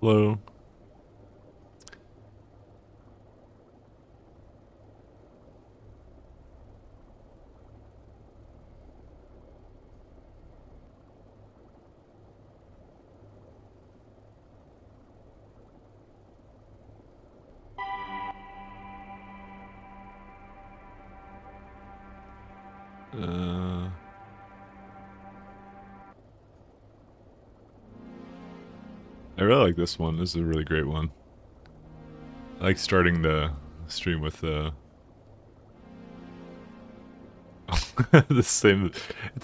Hello. Uh, I really like this one. This is a really great one. I like starting the stream with the same.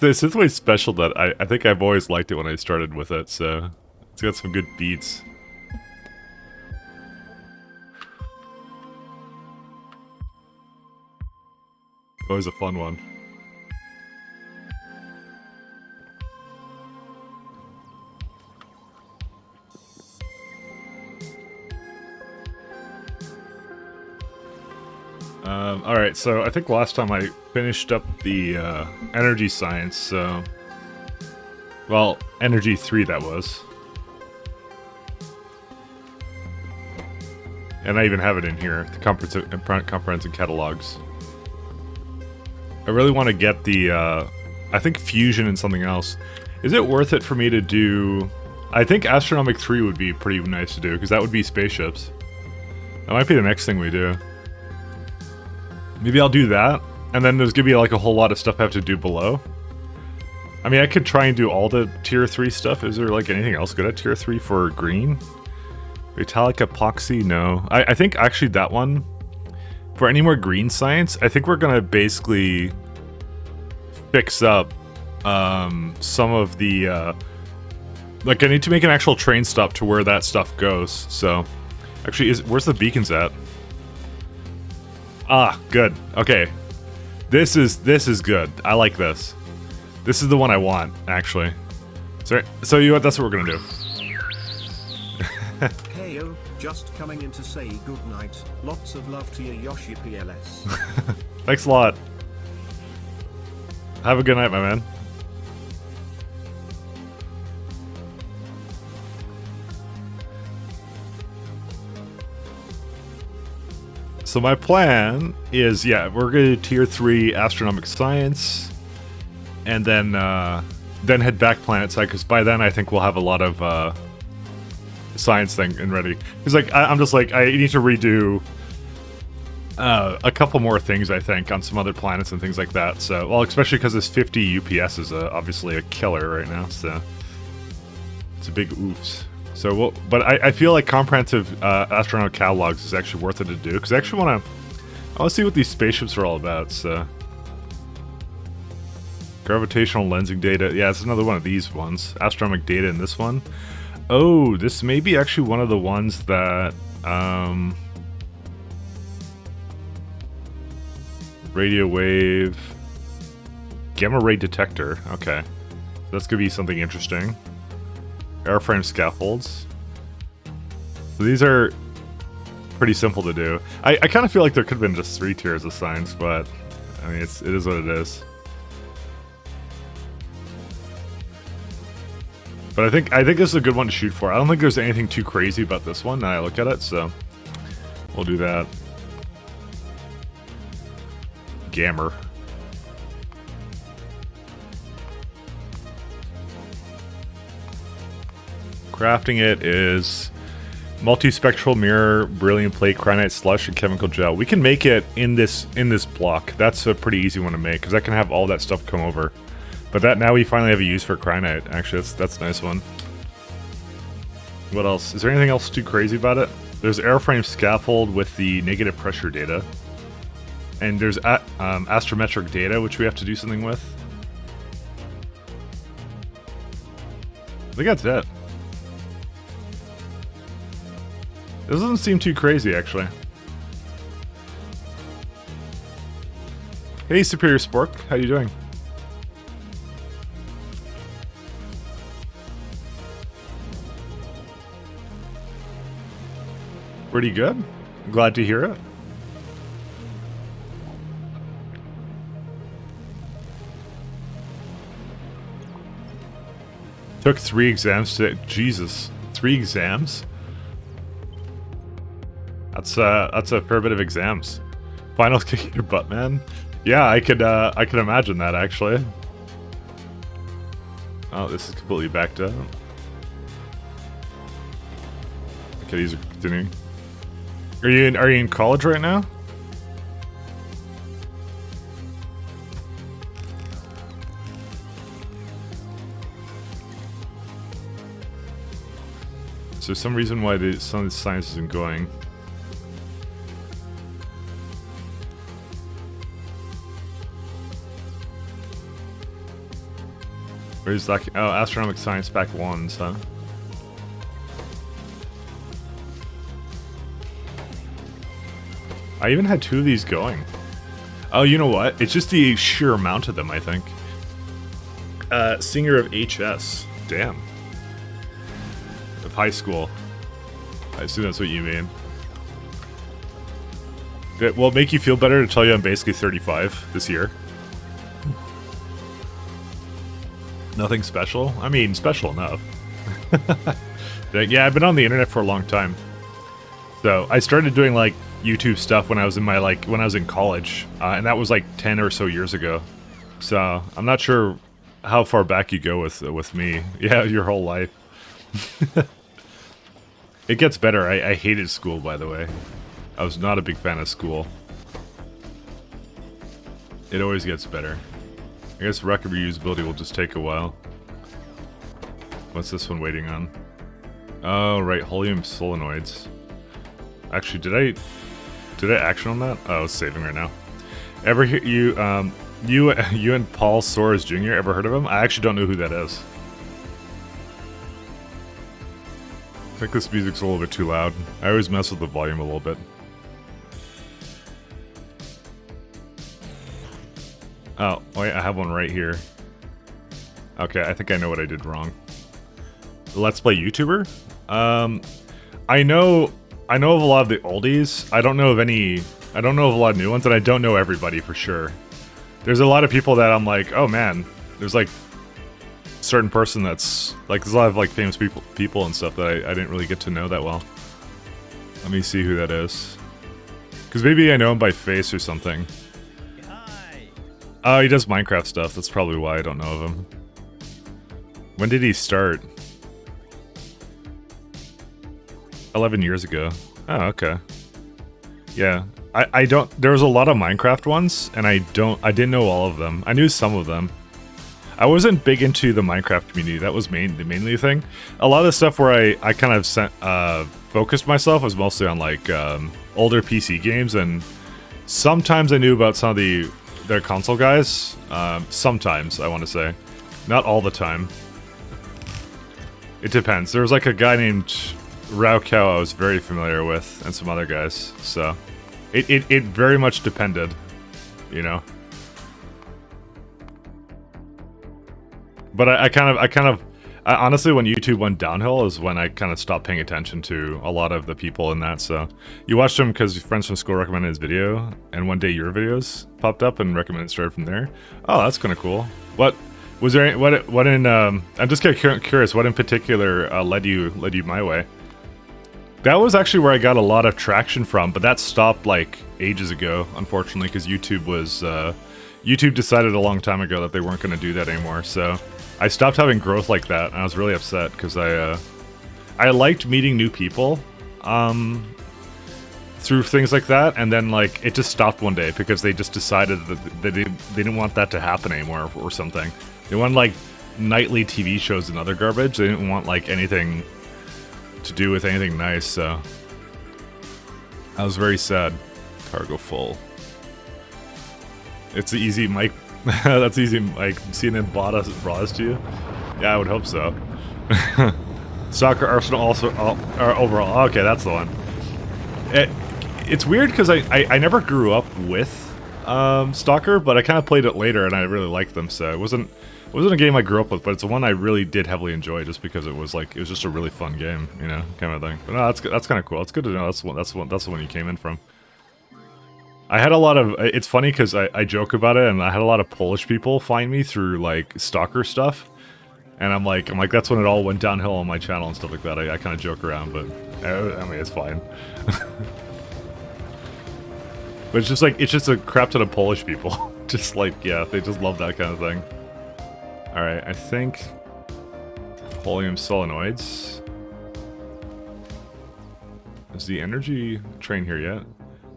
It's this way special that I think I've always liked it when I started with it. So it's got some good beats. Always a fun one. Alright, so I think last time I finished up the energy science, so... Well, energy 3 that was. And I even have it in here, the comprehensive catalogs. I really want to get the, I think fusion and something else. Is it worth it for me to do... I think Astronomic 3 would be pretty nice to do, because that would be spaceships. That might be the next thing we do. Maybe I'll do that, and then there's gonna be like a whole lot of stuff I have to do below. I mean, I could try and do all the tier 3 stuff. Is there like anything else good at tier 3 for green? Metallic epoxy? No. I think actually that one, for any more green science, I think we're gonna basically fix up some of the, like I need to make an actual train stop to where that stuff goes, so. Actually, where's the beacons at? Ah, good. Okay. This is good. I like this. This is the one I want, actually. Sorry. So you know what? That's what we're gonna do. Heyo, just coming in to say good night. Lots of love to you, Yoshi PLS. Thanks a lot. Have a good night, my man. So my plan is, yeah, we're going to tier 3 astronomic science, and then head back planet side, because by then I think we'll have a lot of science thing and ready. Because like I'm just like I need to redo a couple more things I think on some other planets and things like that. So well, especially because this 50 UPS is obviously a killer right now. So it's a big oofs. So, well, but I feel like comprehensive astronaut catalogs is actually worth it to do, because I actually want to see what these spaceships are all about, so. Gravitational lensing data, yeah, it's another one of these ones. Astronomic data in this one. Oh, this may be actually one of the ones that, radio wave, gamma ray detector, okay. That's gonna be something interesting. Airframe scaffolds. So these are pretty simple to do. I kind of feel like there could have been just 3 tiers of science, but I mean, it is what it is. But I think this is a good one to shoot for. I don't think there's anything too crazy about this one now I look at it, so we'll do that. Gamma. Crafting it is multispectral mirror, brilliant plate, cryonite slush, and chemical gel. We can make it in this block. That's a pretty easy one to make, because I can have all that stuff come over. But that now we finally have a use for cryonite. Actually, that's a nice one. What else? Is there anything else too crazy about it? There's airframe scaffold with the negative pressure data. And there's astrometric data, which we have to do something with. I think that's it. This doesn't seem too crazy, actually. Hey, Superior Spork, how you doing? Pretty good. Glad to hear it. Took 3 exams to... Jesus. 3 exams? That's a fair bit of exams. Finals kicking your butt, man. Yeah, I could imagine that actually. Oh, this is completely backed up. Okay, these are continuing. Are you in college right now? So some reason why some of the science isn't going. Where's that? Oh, astronomic science back ones, huh? I even had 2 of these going. Oh, you know what? It's just the sheer amount of them, I think. Singer of HS. Damn. Of high school. I assume that's what you mean. Will it make you feel better to tell you I'm basically 35 this year? Nothing special? I mean, special enough. Yeah, I've been on the internet for a long time. So, I started doing, like, YouTube stuff when I was in when I was in college. And that was, like, 10 or so years ago. So, I'm not sure how far back you go with me. Yeah, your whole life. It gets better. I hated school, by the way. I was not a big fan of school. It always gets better. I guess record reusability will just take a while. What's this one waiting on? Oh, right, helium solenoids. Actually, did I action on that? Oh, I was saving right now. Ever hear you and Paul Soares Jr. ever heard of him? I actually don't know who that is. I think this music's a little bit too loud. I always mess with the volume a little bit. Oh, wait, I have one right here. Okay, I think I know what I did wrong. Let's Play YouTuber? I know of a lot of the oldies. I don't know of a lot of new ones, and I don't know everybody for sure. There's a lot of people that I'm like, oh man, there's like certain person that's like, there's a lot of like famous people and stuff that I didn't really get to know that well. Let me see who that is. Because maybe I know him by face or something. Oh, he does Minecraft stuff. That's probably why I don't know of him. When did he start? 11 years ago. Oh, okay. Yeah. I don't... There was a lot of Minecraft ones, and I didn't know all of them. I knew some of them. I wasn't big into the Minecraft community. That was mainly the thing. A lot of the stuff where I kind of focused myself was mostly on, like, older PC games, and sometimes I knew about some of their console guys. Sometimes, I want to say. Not all the time. It depends. There was like a guy named Raukau I was very familiar with, and some other guys. So, it very much depended, you know. But I honestly, when YouTube went downhill is when I kind of stopped paying attention to a lot of the people in that. So you watched him because your friends from school recommended his video, and one day your videos popped up and recommended started from there. Oh, that's kind of cool. What was there? What in? I'm just kind of curious. What in particular led you my way? That was actually where I got a lot of traction from, but that stopped like ages ago, unfortunately, because YouTube was YouTube decided a long time ago that they weren't going to do that anymore. So I stopped having growth like that, and I was really upset because I liked meeting new people through things like that, and then like it just stopped one day because they just decided that they didn't want that to happen anymore or something. They wanted like nightly TV shows and other garbage. They didn't want like anything to do with anything nice, so I was very sad. Cargo full. It's the easy mic. That's easy mic. CNN brought us to you. Yeah, I would hope so. Soccer Arsenal also overall. Okay, that's the one. It's weird because I never grew up with Stalker, but I kind of played it later and I really liked them. So it wasn't a game I grew up with, but it's the one I really did heavily enjoy just because it was just a really fun game, you know, kind of thing. But no, that's kind of cool. It's good to know that's the one you came in from. I had a lot of... It's funny because I joke about it, and I had a lot of Polish people find me through, like, Stalker stuff. And I'm like, that's when it all went downhill on my channel and stuff like that. I kind of joke around, but, I mean, it's fine. But it's just like, it's just a crap ton of Polish people. Just like, yeah, they just love that kind of thing. Alright, I think... Helium solenoids. Is the energy train here yet?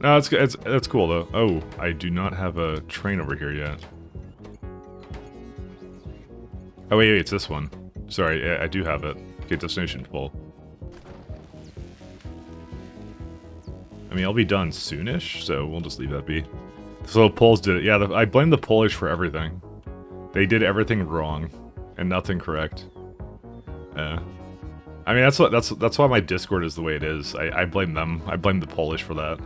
No, that's cool though. Oh, I do not have a train over here yet. Oh wait, it's this one. Sorry, I do have it. Okay, destination full. I mean, I'll be done soonish, so we'll just leave that be. So the Poles did it. Yeah, I blame the Polish for everything. They did everything wrong and nothing correct. I mean, that's why my Discord is the way it is. I blame them. I blame the Polish for that.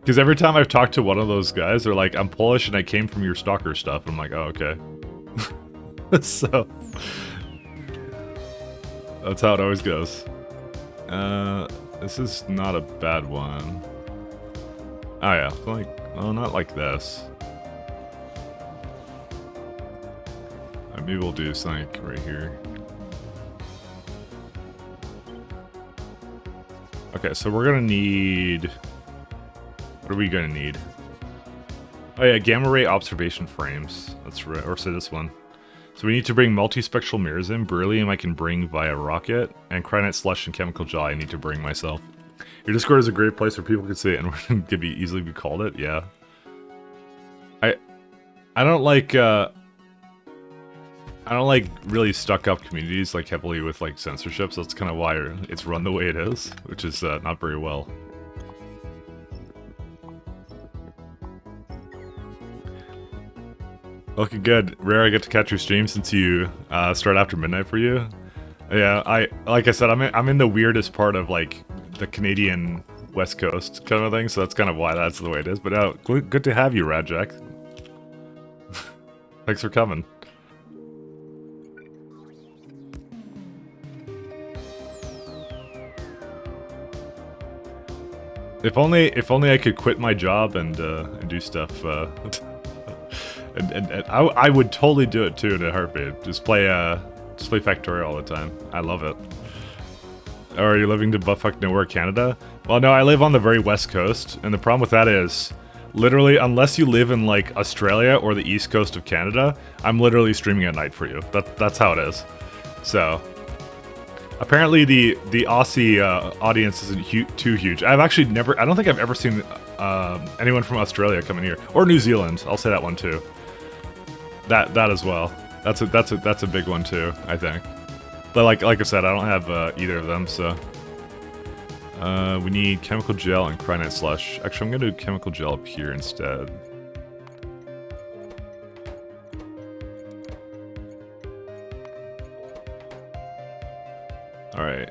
Because every time I've talked to one of those guys, they're like, I'm Polish and I came from your stalker stuff. I'm like, oh, okay. So... That's how it always goes. This is not a bad one. Oh yeah, like, well, not like this. Maybe we'll do something right here. Okay, so we're gonna need... What are we gonna need? Oh yeah, gamma ray observation frames. That's right, or say this one. So we need to bring multispectral mirrors in. Beryllium I can bring via rocket, and cryonite slush and chemical gel I need to bring myself. Your Discord is a great place where people can say it and could be easily be called it, yeah. I don't like really stuck up communities like heavily with like censorship, so that's kind of why it's run the way it is, which is not very well. Looking good. Rare I get to catch your stream since you start after midnight for you. Yeah, like I said, I'm in the weirdest part of like the Canadian West Coast kind of thing, so that's kind of why that's the way it is. But good to have you, Radjack. Thanks for coming. If only I could quit my job and do stuff. And I would totally do it too in a heartbeat. Just play Factorio all the time. I love it. Or are you living to buttfuck nowhere, Canada? Well, no, I live on the very west coast, and the problem with that is, literally, unless you live in like Australia or the east coast of Canada, I'm literally streaming at night for you. That's how it is. So, apparently the Aussie audience isn't too huge. I've actually I don't think I've ever seen anyone from Australia come in here, or New Zealand. I'll say that one too. That as well. That's a big one too, I think. But like I said, I don't have either of them, so we need chemical gel and cryonite slush. Actually, I'm gonna do chemical gel up here instead. All right.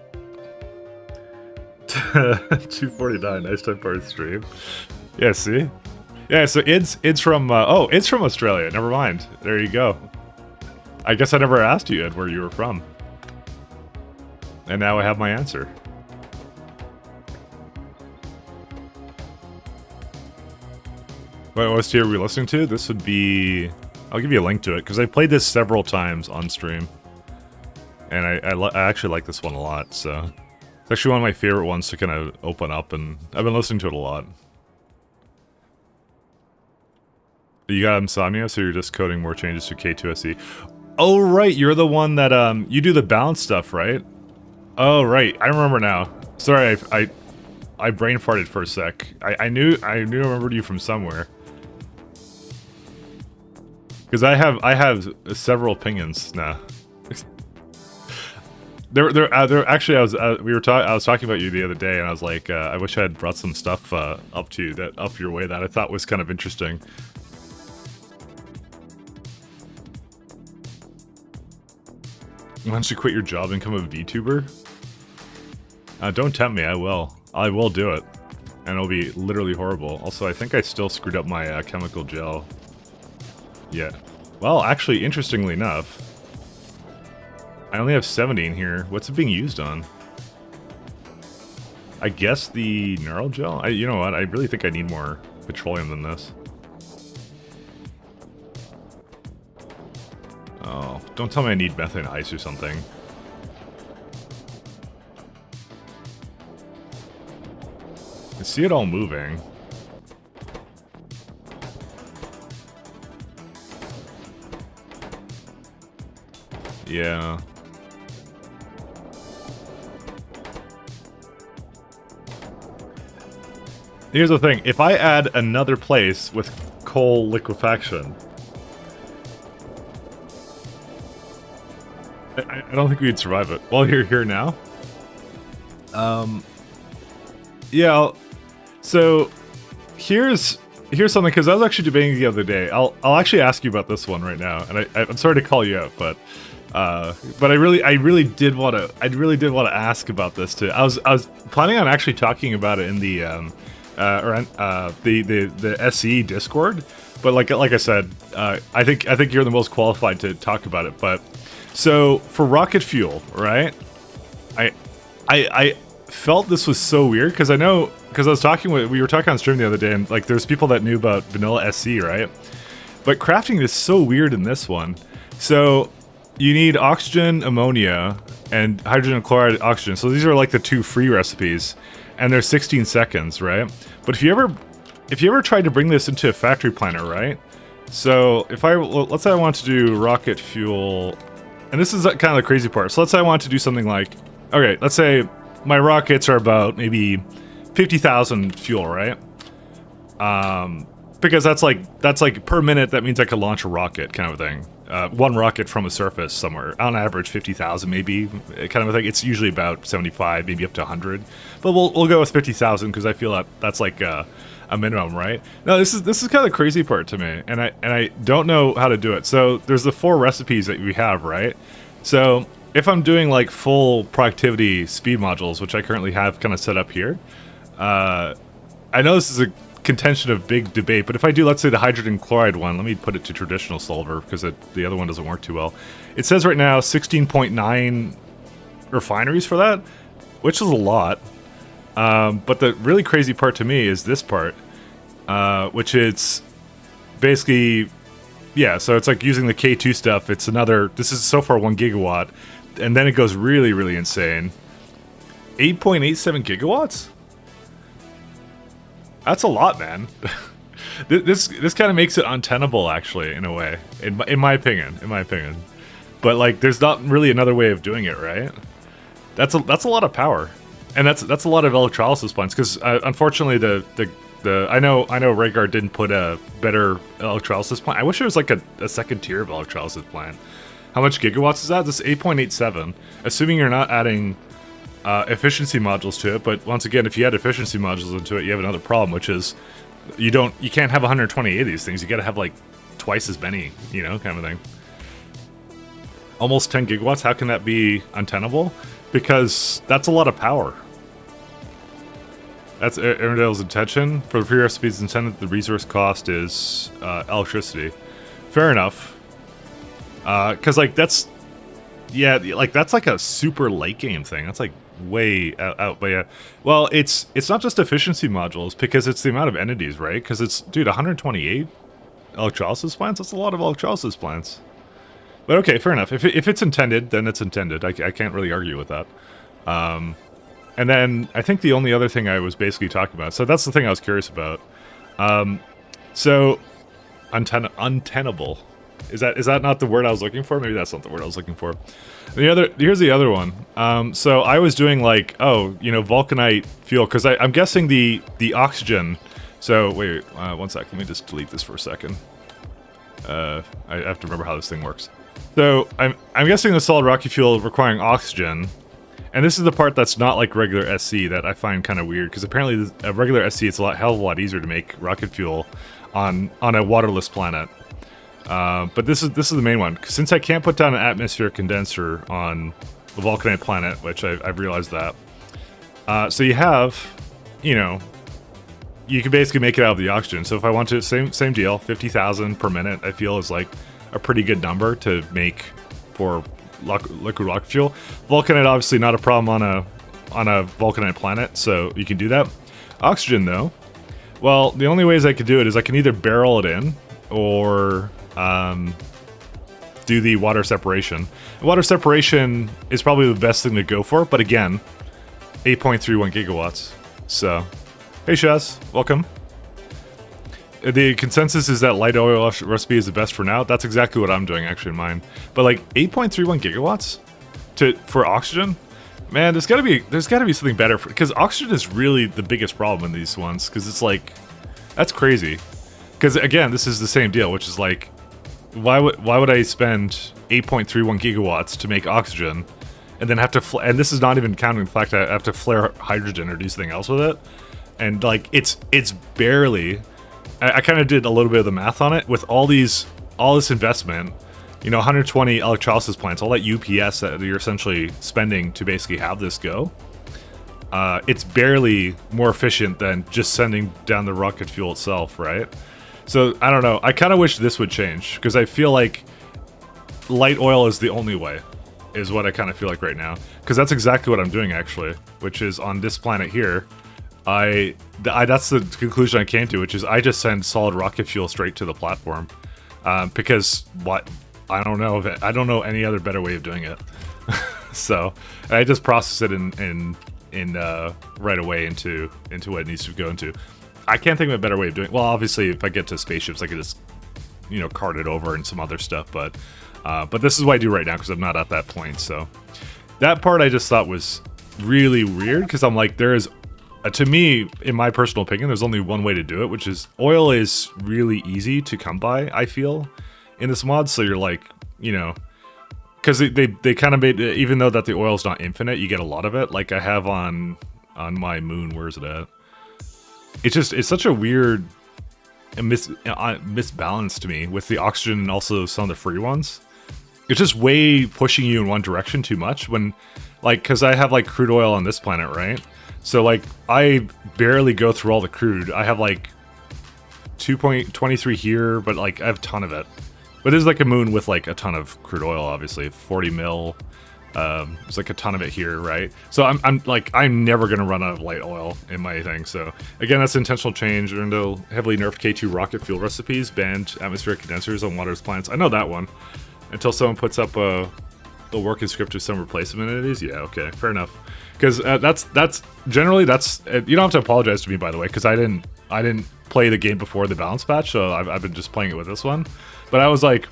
249. Nice time for the stream. Yeah, see. Yeah, so it's from it's from Australia. Never mind. There you go. I guess I never asked you yet where you were from. And now I have my answer. What OST are we listening to? This would be... I'll give you a link to it, because I played this several times on stream. And I actually like this one a lot, so... It's actually one of my favorite ones to kind of open up, and I've been listening to it a lot. You got insomnia, so you're just coding more changes to K2SE. Oh, right, you're the one that, you do the balance stuff, right? Oh, right, I remember now. Sorry, I brain farted for a sec. I knew I remembered you from somewhere. Because I have several opinions now. Actually, I was talking about you the other day, and I was like, I wish I had brought some stuff up to you up your way that I thought was kind of interesting. Why don't you quit your job and become a VTuber? Don't tempt me, I will. I will do it. And it'll be literally horrible. Also, I think I still screwed up my chemical gel. Yeah. Well, actually, interestingly enough, I only have 70 in here. What's it being used on? I guess the neural gel? You know what? I really think I need more petroleum than this. Oh, don't tell me I need methane ice or something. I see it all moving. Yeah. Here's the thing. If I add another place with coal liquefaction, I don't think we'd survive it. Well, you're here now. Yeah. So here's something, because I was actually debating the other day. I'll actually ask you about this one right now, and I'm sorry to call you out, but I really did want to ask about this too. I was planning on actually talking about it in the the SE Discord, but like I said, I think you're the most qualified to talk about it. But so for rocket fuel, right? I felt this was so weird because we were talking on stream the other day, and like there's people that knew about vanilla SC, right? But crafting is so weird in this one. So you need oxygen, ammonia, and hydrogen chloride oxygen. So these are like the two free recipes, and they're 16 seconds, right? But if you ever tried to bring this into a factory planner, right? So let's say I want to do rocket fuel, and this is kind of the crazy part. So let's say I want to do something like, okay, let's say my rockets are about maybe 50,000 fuel, right? Because that's like per minute. That means I could launch a rocket, kind of a thing. One rocket from a surface somewhere, on average 50,000 maybe, kind of a thing. It's usually about 75, maybe up to 100, but we'll go with 50,000 because I feel that's like a minimum, right? No, this is kind of the crazy part to me, and I don't know how to do it. So there's the 4 recipes that we have, right? So if I'm doing like full productivity speed modules, which I currently have kind of set up here, I know this is a contention of big debate, but if I do, let's say, the hydrogen chloride one, let me put it to traditional solver because the other one doesn't work too well. It says right now 16.9 refineries for that, which is a lot. But the really crazy part to me is this part, which is basically, yeah, so it's like using the K2 stuff. It's this is so far 1 gigawatt, and then it goes really, really insane. 8.87 gigawatts? That's a lot, man. This kind of makes it untenable, actually, in a way, in my opinion. But like, there's not really another way of doing it, right? That's a lot of power, and that's a lot of electrolysis plants. Because unfortunately, I know Rhaegar didn't put a better electrolysis plant. I wish there was like a second tier of electrolysis plant. How much gigawatts is that? This is 8.87. Assuming you're not adding efficiency modules to it, but once again, if you add efficiency modules into it, you have another problem, which is you can't have 128 of these things. You got to have like twice as many, kind of thing. Almost 10 gigawatts. How can that be untenable? Because that's a lot of power. That's Arundel's intention. For the free recipes intended, the resource cost is electricity. Fair enough. Because like that's like a super late game thing. That's like way out. But yeah, well, it's not just efficiency modules, because it's the amount of entities, right? Because it's, dude, 128 electrolysis plants. That's a lot of electrolysis plants. But okay, fair enough. If it's intended, then it's intended. I can't really argue with that. And then I think the only other thing I was basically talking about. So that's the thing I was curious about. So untenable. Is that not the word I was looking for? Maybe that's not the word I was looking for. Here's the other one. So I was doing like, vulcanite fuel, because I'm guessing the oxygen. So wait, one sec. Let me just delete this for a second. I have to remember how this thing works. So I'm guessing the solid rocket fuel requiring oxygen, and this is the part that's not like regular SC that I find kind of weird, because apparently a regular SC, it's hell of a lot easier to make rocket fuel on a waterless planet. But this is the main one. Since I can't put down an atmospheric condenser on the vulcanite planet, which I've realized that. So you have, you can basically make it out of the oxygen. So if I want to, same deal, 50,000 per minute, I feel is like a pretty good number to make for liquid rocket fuel. Vulcanite, obviously not a problem on a vulcanite planet, so you can do that. Oxygen, though, well, the only ways I could do it is I can either barrel it in or do the water separation. Water separation is probably the best thing to go for, but again, 8.31 gigawatts. So Hey Shaz, welcome. The consensus is that light oil recipe is the best for now. That's exactly what I'm doing actually in mine. But like 8.31 gigawatts for oxygen, man, there's got to be something better because oxygen is really the biggest problem in these ones because it's like that's crazy. Because again, this is the same deal, which is like why would I spend 8.31 gigawatts to make oxygen and then have to and this is not even counting the fact that I have to flare hydrogen or do something else with it, and like it's barely. I kind of did a little bit of the math on it with all this investment, you know, 120 electrolysis plants, all that UPS that you're essentially spending to basically have this go. It's barely more efficient than just sending down the rocket fuel itself, right? So I don't know. I kind of wish this would change because I feel like light oil is the only way, is what I kind of feel like right now. Because that's exactly what I'm doing actually, which is on this planet here. That's the conclusion I came to, which is I just send solid rocket fuel straight to the platform, because I don't know any other better way of doing it. So I just process it in right away into what it needs to go into. I can't think of a better way of doing it. Well, obviously, if I get to spaceships, I could just cart it over and some other stuff. But this is what I do right now because I'm not at that point. So that part I just thought was really weird because I'm like there is. To me, in my personal opinion, there's only one way to do it, which is oil is really easy to come by, I feel, in this mod. So you're like, because they kind of made, even though that the oil's not infinite, you get a lot of it. Like I have on my moon, where is it at? It's such a weird misbalance to me with the oxygen and also some of the free ones. It's just way pushing you in one direction too much when, like, because I have like crude oil on this planet, right? So, like, I barely go through all the crude. I have, like, 2.23 here, but, like, I have a ton of it. But there's, like, a moon with, like, a ton of crude oil, obviously. 40 mil. There's, like, a ton of it here, right? So, I'm never going to run out of light oil in my thing. So, again, that's an intentional change. Into heavily nerfed K2 rocket fuel recipes. Banned atmospheric condensers on water's plants. I know that one. Until someone puts up a working script with some replacement entities. Yeah, okay, fair enough. Because that's generally you don't have to apologize to me, by the way, because I didn't play the game before the balance patch, so I've been just playing it with this one. But I was like,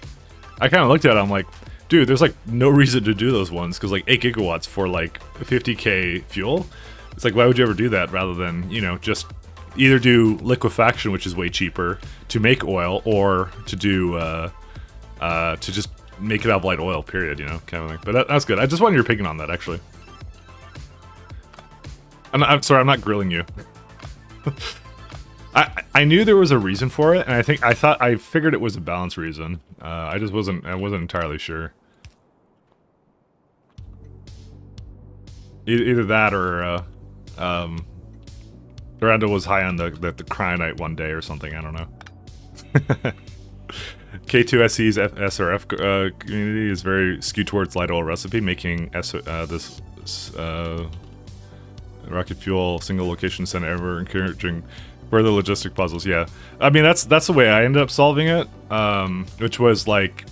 I kind of looked at it, I'm like, dude, there's like no reason to do those ones because like 8 gigawatts for like 50k fuel. It's like, why would you ever do that rather than just either do liquefaction, which is way cheaper to make oil, or to do to just make it out of light oil, period, kind of thing. But that's good. I just wanted your opinion on that, actually. I'm sorry, I'm not grilling you. I knew there was a reason for it, and I figured it was a balance reason. I wasn't entirely sure. Either that or Durando was high on the cryonite one day or something. I don't know. K2SE's SRF community is very skewed towards light oil recipe, making this rocket fuel single location center ever encouraging further logistic puzzles. Yeah, I mean that's the way I ended up solving it, which was like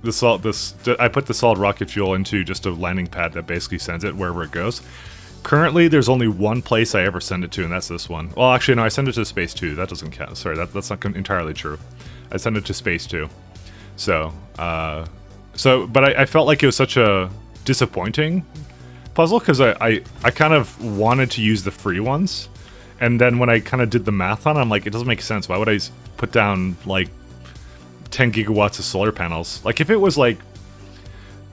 I put the solid rocket fuel into just a landing pad that basically sends it wherever it goes. Currently, there's only one place I ever send it to, and that's this one. Well, actually, no, I send it to Space 2. That doesn't count. Sorry, that's not entirely true. I send it to Space 2. So, but I felt like it was such a disappointing puzzle because I kind of wanted to use the free ones, and then when I kind of did the math on it, I'm like, it doesn't make sense. Why would I put down like 10 gigawatts of solar panels? Like if it was like,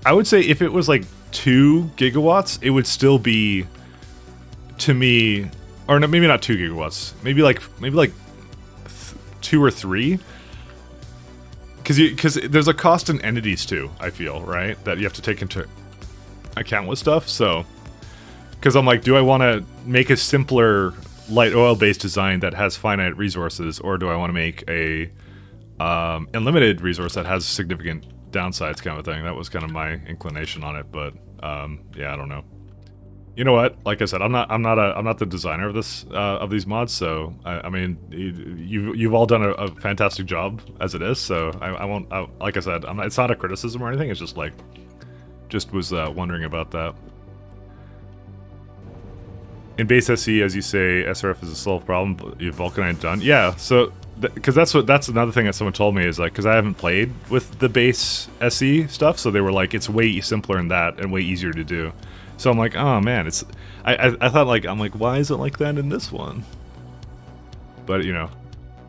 I would say if it was like 2 gigawatts, it would still be, to me, or no, maybe not 2 gigawatts, maybe like 2 or 3. Because there's a cost in entities too, I feel, right? That you have to take into account with stuff. So, because I'm like, do I want to make a simpler light oil-based design that has finite resources, or do I want to make a unlimited resource that has significant downsides, kind of thing? That was kind of my inclination on it, but yeah, I don't know. You know what? Like I said, I'm not the designer of these mods, so I mean, you've all done a fantastic job as it is. So I won't. Like I said, it's not a criticism or anything. It's just like, was wondering about that. In base SE, as you say, SRF is a solved problem, but you Vulcanite done. Yeah, so because that's another thing that someone told me is like, because I haven't played with the base SE stuff, so they were like, it's way simpler than that and way easier to do. So I'm like, oh man, it's I thought like, I'm like, why is it like that in this one? But you know,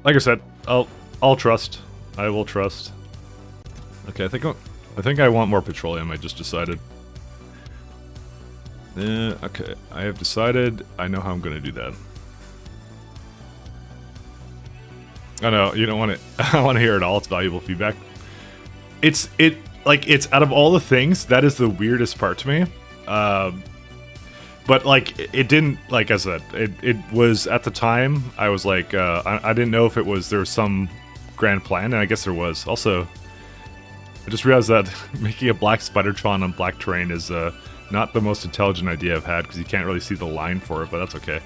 like I said, I'll trust. I will trust. Okay, I think I want more petroleum. I just decided. Okay, I have decided. I know how I'm gonna do that. I know you don't want it. I don't want to hear it all. It's valuable feedback. It's out of all the things, that is the weirdest part to me. But like it didn't, like I said, it was at the time. I was like, I didn't know if there was some grand plan, and I guess there was. Also, I just realized that making a black Spidertron on black terrain is not the most intelligent idea I've had, because you can't really see the line for it, but that's okay.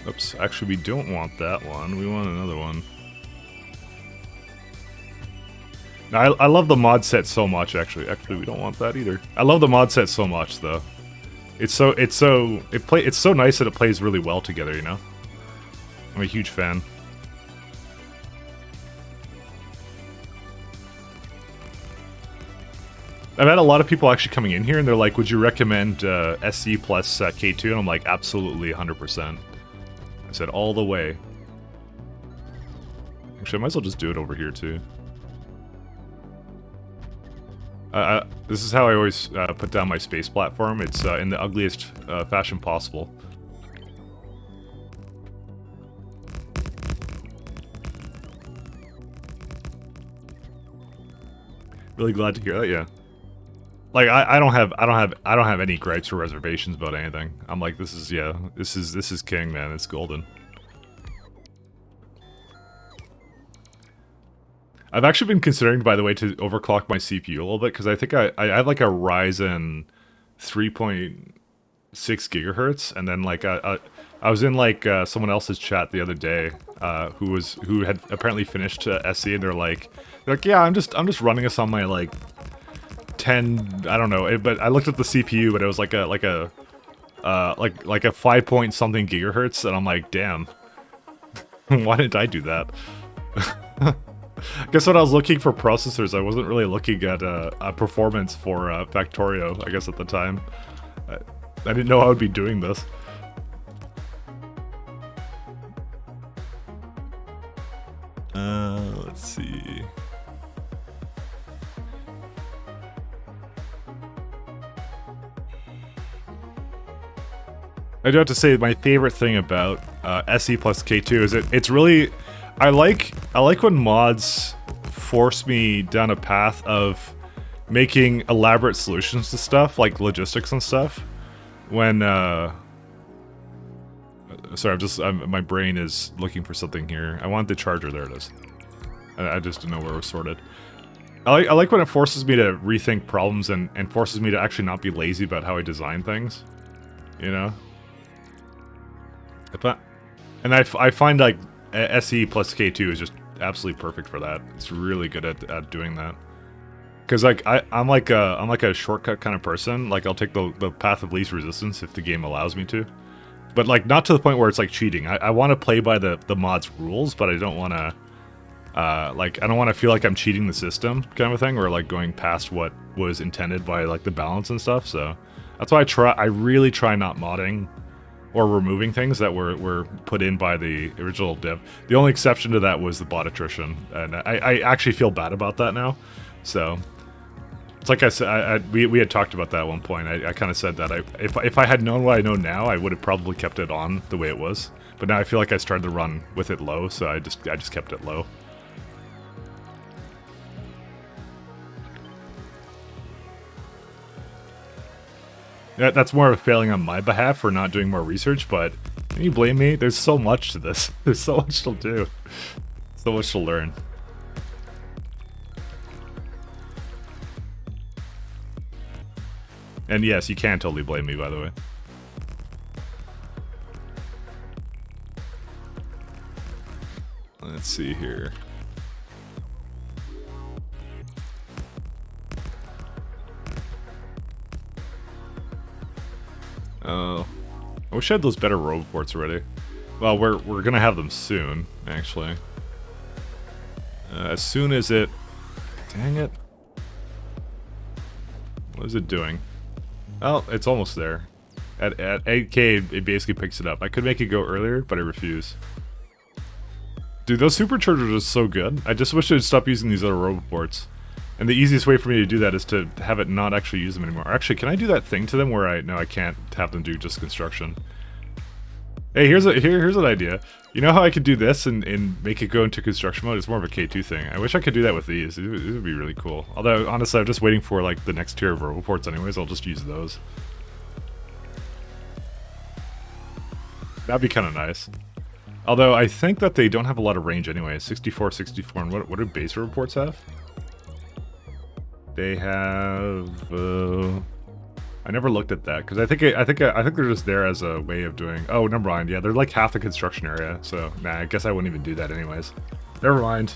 Oops, actually we don't want that one, we want another one. Now, I love the mod set so much, actually we don't want that either. I love the mod set so much, though. It's so nice that it plays really well together, you know? I'm a huge fan. I've had a lot of people actually coming in here and they're like, would you recommend SC plus K2? And I'm like, absolutely, 100%. I said all the way. Actually, I might as well just do it over here too. This is how I always put down my space platform. It's in the ugliest fashion possible. Really glad to hear that. Yeah. Like I don't have any gripes or reservations about anything. I'm like, this is king, man. It's golden. I've actually been considering, by the way, to overclock my CPU a little bit, because I think I have like a Ryzen 3.6 gigahertz, and then like I was in like someone else's chat the other day, who had apparently finished SC, and they're like, yeah, I'm just running this on my like 10, I don't know, but I looked at the CPU, but it was like a 5 point something gigahertz, and I'm like, damn, why didn't I do that? I guess when I was looking for processors, I wasn't really looking at performance for Factorio, I guess at the time. I didn't know I would be doing this. Let's see. I do have to say, my favorite thing about SE plus K2 is it's really... I like when mods force me down a path of making elaborate solutions to stuff, like logistics and stuff. When, sorry, my brain is looking for something here. I want the charger, there it is. I just didn't know where it was sorted. I like when it forces me to rethink problems and forces me to actually not be lazy about how I design things. You know? And I find like SE plus K2 is just absolutely perfect for that. It's really good at doing that. Because like I'm like a shortcut kind of person. Like I'll take the path of least resistance if the game allows me to. But like not to the point where it's like cheating. I want to play by the mod's rules, but I don't want to I don't want to feel like I'm cheating the system kind of a thing, or like going past what was intended by like the balance and stuff. So that's why I really try not modding or removing things that were put in by the original dev. The only exception to that was the bot attrition, and I actually feel bad about that now. So it's like I said, we had talked about that at one point. I kind of said that if I had known what I know now, I would have probably kept it on the way it was. But now I feel like I started to run with it low, so I just kept it low. That's more of a failing on my behalf for not doing more research, but can you blame me? There's so much to this. There's so much to do. So much to learn. And yes, you can totally blame me, by the way. Let's see here. Oh, I wish I had those better roboports already. Well, we're gonna have them soon, actually. As soon as it... Dang it. What is it doing? Oh, it's almost there. At 8K, it basically picks it up. I could make it go earlier, but I refuse. Dude, those superchargers are so good. I just wish they'd stop using these other roboports. And the easiest way for me to do that is to have it not actually use them anymore. Actually, can I do that thing to them where I can't have them do just construction? Hey, here's an idea. You know how I could do this and make it go into construction mode? It's more of a K2 thing. I wish I could do that with these. It would be really cool. Although, honestly, I'm just waiting for like the next tier of roboports anyways. I'll just use those. That'd be kind of nice. Although, I think that they don't have a lot of range anyway. 64, 64, and what do base roboports have? They have... I never looked at that because I think they're just there as a way of doing. Oh, never mind. Yeah, they're like half the construction area. So nah, I guess I wouldn't even do that anyways. Never mind.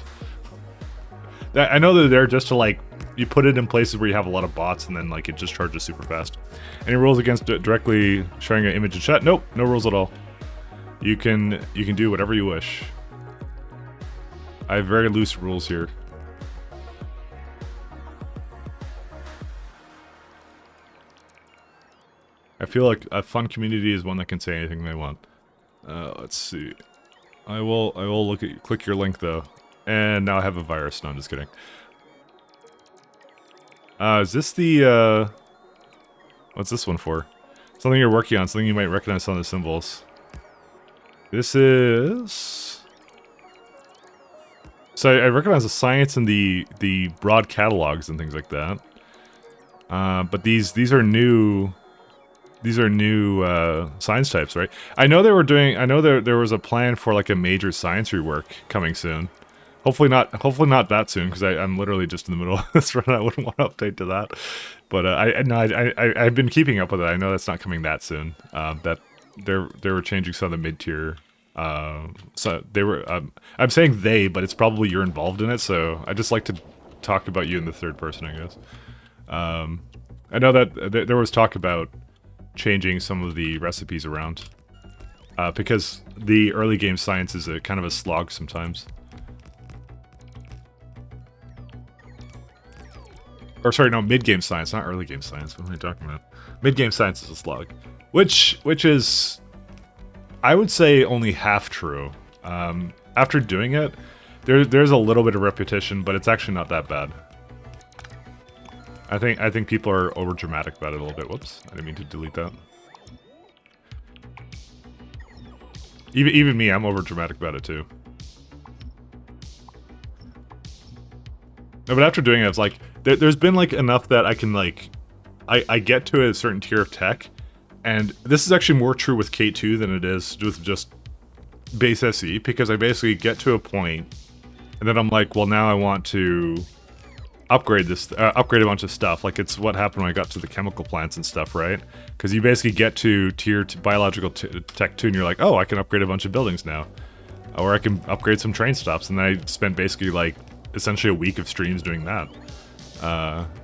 I know they're there just to like you put it in places where you have a lot of bots and then like it just charges super fast. Any rules against directly sharing an image in chat? Nope, no rules at all. You can do whatever you wish. I have very loose rules here. I feel like a fun community is one that can say anything they want. Let's see. I will click your link though. And now I have a virus. No, I'm just kidding. Is this the what's this one for? Something you're working on, something you might recognize some of the symbols. This is... So I recognize the science and the broad catalogs and things like that. But these are new... These are new science types, right? I know they were doing. I know there was a plan for like a major science rework coming soon. Hopefully not that soon because I'm literally just in the middle of this run. I wouldn't want to update to that. But I've been keeping up with it. I know that's not coming that soon. That they were changing some of the mid tier. So they were. I'm saying they, but it's probably you're involved in it. So I just like to talk about you in the third person, I guess. I know that there was talk about changing some of the recipes around because the early game science is a kind of a slog sometimes. Or sorry, no, mid-game science, not early game science. What am I talking about? Mid-game science is a slog, which is, I would say, only half true. After doing it, there's a little bit of repetition, but it's actually not that bad. I think people are over dramatic about it a little bit. Whoops, I didn't mean to delete that. Even me, I'm over dramatic about it too. No, but after doing it, it's like there's been like enough that I can like I get to a certain tier of tech, and this is actually more true with K2 than it is with just base SE because I basically get to a point, and then I'm like, well, now I want to upgrade this, upgrade a bunch of stuff. Like it's what happened when I got to the chemical plants and stuff, right? Because you basically get to tier biological tech 2 and you're like, oh, I can upgrade a bunch of buildings now. Or I can upgrade some train stops. And then I spent basically like essentially a week of streams doing that.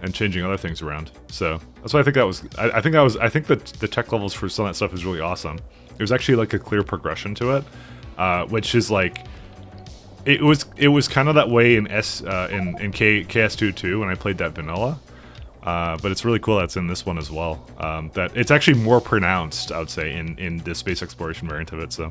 And changing other things around. So that's why I think that was, I think that the tech levels for some of that stuff is really awesome. There's actually like a clear progression to it, which is like, it was kind of that way in KS2 too when I played that vanilla, but it's really cool that's in this one as well. That it's actually more pronounced, I would say, in this space exploration variant of it. So,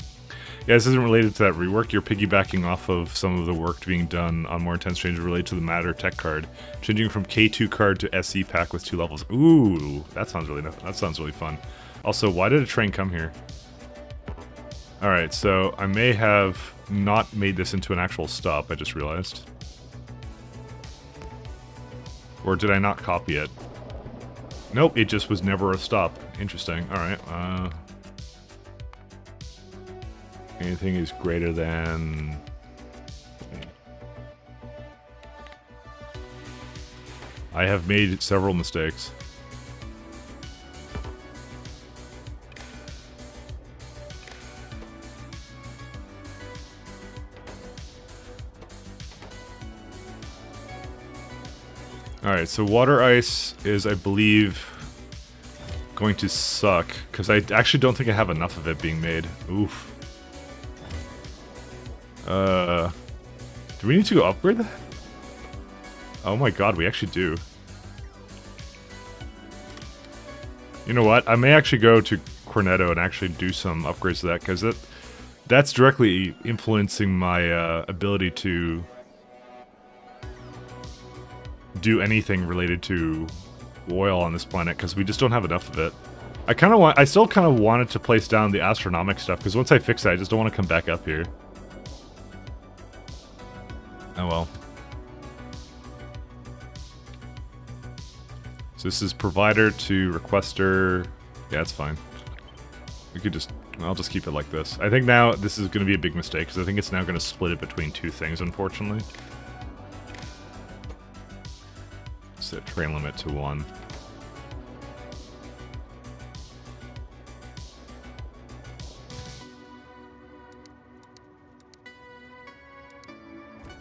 yeah, this isn't related to that rework. You're piggybacking off of some of the work being done on more intense changes related to the Matter tech card, changing from K2 card to SE pack with 2 levels. Ooh, that sounds really fun. Also, why did a train come here? All right, so I may have not made this into an actual stop, I just realized. Or did I not copy it? Nope, it just was never a stop. Interesting. Alright, anything is greater than... I have made several mistakes. Alright, so water ice is, I believe, going to suck, because I actually don't think I have enough of it being made. Oof. Do we need to go upgrade that? Oh my god, we actually do. You know what? I may actually go to Cornetto and actually do some upgrades to that, because that's directly influencing my ability to do anything related to oil on this planet, because we just don't have enough of it. I still kind of wanted to place down the astronomic stuff, because once I fix that, I just don't want to come back up here. Oh well. So this is provider to requester. Yeah, that's fine. We could just... I'll just keep it like this. I think now this is going to be a big mistake, because I think it's now going to split it between two things, unfortunately. Set train limit to 1.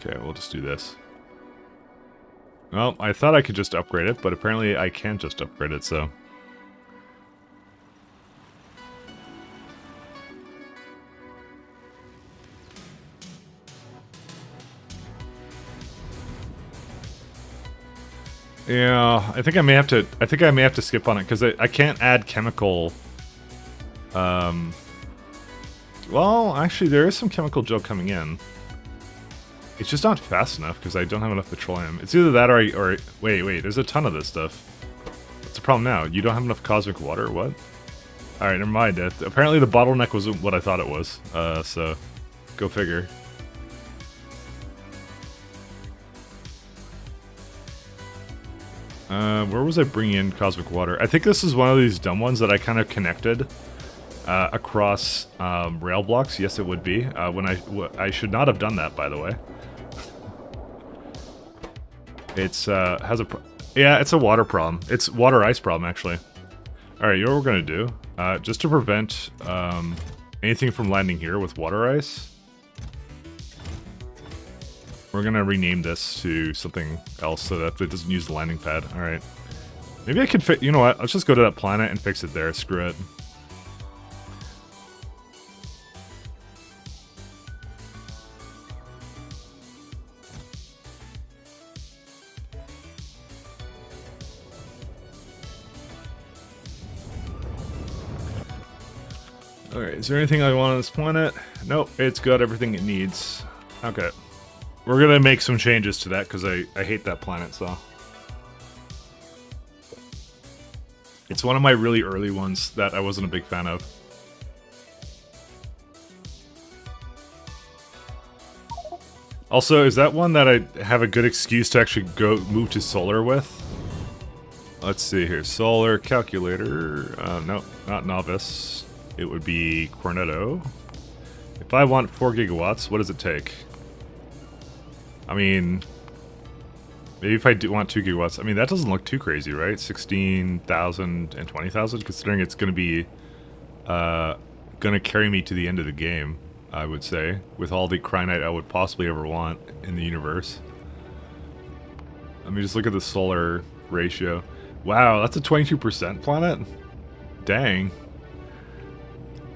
Okay, we'll just do this. Well, I thought I could just upgrade it, but apparently I can't just upgrade it, so... Yeah, I think I may have to skip on it, because I can't add chemical... Well, actually, there is some chemical gel coming in. It's just not fast enough, because I don't have enough petroleum. It's either that or wait, there's a ton of this stuff. What's the problem now? You don't have enough cosmic water? What? Alright, never mind. Apparently the bottleneck wasn't what I thought it was. So, go figure. Where was I bringing in cosmic water? I think this is one of these dumb ones that I kind of connected across rail blocks. Yes, it would be. When I should not have done that, by the way. It's yeah, it's a water problem. It's water ice problem, actually. All right, you know what we're gonna do? Just to prevent anything from landing here with water ice, we're gonna rename this to something else so that it doesn't use the landing pad. All right. Maybe I can fit. You know what? Let's just go to that planet and fix it there. Screw it. Alright, is there anything I want on this planet? Nope, it's got everything it needs. Okay. We're gonna make some changes to that, because I hate that planet, so... It's one of my really early ones that I wasn't a big fan of. Also, is that one that I have a good excuse to actually go move to solar with? Let's see here. Solar calculator. No, not novice. It would be Cornetto. If I want 4 gigawatts, what does it take? I mean, maybe if I do want 2 gigawatts, I mean, that doesn't look too crazy, right? 16,000 and 20,000, considering it's going to be, going to carry me to the end of the game, I would say, with all the cryonite I would possibly ever want in the universe. Let me just look at the solar ratio. Wow, that's a 22% planet? Dang.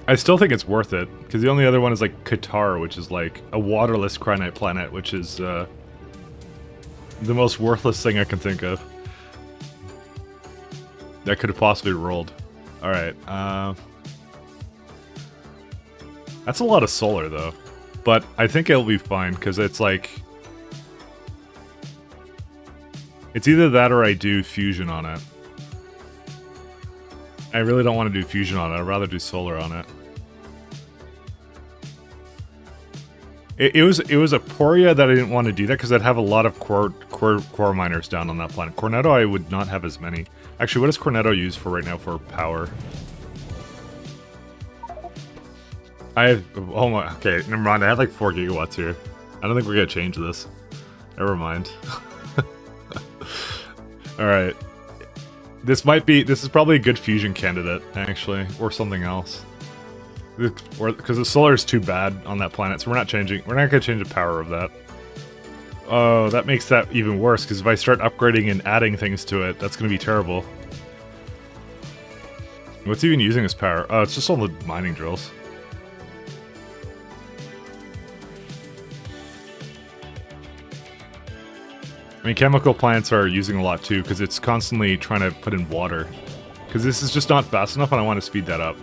I still think it's worth it, because the only other one is like Qatar, which is like a waterless cryonite planet, which is the most worthless thing I can think of. That could have possibly rolled. Alright, that's a lot of solar though, but I think it'll be fine, because it's like... It's either that or I do fusion on it. I really don't want to do fusion on it. I'd rather do solar on it. It was a Poria that I didn't want to do that because I'd have a lot of core miners down on that planet. Cornetto, I would not have as many. Actually, what does Cornetto use for right now for power? I have... Oh my... Okay, never mind. I have like 4 gigawatts here. I don't think we're going to change this. Never mind. Alright. This is probably a good fusion candidate, actually, or something else. Or because the solar is too bad on that planet, so we're not going to change the power of that. Oh, that makes that even worse, because if I start upgrading and adding things to it, that's going to be terrible. What's even using this power? Oh, it's just all the mining drills. I mean, chemical plants are using a lot too, because it's constantly trying to put in water. Because this is just not fast enough, and I want to speed that up.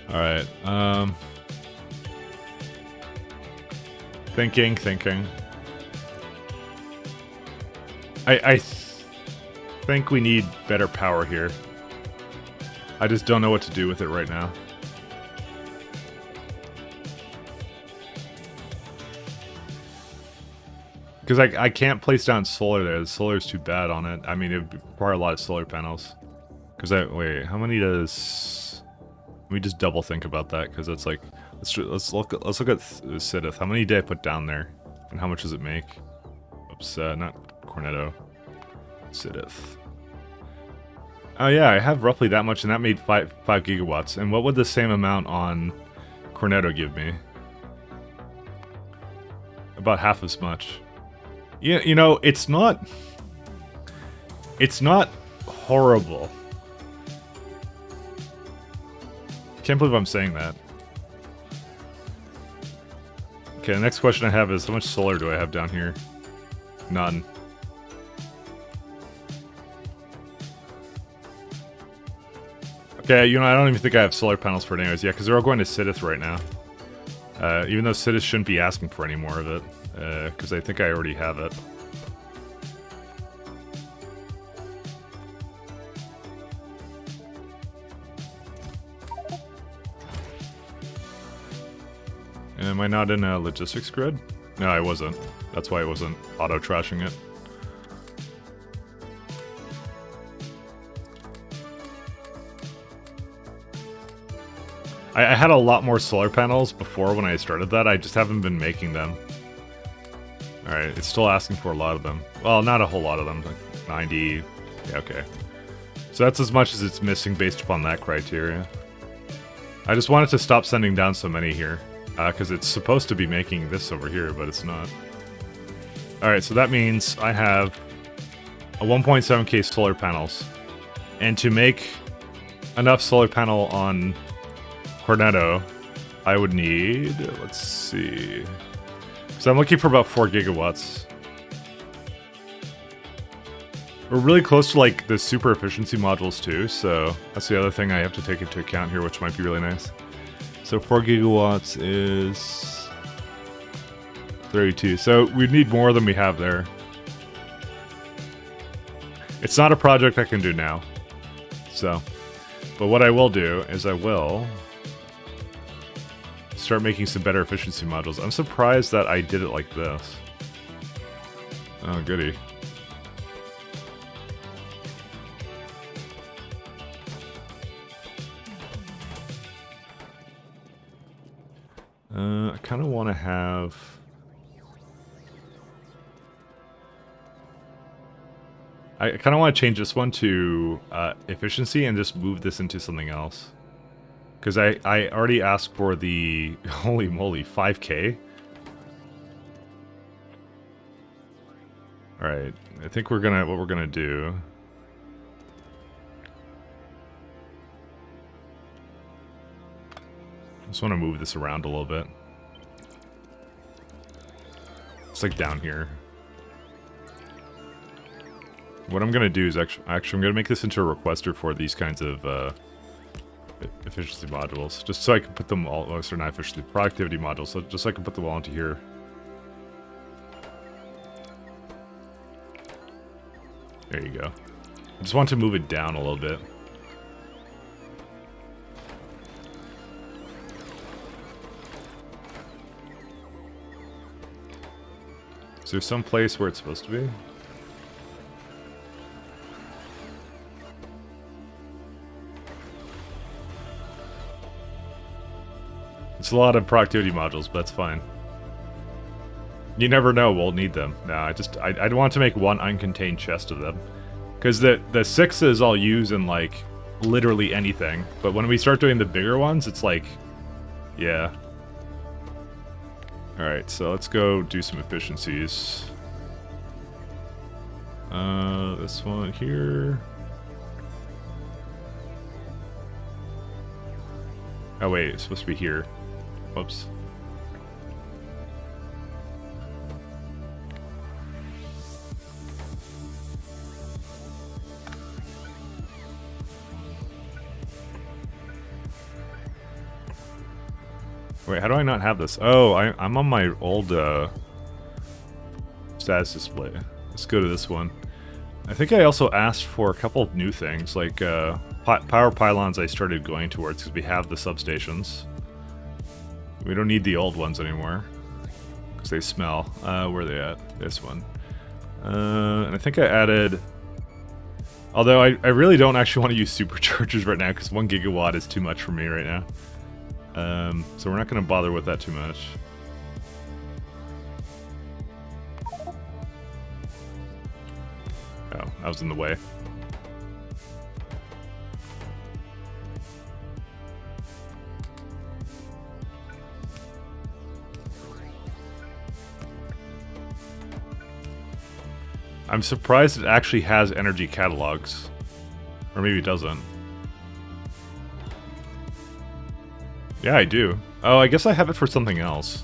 Alright, Thinking. I think we need better power here. I just don't know what to do with it right now. Because I can't place down solar there. The solar is too bad on it. I mean, it would require a lot of solar panels. Because wait, how many does... Let me just double think about that, because it's like... Let's look at Sidith. How many did I put down there? And how much does it make? Oops, not Cornetto. Sidith. Oh yeah, I have roughly that much, and that made 5 gigawatts. And what would the same amount on Cornetto give me? About half as much. Yeah, you know, it's not horrible. Can't believe I'm saying that. Okay, the next question I have is, how much solar do I have down here? None. Okay, you know, I don't even think I have solar panels for it anyways. Yeah, because they're all going to Sidith right now. Even though Sidith shouldn't be asking for any more of it. Because I think I already have it. Am I not in a logistics grid? No, I wasn't. That's why I wasn't auto-trashing it. I had a lot more solar panels before when I started that. I just haven't been making them. Alright, it's still asking for a lot of them. Well, not a whole lot of them. Like 90. Yeah, okay. So that's as much as it's missing based upon that criteria. I just wanted to stop sending down so many here. Because it's supposed to be making this over here, but it's not. Alright, so that means I have a 1.7k solar panels. And to make enough solar panel on Cornetto, I would need, let's see, so I'm looking for about 4 gigawatts. We're really close to like the super efficiency modules too, so that's the other thing I have to take into account here, which might be really nice. So 4 gigawatts is 32, so we need more than we have there. It's not a project I can do now, so, but what I will do is I will start making some better efficiency modules. I'm surprised that I did it like this. Oh, goody. I kind of want to have... I kind of want to change this one to efficiency and just move this into something else. Because I already asked for the, holy moly, 5k? Alright, I think what we're gonna do... I just want to move this around a little bit. It's like down here. What I'm gonna do is actually I'm gonna make this into a requester for these kinds of efficiency modules, just so I can put them all, well, sorry, not efficiency, productivity modules, so just so I can put them all into here. There you go. I just want to move it down a little bit. Is there some place where it's supposed to be? It's a lot of productivity modules, but that's fine. You never know, we'll need them. No, I want to make one uncontained chest of them. Because the 6s I'll use in, like, literally anything. But when we start doing the bigger ones, it's like... Yeah. Alright, so let's go do some efficiencies. This one here. Oh wait, it's supposed to be here. Whoops. Wait, how do I not have this? Oh, I'm on my old status display. Let's go to this one. I think I also asked for a couple of new things, like power pylons I started going towards because we have the substations. We don't need the old ones anymore because they smell. Where are they at? This one. And I think I added... Although I really don't actually want to use superchargers right now because 1 gigawatt is too much for me right now. So we're not going to bother with that too much. Oh, I was in the way. I'm surprised it actually has energy catalogs. Or maybe it doesn't. Yeah, I do. Oh, I guess I have it for something else.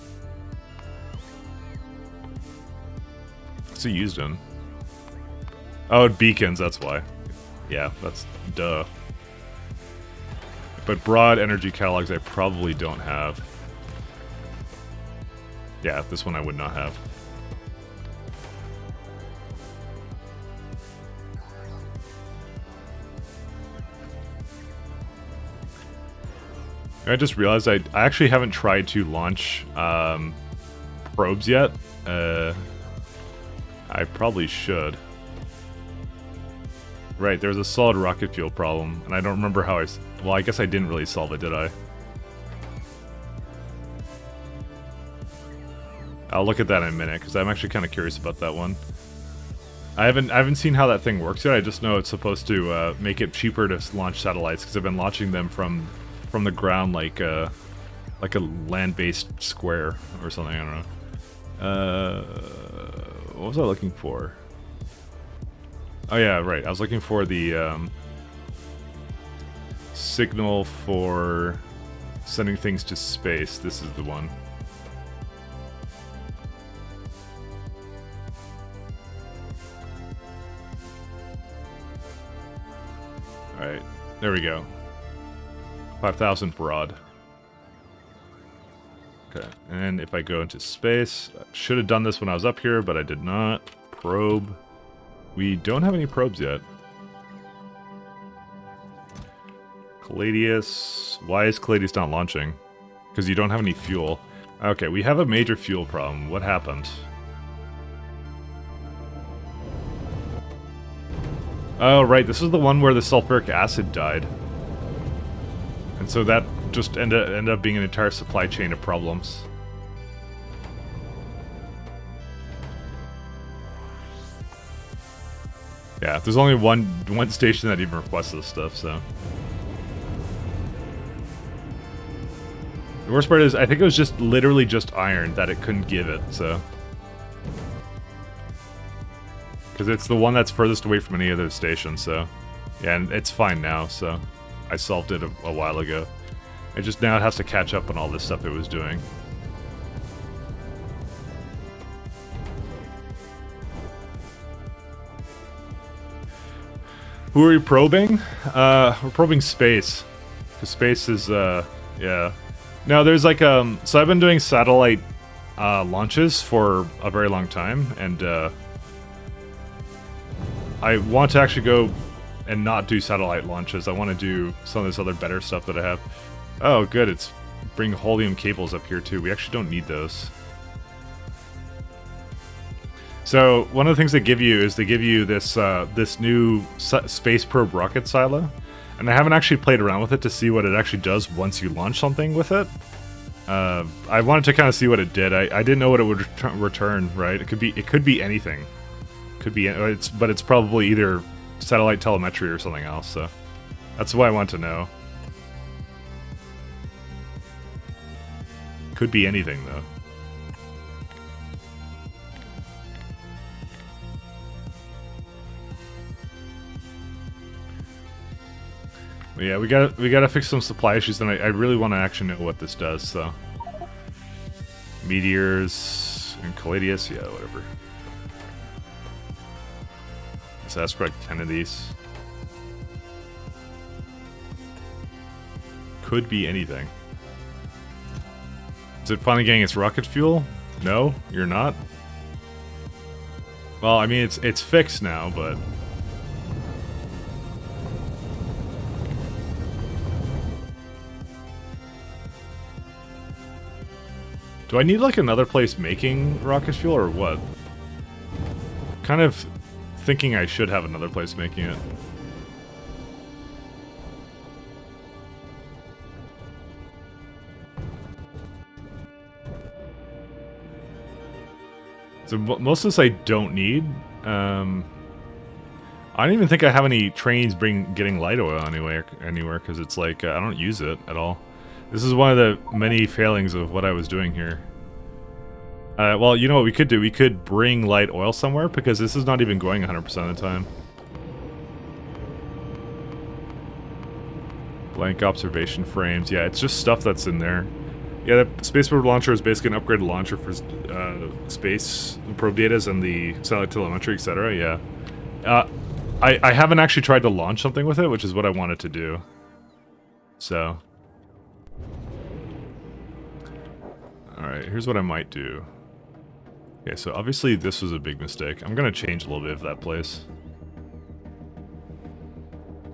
What's it used in? Oh, beacons, that's why. Yeah, that's duh. But broad energy catalogs I probably don't have. Yeah, this one I would not have. I just realized I actually haven't tried to launch probes yet. I probably should. Right, there's a solid rocket fuel problem, and I don't remember how well, I guess I didn't really solve it, did I? I'll look at that in a minute, because I'm actually kind of curious about that one. I haven't seen how that thing works yet. I just know it's supposed to make it cheaper to launch satellites, because I've been launching them from the ground like a land-based square or something. I don't know. What was I looking for? Oh yeah, right. I was looking for the signal for sending things to space. This is the one. Alright, there we go. 5,000 broad. Okay, and if I go into space, I should have done this when I was up here, but I did not. Probe. We don't have any probes yet. Caladius. Why is Caladius not launching? Because you don't have any fuel. Okay, we have a major fuel problem. What happened? Oh, right, this is the one where the sulfuric acid died. And so that just ended up being an entire supply chain of problems. Yeah, there's only one station that even requests this stuff, so... The worst part is, I think it was just literally just iron that it couldn't give it, so... Because it's the one that's furthest away from any other station, so... Yeah, and it's fine now, so... I solved it a while ago. It just now it has to catch up on all this stuff it was doing. Who are we probing? We're probing space. Because space is, yeah. No, there's like, so I've been doing satellite launches for a very long time, and I want to actually go and not do satellite launches. I want to do some of this other better stuff that I have. Oh, good, it's bring helium cables up here too. We actually don't need those. So one of the things they give you is they give you this this new space probe rocket silo, and I haven't actually played around with it to see what it actually does once you launch something with it. I wanted to kind of see what it did. I didn't know what it would return. Right? It could be anything. But it's probably either satellite telemetry or something else. So that's why I want to know. Could be anything, though. But yeah, we gotta fix some supply issues, and I really want to actually know what this does. So, meteors and Caladius, yeah, whatever. So that's like 10 of these. Could be anything. Is it finally getting its rocket fuel? No, you're not. Well, I mean, it's fixed now, but do I need like another place making rocket fuel or what? Kind of thinking I should have another place making it. So most of this I don't need. I don't even think I have any trains getting light oil anywhere because it's like I don't use it at all. This is one of the many failings of what I was doing here. Well, you know what we could do? We could bring light oil somewhere because this is not even going 100% of the time. Blank observation frames. Yeah, it's just stuff that's in there. Yeah, the spaceport launcher is basically an upgraded launcher for space probe data and the satellite telemetry, etc. Yeah. I haven't actually tried to launch something with it, which is what I wanted to do. So. Alright, here's what I might do. Okay, so obviously this was a big mistake. I'm going to change a little bit of that place.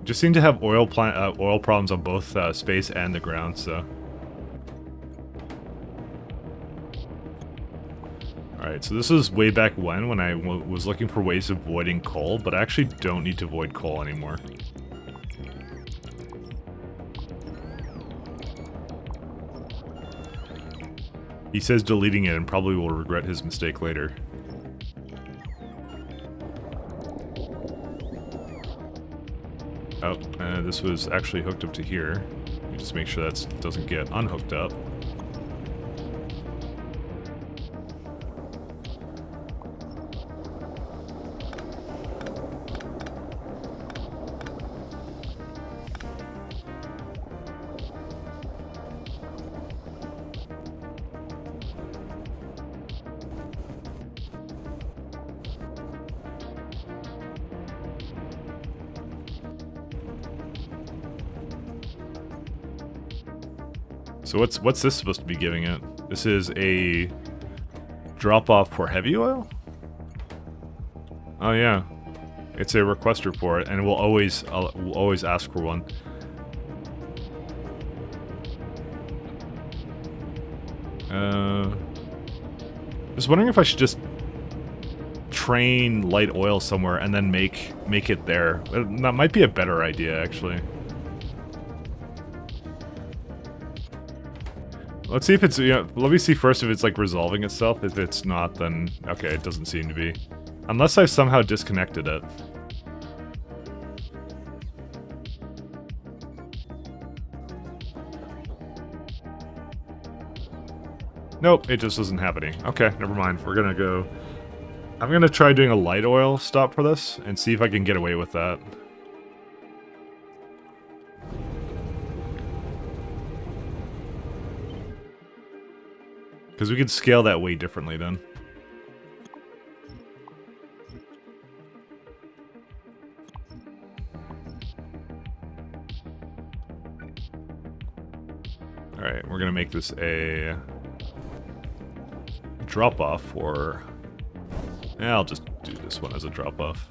Just seem to have oil problems on both space and the ground, so. Alright, so this is way back when I was looking for ways of avoiding coal, but I actually don't need to avoid coal anymore. He says deleting it and probably will regret his mistake later. Oh, this was actually hooked up to here. You just make sure that doesn't get unhooked up. So what's this supposed to be giving it? This is a drop-off for heavy oil? Oh yeah. It's a requester for it, and we'll always ask for one. Just wondering if I should just train light oil somewhere and then make it there. That might be a better idea, actually. Let's see if it's, let me see first if it's like resolving itself. If it's not, then okay, it doesn't seem to be. Unless I've somehow disconnected it. Nope, it just isn't happening. Okay, never mind. We're gonna go. I'm gonna try doing a light oil stop for this and see if I can get away with that. Because we could scale that way differently then. Alright, we're going to make this a drop-off for... Yeah, I'll just do this one as a drop-off.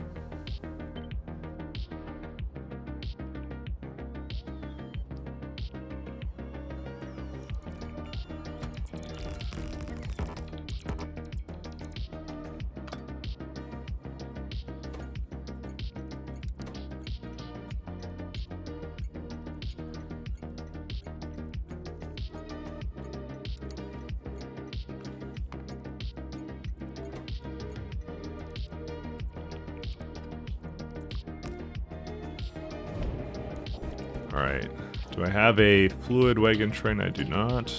Alright, do I have a fluid wagon train? I do not.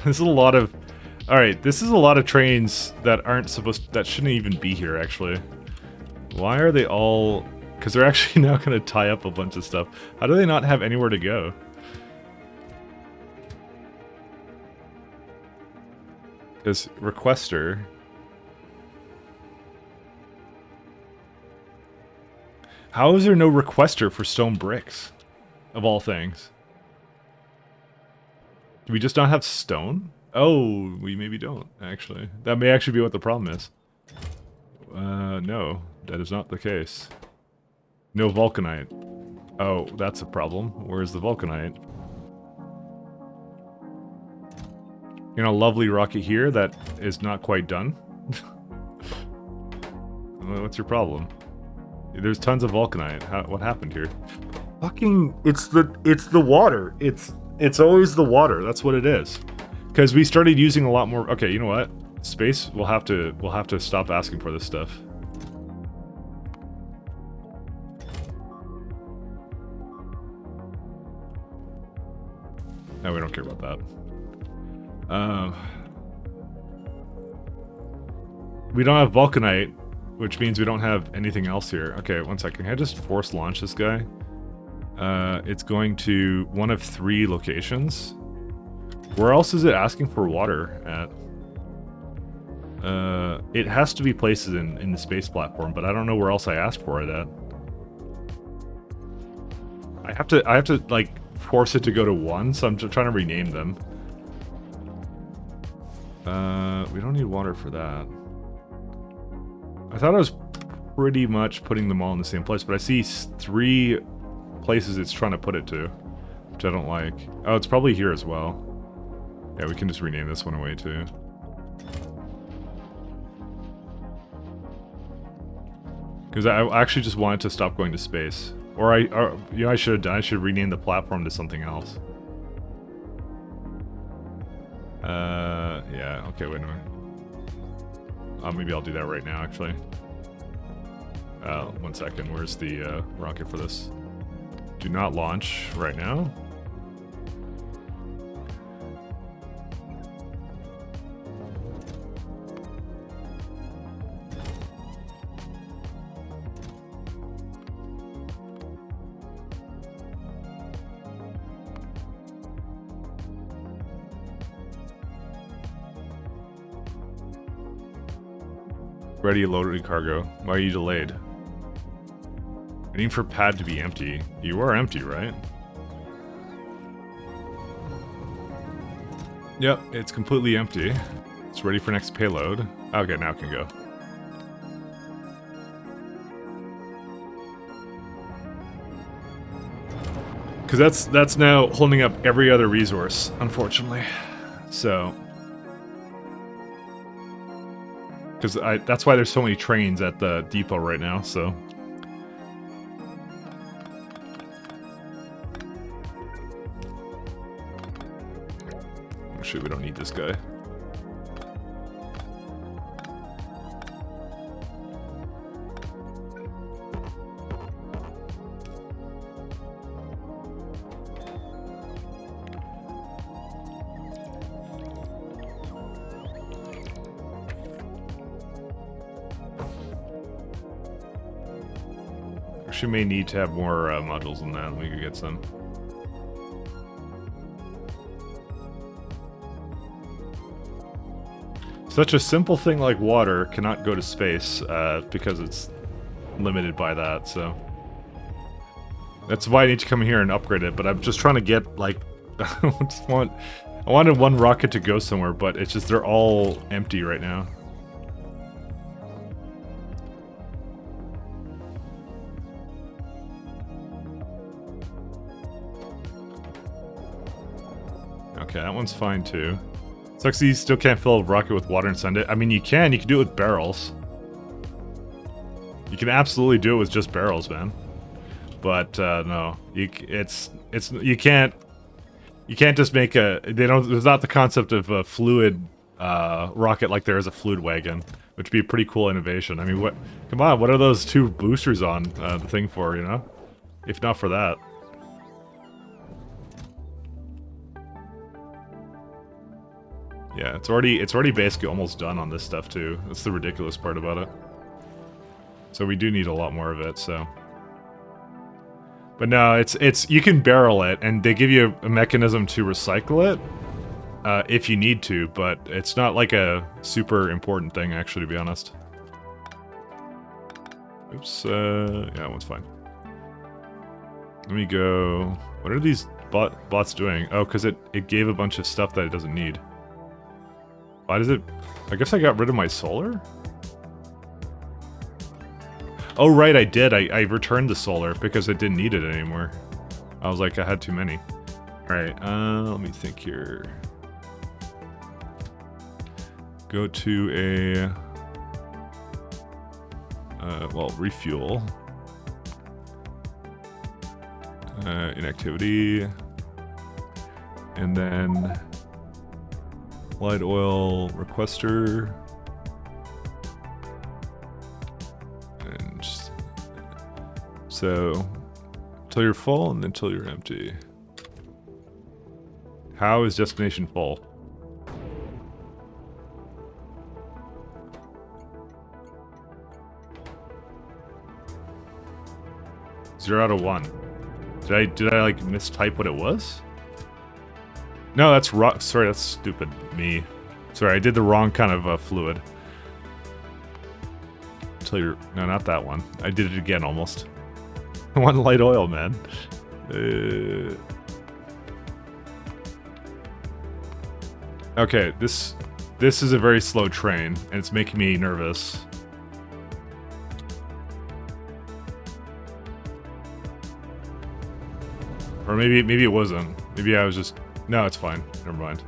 This is a lot of... Alright, this is a lot of trains that aren't that shouldn't even be here, actually. Why are they all... Because they're actually now going to tie up a bunch of stuff. How do they not have anywhere to go? Because requester... How is there no requester for stone bricks? Of all things. Do we just not have stone? Oh, we maybe don't, actually. That may actually be what the problem is. No, that is not the case. No vulcanite. Oh, that's a problem. Where's the vulcanite? You know, a lovely rocket here that is not quite done. What's your problem? There's tons of vulcanite. What happened here? Fucking, it's the water. It's always the water. That's what it is. Because we started using a lot more. Okay, you know what? Space. We'll have to stop asking for this stuff. No, we don't care about that. We don't have vulcanite, which means we don't have anything else here. Okay, one second. Can I just force launch this guy? It's going to one of 3 locations. Where else is it asking for water at? It has to be places in the space platform, but I don't know where else I asked for it at. I have to like force it to go to 1, so I'm just trying to rename them. We don't need water for that. I thought I was pretty much putting them all in the same place, but I see 3 places it's trying to put it to, which I don't like. Oh, it's probably here as well. Yeah, we can just rename this one away too. Because I actually just wanted to stop going to space. Or you know, I should rename the platform to something else. Yeah, okay, wait a minute. Maybe I'll do that right now, actually. 1 second, where's the rocket for this? Do not launch right now. Ready, loaded cargo. Why are you delayed? Waiting for pad to be empty. You are empty, right? Yep, it's completely empty. It's ready for next payload. Okay, now it can go. Because that's now holding up every other resource, unfortunately. So... Because that's why there's so many trains at the depot right now, so... Actually, we don't need this guy. Actually, may need to have more modules than that. We could get some. Such a simple thing like water cannot go to space because it's limited by that, so... That's why I need to come here and upgrade it, but I'm just trying to get, like... I wanted one rocket to go somewhere, but it's just they're all empty right now. Okay, that one's fine too. Sucks you still can't fill a rocket with water and send it. I mean, you can do it with barrels. You can absolutely do it with just barrels, man. But no, you can't just make a. There's not the concept of a fluid rocket like there is a fluid wagon, which would be a pretty cool innovation. I mean, what? Come on, what are those 2 boosters on the thing for? You know, if not for that. Yeah, it's already basically almost done on this stuff too. That's the ridiculous part about it. So we do need a lot more of it, so. But no, it's you can barrel it, and they give you a mechanism to recycle it if you need to, but it's not like a super important thing, actually, to be honest. Oops, yeah, that one's fine. Let me go... What are these bots doing? Oh, because it gave a bunch of stuff that it doesn't need. Why does it... I guess I got rid of my solar? Oh, right, I did. I returned the solar because I didn't need it anymore. I was like, I had too many. Alright, let me think here. Go to a... well, refuel. Inactivity. And then... light oil requester. So, until you're full and until you're empty. How is destination full? Zero out of 1. Did I like mistype what it was? No, that's wrong. Sorry, that's stupid me. Sorry, I did the wrong kind of fluid. Until you're... No, not that one. I did it again almost. One light oil, man. Okay, this is a very slow train, and it's making me nervous. Or maybe it wasn't. Maybe I was just... No, it's fine. Never mind.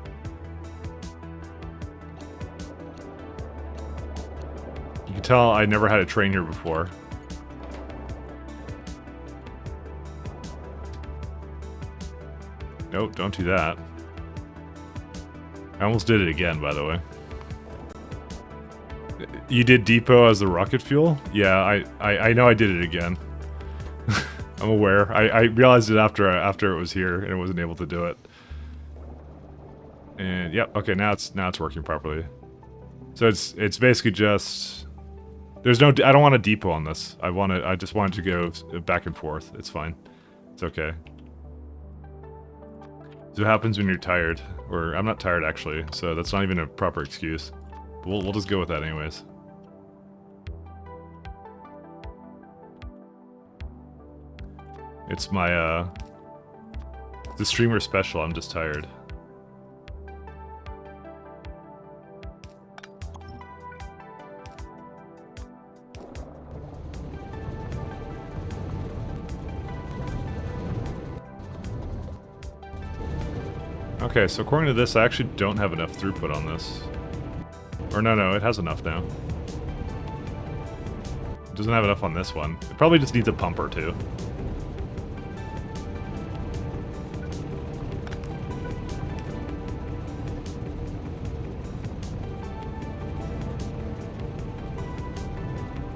You can tell I never had a train here before. Nope, don't do that. I almost did it again, by the way. You did depot as the rocket fuel? Yeah, I know I did it again. I'm aware. I realized it after it was here and I wasn't able to do it. And yep, okay, now it's working properly. So it's basically just there's no... I don't want a depot on this. I just wanted to go back and forth. It's fine. It's okay. So what happens when you're tired? Or, I'm not tired actually, so that's not even a proper excuse. But we'll just go with that anyways. It's my, the streamer special, I'm just tired. Okay, so according to this, I actually don't have enough throughput on this. Or no, it has enough now. It doesn't have enough on this one. It probably just needs a pump or two.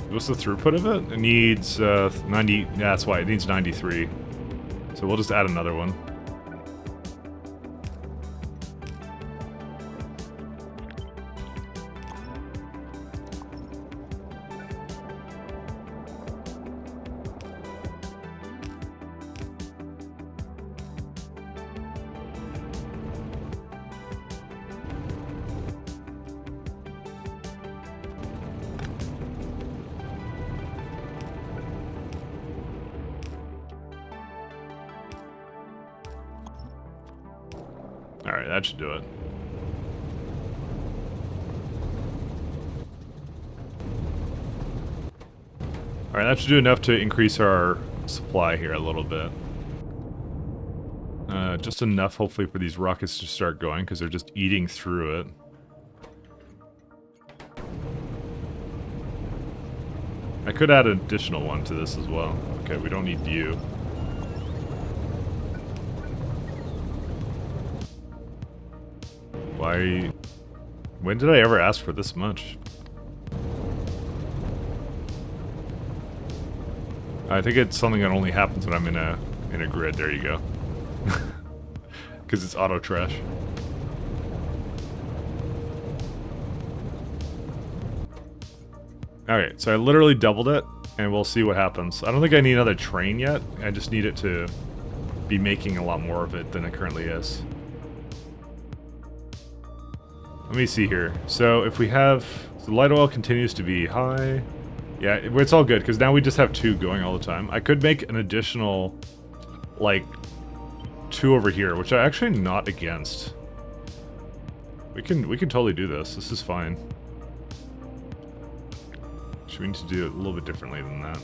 What's the throughput of it? It needs 90... Yeah, that's why. It needs 93. So we'll just add another one. Alright, that should do it. Alright, that should do enough to increase our supply here a little bit. Just enough, hopefully, for these rockets to start going, because they're just eating through it. I could add an additional one to this as well. Okay, we don't need you. Why... When did I ever ask for this much? I think it's something that only happens when I'm in a grid. There you go. Because it's auto trash. Okay, so I literally doubled it, and we'll see what happens. I don't think I need another train yet. I just need it to be making a lot more of it than it currently is. Let me see here. So if we have... So light oil continues to be high. Yeah, it's all good, because now we just have 2 going all the time. I could make an additional, like, 2 over here, which I'm actually not against. We can totally do this. This is fine. We need to do it a little bit differently than that.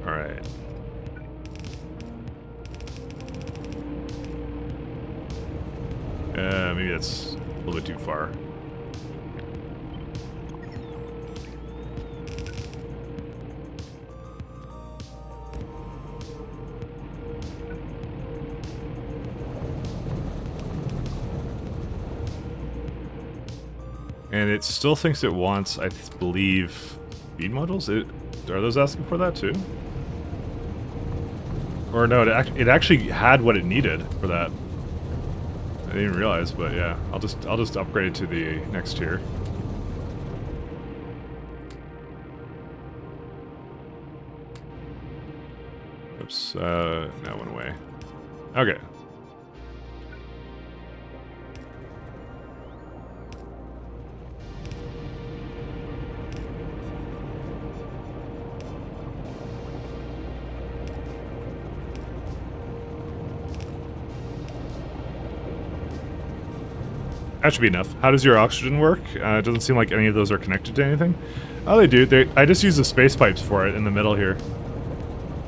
Alright. Maybe that's a little bit too far. And it still thinks it wants, I believe, speed modules? Are those asking for that too? Or no, it actually had what it needed for that. I didn't even realize, but yeah, I'll just upgrade it to the next tier. Oops, that went away. Okay. That should be enough. How does your oxygen work? It doesn't seem like any of those are connected to anything. Oh, they do. I just use the space pipes for it in the middle here.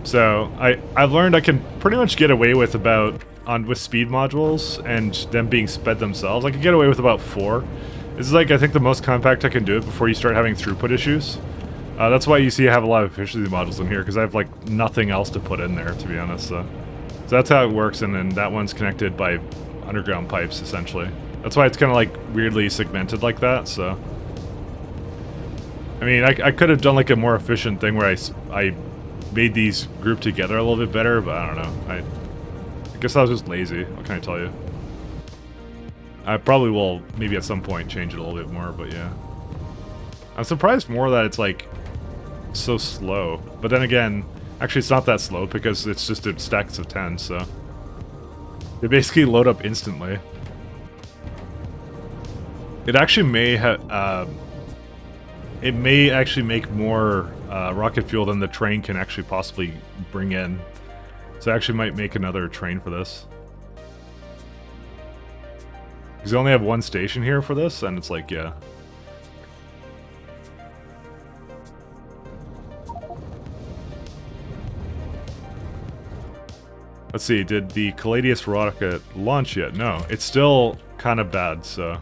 So I've learned I can pretty much get away with with speed modules and them being sped themselves. I can get away with about 4. This is like I think the most compact I can do it before you start having throughput issues. That's why you see I have a lot of efficiency modules in here because I have like nothing else to put in there, to be honest. So that's how it works, and then that one's connected by underground pipes essentially. That's why it's kind of like weirdly segmented like that, so... I mean, I could have done like a more efficient thing where I made these grouped together a little bit better, but I don't know. I guess I was just lazy, what can I tell you? I probably will, maybe at some point, change it a little bit more, but yeah. I'm surprised more that it's like, so slow. But then again, actually it's not that slow because it's just a stacks of 10, so... They basically load up instantly. It actually may have, it may actually make more rocket fuel than the train can actually possibly bring in. So I actually might make another train for this. Because they only have 1 station here for this, and it's like, yeah. Let's see, did the Caladius rocket launch yet? No, it's still kind of bad, so...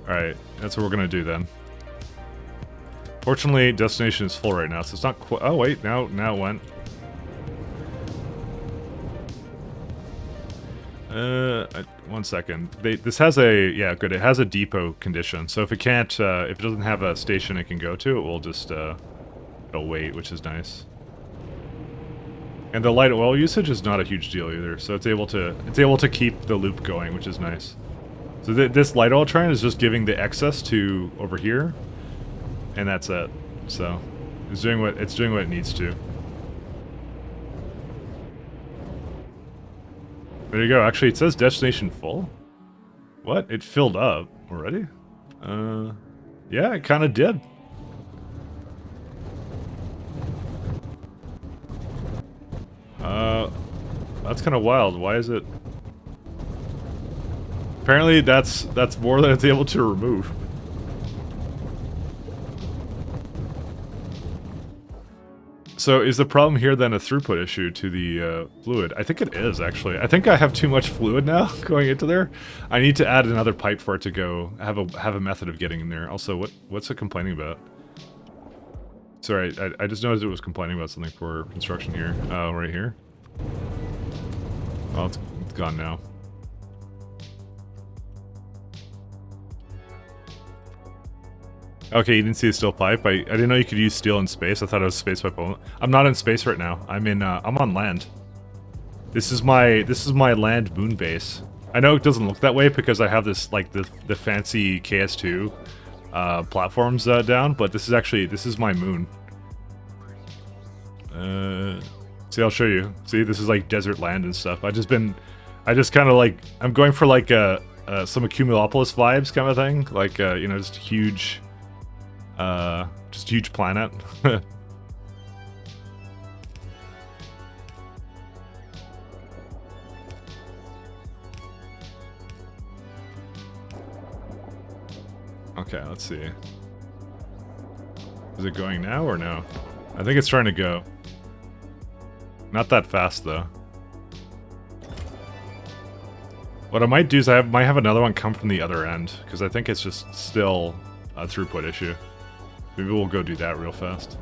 Alright, that's what we're gonna do then. Fortunately, destination is full right now, so it's not quite... Oh wait, now it went. 1 second. This has a... Yeah, good, it has a depot condition, so if it can't... if it doesn't have a station it can go to, it will just... it'll wait, which is nice. And the light oil usage is not a huge deal either, so it's able to keep the loop going, which is nice. So this light oil train is just giving the excess to over here, and that's it. So it's doing what it needs to. There you go. Actually, it says destination full. What? It filled up already? Yeah, it kind of did. That's kind of wild. Why is it? Apparently that's more than it's able to remove. So is the problem here then a throughput issue to the fluid? I think it is, actually. I think I have too much fluid now going into there. I need to add another pipe for it to go, have a method of getting in there. Also, what's it complaining about? Sorry, I just noticed it was complaining about something for construction here. Oh, right here. Oh, it's gone now. Okay, you didn't see a steel pipe. I didn't know you could use steel in space. I thought it was space pipe only. I'm not in space right now. I'm on land. This is my land moon base. I know it doesn't look that way because I have this like the fancy KS2 platforms down, but this is my moon. See, I'll show you. See, this is like desert land and stuff. I just kind of like, I'm going for like some Accumulopolis vibes kind of thing. Like, you know, just huge planet. Okay, let's see. Is it going now or no? I think it's trying to go. Not that fast, though. What I might do is might have another one come from the other end, because I think it's just still a throughput issue. Maybe we'll go do that real fast.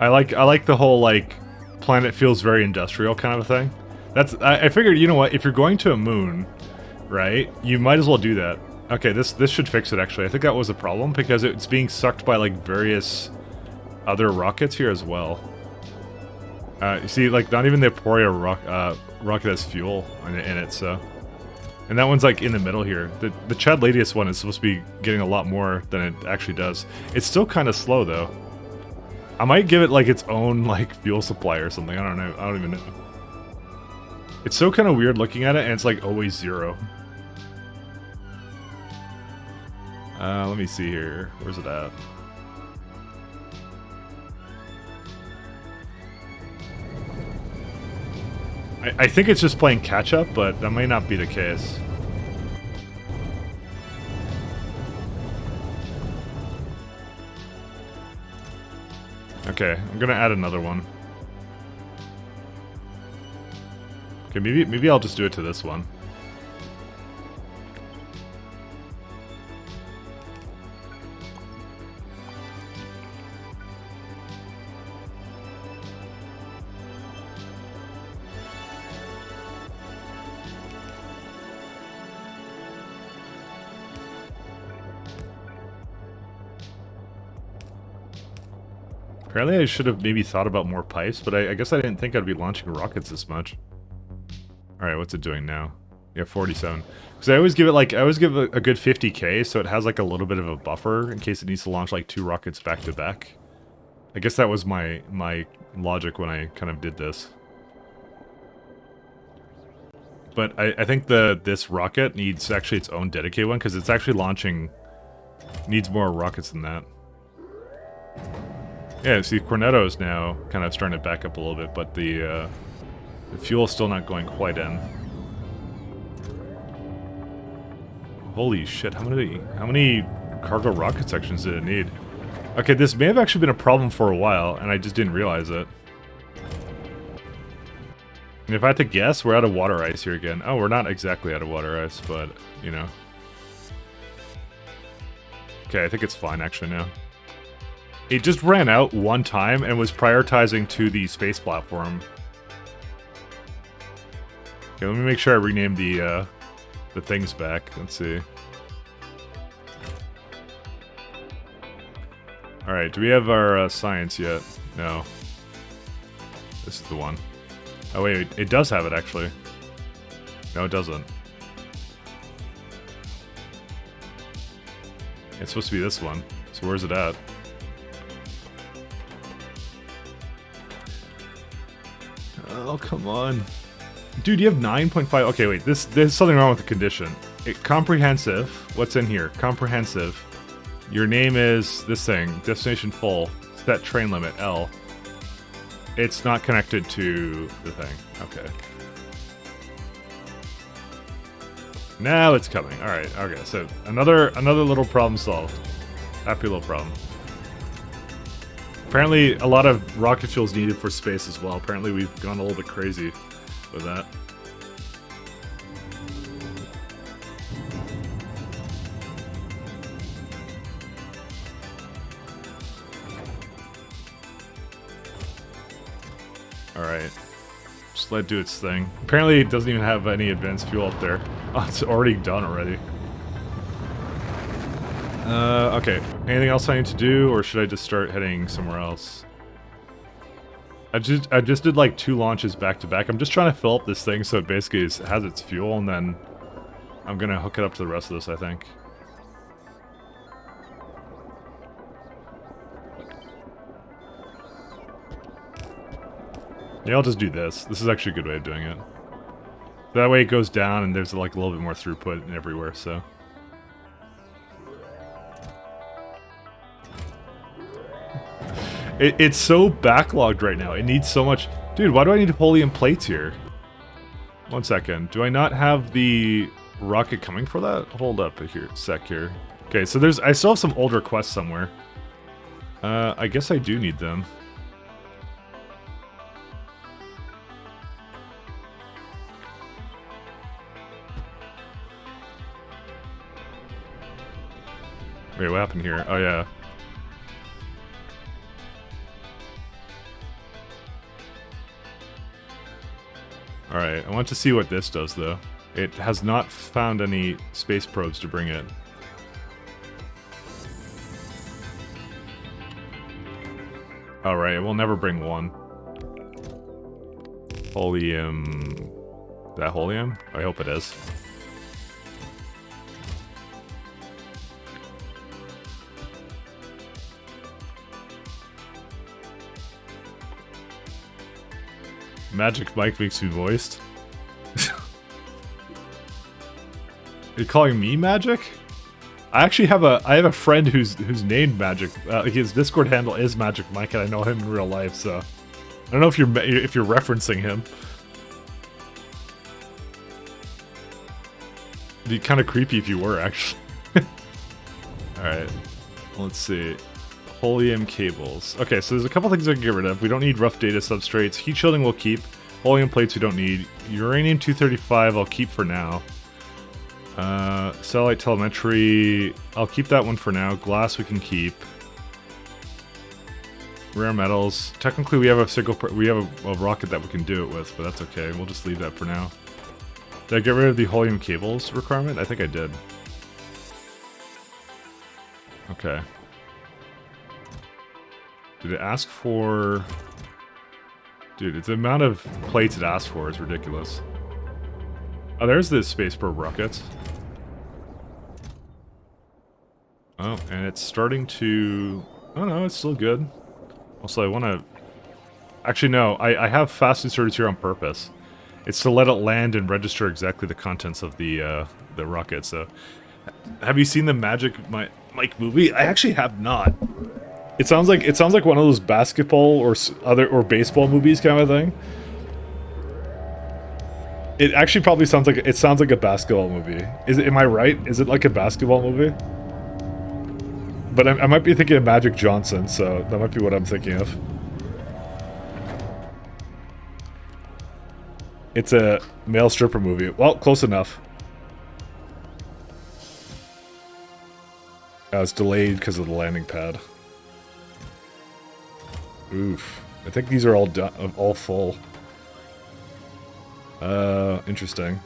I like the whole, like, planet feels very industrial kind of a thing. I figured, you know what, if you're going to a moon, right, you might as well do that. Okay, this should fix it, actually. I think that was a problem, because it's being sucked by, like, various other rockets here as well. You see, like, not even the Aporia rocket has fuel in it, so... And that one's, like, in the middle here. The Chad Ladius one is supposed to be getting a lot more than it actually does. It's still kind of slow, though. I might give it, like, its own, like, fuel supply or something. I don't know. I don't even know. It's so kind of weird looking at it, and it's, like, always 0. Let me see here. Where's it at? I think it's just playing catch-up, but that might not be the case. Okay, I'm gonna add another one. Okay, maybe I'll just do it to this one. Apparently I should have maybe thought about more pipes, but I guess I didn't think I'd be launching rockets this much. Alright, what's it doing now? Yeah, 47. Because I always give it like, a good 50k, so it has like a little bit of a buffer in case it needs to launch like 2 rockets back to back. I guess that was my logic when I kind of did this. But I think this rocket needs actually its own dedicated one, because it's actually needs more rockets than that. Yeah, see, Cornetto is now kind of starting to back up a little bit, but the fuel's still not going quite in. Holy shit, how many cargo rocket sections did it need? Okay, this may have actually been a problem for a while, and I just didn't realize it. And if I had to guess, we're out of water ice here again. Oh, we're not exactly out of water ice, but, you know. Okay, I think it's fine actually now. It just ran out one time and was prioritizing to the space platform. Okay, let me make sure I rename the things back. Let's see. Alright, do we have our science yet? No. This is the one. Oh wait, it does have it actually. No, it doesn't. It's supposed to be this one. So where's it at? Oh, come on. Dude, you have 9.5. Okay, wait. There's something wrong with the condition. Comprehensive. What's in here? Comprehensive. Your name is this thing. Destination full. Set train limit, L. It's not connected to the thing. Okay. Now it's coming. Alright, okay. So another little problem solved. Happy little problem. Apparently, a lot of rocket fuel is needed for space as well. Apparently, we've gone a little bit crazy with that. Alright. Just let it do its thing. Apparently, it doesn't even have any advanced fuel up there. Oh, it's already done already. Okay. Anything else I need to do, or should I just start heading somewhere else? I just did like 2 launches back to back. I'm just trying to fill up this thing so it basically has its fuel, and then I'm gonna hook it up to the rest of this, I think. Yeah, I'll just do this. This is actually a good way of doing it. That way it goes down and there's like a little bit more throughput everywhere, so. It's so backlogged right now. It needs so much... Dude, why do I need helium plates here? 1 second. Do I not have the rocket coming for that? Hold up here, sec here. Okay, so I still have some old requests somewhere. I guess I do need them. Wait, what happened here? Oh, yeah. Alright, I want to see what this does, though. It has not found any space probes to bring it. Alright, it will never bring one. Helium... Is that helium? I hope it is. Magic Mike makes me moist. You're calling me Magic? I actually have a friend who's named Magic. His Discord handle is Magic Mike, and I know him in real life. So I don't know if you're referencing him. It'd be kind of creepy if you were, actually. All right, let's see. Helium cables. Okay, so there's a couple things I can get rid of. We don't need rough data substrates. Heat shielding we'll keep. Helium plates we don't need. Uranium-235 I'll keep for now. Satellite telemetry, I'll keep that one for now. Glass we can keep. Rare metals. Technically we have a rocket that we can do it with, but that's okay. We'll just leave that for now. Did I get rid of the helium cables requirement? I think I did. Okay. Did it ask for... Dude, the amount of plates it asked for is ridiculous. Oh, there's the space probe rockets. Oh, and it's starting to... Oh no, it's still good. Also, I want to... Actually, no, I have fast inserters here on purpose. It's to let it land and register exactly the contents of the rocket, so... Have you seen the Magic Mike movie? I actually have not. It sounds like one of those basketball or baseball movies kind of thing. It actually probably sounds like a basketball movie. Am I right? Is it like a basketball movie? But I might be thinking of Magic Johnson, so that might be what I'm thinking of. It's a male stripper movie. Well, close enough. It's delayed because of the landing pad. Oof. I think these are all done, all full. Interesting.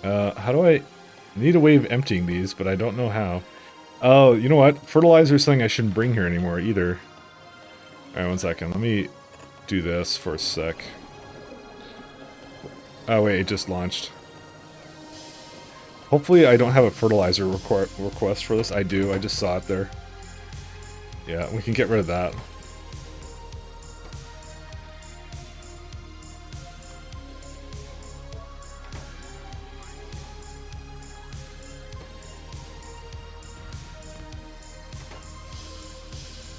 How do I need a way of emptying these, but I don't know how. Oh, you know what? Fertilizer is something I shouldn't bring here anymore either. Alright, 1 second. Let me do this for a sec. Oh wait, it just launched. Hopefully I don't have a fertilizer request for this. I do. I just saw it there. Yeah, we can get rid of that.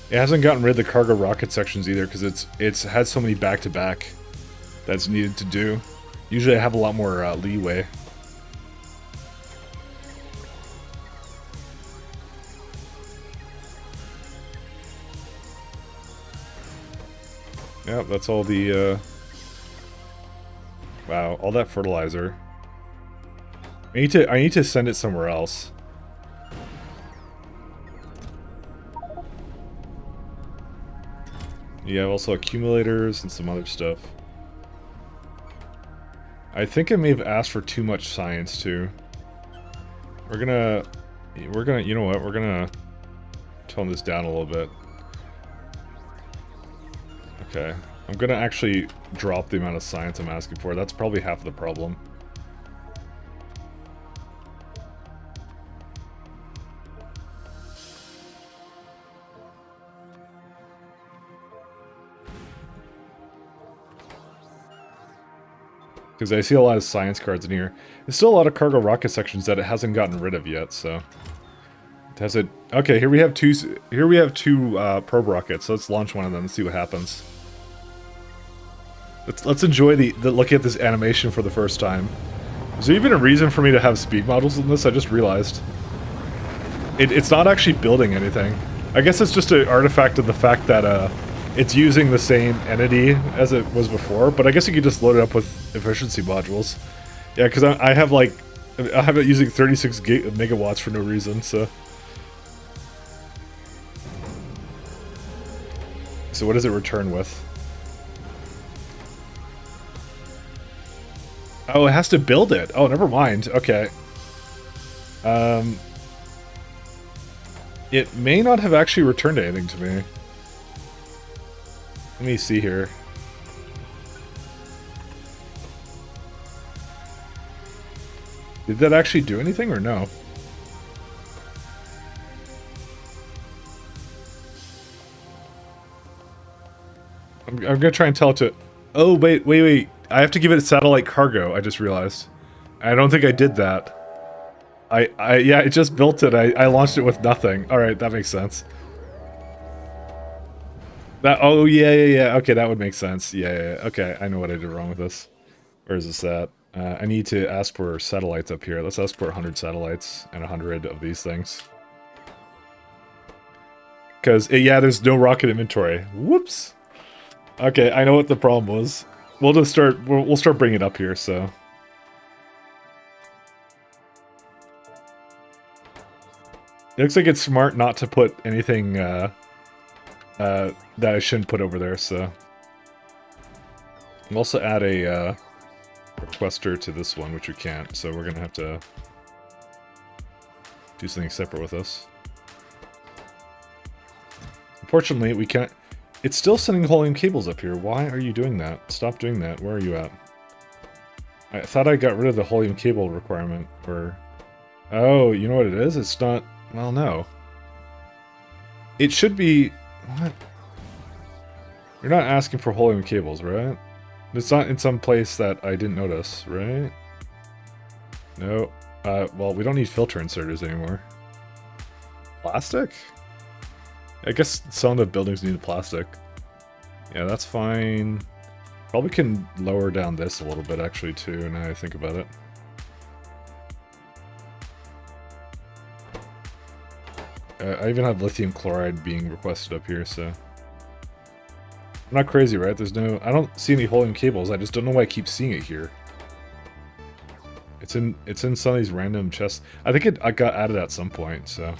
It hasn't gotten rid of the cargo rocket sections either because it's had so many back-to-back that's needed to do. Usually I have a lot more leeway. Yep, that's all the, wow, all that fertilizer. I need to send it somewhere else. You have also accumulators and some other stuff. I think I may have asked for too much science too. We're gonna, you know what, we're gonna tone this down a little bit. Okay, I'm gonna actually drop the amount of science I'm asking for. That's probably half the problem. Because I see a lot of science cards in here. There's still a lot of cargo rocket sections that it hasn't gotten rid of yet, so... It has it... Okay, here we have two probe rockets. So let's launch one of them and see what happens. Let's enjoy the look at this animation for the first time. Is there even a reason for me to have speed models in this? I just realized. It's not actually building anything. I guess it's just an artifact of the fact that it's using the same entity as it was before, but I guess you could just load it up with efficiency modules. Yeah, because I have like, I have it using 36 megawatts for no reason, so. So what does it return with? Oh, it has to build it. Oh, never mind. Okay. It may not have actually returned anything to me. Let me see here. Did that actually do anything or no? I'm gonna try and tell it to... Oh, wait. I have to give it satellite cargo, I just realized. I don't think I did that. Yeah, it just built it. I launched it with nothing. Alright, that makes sense. Oh, yeah. Okay, that would make sense. Yeah. Okay, I know what I did wrong with this. Where is this at? I need to ask for satellites up here. Let's ask for 100 satellites and 100 of these things. Because, yeah, there's no rocket inventory. Whoops! Okay, I know what the problem was. We'll start bringing it up here, so... It looks like it's smart not to put anything, that I shouldn't put over there, so... We'll also add a, requester to this one, which we can't, so we're gonna have to do something separate with this. Unfortunately, we can't... It's still sending helium cables up here. Why are you doing that? Stop doing that. Where are you at? I thought I got rid of the helium cable requirement, or... Oh, you know what it is? It's not... Well, no. It should be... What? You're not asking for helium cables, right? It's not in some place that I didn't notice, right? No. Well, we don't need filter inserters anymore. Plastic? I guess some of the buildings need plastic. Yeah, that's fine. Probably can lower down this a little bit, actually, too, now I think about it. I even have lithium chloride being requested up here, so... I'm not crazy, right? There's no... I don't see any helium cables, I just don't know why I keep seeing it here. It's in some of these random chests. I think it got added at some point, so...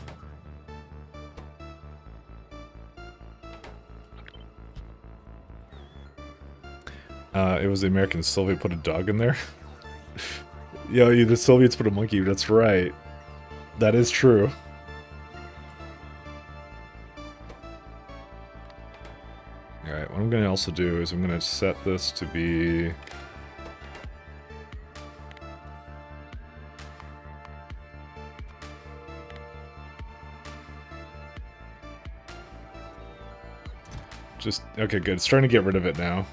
It was the American Soviet put a dog in there. Yo, the Soviets put a monkey, that's right. That is true. Alright, what I'm going to also do is I'm going to set this to be... Just, okay, good. It's trying to get rid of it now.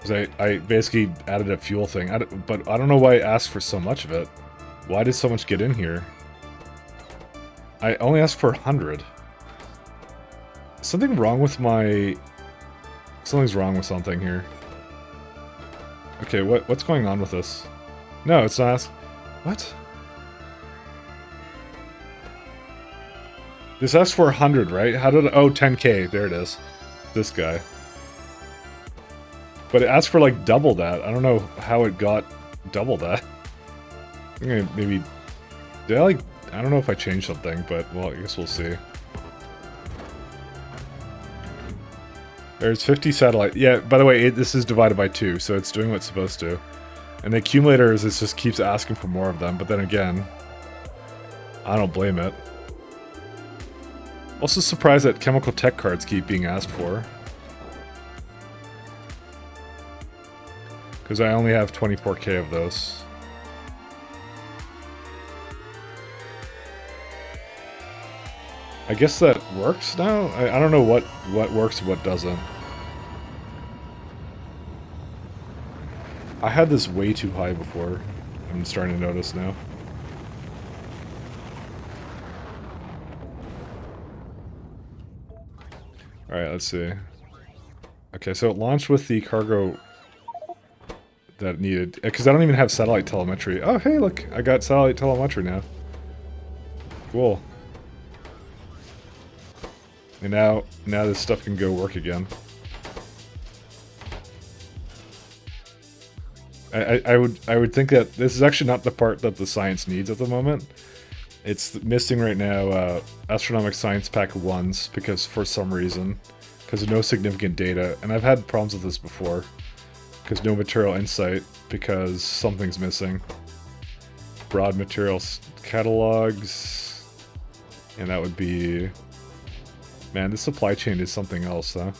Because I basically added a fuel thing. But I don't know why it asked for so much of it. Why did so much get in here? I only asked for 100. Something wrong with my... Something's wrong with something here. Okay, what's going on with this? No, it's not. What? This asks for 100, right? How did... Oh, 10k. There it is. This guy. But it asked for, like, double that. I don't know how it got double that. I think maybe... Did I, like... I don't know if I changed something, but, well, I guess we'll see. There's 50 satellite. Yeah, by the way, this is divided by 2, so it's doing what it's supposed to. And the accumulators, it just keeps asking for more of them, but then again, I don't blame it. Also surprised that chemical tech cards keep being asked for. Because I only have 24k of those. I guess that works now? I don't know what works and what doesn't. I had this way too high before. I'm starting to notice now. Alright, let's see. Okay, so it launched with the cargo that it needed. Because I don't even have satellite telemetry. Oh, hey, look. I got satellite telemetry now. Cool. And now this stuff can go work again. I would think that this is actually not the part that the science needs at the moment. It's missing right now astronomic science pack 1s because for some reason, because of no significant data, and I've had problems with this before, because no material insight because something's missing. Broad materials catalogs, and that would be, man, this supply chain is something else, huh?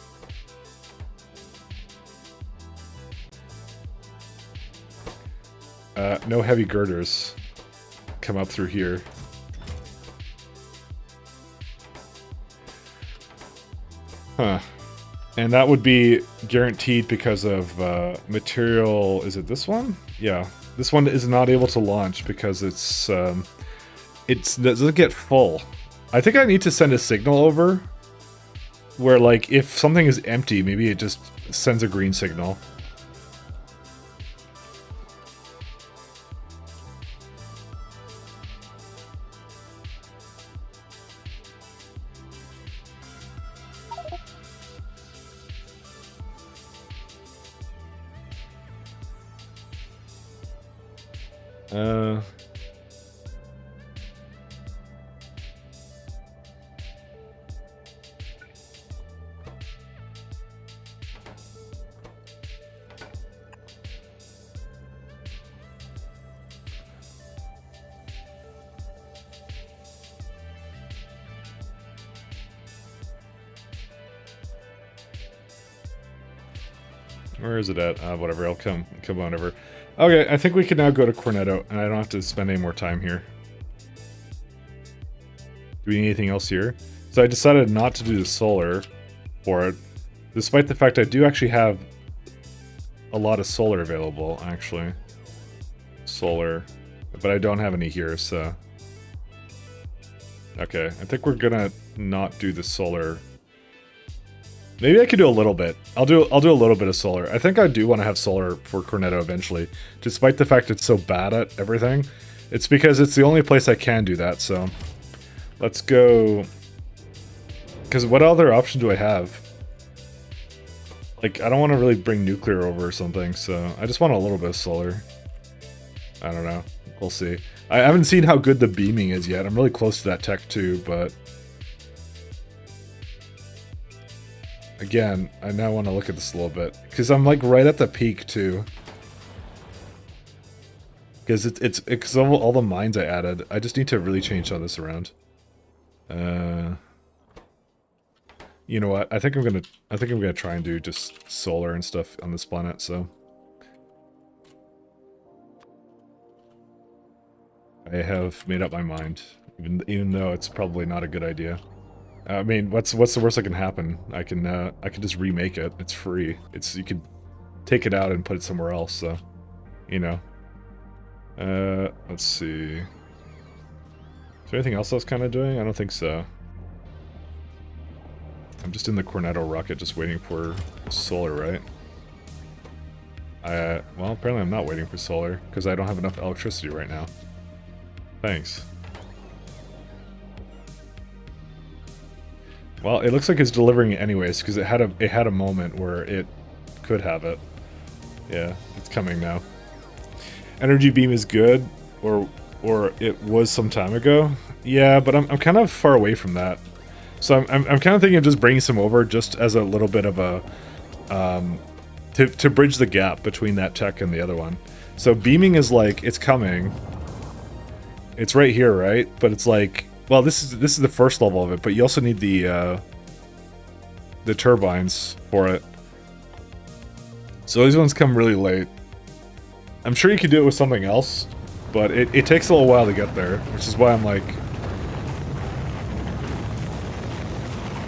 No heavy girders come up through here. Huh. And that would be guaranteed because of material... Is it this one? Yeah. This one is not able to launch because it doesn't get full. I think I need to send a signal over where, like, if something is empty, maybe it just sends a green signal. Where is it at? Whatever, I'll come on over. Okay, I think we can now go to Cornetto, and I don't have to spend any more time here. Do we need anything else here? So I decided not to do the solar for it, despite the fact I do actually have a lot of solar available, actually. Solar, but I don't have any here, so... Okay, I think we're gonna not do the solar. Maybe I could do a little bit. I'll do a little bit of solar. I think I do want to have solar for Cornetto eventually, despite the fact it's so bad at everything. It's because it's the only place I can do that, so... Let's go... Because what other option do I have? Like, I don't want to really bring nuclear over or something, so I just want a little bit of solar. I don't know. We'll see. I haven't seen how good the beaming is yet. I'm really close to that tech too, but... Again, I now want to look at this a little bit. Because I'm like right at the peak too. Because it's because of all the mines I added. I just need to really change some of this around. You know what? I think I'm gonna try and do just solar and stuff on this planet, so. I have made up my mind. Even though it's probably not a good idea. I mean, what's the worst that can happen? I can just remake it. It's free. You could take it out and put it somewhere else. So, you know. Let's see. Is there anything else I was kind of doing? I don't think so. I'm just in the Cornetto rocket, just waiting for solar, right? Well, apparently I'm not waiting for solar because I don't have enough electricity right now. Thanks. Well, it looks like it's delivering it anyways, because it had a moment where it could have it. Yeah, it's coming now. Energy beam is good, or it was some time ago. Yeah, but I'm kind of far away from that. So I'm kind of thinking of just bringing some over, just as a little bit of a to bridge the gap between that tech and the other one. So beaming is like it's coming. It's right here, right? But it's like, well, this is the first level of it, but you also need the turbines for it. So these ones come really late. I'm sure you could do it with something else, but it takes a little while to get there, which is why I'm like...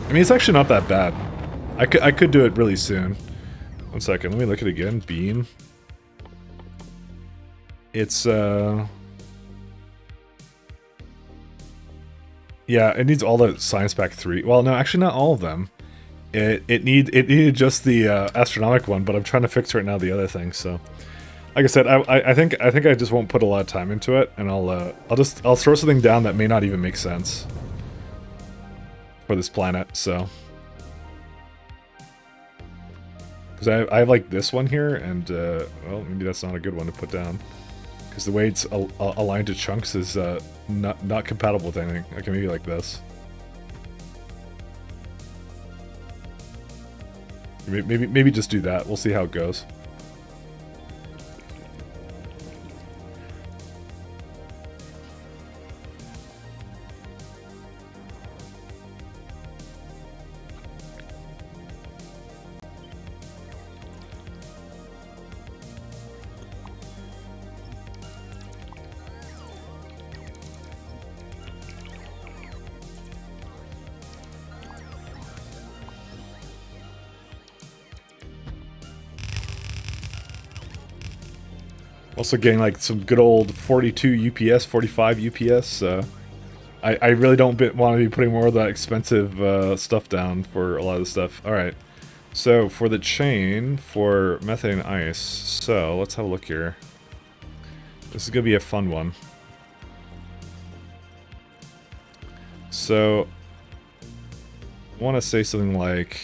I mean, it's actually not that bad. I could do it really soon. One second, let me look at it again. Beam. It's, yeah, it needs all the Science Pack 3. Well, no, actually not all of them. It needed just the astronomic one, but I'm trying to fix right now the other thing, so... Like I said, I think I just won't put a lot of time into it, and I'll throw something down that may not even make sense for this planet. So, because I have like this one here, and well, maybe that's not a good one to put down, because the way it's aligned to chunks is not compatible with anything. Okay, maybe like this. Maybe just do that. We'll see how it goes. Also getting like some good old 42 UPS, 45 UPS. I really don't want to be putting more of that expensive stuff down for a lot of the stuff. Alright, so for the chain, for methane ice, so let's have a look here. This is going to be a fun one. So, I want to say something like...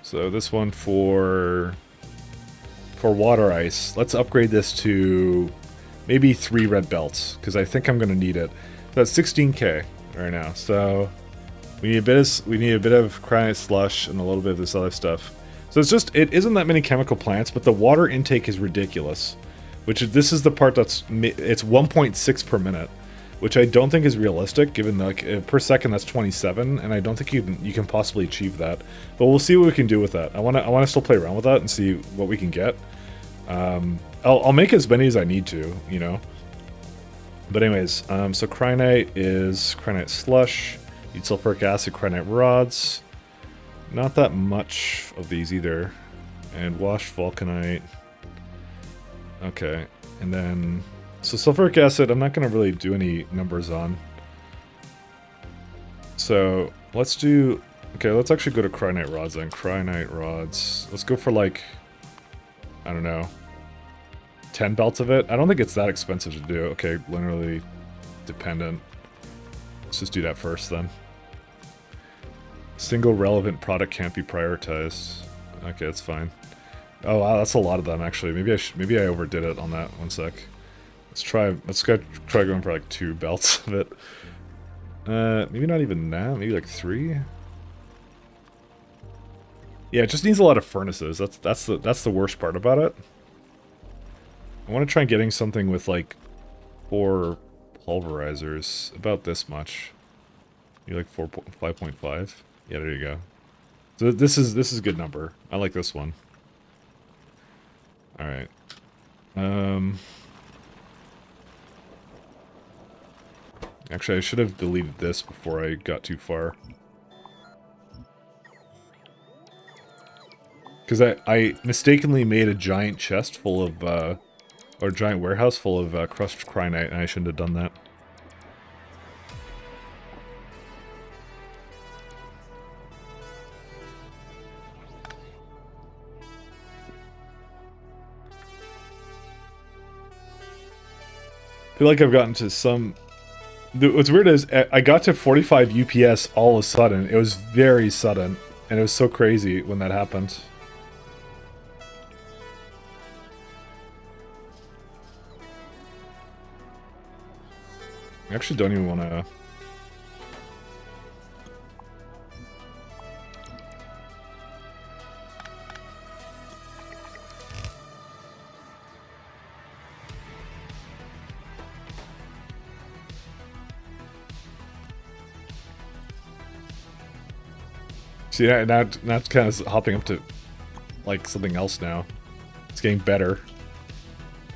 So this one for water ice, let's upgrade this to maybe 3 red belts, because I think I'm going to need it. That's 16k right now, so we need a bit of cryonite slush and a little bit of this other stuff. So it isn't that many chemical plants, but the water intake is ridiculous. This is the part it's 1.6 per minute, which I don't think is realistic, given like per second that's 27, and I don't think you can possibly achieve that. But we'll see what we can do with that. I want to still play around with that and see what we can get. I'll make as many as I need to, you know. But anyways, so cryonite is cryonite slush. Need sulfuric acid, cryonite rods. Not that much of these either. And washed vulcanite. Okay, and then... So sulfuric acid, I'm not going to really do any numbers on. So let's do... Okay, let's actually go to cryonite rods then. Cryonite rods. Let's go for like... I don't know. 10 belts of it? I don't think it's that expensive to do. Okay, linearly dependent. Let's just do that first then. Single relevant product can't be prioritized. Okay, that's fine. Oh wow, that's a lot of them actually. Maybe I overdid it on that. One sec. Let's try going for like 2 belts of it. Maybe not even that. Maybe like 3. Yeah, it just needs a lot of furnaces. That's the worst part about it. I want to try getting something with like 4 pulverizers, about this much. You like 5.5? Yeah, there you go. So this is a good number. I like this one. All right. Actually, I should have deleted this before I got too far. Because I mistakenly made a giant chest full of, or a giant warehouse full of crushed cryonite, and I shouldn't have done that. I feel like I've gotten to some... What's weird is, I got to 45 UPS all of a sudden. It was very sudden, and it was so crazy when that happened. I actually don't even want to... See, now it's kind of hopping up to, like, something else now. It's getting better.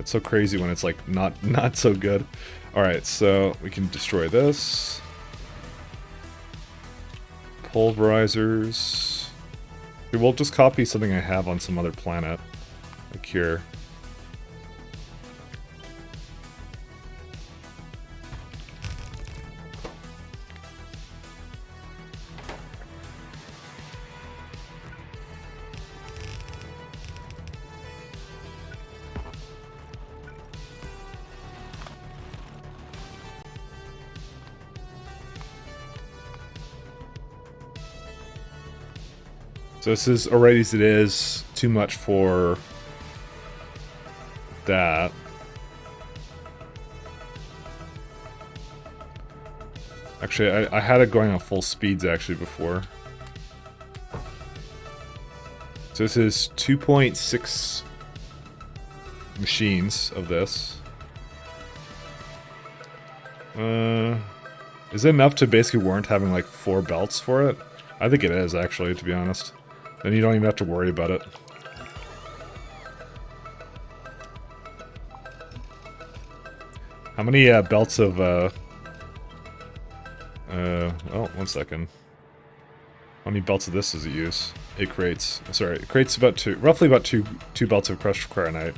It's so crazy when it's, like, not so good. Alright, so we can destroy this. Pulverizers. We'll just copy something I have on some other planet. Like here. So this is, already as it is, too much for that. Actually, I had it going on full speeds actually before. So this is 2.6 machines of this. Is it enough to basically warrant having like 4 belts for it? I think it is actually, to be honest. Then you don't even have to worry about it. How many belts of oh, 1 second. How many belts of this does it use? 8 crates. Sorry, it creates about roughly about two belts of crushed cryonite,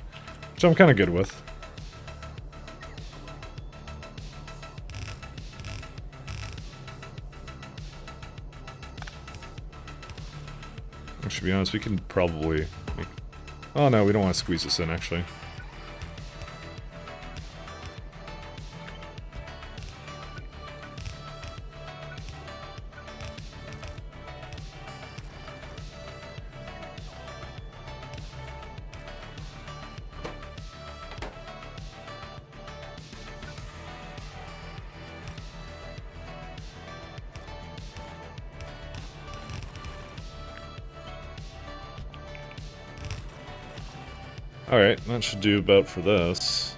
which I'm kind of good with. To be honest, we can probably make... Oh no, we don't want to squeeze this in, actually. Alright, that should do about for this.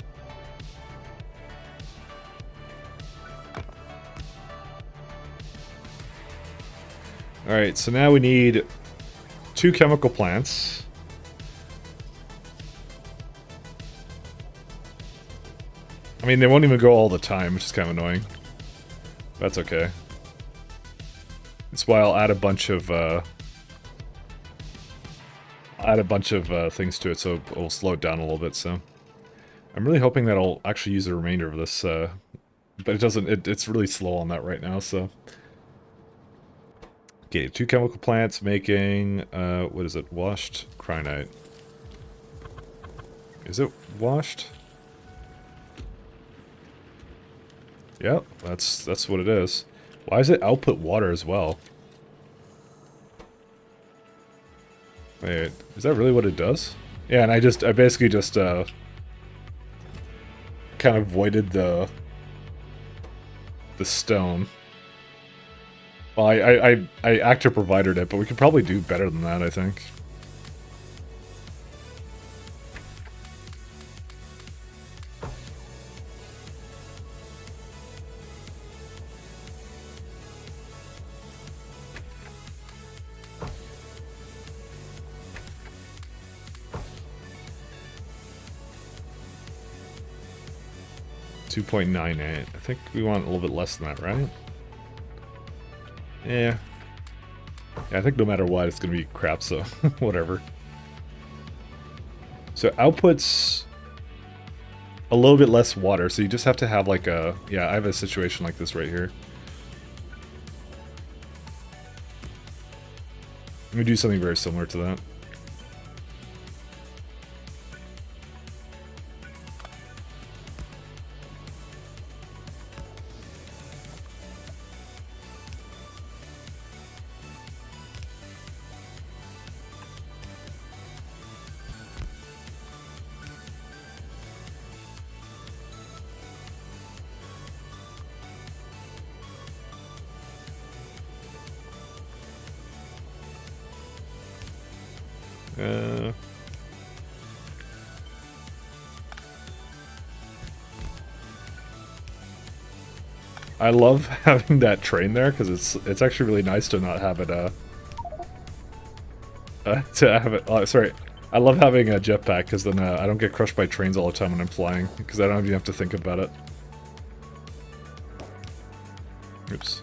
Alright, so now we need 2 chemical plants. I mean, they won't even go all the time, which is kind of annoying. That's okay. That's why I'll add a bunch of, things to it, so it will slow it down a little bit, so... I'm really hoping that I'll actually use the remainder of this, but it doesn't, it's really slow on that right now, so... Okay, 2 chemical plants making, what is it, washed cryonite. Is it washed? Yep, that's what it is. Why does it output water as well? Wait, is that really what it does? Yeah, and I basically just, kind of voided the stone. Well, I actor provided it, but we could probably do better than that, I think. 2.98. I think we want a little bit less than that, right? Yeah. Yeah, I think no matter what, it's going to be crap, so whatever. So output's a little bit less water, so you just have to have like a... Yeah, I have a situation like this right here. Let me do something very similar to that. I love having that train there because it's actually really nice to not have it to have it. Sorry, I love having a jetpack because then I don't get crushed by trains all the time when I'm flying because I don't even have to think about it. Oops.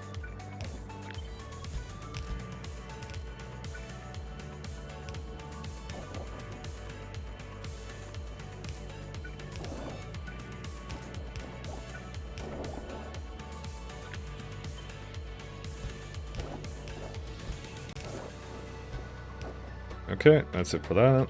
Okay, that's it for that.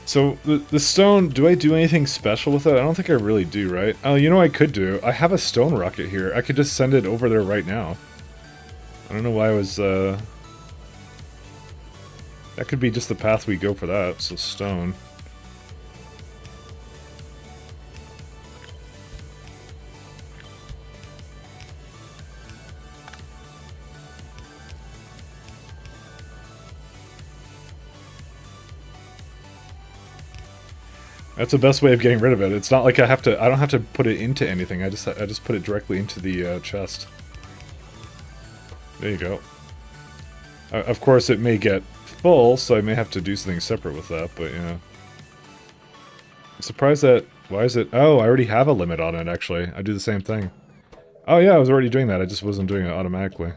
So, the stone, do I do anything special with it? I don't think I really do, right? Oh, you know what I could do? I have a stone rocket here. I could just send it over there right now. I don't know why I was, That could be just the path we go for that, so stone. That's the best way of getting rid of it. It's not like I don't have to put it into anything. I just put it directly into the chest. There you go. Of course, it may get full, so I may have to do something separate with that, but yeah. I'm surprised that... Why is it... Oh, I already have a limit on it, actually. I do the same thing. Oh yeah, I was already doing that. I just wasn't doing it automatically.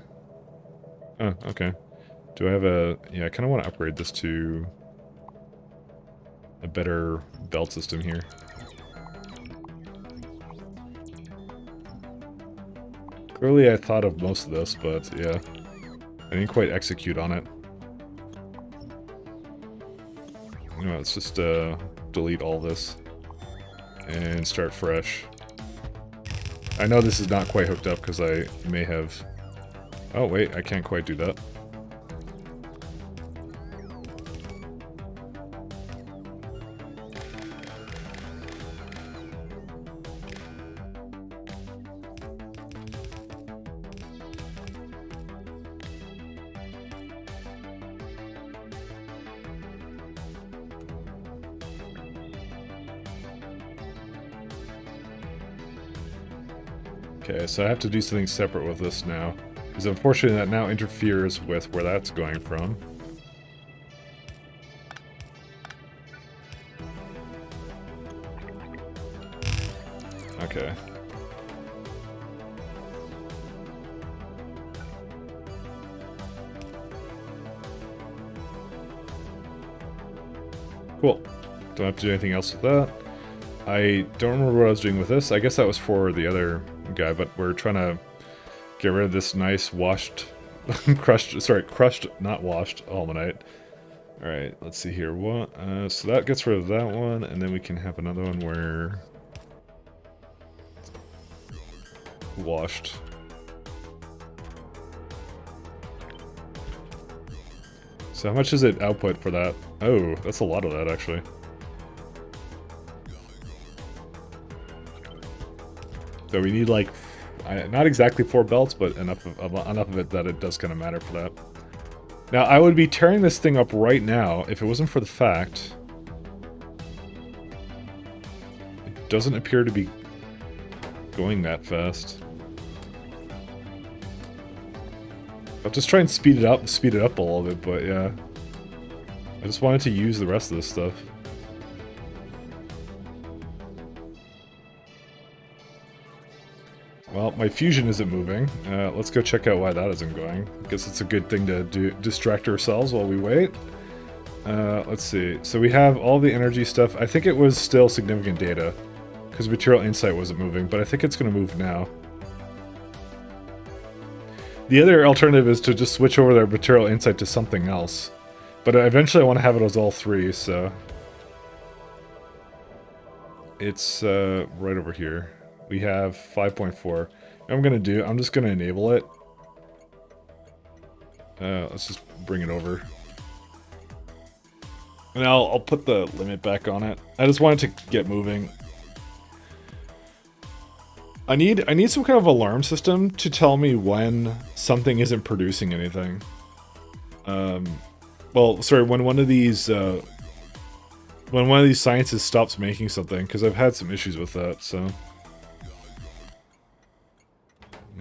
Oh, okay. Do I have a... Yeah, I kind of want to upgrade this to a better belt system here. Clearly I thought of most of this, but yeah. I didn't quite execute on it. You know, let's just delete all this and start fresh. I know this is not quite hooked up because I may have... Oh wait, I can't quite do that. Okay, so I have to do something separate with this now. Because unfortunately that now interferes with where that's going from. Okay. Cool. Don't have to do anything else with that. I don't remember what I was doing with this. I guess that was for the other guy, but we're trying to get rid of this nice washed, crushed, not washed, almanite. Alright, let's see here. What? So that gets rid of that one, and then we can have another one where... washed. So how much does it output for that? Oh, that's a lot of that, actually. So we need like, not exactly 4 belts, but enough of it that it does kind of matter for that. Now, I would be tearing this thing up right now if it wasn't for the fact it doesn't appear to be going that fast. I'll just try and speed it up a little bit, but yeah. I just wanted to use the rest of this stuff. Well, my fusion isn't moving. Let's go check out why that isn't going. I guess it's a good thing to distract ourselves while we wait. Let's see. So we have all the energy stuff. I think it was still significant data, because material insight wasn't moving, but I think it's going to move now. The other alternative is to just switch over their material insight to something else. But eventually I want to have it as all three, so... It's right over here. We have 5.4. I'm just going to enable it. Let's just bring it over. And I'll put the limit back on it. I just wanted to get moving. I need some kind of alarm system to tell me when something isn't producing anything. Well, sorry, when one of these sciences stops making something, because I've had some issues with that, so.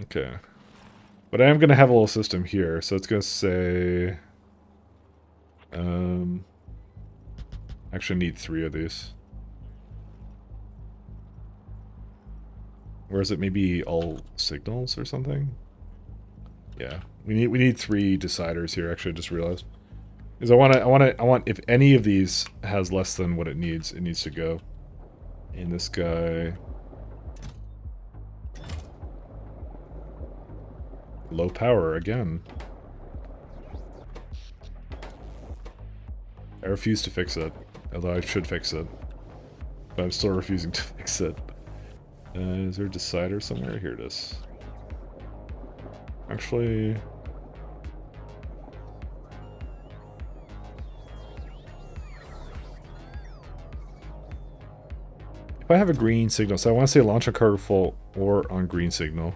Okay. But I am going to have a little system here, so it's going to say... Actually need 3 of these. Or is it maybe all signals or something? Yeah, we need 3 deciders here. Actually, I just realized, because I want if any of these has less than what it needs to go. And this guy, low power again. I refuse to fix it, although I should fix it, but I'm still refusing to fix it. Is there a decider somewhere? Here it is. Actually... if I have a green signal, so I want to say launch a cargo full or on green signal.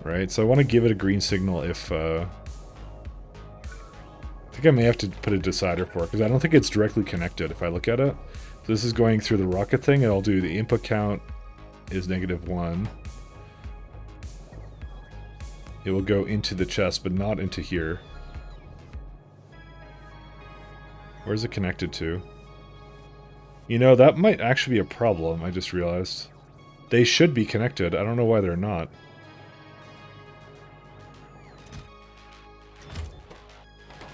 Right, so I want to give it a green signal if... I think I may have to put a decider for it, because I don't think it's directly connected if I look at it. So this is going through the rocket thing, and I'll do the input count is -1. It will go into the chest, but not into here. Where's it connected to? You know, that might actually be a problem, I just realized. They should be connected, I don't know why they're not.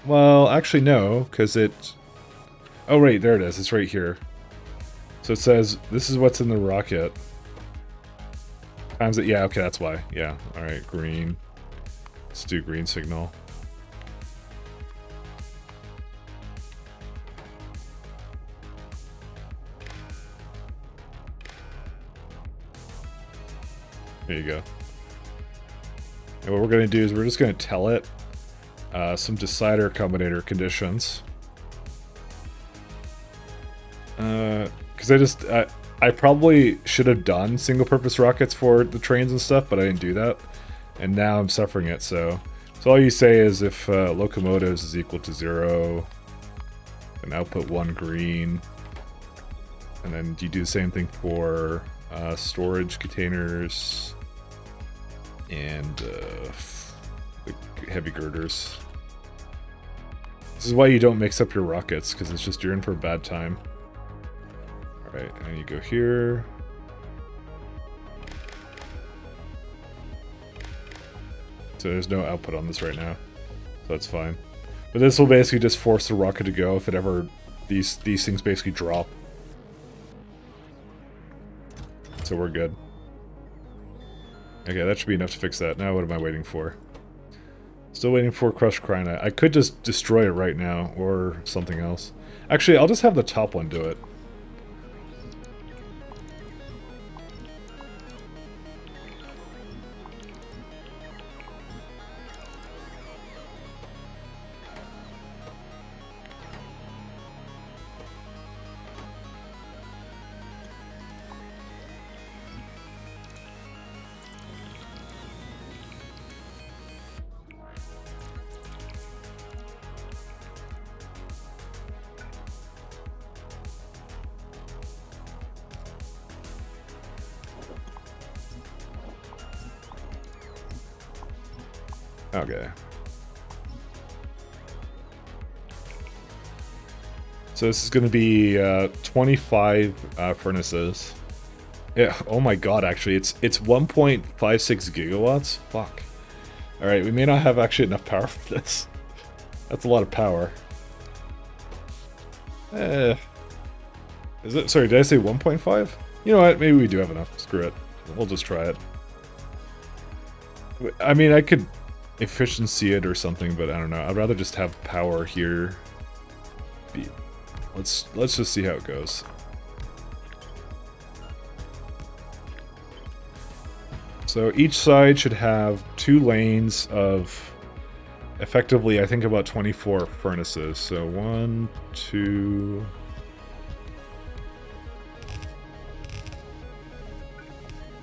Well, actually no, because it... oh right, there it is, it's right here. So it says, this is what's in the rocket. Times it, yeah, okay, that's why. Yeah, alright, green. Let's do green signal. There you go. And what we're going to do is we're just going to tell it some decider combinator conditions. Because I probably should have done single-purpose rockets for the trains and stuff, but I didn't do that. And now I'm suffering it, so all you say is if locomotives is equal to 0, then output 1 green. And then you do the same thing for storage containers and the heavy girders. This is why you don't mix up your rockets, because it's just you're in for a bad time. Alright, and you go here. So there's no output on this right now. So that's fine. But this will basically just force the rocket to go if it ever... these things basically drop. So we're good. Okay, that should be enough to fix that. Now what am I waiting for? Still waiting for crushed cryonite. I could just destroy it right now, or something else. Actually, I'll just have the top one do it. Okay. So this is going to be 25 furnaces. Yeah. Oh my god! Actually, it's 1.56 gigawatts. Fuck. All right, we may not have actually enough power for this. That's a lot of power. Is it? Sorry, did I say 1.5? You know what? Maybe we do have enough. Screw it. We'll just try it. I mean, I could efficiency it or something, but I don't know. I'd rather just have power here. Let's just see how it goes. So each side should have 2 lanes of effectively, I think, about 24 furnaces. So 1, 2...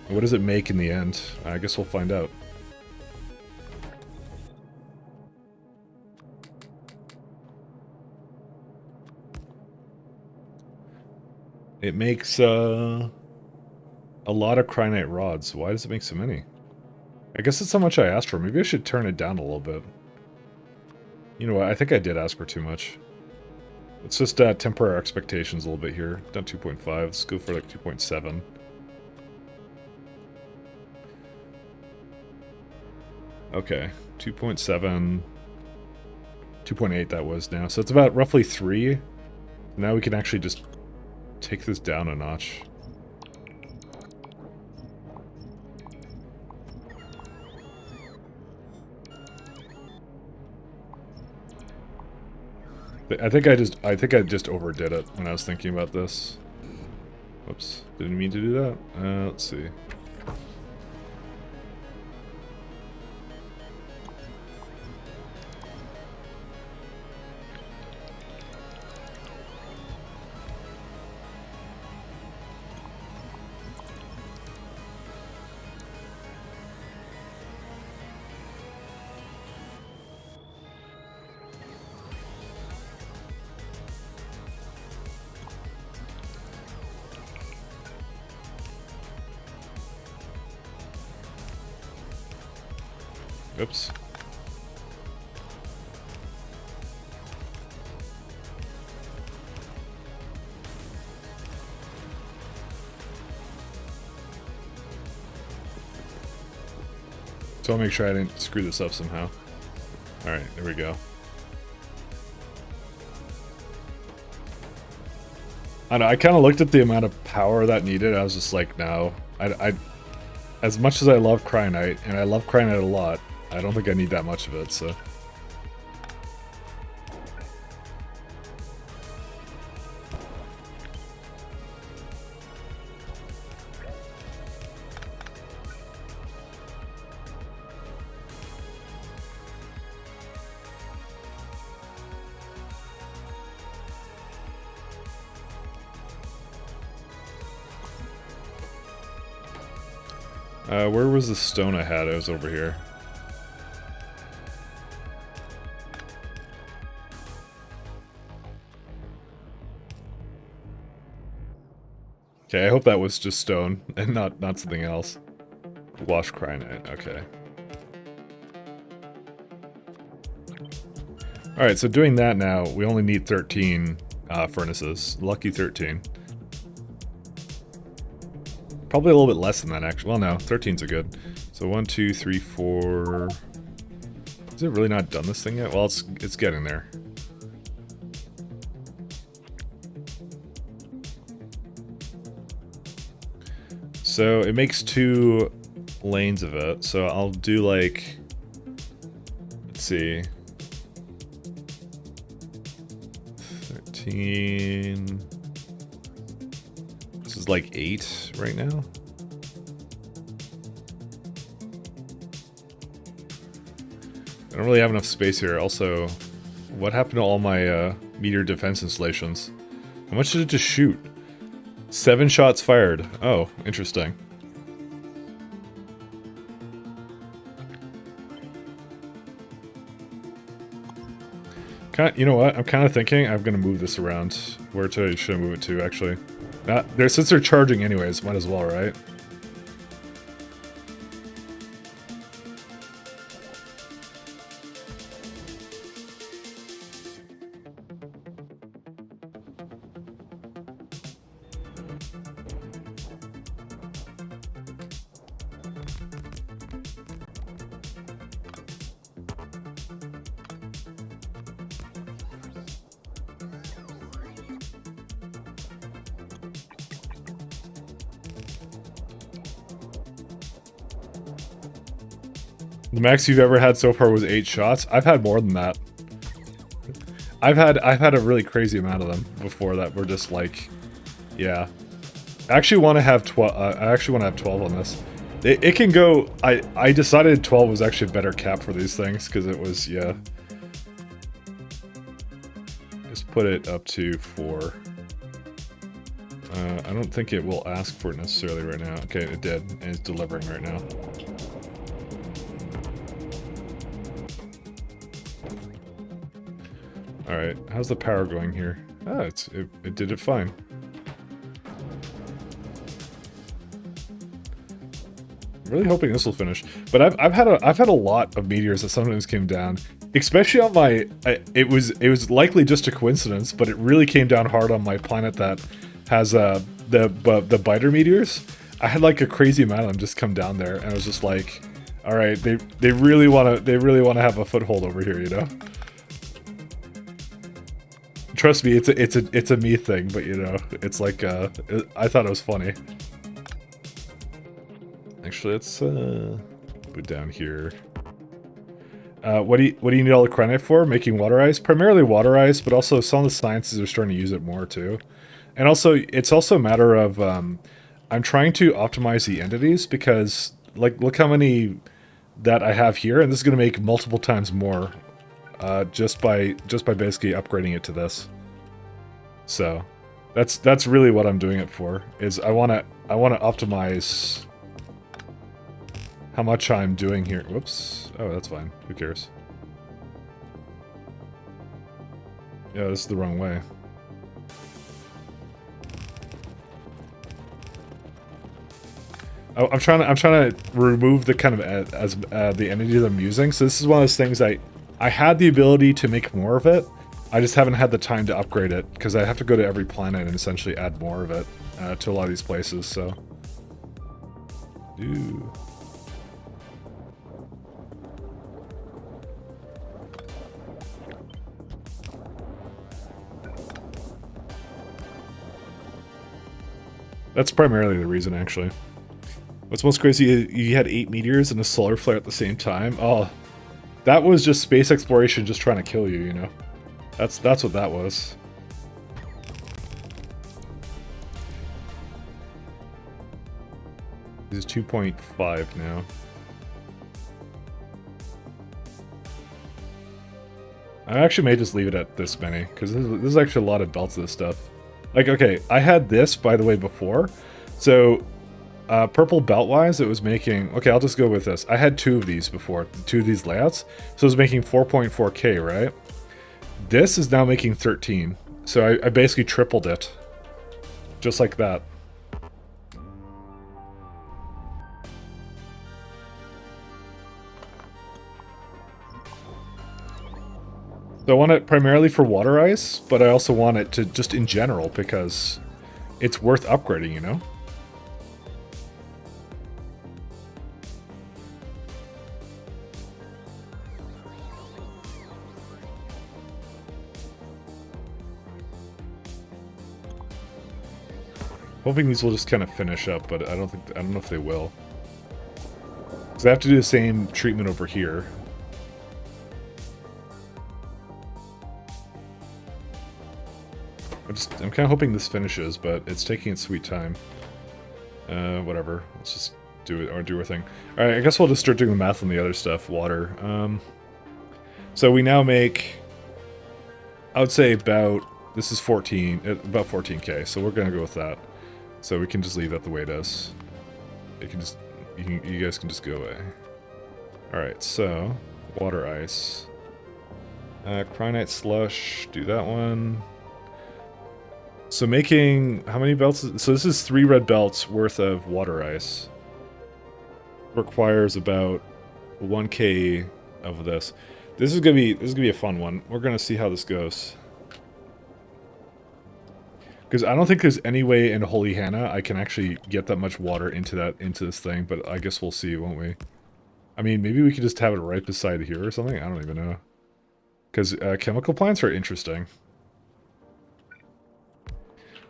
What does it make in the end? I guess we'll find out. It makes a lot of cryonite rods. Why does it make so many? I guess it's how much I asked for. Maybe I should turn it down a little bit. You know what? I think I did ask for too much. Let's just temper our expectations a little bit here. Done 2.5. Let's go for like 2.7. Okay, 2.7. 2.8 that was now. So it's about roughly 3. Now we can actually just take this down a notch. I think I just overdid it when I was thinking about this. Whoops, didn't mean to do that. Let's see. Oops. So I'll make sure I didn't screw this up somehow. Alright, there we go. I know, I kind of looked at the amount of power that needed. I was just like, no. As much as I love cryonite, and I love cryonite a lot, I don't think I need that much of it, so... where was the stone I had? It was over here. Okay, I hope that was just stone and not something else. Wash cryonite, okay. Alright, so doing that now, we only need 13 furnaces. Lucky 13. Probably a little bit less than that, actually. Well, no, 13's a good. So 1, 2, 3, 4... Is it really not done this thing yet? Well, it's getting there. So it makes 2 lanes of it. So I'll do like... Let's see... 13... This is like 8 right now. I don't really have enough space here. Also, what happened to all my meteor defense installations? How much did it just shoot? 7 shots fired. Oh, interesting. You know what? I'm kind of thinking I'm going to move this around. Where should I move it to, actually? Since they're charging anyways, might as well, right? The max you've ever had so far was 8 shots. I've had more than that. I've had a really crazy amount of them before that were just like, yeah. I actually want to have 12. I actually want to have 12 on this. It can go. I decided 12 was actually a better cap for these things because it was, yeah. Just put it up to 4. I don't think it will ask for it necessarily right now. Okay, it did, and it's delivering right now. Alright, how's the power going here? Ah, it did it fine. I'm really hoping this will finish. But I've had a lot of meteors that sometimes came down, especially on my. It was likely just a coincidence, but it really came down hard on my planet that has the biter meteors. I had like a crazy amount of them just come down there, and I was just like, all right, they really want to have a foothold over here, you know. Trust me, it's a me thing, but you know, it's like I thought it was funny. Actually, let's put down here. What do you need all the granite for? Making water ice, primarily water ice, but also some of the sciences are starting to use it more too. And also, it's also a matter of I'm trying to optimize the entities because, like, look how many that I have here, and this is going to make multiple times more just by basically upgrading it to this. So that's really what I'm doing it for. Is I want to optimize how much I'm doing here. Whoops. Oh, that's fine. Who cares? Yeah, this is the wrong way. Oh, I'm trying to remove the kind of the entity that I'm using. So this is one of those things I had the ability to make more of it. I just haven't had the time to upgrade it because I have to go to every planet and essentially add more of it to a lot of these places. So, ooh. That's primarily the reason, actually. What's most crazy, you had 8 meteors and a solar flare at the same time? Oh, that was just space exploration just trying to kill you, you know? That's what that was. This is 2.5 now. I actually may just leave it at this many, because this is actually a lot of belts of this stuff. Like, okay, I had this, by the way, before. So, purple belt-wise, it was making... Okay, I'll just go with this. I had 2 of these before, 2 of these layouts. So it was making 4.4k, right? This is now making 13. So I basically tripled it. Just like that. So I want it primarily for water ice, but I also want it to just in general because it's worth upgrading, you know? Hoping these will just kind of finish up, but I don't know if they will. Because I have to do the same treatment over here. I'm kind of hoping this finishes, but it's taking its sweet time. Whatever. Let's just do it, or do our thing. Alright, I guess we'll just start doing the math on the other stuff. Water. So we now make... I would say about... This is 14, about 14k, so we're gonna go with that. So we can just leave that the way it is. It can just... You guys can just go away. Alright, so... Water ice. Cryonite slush, do that one. So making, how many belts? So this is 3 red belts worth of water ice. Requires about 1k of this. This is gonna be a fun one. We're gonna see how this goes. Because I don't think there's any way in Holy Hannah I can actually get that much water into this thing, but I guess we'll see, won't we? I mean, maybe we could just have it right beside here or something. I don't even know. Because chemical plants are interesting.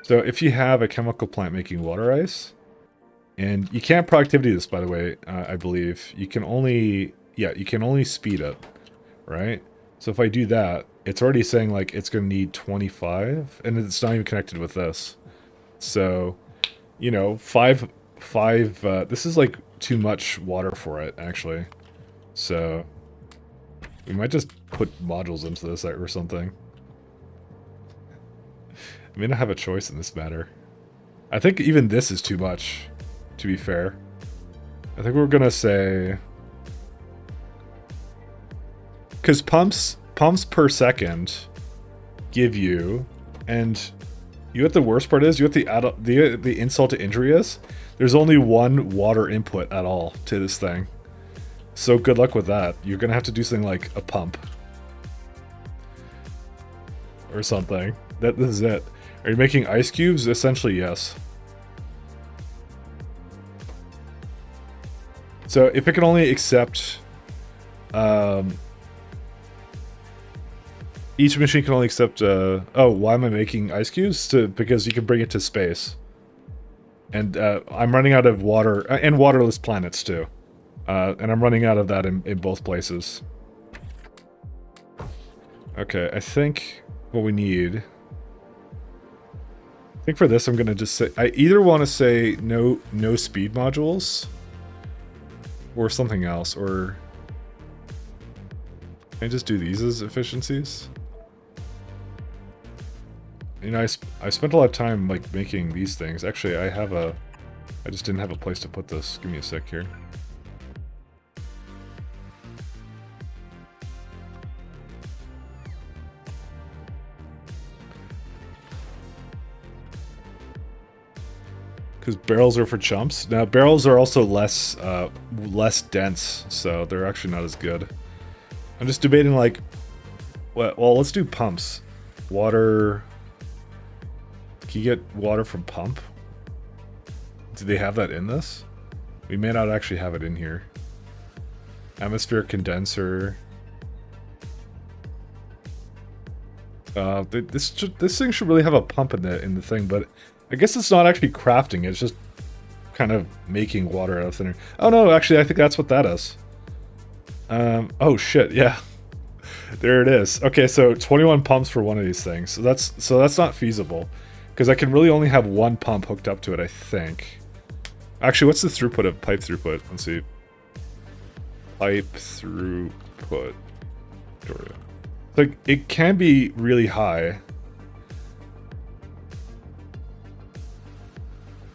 So if you have a chemical plant making water ice, and you can't productivity this, by the way, I believe. You can only yeah, you can only speed it, right? So if I do that, it's already saying like it's going to need 25, and it's not even connected with this. So, you know, five. This is like too much water for it, actually. So we might just put modules into this or something. I may not have a choice in this matter. I think even this is too much, to be fair. I think we're gonna say, because pumps per second give you, and you know what the worst part is? You know what the insult to injury is? There's only one water input at all to this thing. So good luck with that. You're gonna have to do something like a pump. Or something. This is it. Are you making ice cubes? Essentially, yes. So if it can only accept... each machine can only accept... oh, why am I making ice cubes? Because you can bring it to space. And I'm running out of water, and waterless planets too. And I'm running out of that in both places. Okay, I think what we need... I think for this I'm gonna just say... I either want to say no speed modules, or something else, or... Can I just do these as efficiencies? You know, I spent a lot of time, like, making these things. Actually, I just didn't have a place to put this. Give me a sec here. Because barrels are for chumps. Now, barrels are also less dense, so they're actually not as good. I'm just debating, like... Well, let's do pumps. Water... Can you get water from pump? Do they have that in this? We may not actually have it in here. Atmospheric condenser. This thing should really have a pump in the thing, but I guess it's not actually crafting. It's just kind of making water out of thin air. Oh no, actually, I think that's what that is. Oh shit, yeah. There it is. Okay, so 21 pumps for one of these things. So that's not feasible. Because I can really only have one pump hooked up to it, I think. Actually, what's the throughput of pipe throughput? Let's see. Pipe throughput. Like, it can be really high.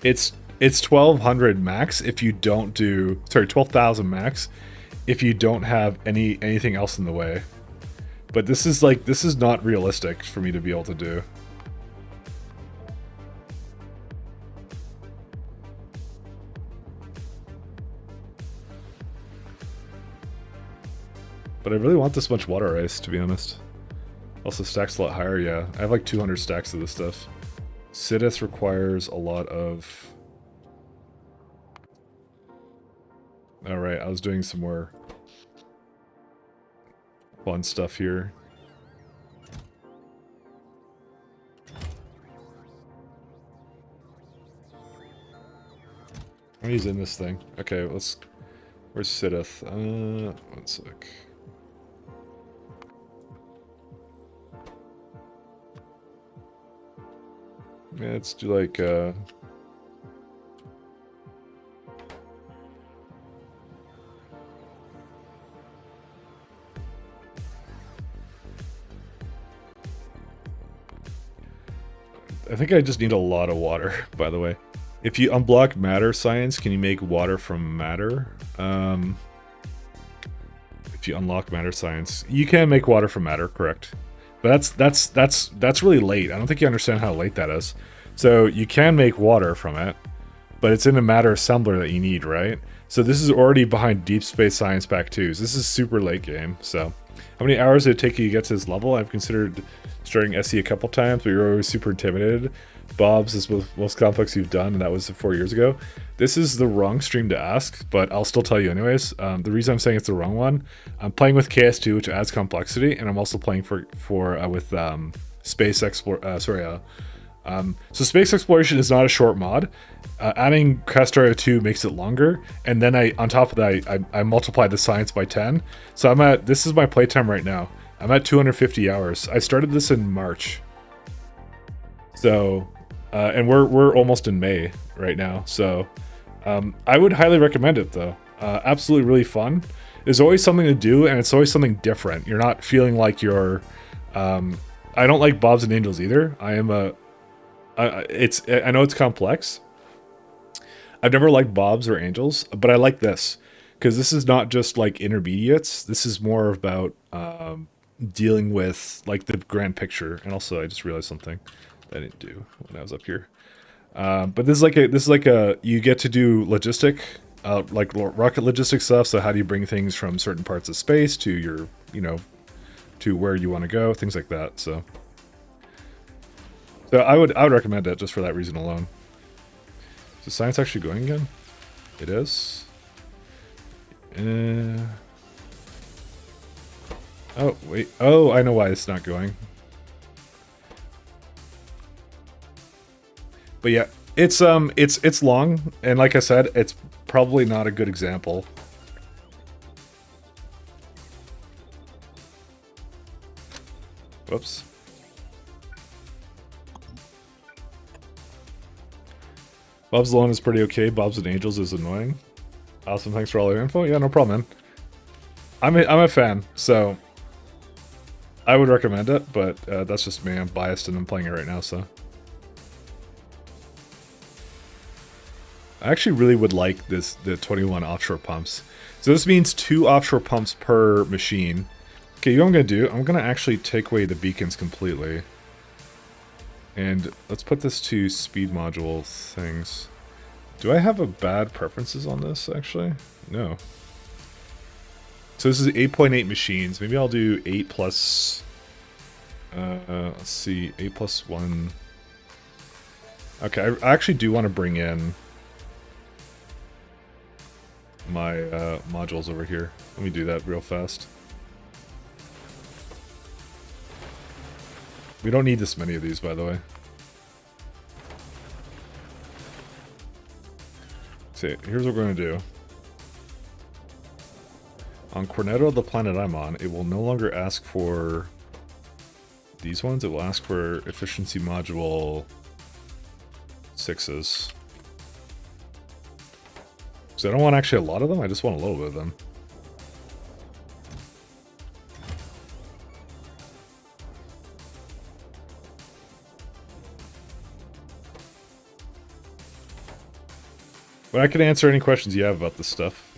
It's 1200 max if you don't do... Sorry, 12,000 max if you don't have anything else in the way. But this is not realistic for me to be able to do. But I really want this much water ice, to be honest. Also, stacks a lot higher, yeah. I have like 200 stacks of this stuff. se+ks requires a lot of... Alright, I was doing some more fun stuff here. I'm using this thing. Okay, let's... Where's se+ks? One sec. Yeah, let's do like, I think I just need a lot of water, by the way. If you unblock matter science, can you make water from matter? If you unlock matter science, you can make water from matter, correct? But that's really late. I don't think you understand how late that is. So you can make water from it, but it's in a matter assembler that you need, right? So this is already behind Deep Space Science Pack 2. So this is super late game. So how many hours did it take you to get to this level? I've considered starting SE a couple times, but you're always super intimidated. Bob's is the most complex you've done, and that was 4 years ago. This is the wrong stream to ask, but I'll still tell you anyways. The reason I'm saying it's the wrong one, I'm playing with KS2, which adds complexity, and I'm also playing with space explore. So space exploration is not a short mod. Adding Factorio 2 makes it longer, and then on top of that, I multiplied the science by 10. So this is my playtime right now. I'm at 250 hours. I started this in March. So, and we're almost in May right now. So, I would highly recommend it though. Absolutely really fun. There's always something to do, and it's always something different. You're not feeling like you're. I don't like Bobs and Angels either. I know it's complex. I've never liked Bobs or Angels, but I like this because this is not just like intermediates. This is more about dealing with like the grand picture. And also, I just realized something that I didn't do when I was up here. But this is like a you get to do logistic, like rocket logistic stuff. So how do you bring things from certain parts of space to your, to where you want to go, things like that. So I would recommend it just for that reason alone. Is science actually going again? It is. Oh wait. Oh, I know why it's not going. But yeah, it's long, and like I said, it's probably not a good example. Whoops. Bob's Alone is pretty okay. Bob's and Angels is annoying. Awesome, thanks for all your info. Yeah, no problem, man. I'm a fan, so I would recommend it, but that's just me. I'm biased and I'm playing it right now, so. I actually really would like the 21 offshore pumps. So this means 2 offshore pumps per machine. Okay, you know what I'm going to do? I'm going to actually take away the beacons completely. And let's put this to speed module things. Do I have a bad preferences on this, actually? No. So this is 8.8 machines. Maybe I'll do 8 plus... let's see, 8 plus 1... Okay, I actually do want to bring in my modules over here. Let me do that real fast. We don't need this many of these, by the way. See, here's what we're going to do. On Cornetto, the planet I'm on, it will no longer ask for these ones. It will ask for efficiency module 6s. So I don't want actually a lot of them, I just want a little bit of them. But I can answer any questions you have about this stuff.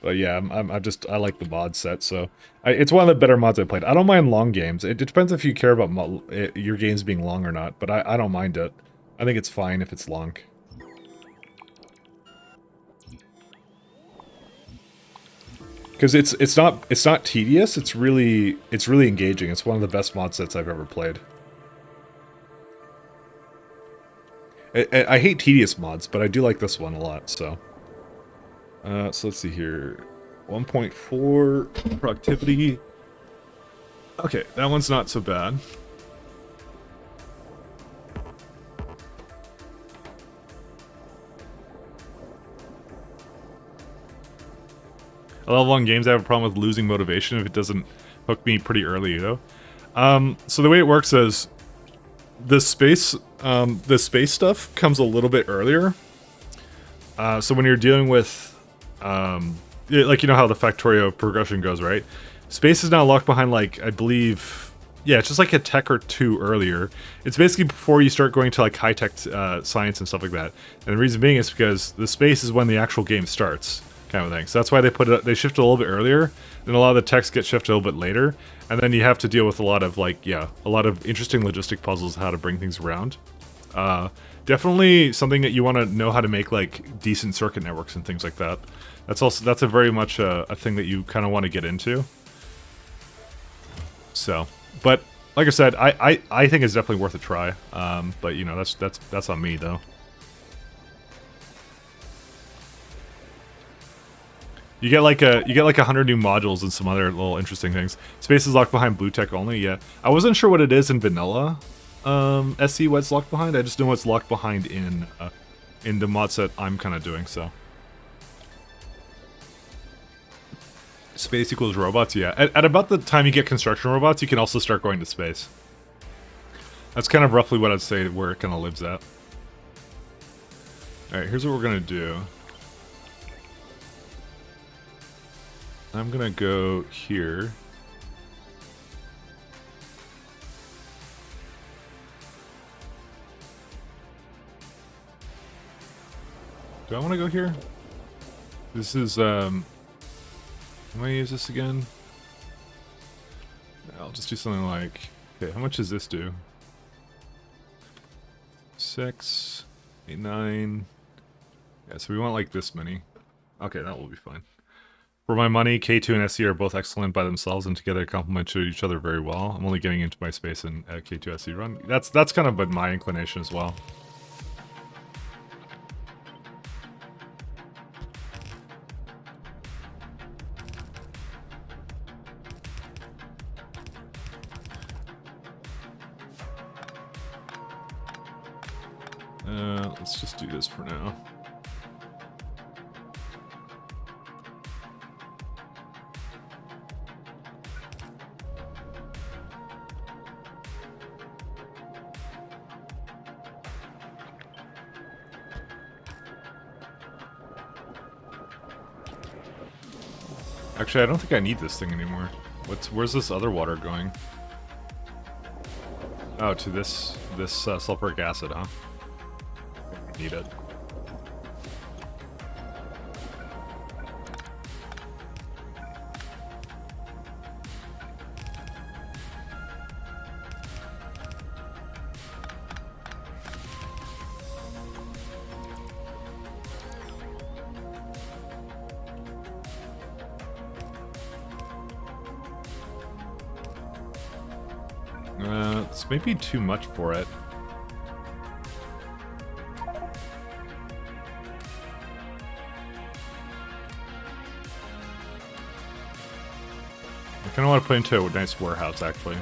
But yeah, I like the mod set, so it's one of the better mods I played. I don't mind long games. It depends if you care about your games being long or not, but I don't mind it. I think it's fine if it's long. Because it's not tedious. It's really engaging. It's one of the best mod sets I've ever played. I hate tedious mods, but I do like this one a lot, so. So let's see here. 1.4 productivity. Okay, that one's not so bad. I love long games. I have a problem with losing motivation if it doesn't hook me pretty early, So the way it works is the space stuff comes a little bit earlier. So when you're dealing with, like, you know how the Factorio progression goes, right? Space is now locked behind, like, I believe, yeah, it's just like a tech or two earlier. It's basically before you start going to like high-tech science and stuff like that. And the reason being is because the space is when the actual game starts, kind of thing. So that's why they shift a little bit earlier. Then a lot of the text gets shifted a little bit later. And then you have to deal with a lot of, like, yeah, a lot of interesting logistic puzzles, how to bring things around. Definitely something that you want to know how to make, like, decent circuit networks and things like that. That's a very much a thing that you kind of want to get into. So, but like I said, I think it's definitely worth a try. But you know, that's on me though. You get like 100 new modules and some other little interesting things. Space is locked behind blue tech only. Yeah, I wasn't sure what it is in vanilla. SE what's locked behind? I just know what's locked behind in the mod set I'm kind of doing, so. Space equals robots, yeah. At about the time you get construction robots, you can also start going to space. That's kind of roughly what I'd say where it kind of lives at. Alright, here's what we're gonna do. I'm gonna go here. Do I want to go here? This is, I'm gonna use this again. I'll just do something like, okay, how much does this do? 6, 8, 9. Yeah, so we want like this many. Okay, that will be fine. For my money, K2 and SE are both excellent by themselves and together complement each other very well. I'm only getting into my space in K2 SE run. That's kind of been my inclination as well. Let's just do this for now. Actually, I don't think I need this thing anymore. Where's this other water going? Oh, to this sulfuric acid, huh? Need it. This may be too much for it. I kind of want to put into a nice warehouse, actually.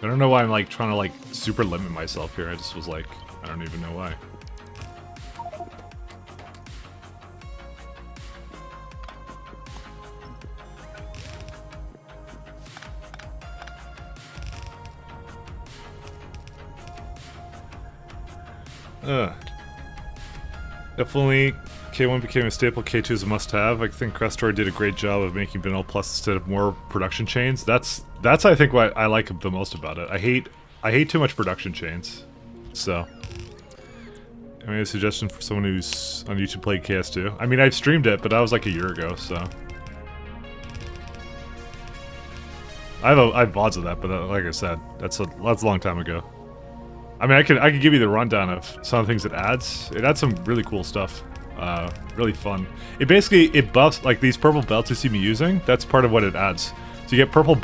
I don't know why I'm like trying to like super limit myself here. I just was like, I don't even know why. Definitely K1 became a staple, K2 is a must-have. I think Crestor did a great job of making Vanilla Plus instead of more production chains. That's I think what I like the most about it. I hate too much production chains. So I made a suggestion for someone who's on YouTube played KS2. I mean, I've streamed it, but that was like a year ago, so I have VODs of that, but like I said, that's a long time ago. I mean, I could give you the rundown of some of the things it adds. It adds some really cool stuff. Really fun. It buffs, like these purple belts you see me using, that's part of what it adds. So you get purple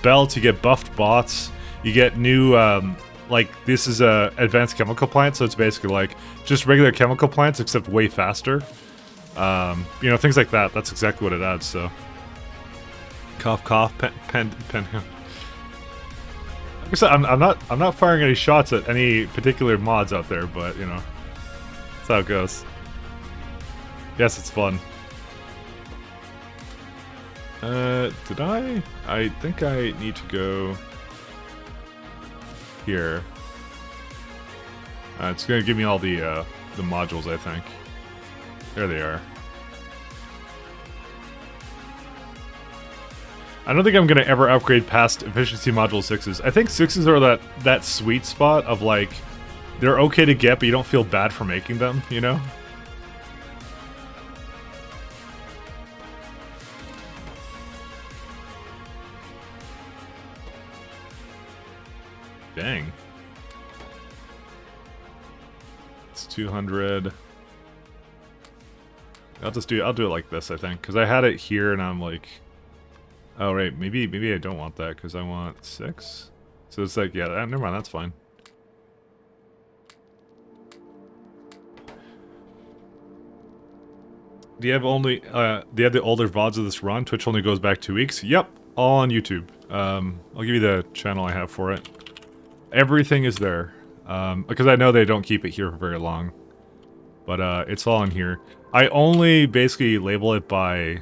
belts, you get buffed bots, you get new, like this is a advanced chemical plant, so it's basically like just regular chemical plants except way faster. You know, things like that. That's exactly what it adds, so. Cough, cough, pen. Like I said, I'm not firing any shots at any particular mods out there, but you know, that's how it goes. Yes, it's fun. Did I? I think I need to go here. It's gonna give me all the modules, I think. There they are. I don't think I'm gonna ever upgrade past efficiency module 6s. I think 6s are that sweet spot of like, they're okay to get, but you don't feel bad for making them, you know? Dang. It's 200. I'll do it like this, I think, because I had it here and I'm like, oh right, maybe I don't want that because I want 6. So it's like, yeah, never mind, that's fine. Do you have only do you have the older VODs of this run? Twitch only goes back 2 weeks. Yep, all on YouTube. I'll give you the channel I have for it. Everything is there. Because I know they don't keep it here for very long. But it's all in here. I only basically label it by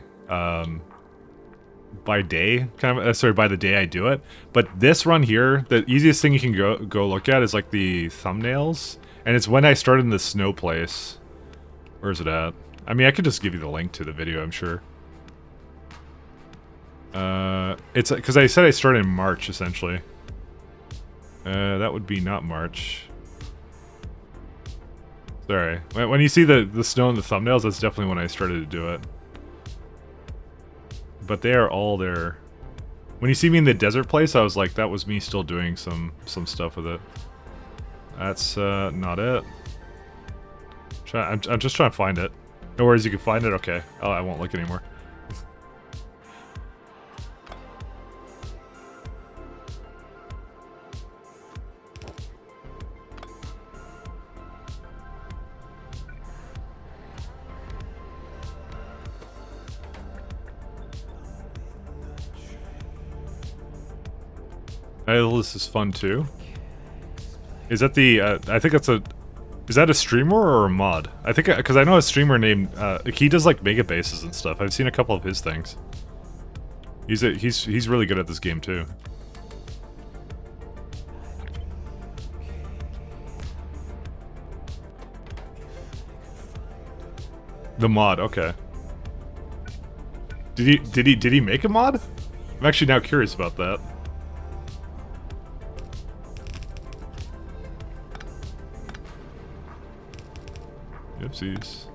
day, kind of, sorry, by the day I do it. But this run here, the easiest thing you can go look at is like the thumbnails. And it's when I started in the snow place. Where's it at? I mean, I could just give you the link to the video, I'm sure. It's because I said I started in March, essentially. That would be not March. Sorry. When you see the snow in the thumbnails, that's definitely when I started to do it. But they are all there. When you see me in the desert place, I was like, that was me still doing some stuff with it. That's not it. I'm just trying to find it. No worries, you can find it? Okay. Oh, I won't look anymore. Oh, this is fun too. Is that the, I think that's a, is that a streamer or a mod? I think, because I know a streamer named, he does like mega bases and stuff. I've seen a couple of his things. He's really good at this game too. The mod, okay. Did he make a mod? I'm actually now curious about that. Oopsies.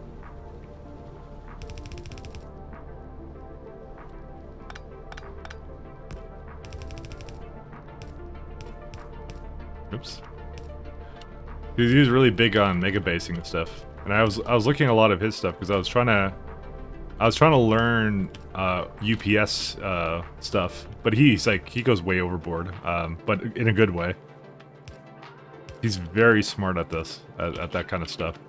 Oops. He was really big on mega basing and stuff, and I was looking at a lot of his stuff because I was trying to learn UPS stuff, but he goes way overboard, but in a good way. He's very smart at this, at that kind of stuff.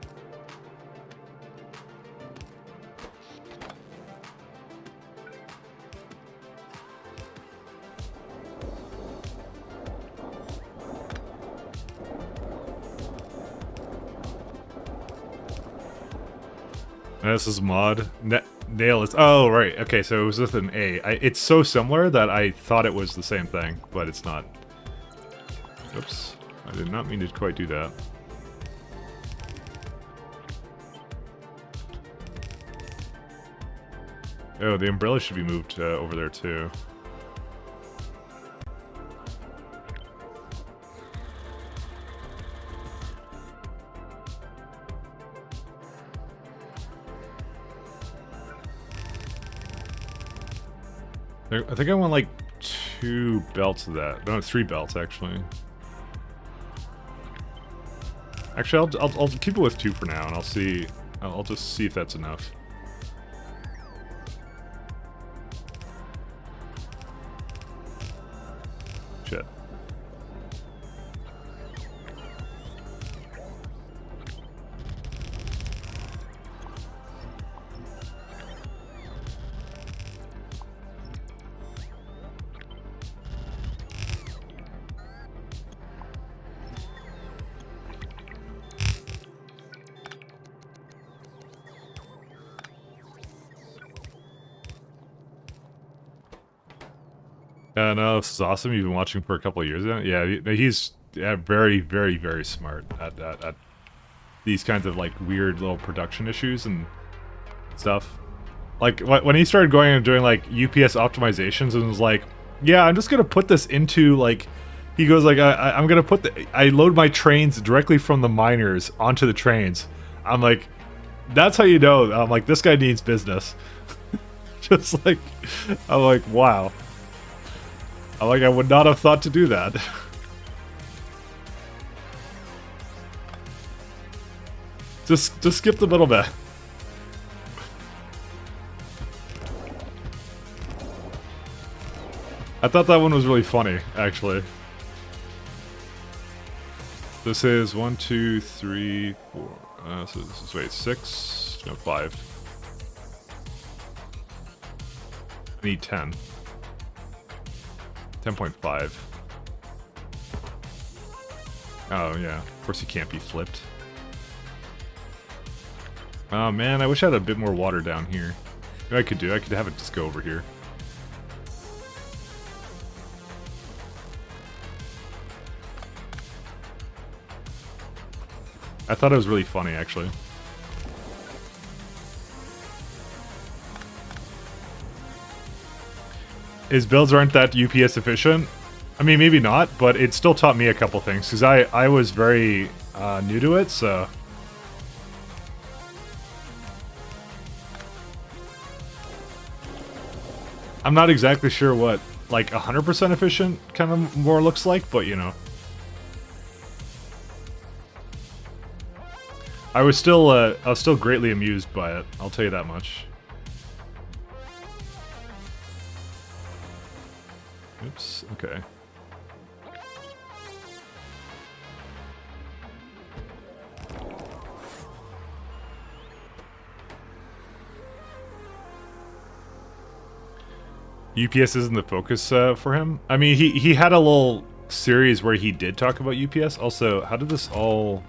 This is mod. Nail is... Oh, right. Okay, so it was with an A. It's so similar that I thought it was the same thing, but it's not. Oops. I did not mean to quite do that. Oh, the umbrella should be moved over there too. I think I want like 2 belts of that. No, 3 belts actually. Actually, I'll keep it with 2 for now, and I'll see. I'll just see if that's enough. Shit. No, this is awesome. You've been watching for a couple of years now. Yeah, he's very, very, very smart at these kinds of like weird little production issues and stuff. Like when he started going and doing like UPS optimizations and was like, yeah, I'm just gonna put this into like, he goes like, I'm gonna put I load my trains directly from the miners onto the trains. I'm like, that's how you know. I'm like, this guy needs business. Just like, I'm like, wow. I would not have thought to do that. Just skip the middle bit. I thought that one was really funny, actually. This is 1, 2, 3, 4. So this is, wait, 6? No, 5. I need 10. 10.5. Oh, yeah. Of course he can't be flipped. Oh, man, I wish I had a bit more water down here. You know what I could do? I could have it just go over here. I thought it was really funny, actually. His builds aren't that UPS efficient. I mean, maybe not, but it still taught me a couple things, because I was very new to it, so... I'm not exactly sure what, like, 100% efficient kind of more looks like, but, you know. I was still greatly amused by it, I'll tell you that much. Oops, okay. UPS isn't the focus for him. I mean, he had a little series where he did talk about UPS. Also, how did this all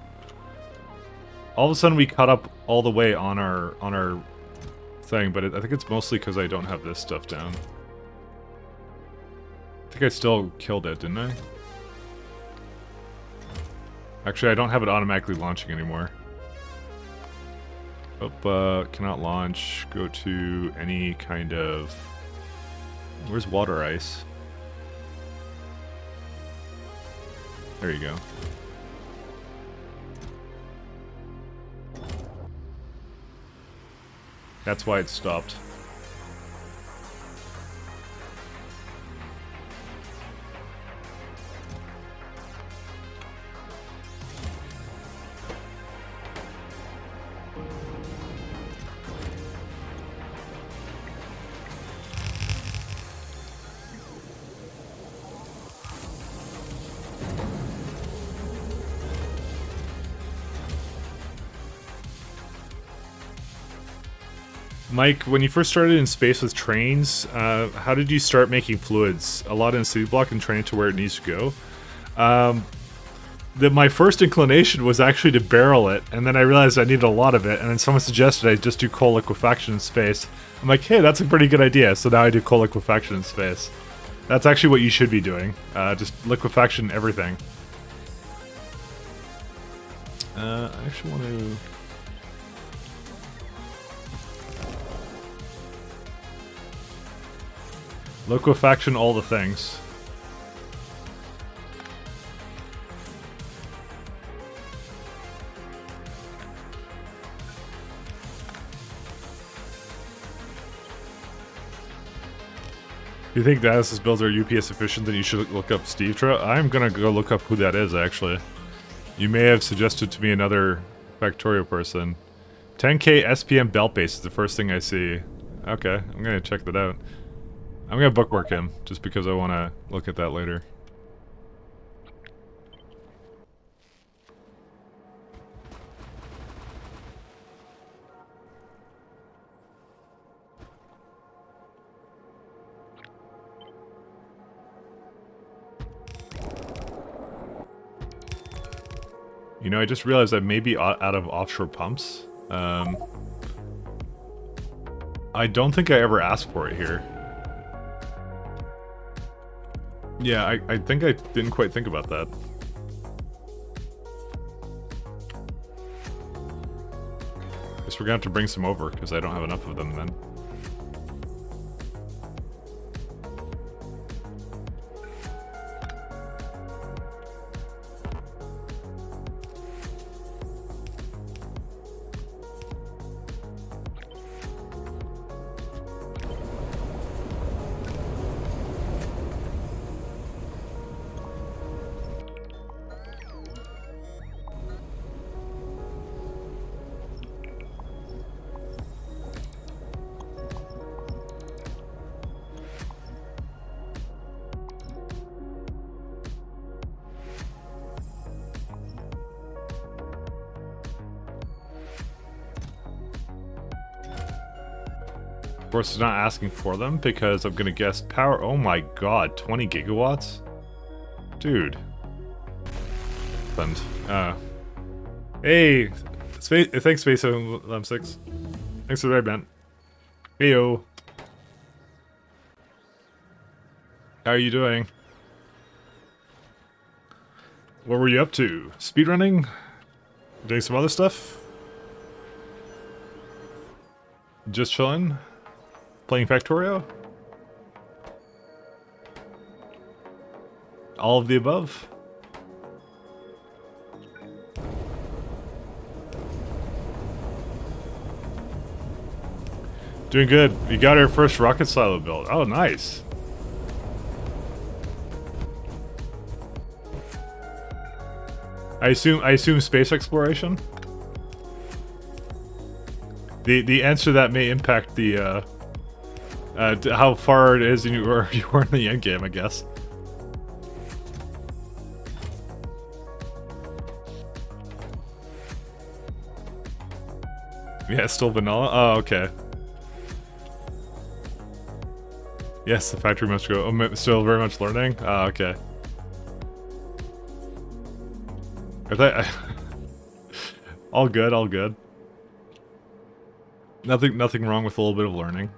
of a sudden we caught up all the way on our thing? But I think it's mostly because I don't have this stuff down. I think I still killed it, didn't I? Actually, I don't have it automatically launching anymore. Oh, cannot launch. Go to any kind of... Where's water ice? There you go. That's why it stopped. Mike, when you first started in space with trains, how did you start making fluids? A lot in city block and train it to where it needs to go? My first inclination was actually to barrel it, and then I realized I needed a lot of it, and then someone suggested I just do coal liquefaction in space. I'm like, hey, that's a pretty good idea, so now I do coal liquefaction in space. That's actually what you should be doing. Just liquefaction everything. I actually want to... Liquefaction all the things. If you think Dallas's builds are UPS efficient, then you should look up Stevetra. I'm gonna go look up who that is, actually. You may have suggested to me another Factorio person. 10k SPM belt base is the first thing I see. Okay, I'm gonna check that out. I'm gonna bookmark him, just because I want to look at that later. You know, I just realized I may be out of offshore pumps. I don't think I ever asked for it here. Yeah, I think I didn't quite think about that. Guess we're gonna have to bring some over, because I don't have enough of them then. Of course, it's not asking for them because I'm gonna guess power. Oh my god, 20 gigawatts? Dude. And, hey, thanks, Space 6. Thanks for the red man. Heyo. How are you doing? What were you up to? Speedrunning? Doing some other stuff? Just chilling? Playing Factorio? All of the above? Doing good. We got our first rocket silo built. Oh, nice. I assume space exploration? The answer to that may impact the how far it is you were in the end game, I guess. Yeah, it's still vanilla? Oh, okay. Yes, the factory must go. Oh, still very much learning? Oh, okay. I thought all good, all good. Nothing wrong with a little bit of learning.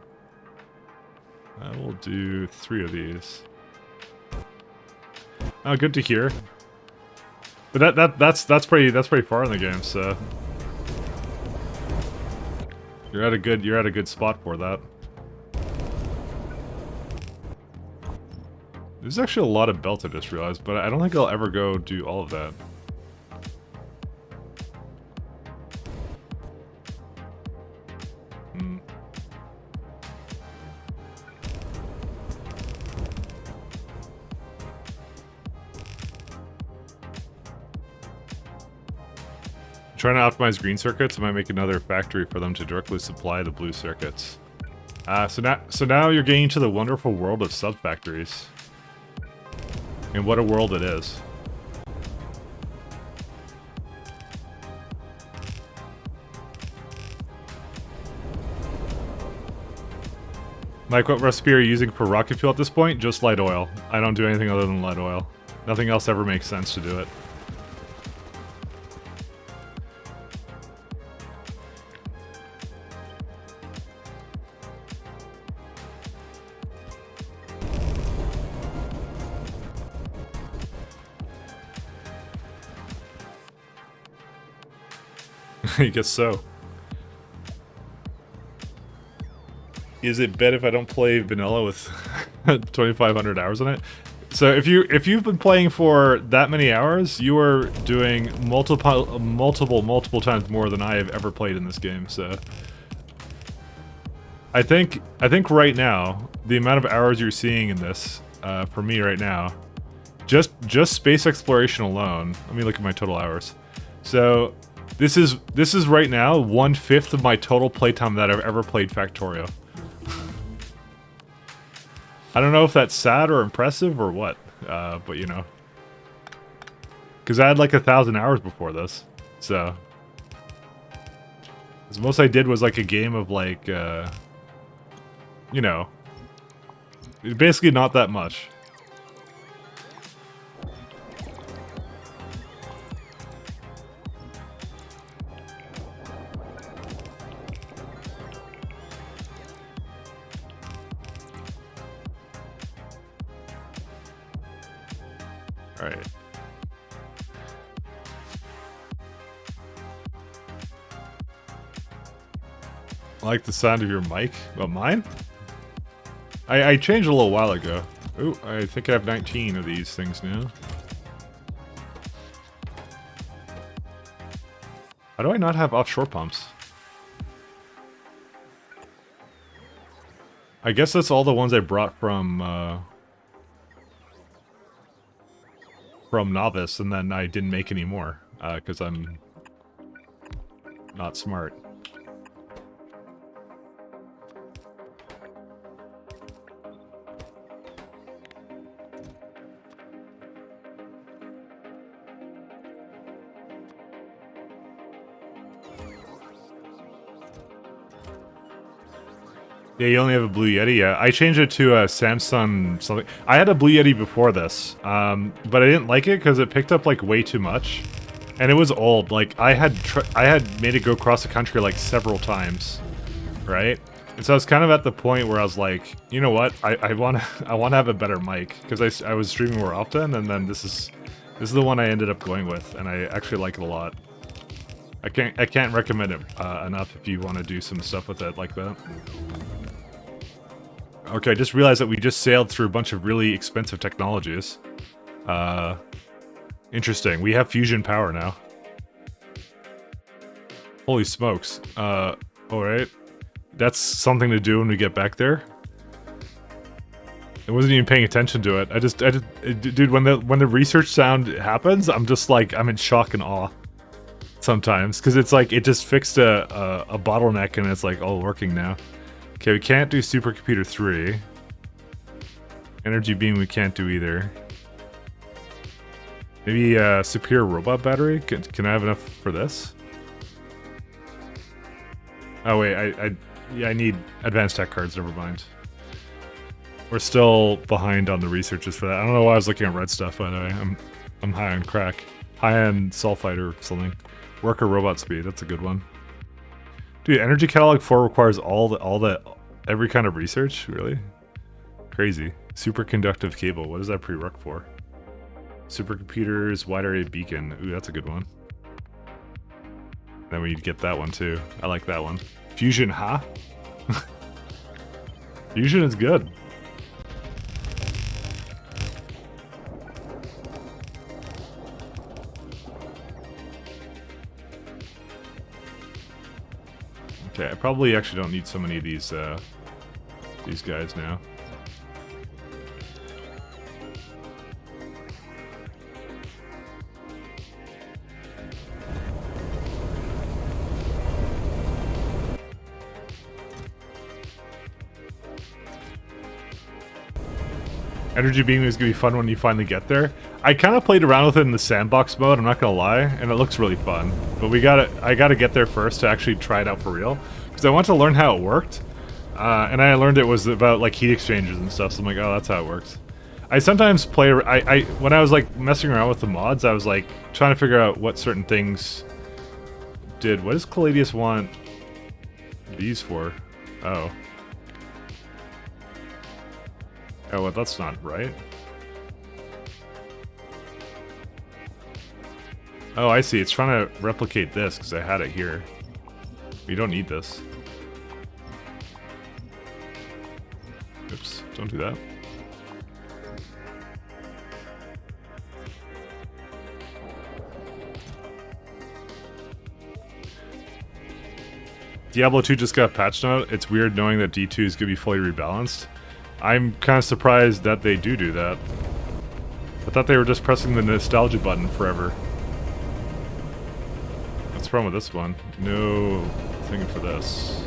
I will do 3 of these. Oh, good to hear. But that's pretty far in the game, so you're at a good spot for that. There's actually a lot of belt I just realized, but I don't think I'll ever go do all of that. Trying to optimize green circuits. I might make another factory for them to directly supply the blue circuits. So now you're getting to the wonderful world of sub-factories. And what a world it is. Mike, what recipe are you using for rocket fuel at this point? Just light oil. I don't do anything other than light oil. Nothing else ever makes sense to do it. I guess so. Is it bad if I don't play vanilla with 2,500 hours on it? So if you've been playing for that many hours, you are doing multiple times more than I have ever played in this game. So I think right now the amount of hours you're seeing in this for me right now, just space exploration alone. Let me look at my total hours. So this is right now 1/5 of my total playtime that I've ever played Factorio. I don't know if that's sad or impressive or what, but you know. Because I had like 1,000 hours before this, so. The most I did was like a game of like, you know. Basically not that much. Alright. I like the sound of your mic. Well, mine? I changed a little while ago. Ooh, I think I have 19 of these things now. How do I not have offshore pumps? I guess that's all the ones I brought from Novice, and then I didn't make any more, because I'm not smart. Yeah, you only have a Blue Yeti. Yeah, I changed it to a Samsung something. I had a Blue Yeti before this, but I didn't like it because it picked up like way too much, and it was old. Like I had made it go across the country like several times, right? And so I was kind of at the point where I was like, you know what? I want to have a better mic because I was streaming more often, and then this is the one I ended up going with, and I actually like it a lot. I can't recommend it enough if you want to do some stuff with it like that. Okay, I just realized that we just sailed through a bunch of really expensive technologies. Interesting. We have fusion power now. Holy smokes. Alright. That's something to do when we get back there. I wasn't even paying attention to it. I just dude, when the research sound happens, I'm just like, I'm in shock and awe. Sometimes, because it's like, it just fixed a bottleneck and it's like all working now. Okay, we can't do Supercomputer 3. Energy Beam we can't do either. Maybe Superior Robot Battery? Can I have enough for this? Oh wait, I need Advanced Tech cards, never mind. We're still behind on the researches for that. I don't know why I was looking at red stuff, by the way. I'm high on crack. High on sulfite or something. Worker robot speed, that's a good one. Dude, Energy Catalog 4 requires every kind of research? Really? Crazy. Superconductive cable, what is that prereq for? Supercomputers, wide area beacon. Ooh, that's a good one. Then we need to get that one too. I like that one. Fusion, huh? Fusion is good. Okay, I probably actually don't need so many of these guys now. Energy Beam is going to be fun when you finally get there. I kind of played around with it in the sandbox mode, I'm not going to lie, and it looks really fun. But I gotta get there first to actually try it out for real. Because I want to learn how it worked. And I learned it was about like heat exchangers and stuff, so I'm like, oh, that's how it works. I sometimes play, when I was like messing around with the mods, I was like trying to figure out what certain things did. What does Caladius want these for? Oh. Oh, well, that's not right. Oh, I see. It's trying to replicate this because I had it here. We don't need this. Oops, don't do that. Diablo 2 just got a patch note. It's weird knowing that D2 is going to be fully rebalanced. I'm kind of surprised that they do that. I thought they were just pressing the nostalgia button forever. What's the problem with this one? No thing for this.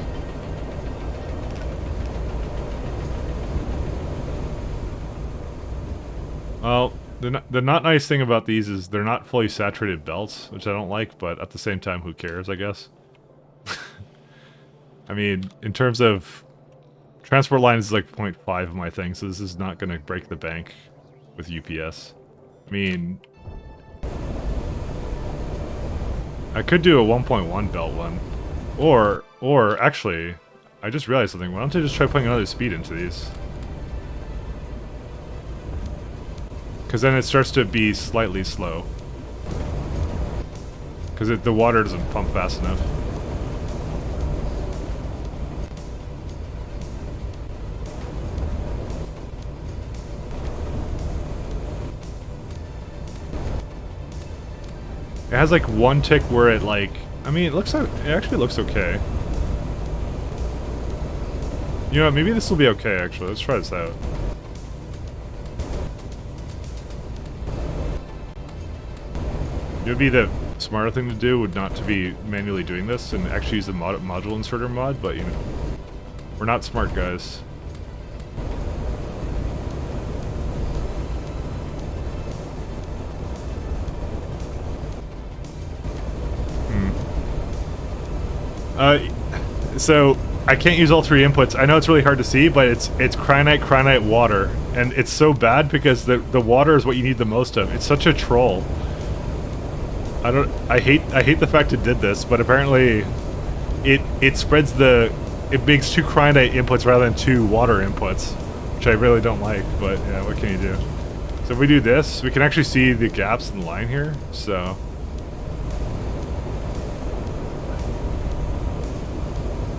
Well, the not nice thing about these is they're not fully saturated belts, which I don't like, but at the same time, who cares, I guess? I mean, in terms of... Transport line is like 0.5 of my thing, so this is not going to break the bank with UPS. I mean... I could do a 1.1 belt one. Or, actually, I just realized something. Why don't I just try putting another speed into these? Because then it starts to be slightly slow. Because the water doesn't pump fast enough. It has like one tick where it like, I mean, it actually looks okay. You know what, maybe this will be okay actually. Let's try this out. It would be the smarter thing to do would not to be manually doing this and actually use the module inserter mod, but you know, we're not smart guys. So I can't use all three inputs. I know it's really hard to see, but it's kyanite, water. And it's so bad because the water is what you need the most of. It's such a troll. I hate the fact it did this, but apparently it spreads it makes 2 kyanite inputs rather than 2 water inputs, which I really don't like, but yeah, what can you do? So if we do this, we can actually see the gaps in the line here, so.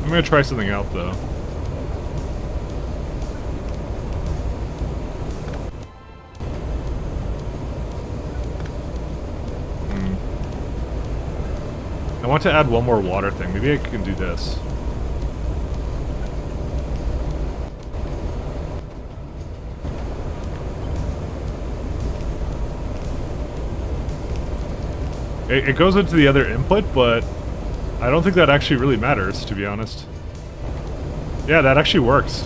I'm gonna try something out though. I want to add one more water thing. Maybe I can do this. It goes into the other input, but I don't think that actually really matters, to be honest. Yeah, that actually works.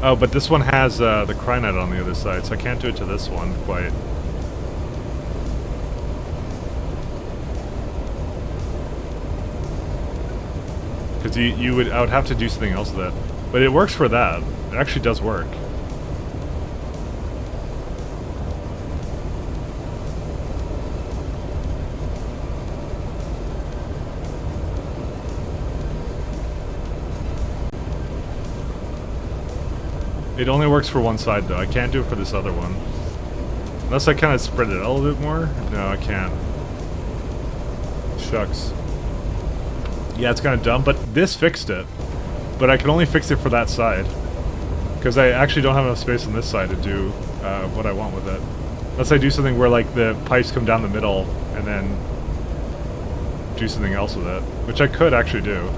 Oh, but this one has the kyanite on the other side, so I can't do it to this one quite. Because I would have to do something else with that. But it works for that. It actually does work. It only works for one side though. I can't do it for this other one. Unless I kind of spread it out a little bit more. No, I can't. Shucks. Yeah, it's kind of dumb, but this fixed it. But I can only fix it for that side. Because I actually don't have enough space on this side to do what I want with it. Unless I do something where like the pipes come down the middle and then do something else with it. Which I could actually do.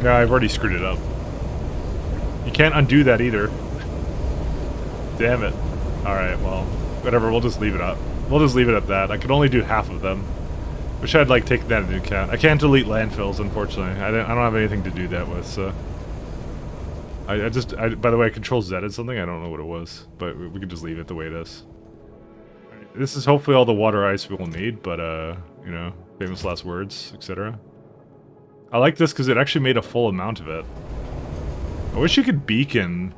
Yeah, I've already screwed it up. You can't undo that either. Damn it. Alright, well, whatever, we'll just leave it up. We'll just leave it at that. I can only do half of them. Wish I'd, like, taken that into account. I can't delete landfills, unfortunately. I don't have anything to do that with, so... by the way, Control Z did something, I don't know what it was. But we can just leave it the way it is. This is hopefully all the water ice we will need, but, you know, famous last words, etc. I like this because it actually made a full amount of it. I wish you could beacon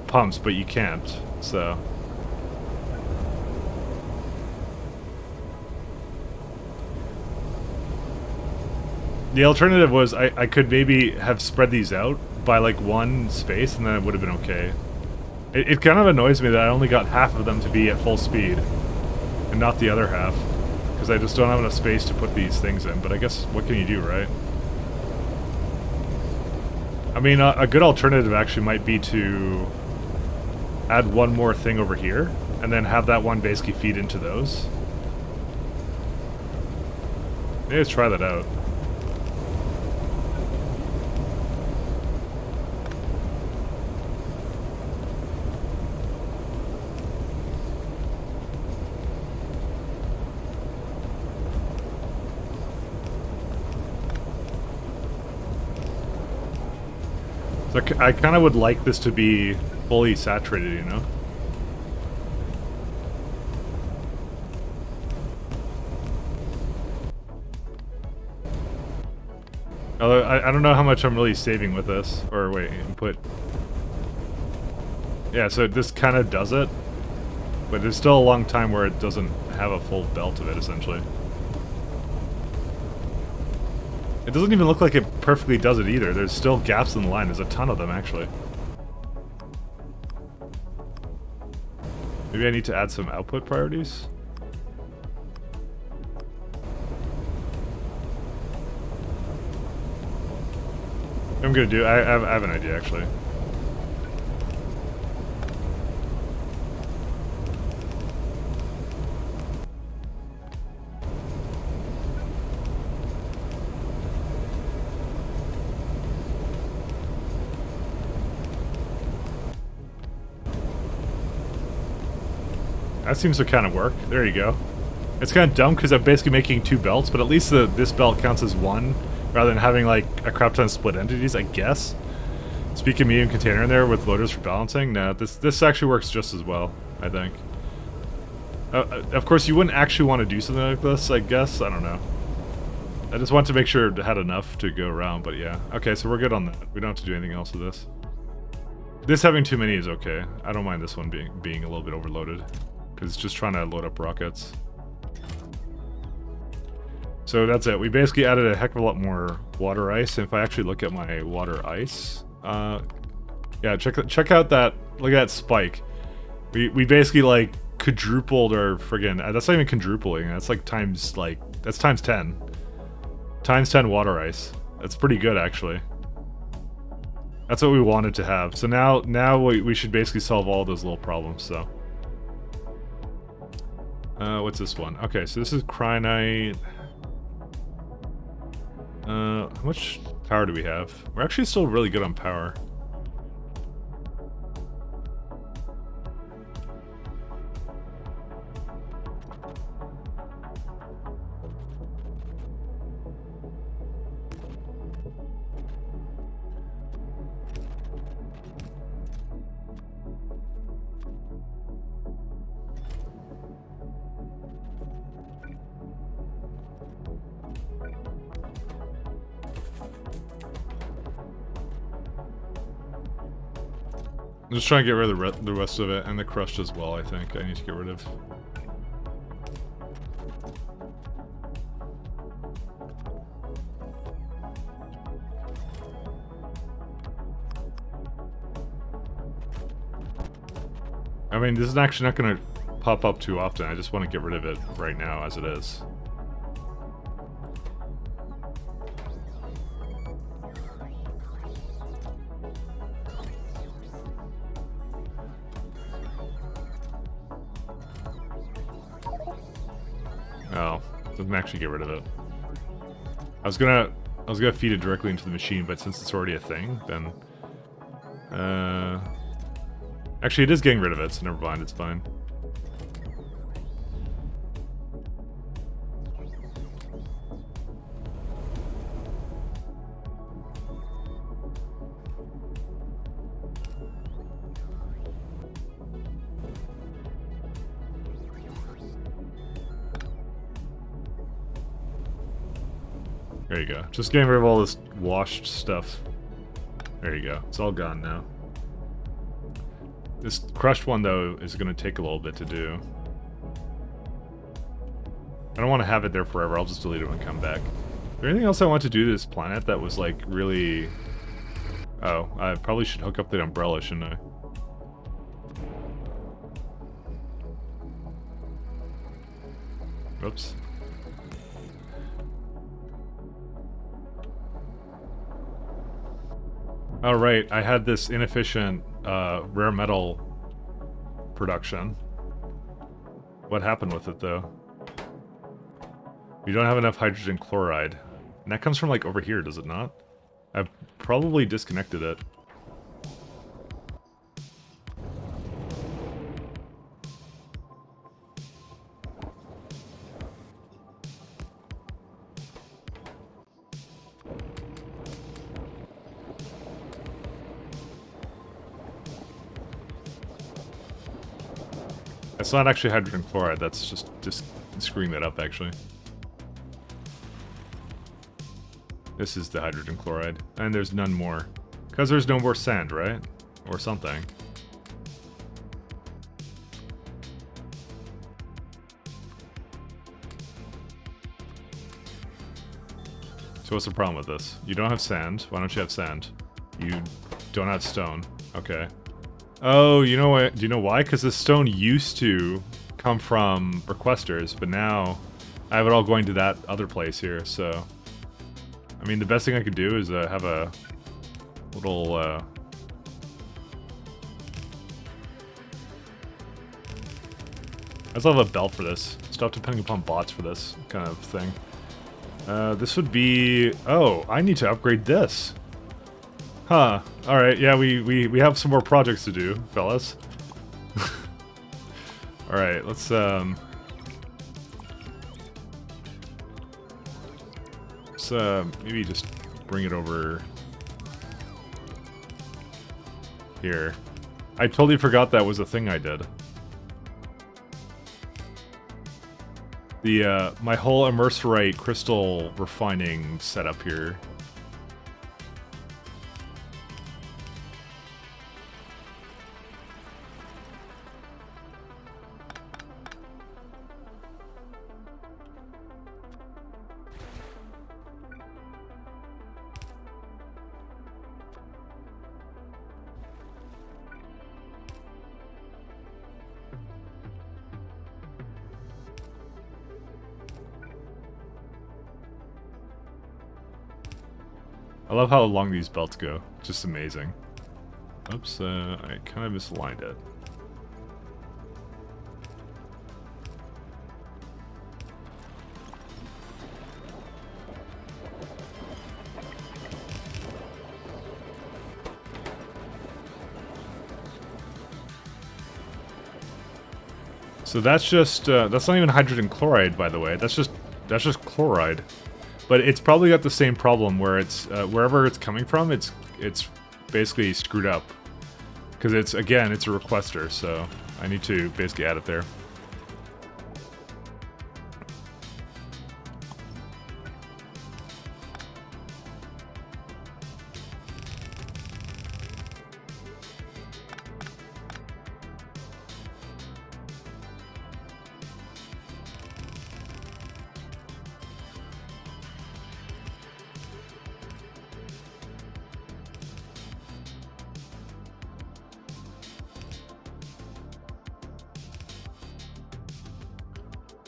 pumps, but you can't, so... The alternative was I could maybe have spread these out by like one space and then it would have been okay. It kind of annoys me that I only got half of them to be at full speed and not the other half. Because I just don't have enough space to put these things in, but I guess what can you do, right? I mean, a good alternative actually might be to add one more thing over here, and then have that one basically feed into those. Maybe let's try that out. So I kind of would like this to be fully saturated, you know? Although, I don't know how much I'm really saving with this. Or wait, input. Yeah, so this kind of does it. But there's still a long time where it doesn't have a full belt of it, essentially. It doesn't even look like it perfectly does it either. There's still gaps in the line. There's a ton of them, actually. Maybe I need to add some output priorities? What I'm gonna do, I have an idea, actually. That seems to kind of work. There you go. It's kind of dumb because I'm basically making 2 belts, but at least this belt counts as one, rather than having like a crap ton of split entities, I guess. Speaking medium container in there with loaders for balancing, no, this actually works just as well, I think. Of course, you wouldn't actually want to do something like this, I guess. I don't know. I just want to make sure it had enough to go around, but yeah. Okay, so we're good on that. We don't have to do anything else with this. This having too many is okay. I don't mind this one being a little bit overloaded, because it's just trying to load up rockets. So that's it. We basically added a heck of a lot more water ice, and if I actually look at my water ice, yeah, check out that. Look at that spike. We basically like quadrupled our friggin'. That's not even quadrupling. That's like that's times 10. Times 10 water ice. That's pretty good actually. That's what we wanted to have. So now we should basically solve all those little problems. So, what's this one? Okay, so this is Cryonite. How much power do we have? We're actually still really good on power. I'm just trying to get rid of the rest of it, and the crushed as well, I think. I need to get rid of. I mean, this is actually not going to pop up too often. I just want to get rid of it right now as it is. Oh, doesn't actually get rid of it. I was gonna feed it directly into the machine, but since it's already a thing, then actually it is getting rid of it, so never mind, it's fine. There you go. Just getting rid of all this washed stuff. There you go. It's all gone now. This crushed one, though, is going to take a little bit to do. I don't want to have it there forever. I'll just delete it when I come back. Is there anything else I want to do to this planet that was, like, really... Oh, I probably should hook up the umbrella, shouldn't I? Whoops. Oh, right. I had this inefficient rare metal production. What happened with it, though? You don't have enough hydrogen chloride. And that comes from, like, over here, does it not? I've probably disconnected it. It's not actually hydrogen chloride, that's just screwing that up, actually. This is the hydrogen chloride. And there's none more. Because there's no more sand, right? Or something. So what's the problem with this? You don't have sand. Why don't you have sand? You don't have stone. Okay. Oh, you know what? Do you know why? Because the stone used to come from requesters, but now I have it all going to that other place here, so... I mean, the best thing I could do is have a little... I still have a belt for this. Stop depending upon bots for this kind of thing. This would be... Oh, I need to upgrade this. Huh. Alright, yeah, we have some more projects to do, fellas. Alright, let's maybe just bring it over here. I totally forgot that was a thing I did. The, my whole immersorite crystal refining setup here. I love how long these belts go. Just amazing. Oops, I kind of misaligned it. So that's just, that's not even hydrogen chloride, by the way. That's just chloride. But it's probably got the same problem where it's, wherever it's coming from, it's basically screwed up. Because it's, again, it's a requester, so I need to basically add it there.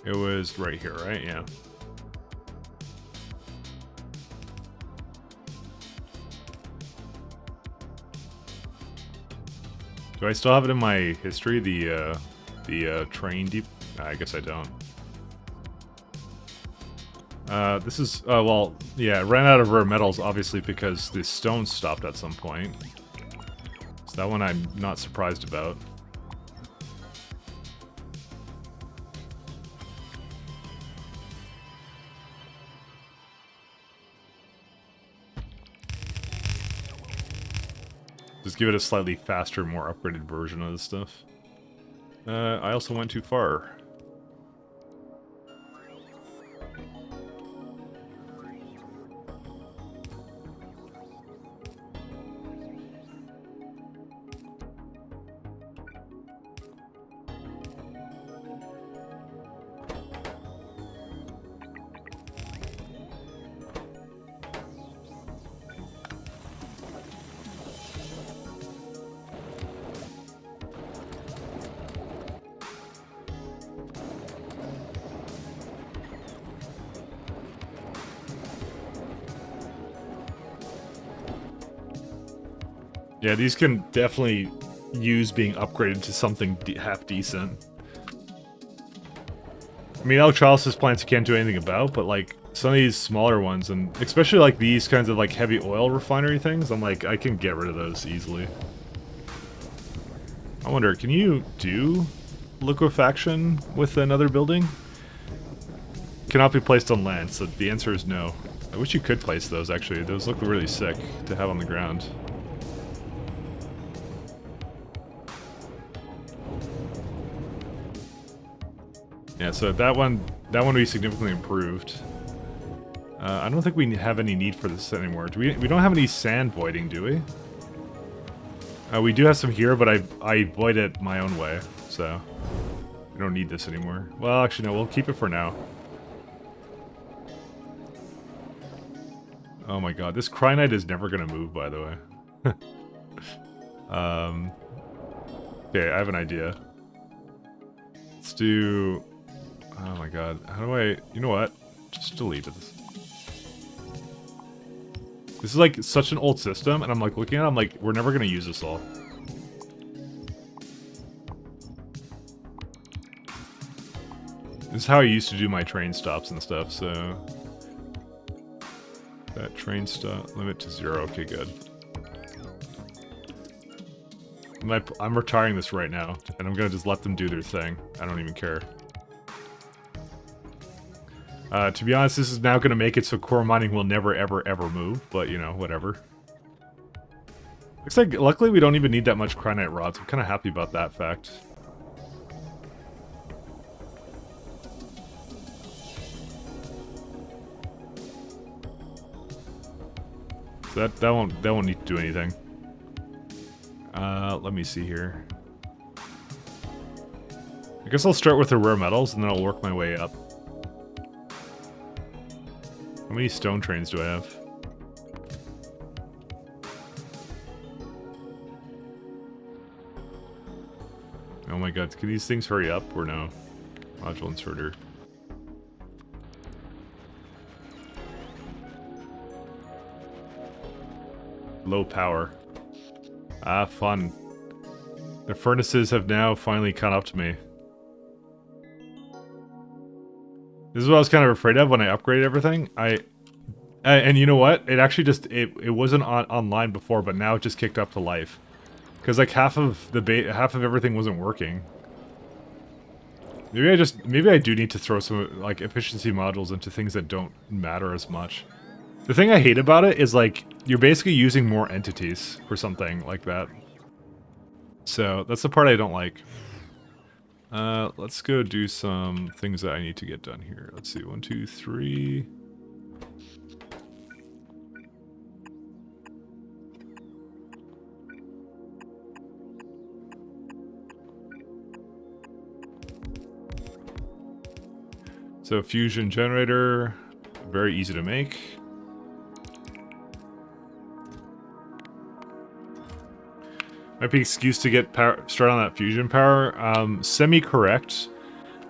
It was right here, right? Yeah. Do I still have it in my history, the train deep? I guess I don't. This is, well, yeah, it ran out of rare metals, obviously, because the stone stopped at some point. So that one I'm not surprised about. Just give it a slightly faster, more upgraded version of this stuff. I also went too far. Yeah, these can definitely use being upgraded to something half decent. I mean, Electrolysis plants you can't do anything about, but like some of these smaller ones, and especially like these kinds of like heavy oil refinery things, I'm like, I can get rid of those easily. I wonder, can you do liquefaction with another building? Cannot be placed on land, so the answer is no. I wish you could place those, actually. Those look really sick to have on the ground. Yeah, so that one we significantly improved. I don't think we have any need for this anymore. Do we don't have any sand voiding, do we? We do have some here, but I void it my own way, so we don't need this anymore. Well, actually, no, we'll keep it for now. Oh my god, this Cryonite is never gonna move, by the way. Okay, I have an idea. Let's do... Oh my god, how do I... You know what? Just delete it. This is like such an old system, and I'm like looking at it, I'm like, we're never gonna use this all. This is how I used to do my train stops and stuff, so... That train stop, limit to 0, okay, good. I'm retiring this right now, and I'm gonna just let them do their thing. I don't even care. To be honest, this is now gonna make it so core mining will never, ever, ever move, but, you know, whatever. Looks like, luckily we don't even need that much Cryonite rods. I'm kind of happy about that fact. So that won't need to do anything. Let me see here. I guess I'll start with the rare metals and then I'll work my way up. How many stone trains do I have? Oh my god, can these things hurry up or no? Module inserter. Low power. Ah, fun. The furnaces have now finally caught up to me. This is what I was kind of afraid of when I upgraded everything. And you know what? It actually just it wasn't online before, but now it just kicked up to life. Because like half of everything wasn't working. Maybe I do need to throw some like efficiency modules into things that don't matter as much. The thing I hate about it is like you're basically using more entities for something like that. So that's the part I don't like. Let's go do some things that I need to get done here. Let's see, 1, 2, 3. So fusion generator, very easy to make. Might be an excuse to get start on that fusion power. Semi-correct.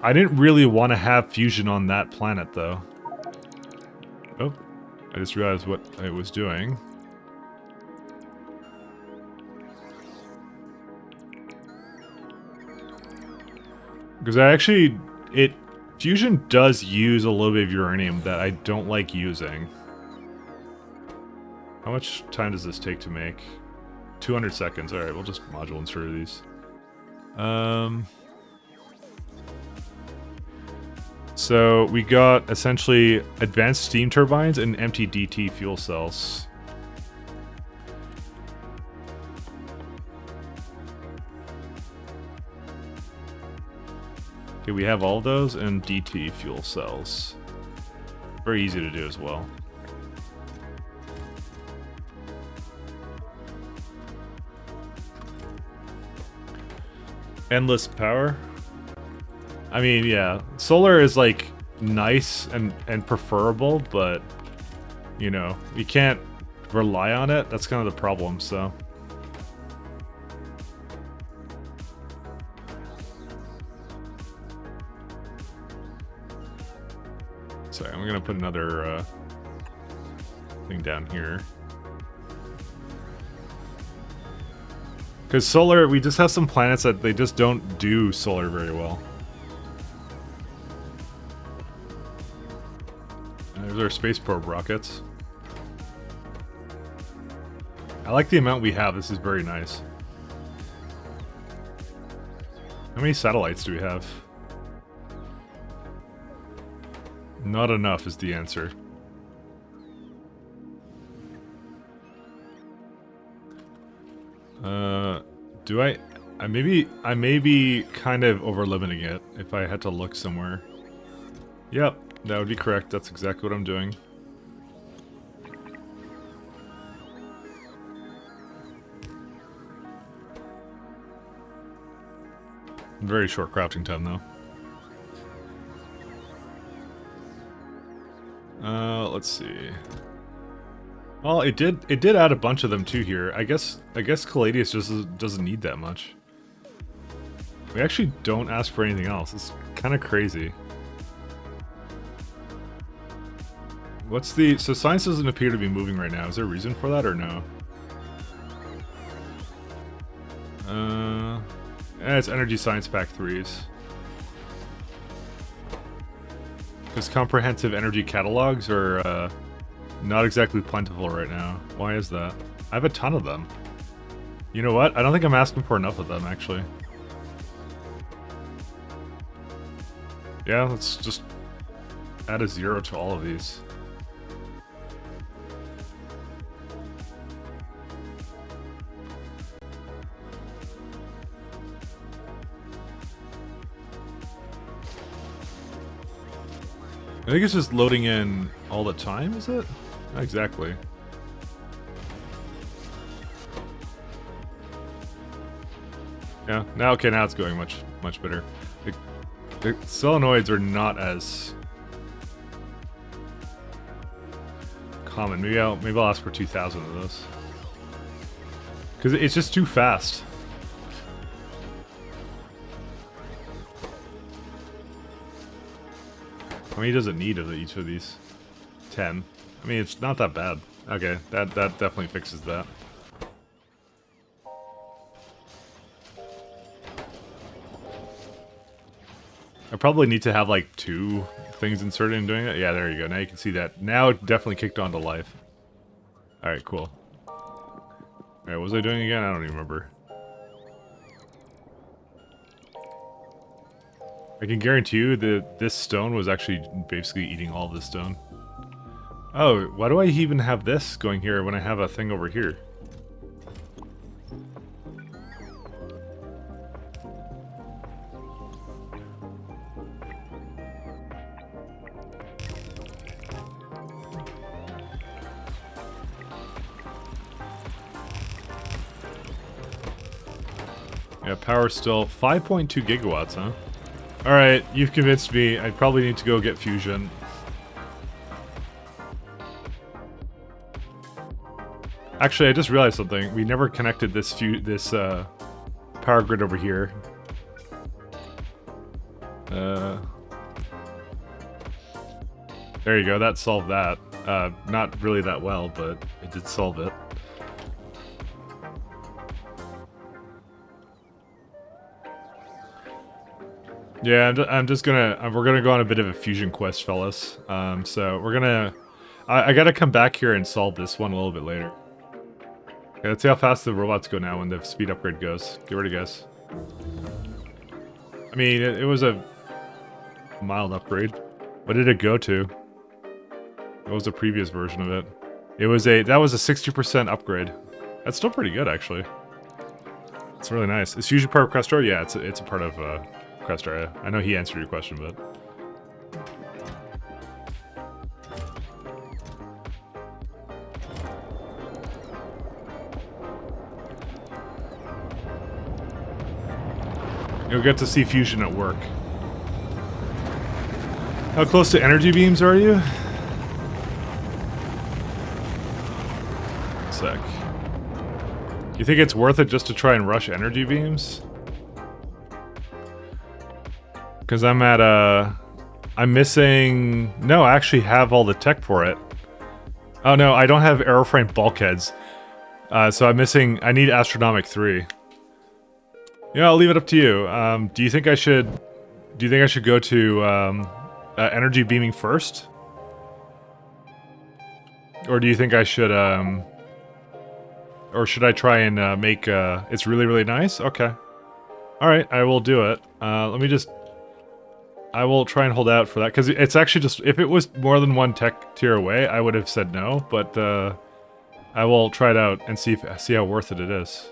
I didn't really want to have fusion on that planet, though. Oh, I just realized what I was doing. Because fusion does use a little bit of uranium that I don't like using. How much time does this take to make? 200 seconds. Alright, we'll just module insert these. So we got essentially advanced steam turbines and empty DT fuel cells. Okay, we have all those and DT fuel cells. Very easy to do as well. Endless power. I mean, yeah, solar is like nice and preferable, but you know, you can't rely on it. That's kind of the problem, so. Sorry, I'm gonna put another thing down here. Because solar, we just have some planets that they just don't do solar very well. There's our space probe rockets. I like the amount we have. This is very nice. How many satellites do we have? Not enough is the answer. Do I may be kind of over limiting it if I had to look somewhere. Yep, that would be correct. That's exactly what I'm doing. Very short crafting time though. Let's see. Well, it did add a bunch of them too here. I guess Caladius just doesn't need that much. We actually don't ask for anything else. It's kind of crazy. So science doesn't appear to be moving right now. Is there a reason for that or no? It's energy science pack 3s. Because comprehensive energy catalogs are not exactly plentiful right now. Why is that? I have a ton of them. You know what? I don't think I'm asking for enough of them, actually. Yeah, let's just add a 0 to all of these. I think it's just loading in all the time, is it? Not exactly. Yeah, now okay, now it's going much better. The solenoids are not as common. Maybe I'll ask for 2,000 of those. Cause it's just too fast. How many does it need of each of these? 10. I mean, it's not that bad. Okay, that definitely fixes that. I probably need to have like 2 things inserted in doing it. Yeah, there you go. Now you can see that. Now it definitely kicked on to life. Alright, cool. Alright, what was I doing again? I don't even remember. I can guarantee you that this stone was actually basically eating all of the stone. Oh, why do I even have this going here when I have a thing over here? Yeah, power still 5.2 gigawatts, huh? Alright, you've convinced me. I probably need to go get fusion. Actually, I just realized something. We never connected this power grid over here. There you go. That solved that. Not really that well, but it did solve it. Yeah, I'm just gonna... we're gonna go on a bit of a fusion quest, fellas. So we're gonna... I gotta come back here and solve this one a little bit later. Okay, let's see how fast the robots go now when the speed upgrade goes. Get ready, guys. I mean, it was a mild upgrade. What did it go to? What was the previous version of it? That was a 60% upgrade. That's still pretty good, actually. It's really nice. Is fusion part of Factorio? Yeah, it's a part of Factorio. I know he answered your question, but... You'll get to see fusion at work. How close to energy beams are you? Sec. You think it's worth it just to try and rush energy beams? Because I'm at I'm missing... No, I actually have all the tech for it. Oh no, I don't have aeroframe bulkheads. So I'm missing... I need Astronomic 3. Yeah, I'll leave it up to you. Do you think I should go to energy beaming first? Or do you think I should or should I try and make it's really, really nice? Okay. Alright, I will do it. Let me just... I will try and hold out for that, because it's actually just... If it was more than one tech tier away, I would have said no, but I will try it out and see how worth it is.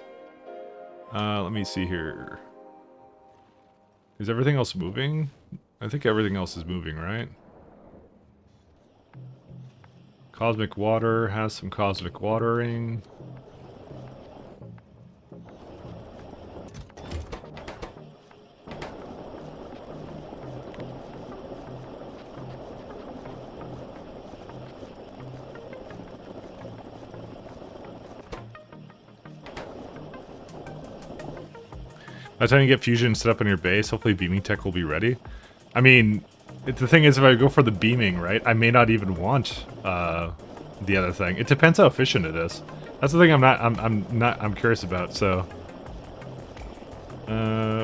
Let me see here. Is everything else moving? I think everything else is moving, right? Cosmic water has some cosmic watering. By the time you get fusion set up on your base, hopefully beaming tech will be ready. I mean, the thing is, if I go for the beaming, right, I may not even want the other thing. It depends how efficient it is. That's the thing I'm curious about. So,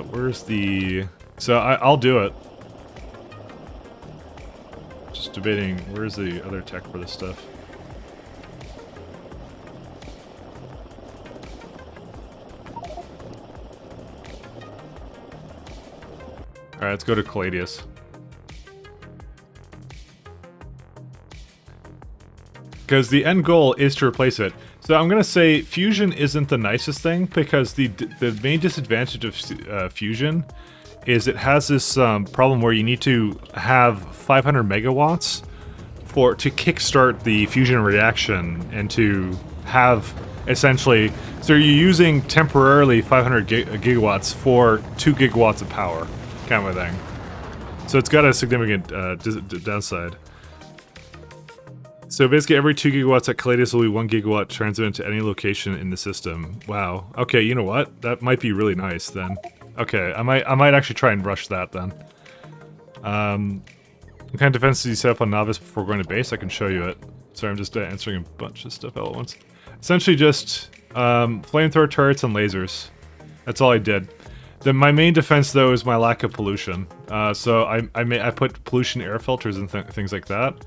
where's the? So I'll do it. Just debating. Where's the other tech for this stuff? Alright, let's go to Caladius. Because the end goal is to replace it. So I'm going to say fusion isn't the nicest thing, because the main disadvantage of fusion is it has this problem where you need to have 500 megawatts to kickstart the fusion reaction and to have essentially... So you're using temporarily 500 gigawatts for 2 gigawatts of power, kind of a thing. So it's got a significant downside. So basically every 2 gigawatts at Caladius will be 1 gigawatt transmitted to any location in the system. Wow. Okay, you know what? That might be really nice then. Okay, I might actually try and rush that then. What kind of defense do you set up on Novice before going to base? I can show you it. Sorry, I'm just answering a bunch of stuff all at once. Essentially just flamethrower turrets and lasers. That's all I did. My main defense though is my lack of pollution. So I put pollution air filters and things like that.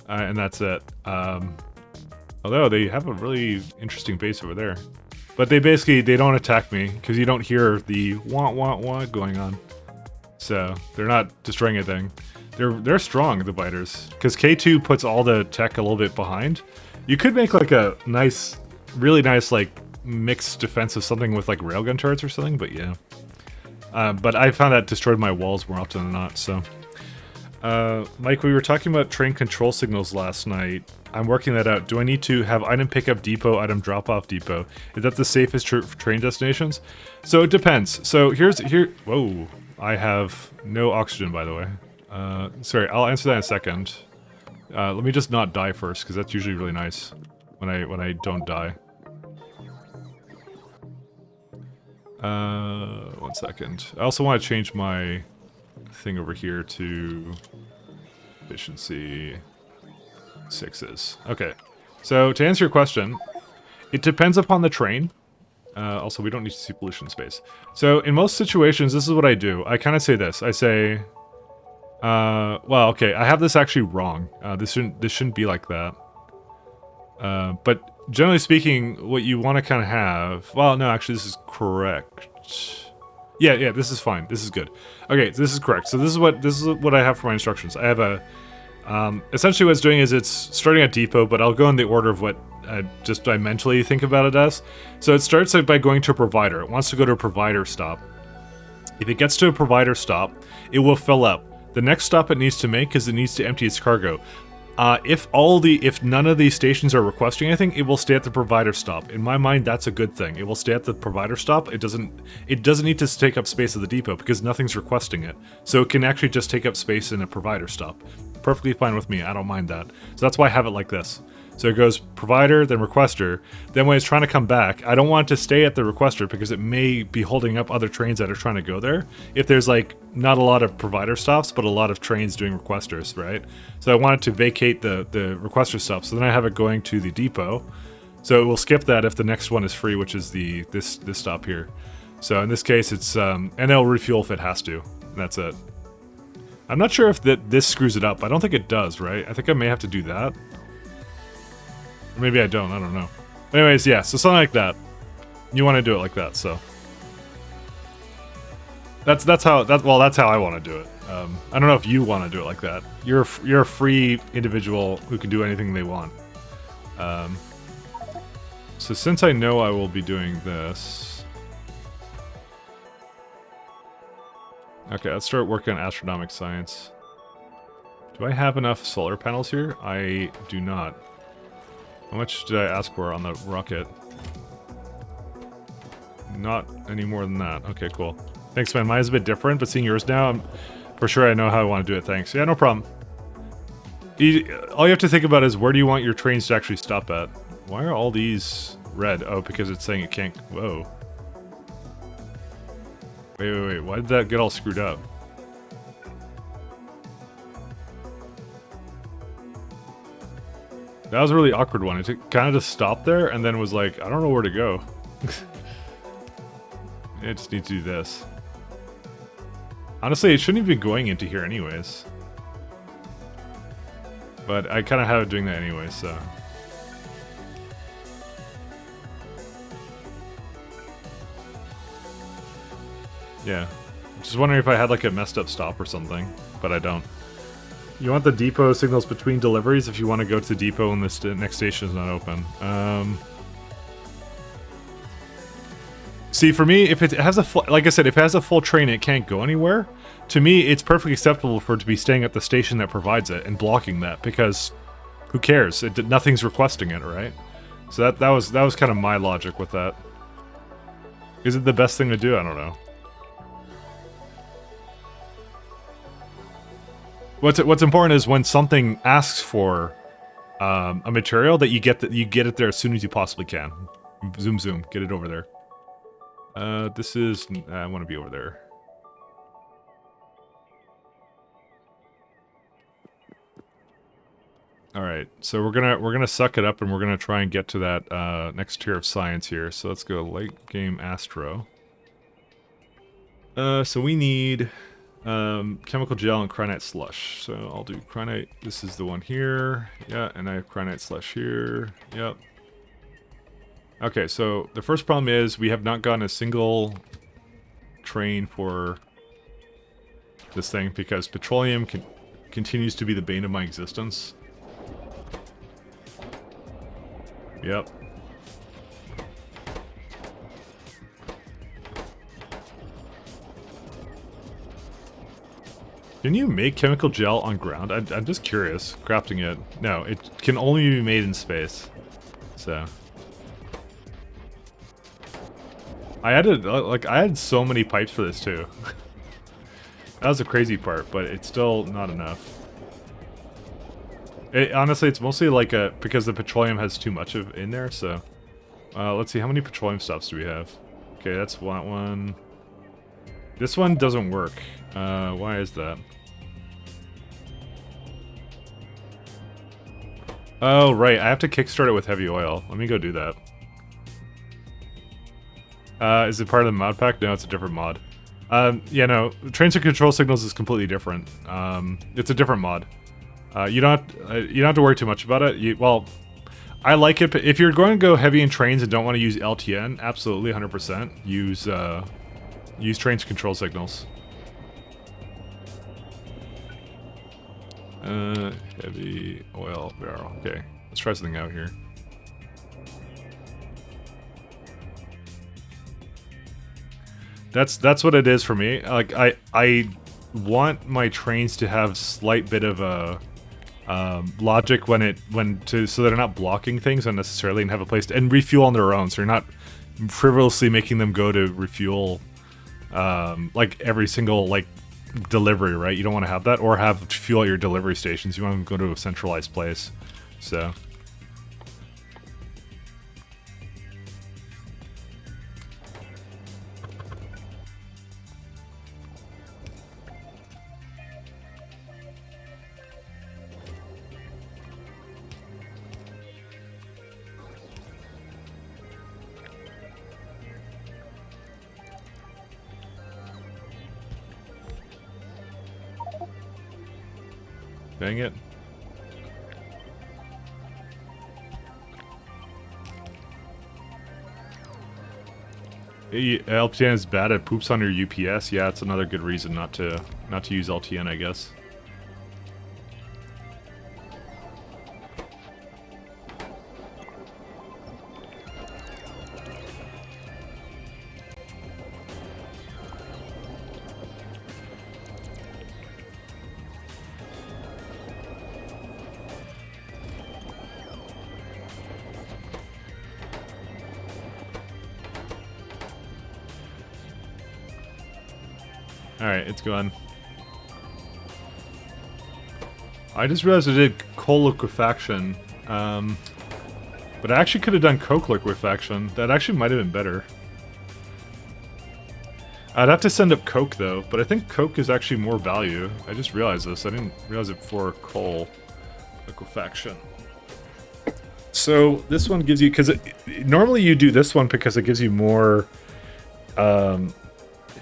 And that's it. Although they have a really interesting base over there. But they don't attack me, because you don't hear the wah going on. So, they're not destroying anything. They're strong, the biters. Because K2 puts all the tech a little bit behind. You could make like a nice, really nice like mixed defense of something with like railgun turrets or something, but yeah. But I found that destroyed my walls more often than not, so... Mike, we were talking about train control signals last night. I'm working that out. Do I need to have item pickup depot, item drop-off depot? Is that the safest train destinations? So it depends. So whoa. I have no oxygen, by the way. Sorry, I'll answer that in a second. Let me just not die first, because that's usually really nice when I don't die. 1 second. I also want to change my thing over here to efficiency 6s. Okay, so to answer your question, it depends upon the train. Also, we don't need to see pollution space. So in most situations, this is what I do. I kind of say this. I say, well, okay, I have this actually wrong. This shouldn't be like that. But generally speaking, what you want to kind of have... Well, no, actually, this is correct. Yeah, this is fine. This is good. Okay, so this is correct. So this is what I have for my instructions. I have a... essentially what it's doing is it's starting at depot, but I'll go in the order of what I mentally think about it as. So it starts by going to a provider. It wants to go to a provider stop. If it gets to a provider stop, it will fill up. The next stop it needs to make is it needs to empty its cargo. If none of these stations are requesting anything, it will stay at the provider stop. In my mind, that's a good thing. It will stay at the provider stop. It doesn't need to take up space at the depot because nothing's requesting it. So it can actually just take up space in a provider stop. Perfectly fine with me. I don't mind that. So that's why I have it like this. So it goes provider, then requester. Then when it's trying to come back, I don't want it to stay at the requester because it may be holding up other trains that are trying to go there. If there's like not a lot of provider stops, but a lot of trains doing requesters, right? So I want it to vacate the requester stop. So then I have it going to the depot. So it will skip that if the next one is free, which is this stop here. So in this case, it's and it'll refuel if it has to. And that's it. I'm not sure if this screws it up. I don't think it does, right? I think I may have to do that. Or maybe I don't know. Anyways, yeah, so something like that. You want to do it like that, so. That's how I want to do it. I don't know if you want to do it like that. You're a free individual who can do anything they want. So since I know I will be doing this... Okay, let's start working on astronomic science. Do I have enough solar panels here? I do not. How much did I ask for on the rocket? Not any more than that. Okay, cool. Thanks, man. Mine's a bit different, but seeing yours now, for sure I know how I want to do it. Thanks. Yeah, no problem. All you have to think about is where do you want your trains to actually stop at? Why are all these red? Oh, because it's saying it can't... Whoa. Wait. Why did that get all screwed up? That was a really awkward one. It kind of just stopped there and then was like, I don't know where to go. I just need to do this. Honestly, it shouldn't even be going into here anyways. But I kind of have it doing that anyway, so... Yeah. Just wondering if I had like a messed up stop or something, but I don't. You want the depot signals between deliveries if you want to go to the depot when the next station is not open. See, for me, if it has a full, like I said, if it has a full train, it can't go anywhere. To me, it's perfectly acceptable for it to be staying at the station that provides it and blocking that, because who cares? Nothing's requesting it, right? So that was kind of my logic with that. Is it the best thing to do? I don't know. What's important is when something asks for a material that you get it there as soon as you possibly can. Zoom, get it over there. This is I want to be over there. All right, so we're gonna suck it up and we're gonna try and get to that next tier of science here. So let's go late game Astro. So we need chemical gel and cryonite slush. So I'll do cryonite. This is the one here. Yeah, and I have cryonite slush here. Yep. Okay, so the first problem is we have not gotten a single train for this thing because petroleum continues to be the bane of my existence. Yep. Can you make chemical gel on ground? I'm just curious. Crafting it. No, it can only be made in space. So. I had so many pipes for this too. That was the crazy part, but it's still not enough. Honestly, it's mostly like because the petroleum has too much of in there, so... let's see, how many petroleum stops do we have? Okay, that's one. This one doesn't work. Why is that? Oh, right, I have to kickstart it with heavy oil. Let me go do that. Is it part of the mod pack? No, it's a different mod. Yeah, no, trains and control signals is completely different. It's a different mod. You don't have to worry too much about it. Well, I like it, but if you're going to go heavy in trains and don't want to use LTN, absolutely 100% use trains control signals. Heavy oil barrel. Okay, let's try something out here. That's what it is for me. Like I want my trains to have slight bit of a logic so they're not blocking things unnecessarily and have a place to and refuel on their own. So you're not frivolously making them go to refuel like every single like delivery, right? You don't want to have that, or have fuel at your delivery stations. You want them to go to a centralized place. So. Dang it. LTN is bad, it poops on your UPS. Yeah, it's another good reason not to use LTN, I guess. Alright, it's gone. I just realized I did coal liquefaction, but I actually could have done coke liquefaction. That actually might have been better. I'd have to send up coke though, but I think coke is actually more value. I just realized this. I didn't realize it before coal liquefaction. So this one gives you, because normally you do this one because it gives you more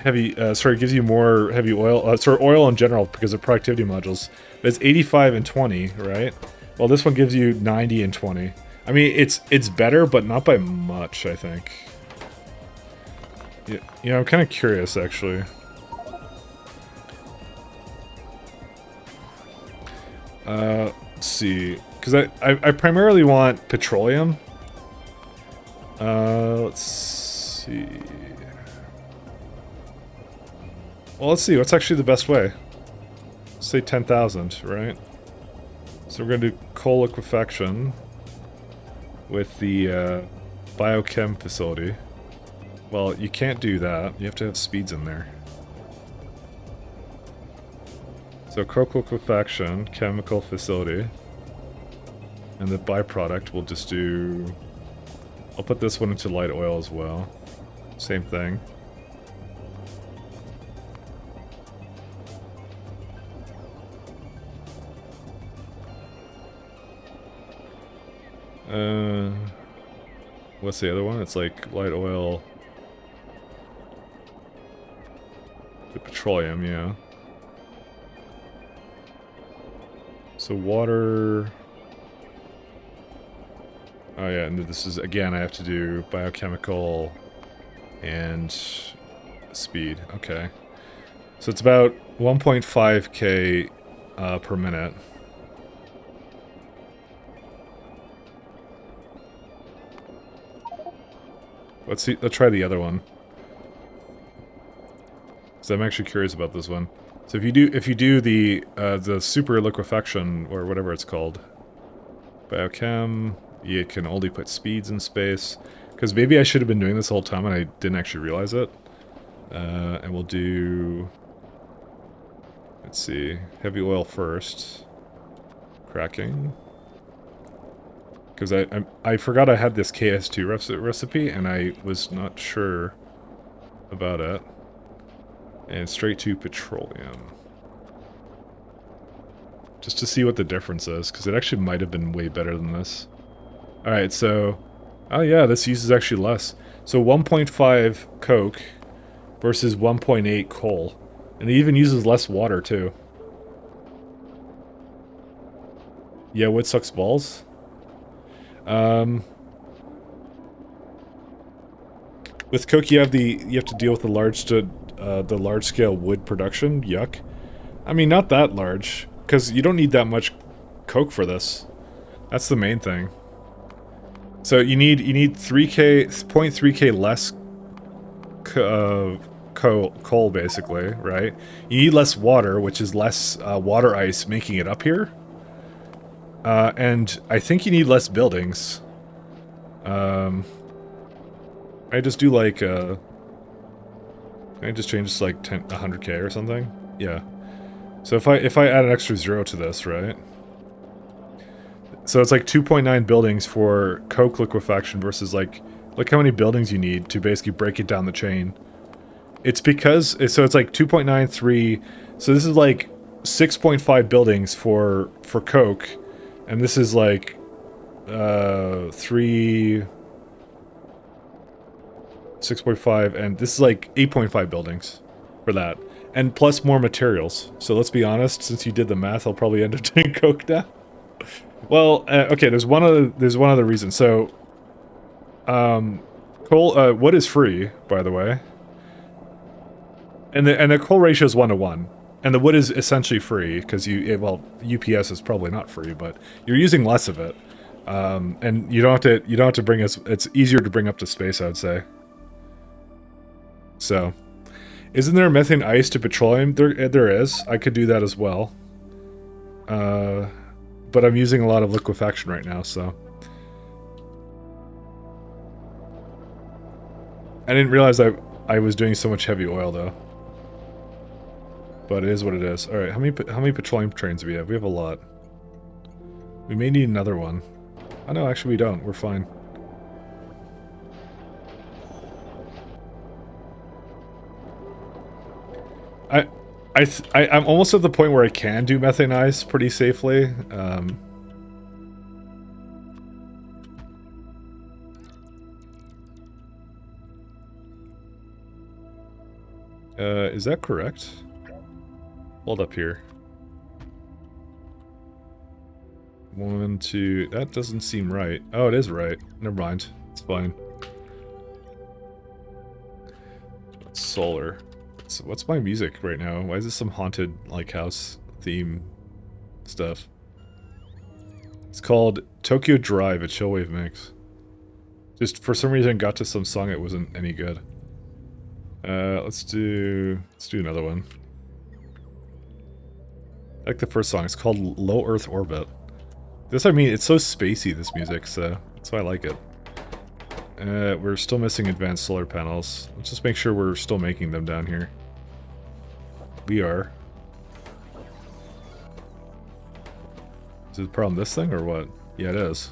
gives you more heavy oil, oil in general because of productivity modules. But it's 85 and 20, right? Well, this one gives you 90 and 20. I mean, it's better, but not by much, I think. Yeah, I'm kind of curious, actually. Let's see, because I primarily want petroleum. Let's see. Well, let's see. What's actually the best way? Say 10,000, right? So we're going to do coal liquefaction with the biochem facility. Well, you can't do that. You have to have speeds in there. So coke liquefaction, chemical facility. And the byproduct we'll just do... I'll put this one into light oil as well. Same thing. What's the other one? It's like light oil. The petroleum, yeah. So water... Oh yeah, and this is, again, I have to do biochemical and speed. Okay. So it's about 1.5k per minute. Let's see, let's try the other one. So I'm actually curious about this one. So if you do the super liquefaction, or whatever it's called, biochem, you can only put speeds in space. Because maybe I should have been doing this the whole time and I didn't actually realize it. And we'll do... Let's see, heavy oil first. Cracking. Because I forgot I had this KS2 recipe and I was not sure about it. And straight to petroleum. Just to see what the difference is, because it actually might have been way better than this. Alright, so... Oh yeah, this uses actually less. So 1.5 coke versus 1.8 coal. And it even uses less water, too. Yeah, wood sucks balls? With coke, you have to deal with the large scale wood production. Yuck. I mean, not that large, because you don't need that much coke for this. That's the main thing. So you need 0.3k less coal basically, right? You need less water, which is less water ice making it up here. And I think you need less buildings. I just do like I just change this to like 100k or something. Yeah. So if I add an extra 0 to this, right? So it's like 2.9 buildings for coke liquefaction versus like, look how many buildings you need to basically break it down the chain. It's because, so it's like 2.93, so this is like 6.5 buildings for coke, and this is like 6.5, and this is like 8.5 buildings for that. And plus more materials. So let's be honest, since you did the math, I'll probably end up doing coke now. Well, okay, there's one other reason. So, coal, wood is free, by the way. And the coal ratio is 1:1. And the wood is essentially free, because well, UPS is probably not free, but you're using less of it. And you don't have to bring it's easier to bring up to space, I would say. So, isn't there a methane ice to petroleum? There is. I could do that as well. But I'm using a lot of liquefaction right now, so... I didn't realize I was doing so much heavy oil, though. But it is what it is. Alright, how many petroleum trains do we have? We have a lot. We may need another one. Oh no, actually we don't. We're fine. I'm almost at the point where I can do methane ice pretty safely. Is that correct? Hold up here. 1, 2... That doesn't seem right. Oh, it is right. Never mind. It's fine. Solar. What's my music right now? Why is this some haunted, like, house theme stuff? It's called Tokyo Drive at Chillwave Mix. Just for some reason got to some song it wasn't any good. Let's do another one. I like the first song. It's called Low Earth Orbit. This, I mean, it's so spacey, this music, so that's why I like it. We're still missing advanced solar panels. Let's just make sure we're still making them down here. We are. Is it the problem this thing or what? Yeah, it is.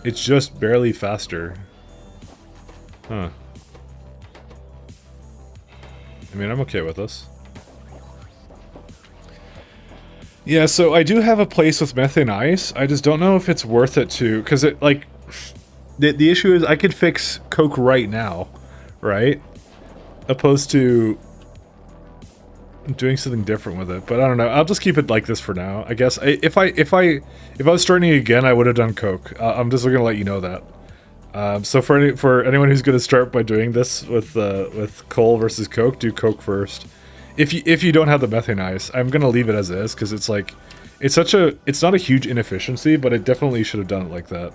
It's just barely faster. Huh. I mean, I'm okay with this. Yeah, so I do have a place with methane ice. I just don't know if it's worth it to... Because it, like... The issue is I could fix Coke right now, right? Opposed to doing something different with it. But I don't know. I'll just keep it like this for now. I guess if I was starting again, I would have done Coke. I'm just gonna let you know that. So for anyone who's gonna start by doing this with coal versus Coke, do Coke first. If you don't have the methane ice, I'm gonna leave it as is because it's like it's not a huge inefficiency, but it definitely should have done it like that.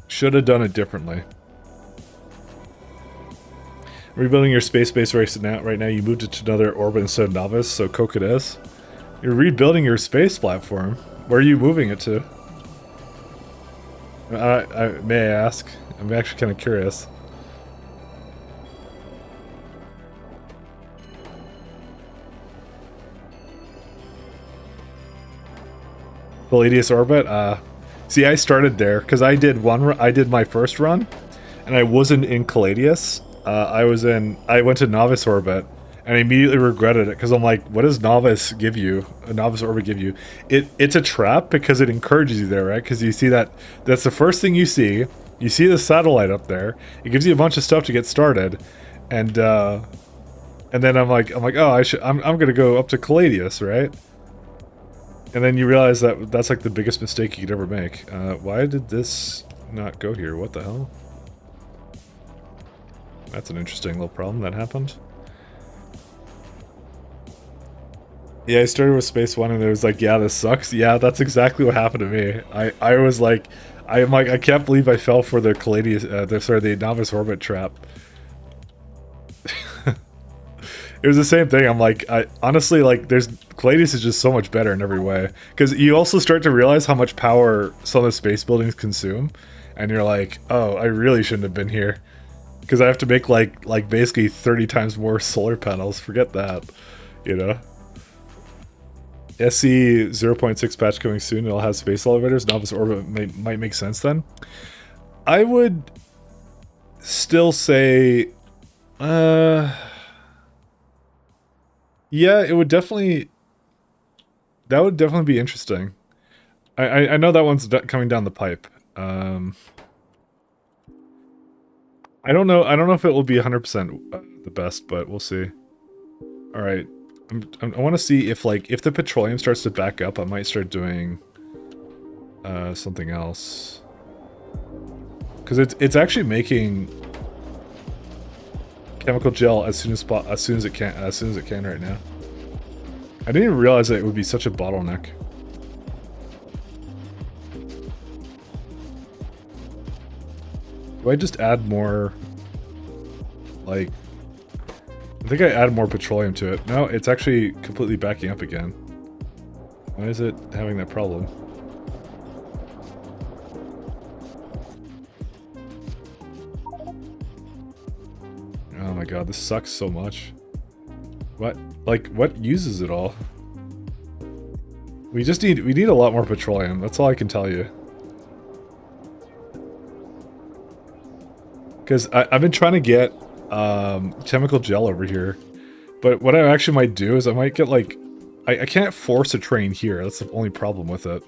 Should have done it differently. Rebuilding your space base right now, you moved it to another orbit instead of Novice, so Coke it is. You're rebuilding your space platform. Where are you moving it to? May I ask? I'm actually kind of curious. Palladius orbit? See, I started there because I did my first run, and I wasn't in Caladius. I went to Novice orbit, and I immediately regretted it because I'm like, what does Novice give you? A Novice orbit give you? It's a trap because it encourages you there, right? Because you see that's the first thing you see. You see the satellite up there. It gives you a bunch of stuff to get started, and then I'm like, oh, I'm gonna go up to Caladius, right? And then you realize that's like the biggest mistake you could ever make. Why did this not go here? What the hell? That's an interesting little problem that happened. Yeah, I started with Space One and it was like, yeah, this sucks. Yeah, that's exactly what happened to me. I was like, I can't believe I fell for the Caladius, the Novice Orbit trap. It was the same thing. I'm like, honestly, like, Caladius is just so much better in every way. Because you also start to realize how much power some of the space buildings consume. And you're like, oh, I really shouldn't have been here. Because I have to make, like basically 30 times more solar panels. Forget that, you know? SC 0.6 patch coming soon. It'll have space elevators. Novice Orbit might make sense then. I would still say... yeah, it would definitely... That would definitely be interesting. I know that one's coming down the pipe. I don't know if it will be 100% the best, but we'll see. Alright. I want to see if the petroleum starts to back up, I might start doing something else. Because it's actually making chemical gel as soon as it can right now. I didn't even realize that it would be such a bottleneck. Do I just add more, like... I think I add more petroleum to it. No, it's actually completely backing up again. Why is it having that problem? Oh my god, this sucks so much. What? Like, what uses it all? We need a lot more petroleum. That's all I can tell you. Because I've been trying to get chemical gel over here. But what I actually might do is I might get like... I can't force a train here. That's the only problem with it.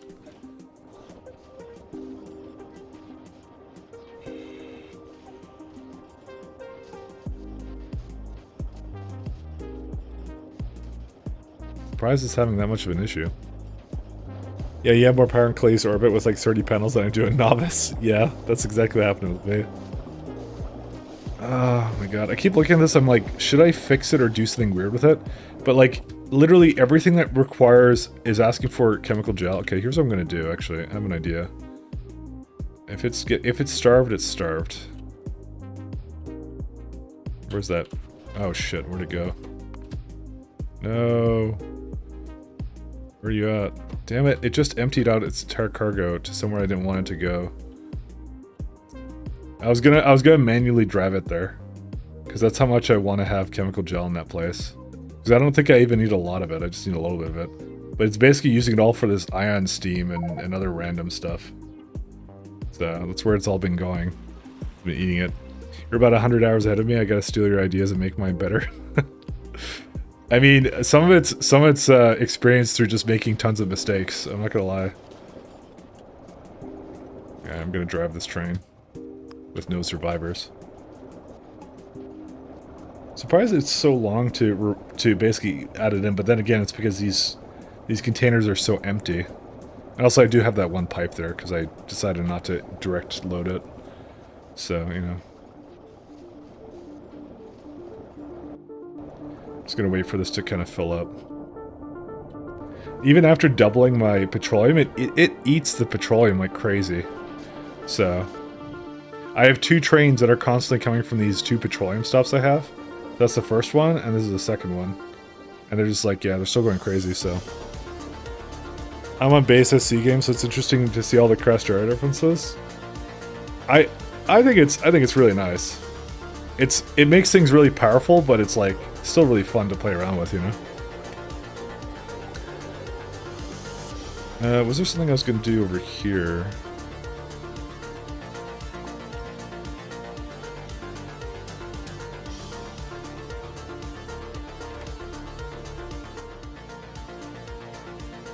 surprised it's having that much of an issue. Yeah, you have more power in Clay's orbit with like 30 panels than I do in Novice. Yeah, that's exactly what happened with me. Oh my god, I keep looking at this, I'm like, should I fix it or do something weird with it? But like, literally everything that requires is asking for chemical gel. Okay, here's what I'm gonna do, actually. I have an idea. If it's starved, it's starved. Where's that? Oh shit, where'd it go? No. Where are you at? Damn it, it just emptied out its entire cargo to somewhere I didn't want it to go. I was gonna manually drive it there, because that's how much I want to have chemical gel in that place. Because I don't think I even need a lot of it. I just need a little bit of it. But it's basically using it all for this ion steam and other random stuff. So that's where it's all been going. I've been eating it. You're about 100 hours ahead of me. I gotta steal your ideas and make mine better. I mean, some of it's experience through just making tons of mistakes. I'm not gonna lie. Yeah, I'm gonna drive this train. With no survivors. Surprised it's so long to basically add it in, but then again, it's because these containers are so empty. And also, I do have that one pipe there because I decided not to direct load it. So, you know. Just gonna wait for this to kind of fill up. Even after doubling my petroleum, it eats the petroleum like crazy. So I have 2 trains that are constantly coming from these 2 petroleum stops I have. That's the first one, and this is the second one. And they're just like, yeah, they're still going crazy, so. I'm on base SC games, so it's interesting to see all the Crestera differences. I think it's really nice. It makes things really powerful, but it's like still really fun to play around with, you know? Was there something I was gonna do over here?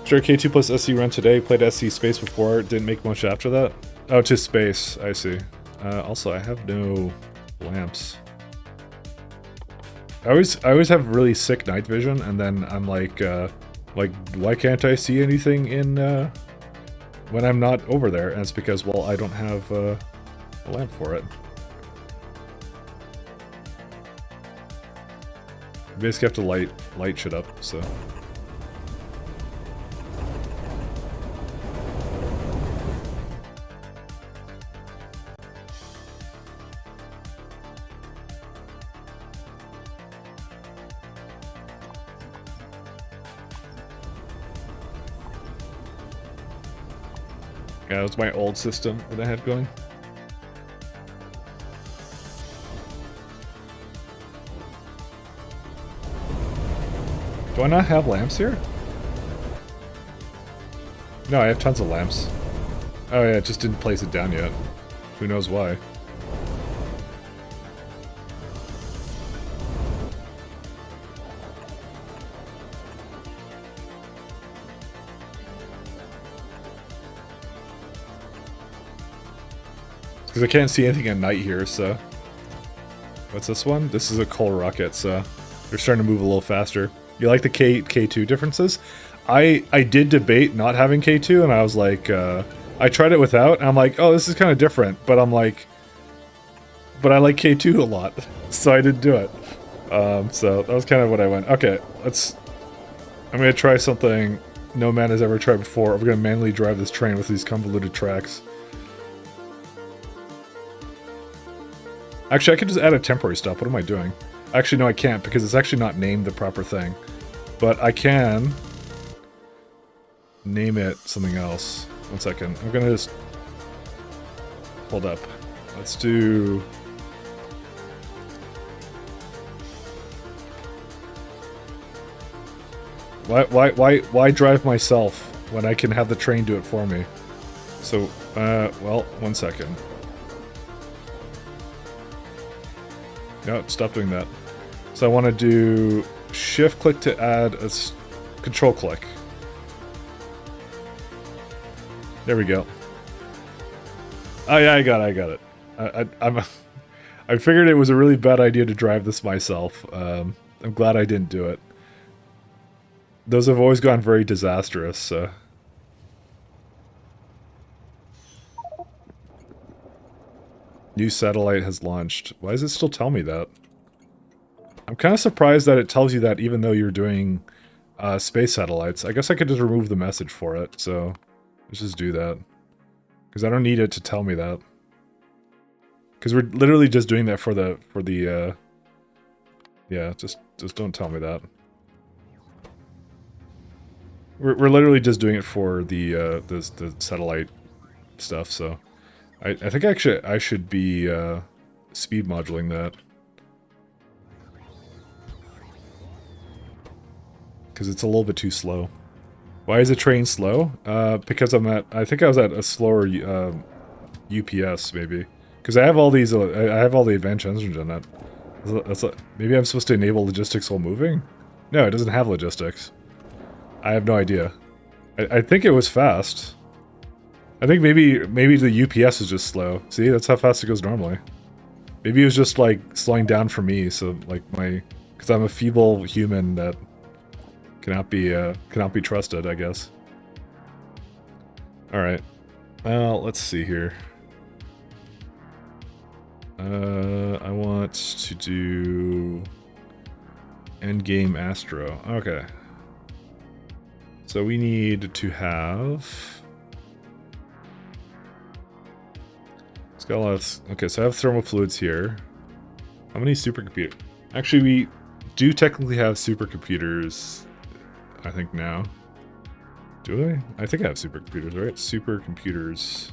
Sure, K2 plus SC run today. Played SC space before. Didn't make much after that. Oh, to space. I see. Also, I have no lamps. I always have really sick night vision, and then I'm like, why can't I see anything in when I'm not over there? And it's because, well, I don't have a lamp for it. You basically have to light shit up. So. Yeah, that was my old system that I had going. Do I not have lamps here? No, I have tons of lamps. Oh yeah, just didn't place it down yet. Who knows why. Because I can't see anything at night here, so... What's this one? This is a coal rocket, so... They're starting to move a little faster. You like the K2 differences? I did debate not having K2, and I was like, I tried it without, and I'm like, oh, this is kind of different, but I'm like... But I like K2 a lot, so I didn't do it. So that was kind of what I went, okay, I'm gonna try something no man has ever tried before. We're gonna manually drive this train with these convoluted tracks. Actually, I could just add a temporary stop. What am I doing? Actually, no, I can't, because it's actually not named the proper thing. But I can name it something else. 1 second. I'm gonna just... Hold up. Let's do... Why drive myself when I can have the train do it for me? So, well, 1 second. No, stop doing that. So I want to do shift click to add a control click. There we go. Oh yeah, I got it. I figured it was a really bad idea to drive this myself. I'm glad I didn't do it. those have always gone very disastrous, so... New satellite has launched. Why does it still tell me that? I'm kind of surprised that it tells you that even though you're doing space satellites. I guess I could just remove the message for it, so let's just do that. Because I don't need it to tell me that. Because we're literally just doing that for the yeah, just don't tell me that. We're literally just doing it for the satellite stuff, so I think actually I should be speed modulating that. Because it's a little bit too slow. Why is the train slow? Because I think I was at a slower UPS maybe. Because I have all these, I have all the advanced engines on that. Maybe I'm supposed to enable logistics while moving? No, it doesn't have logistics. I have no idea. I think it was fast. I think maybe the UPS is just slow. See, that's how fast it goes normally. Maybe it was just like slowing down for me, so like because I'm a feeble human that cannot be trusted, I guess. All right. Well, let's see here. I want to do endgame Astro. Okay. So we need to have... It's got a lot of... Okay, so I have thermal fluids here. How many supercomputers? Actually, we do technically have supercomputers, I think, now. Do I? I think I have supercomputers, right? Supercomputers.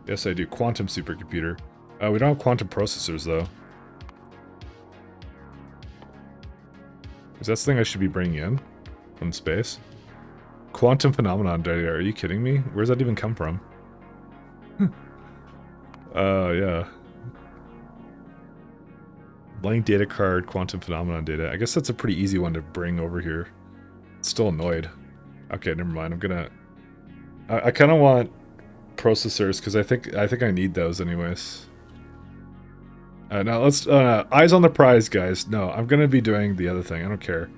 Yes, I do. Quantum supercomputer. We don't have quantum processors, though. Is that the thing I should be bringing in from space? Quantum phenomenon data, are you kidding me? Where's that even come from? Yeah. Blank data card, quantum phenomenon data. I guess that's a pretty easy one to bring over here. Still annoyed. Okay, never mind. I'm gonna... I kind of want processors, because I think I need those anyways. Now let's... eyes on the prize, guys. No, I'm gonna be doing the other thing. I don't care.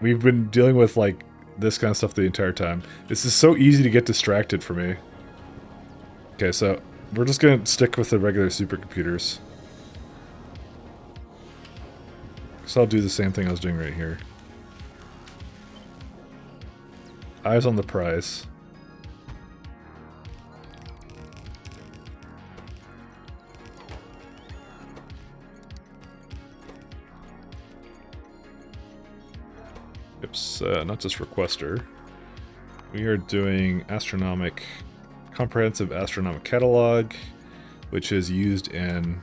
We've been dealing with, like, this kind of stuff the entire time. This is so easy to get distracted for me. Okay, so we're just gonna stick with the regular supercomputers. So I'll do the same thing I was doing right here. Eyes on the prize. Oops, not just requester. We are doing comprehensive astronomic catalog, which is used in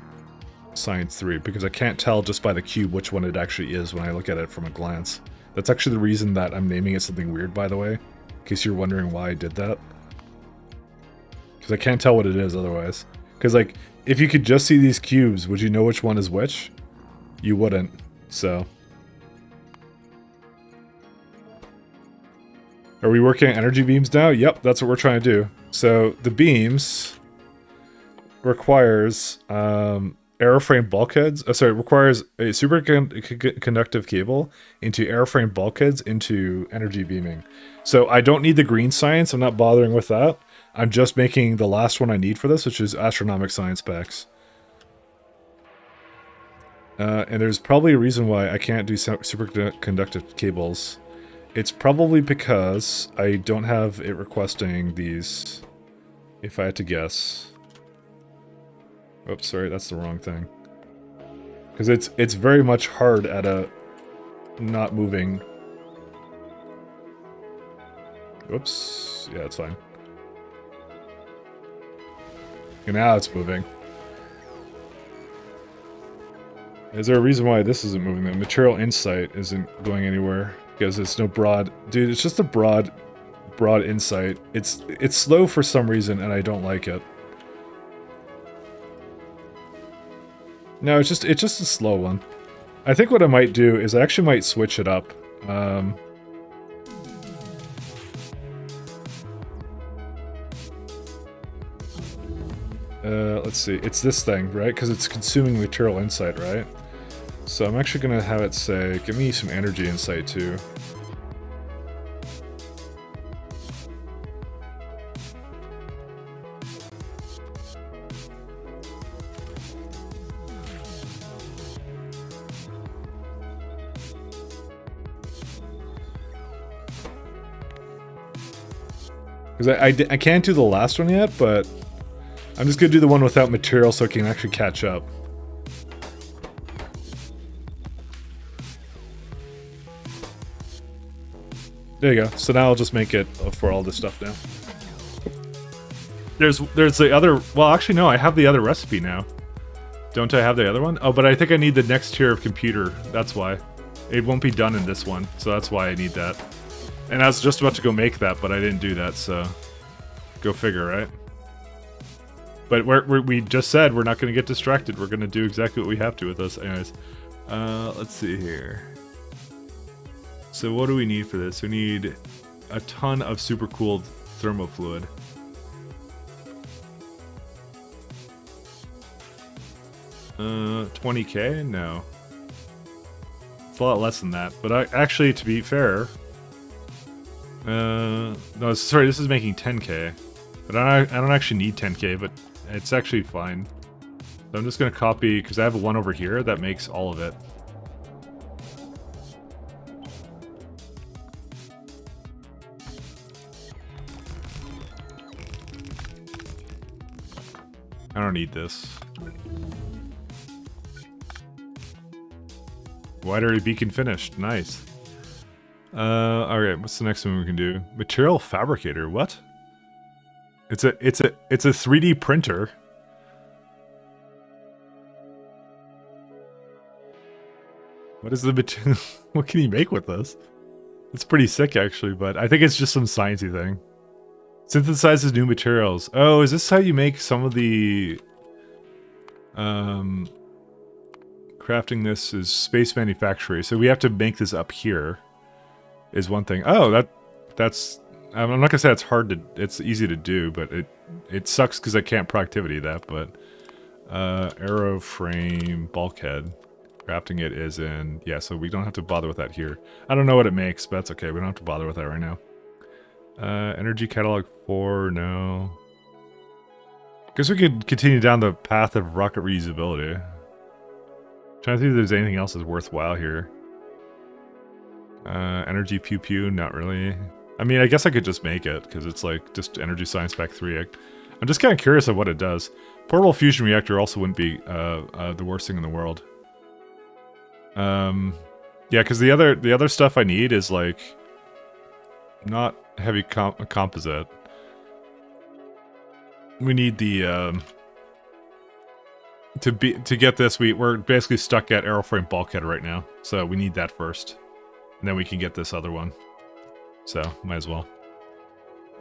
Science 3, because I can't tell just by the cube which one it actually is when I look at it from a glance. That's actually the reason that I'm naming it something weird, by the way, in case you're wondering why I did that. Because I can't tell what it is otherwise. Because, like, if you could just see these cubes, would you know which one is which? You wouldn't, so... Are we working on energy beams now? Yep, that's what we're trying to do. So the beams requires airframe bulkheads. Requires a superconductive cable into airframe bulkheads into energy beaming. So I don't need the green science. I'm not bothering with that. I'm just making the last one I need for this, which is astronomic science specs. And there's probably a reason why I can't do superconductive cables. It's probably because I don't have it requesting these, if I had to guess. Oops, sorry, that's the wrong thing. Because it's very much hard at a not moving. Oops, yeah, it's fine. And now it's moving. Is there a reason why this isn't moving? The material insight isn't going anywhere. Because it's no broad... Dude, it's just a broad insight. It's slow for some reason, and I don't like it. No, it's just a slow one. I think what I might do is I actually might switch it up. Let's see. It's this thing, right? Because it's consuming material insight, right? So I'm actually going to have it say, give me some energy insight too. Because I can't do the last one yet, but I'm just going to do the one without material so I can actually catch up. There you go. So now I'll just make it for all this stuff now. There's the other... Well, actually, no. I have the other recipe now. Don't I have the other one? Oh, but I think I need the next tier of computer. That's why. It won't be done in this one. So that's why I need that. And I was just about to go make that, but I didn't do that, so... Go figure, right? But we just said we're not going to get distracted. We're going to do exactly what we have to with this. Anyways. Let's see here. So what do we need for this? We need a ton of super cooled thermofluid. $20K? No. It's a lot less than that. But actually, to be fair... no, sorry, this is making 10K. But I don't actually need 10K, but it's actually fine. So I'm just going to copy, because I have one over here that makes all of it. I don't need this. Wide area beacon finished. Nice. Alright, what's the next one we can do? Material fabricator, what? It's a 3D printer. What is the material? What can you make with this? It's pretty sick actually, but I think it's just some sciencey thing. Synthesizes new materials. Oh, is this how you make some of the... crafting this is space manufacturing. So we have to make this up here. Is one thing. Oh, that's... I'm not gonna say it's hard to... It's easy to do, but it sucks because I can't productivity that, but... arrow frame bulkhead. Crafting it is in... Yeah, so we don't have to bother with that here. I don't know what it makes, but that's okay. We don't have to bother with that right now. Energy catalog 4, no. Guess we could continue down the path of rocket reusability. Trying to see if there's anything else that's worthwhile here. Energy pew pew, not really. I mean, I guess I could just make it, because it's like just energy science pack 3. I'm just kind of curious of what it does. Portable fusion reactor also wouldn't be the worst thing in the world. Yeah, because the other stuff I need is like not heavy composite. We need the to get this. We're basically stuck at airframe bulkhead right now, so we need that first, and then we can get this other one. So might as well.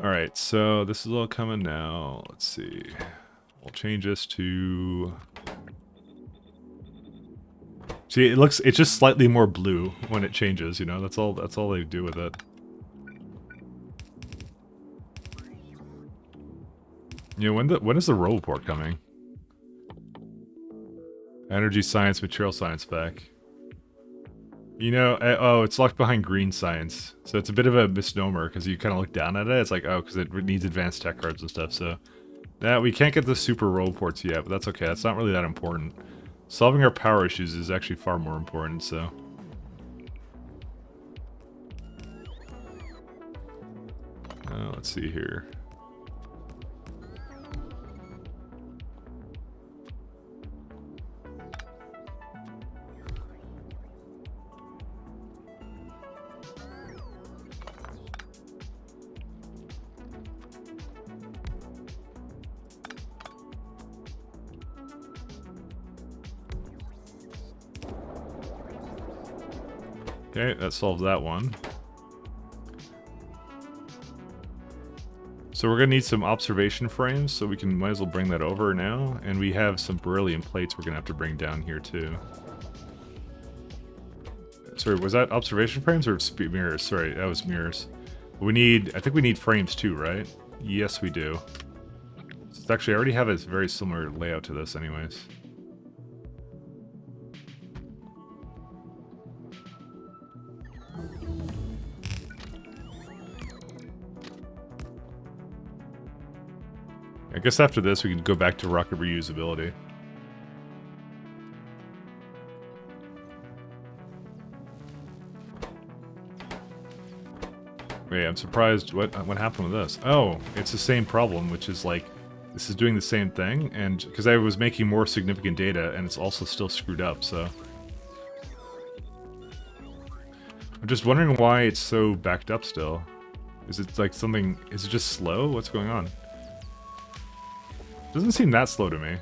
All right, so this is all coming now. Let's see. We'll change this to. See, it's just slightly more blue when it changes. You know, that's all they do with it. You know, when is the Roboport coming? Energy science, material science back. You know, oh, it's locked behind green science. So it's a bit of a misnomer because you kind of look down at it. It's like, oh, because it needs advanced tech cards and stuff. So, we can't get the super Roboports yet, but that's okay. That's not really that important. Solving our power issues is actually far more important, so. Let's see here. Okay, that solves that one. So we're gonna need some observation frames, so we might as well bring that over now. And we have some beryllium plates we're gonna have to bring down here too. Sorry, was that observation frames or mirrors? Sorry, that was mirrors. I think we need frames too, right? Yes, we do. So it's actually, I already have a very similar layout to this anyways. I guess after this we can go back to rocket reusability. Wait, I'm surprised. What happened with this? Oh, it's the same problem, which is like, this is doing the same thing, and because I was making more significant data, and it's also still screwed up, so. I'm just wondering why it's so backed up still. Is it like something, is it just slow? What's going on? Doesn't seem that slow to me.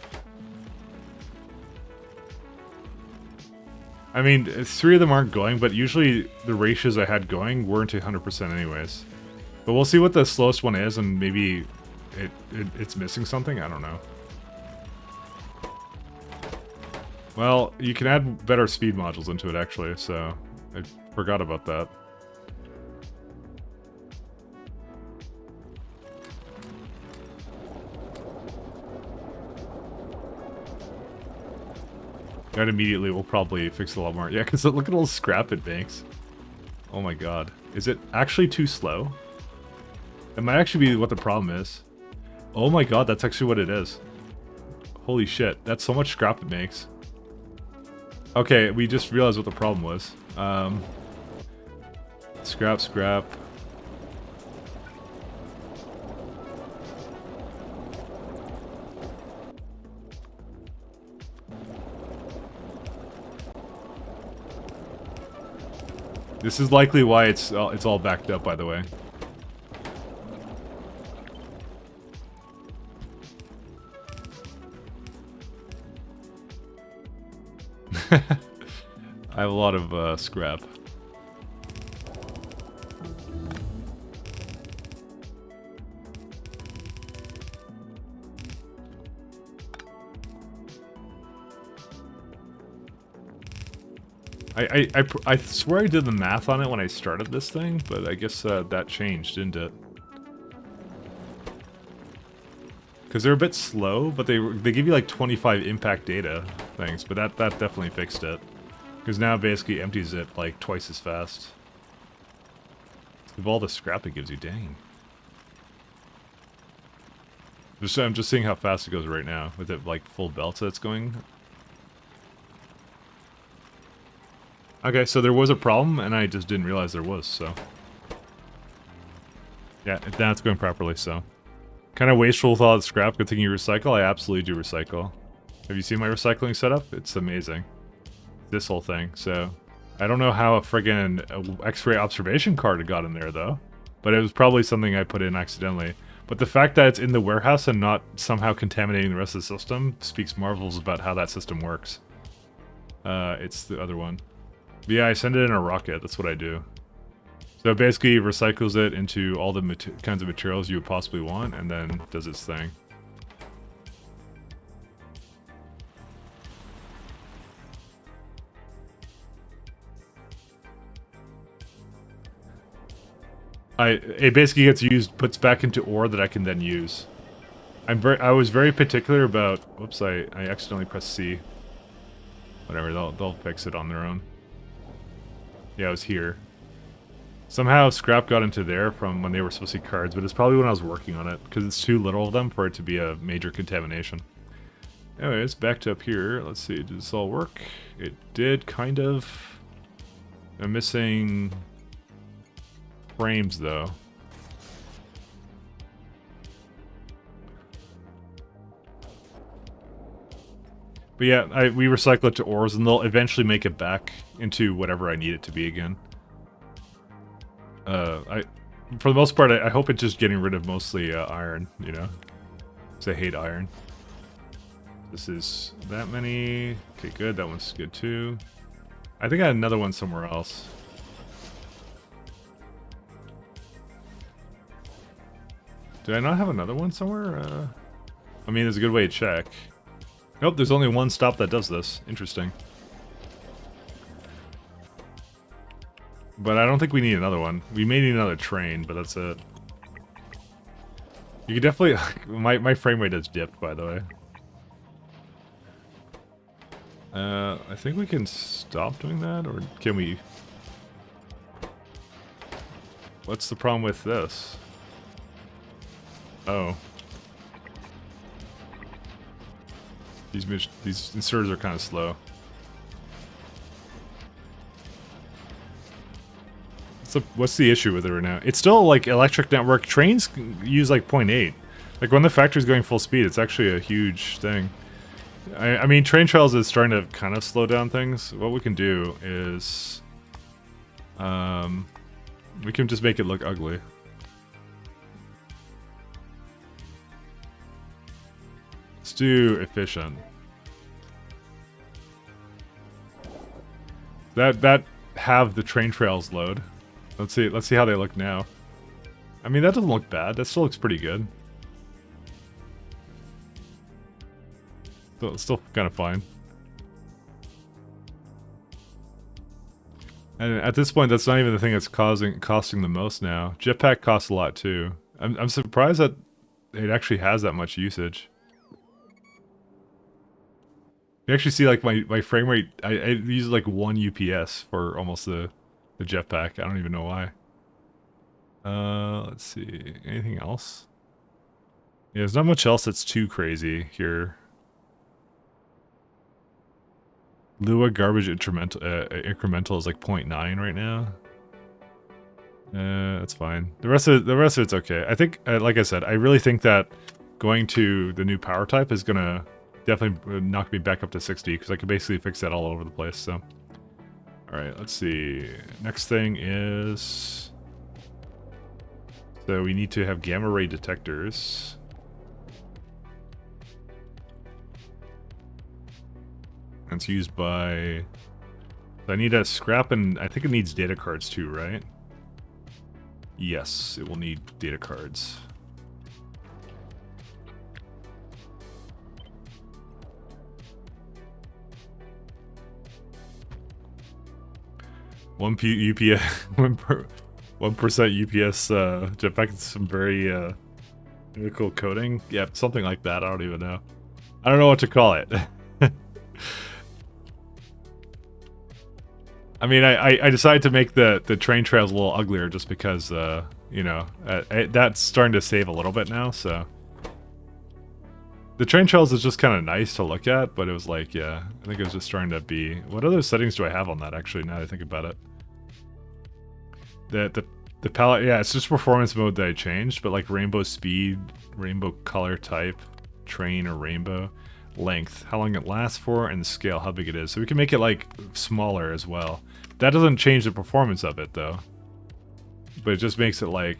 I mean, 3 of them aren't going, but usually the ratios I had going weren't 100% anyways. But we'll see what the slowest one is, and maybe it's missing something? I don't know. Well, you can add better speed modules into it, actually, so I forgot about that. That immediately will probably fix a lot more. Yeah, because look at all the scrap it makes. Oh my god. Is it actually too slow? It might actually be what the problem is. Oh my god, that's actually what it is. Holy shit, that's so much scrap it makes. Okay, we just realized what the problem was. Scrap. This is likely why it's all backed up, by the way. I have a lot of scrap. I swear I did the math on it when I started this thing, but I guess that changed, didn't it? Because they're a bit slow, but they give you like 25 impact data things, but that definitely fixed it. Because now it basically empties it like twice as fast. Of all the scrap it gives you, dang. I'm just seeing how fast it goes right now with it like full belts that's going. Okay, so there was a problem, and I just didn't realize there was, so. Yeah, now it's going properly, so. Kind of wasteful with all that scrap. Good thing you recycle. I absolutely do recycle. Have you seen my recycling setup? It's amazing. This whole thing, so. I don't know how a friggin' X-ray observation card got in there, though. But it was probably something I put in accidentally. But the fact that it's in the warehouse and not somehow contaminating the rest of the system speaks marvels about how that system works. It's the other one. Yeah, I send it in a rocket. That's what I do. So it basically recycles it into all the kinds of materials you would possibly want, and then does its thing. It basically gets used, puts back into ore that I can then use. I was very particular about. Whoops! I accidentally pressed C. Whatever, they'll fix it on their own. Yeah, it was here. Somehow scrap got into there from when they were supposed to be cards, but it's probably when I was working on it, because it's too little of them for it to be a major contamination. Anyways, back to up here. Let's see, did this all work? It did, kind of. I'm missing frames, though. But yeah, we recycle it to ores, and they'll eventually make it back into whatever I need it to be again. For the most part, I hope it's just getting rid of mostly iron, you know? Because I hate iron. This is that many. Okay, good. That one's good too. I think I had another one somewhere else. Do I not have another one somewhere? I mean, there's a good way to check. Nope, there's only one stop that does this. Interesting. But I don't think we need another one. We may need another train, but that's it. You could definitely... my frame rate has dipped, by the way. I think we can stop doing that, or can we... What's the problem with this? Oh. These inserters are kind of slow. What's the issue with it right now? It's still like electric network. Trains use like 0.8. Like when the factory's going full speed, it's actually a huge thing. I mean, train trails is starting to kind of slow down things. What we can do is, we can just make it look ugly. Let's do efficient. That have the train trails load. Let's see how they look now. I mean, that doesn't look bad. That still looks pretty good. Still kind of fine. And at this point, that's not even the thing that's costing the most now. Jetpack costs a lot too. I'm surprised that it actually has that much usage. You actually see like my frame rate. I use like 1 UPS for almost the jetpack. I don't even know why. Let's see. Anything else? Yeah, there's not much else that's too crazy here. Lua garbage incremental is like 0.9 right now. That's fine. The rest of it's okay. I think, like I said, I really think that going to the new power type is gonna definitely knock me back up to 60 because I can basically fix that all over the place. So, all right, let's see. Next thing is, so we need to have gamma ray detectors. It's used by... I need a scrap, and I think it needs data cards too, right? Yes, it will need data cards. One UPS, 1% UPS jetpack. It's some very cool coding. Yeah, something like that. I don't even know. I don't know what to call it. I mean, I decided to make the train trails a little uglier just because, you know, that's starting to save a little bit now, so. The train trails is just kind of nice to look at, but it was like, yeah, I think it was just trying to be... What other settings do I have on that, actually, now that I think about it? The palette, yeah, it's just performance mode that I changed, but like rainbow speed, rainbow color type, train or rainbow. Length, how long it lasts for, and the scale, how big it is. So we can make it like smaller as well. That doesn't change the performance of it though. But it just makes it like...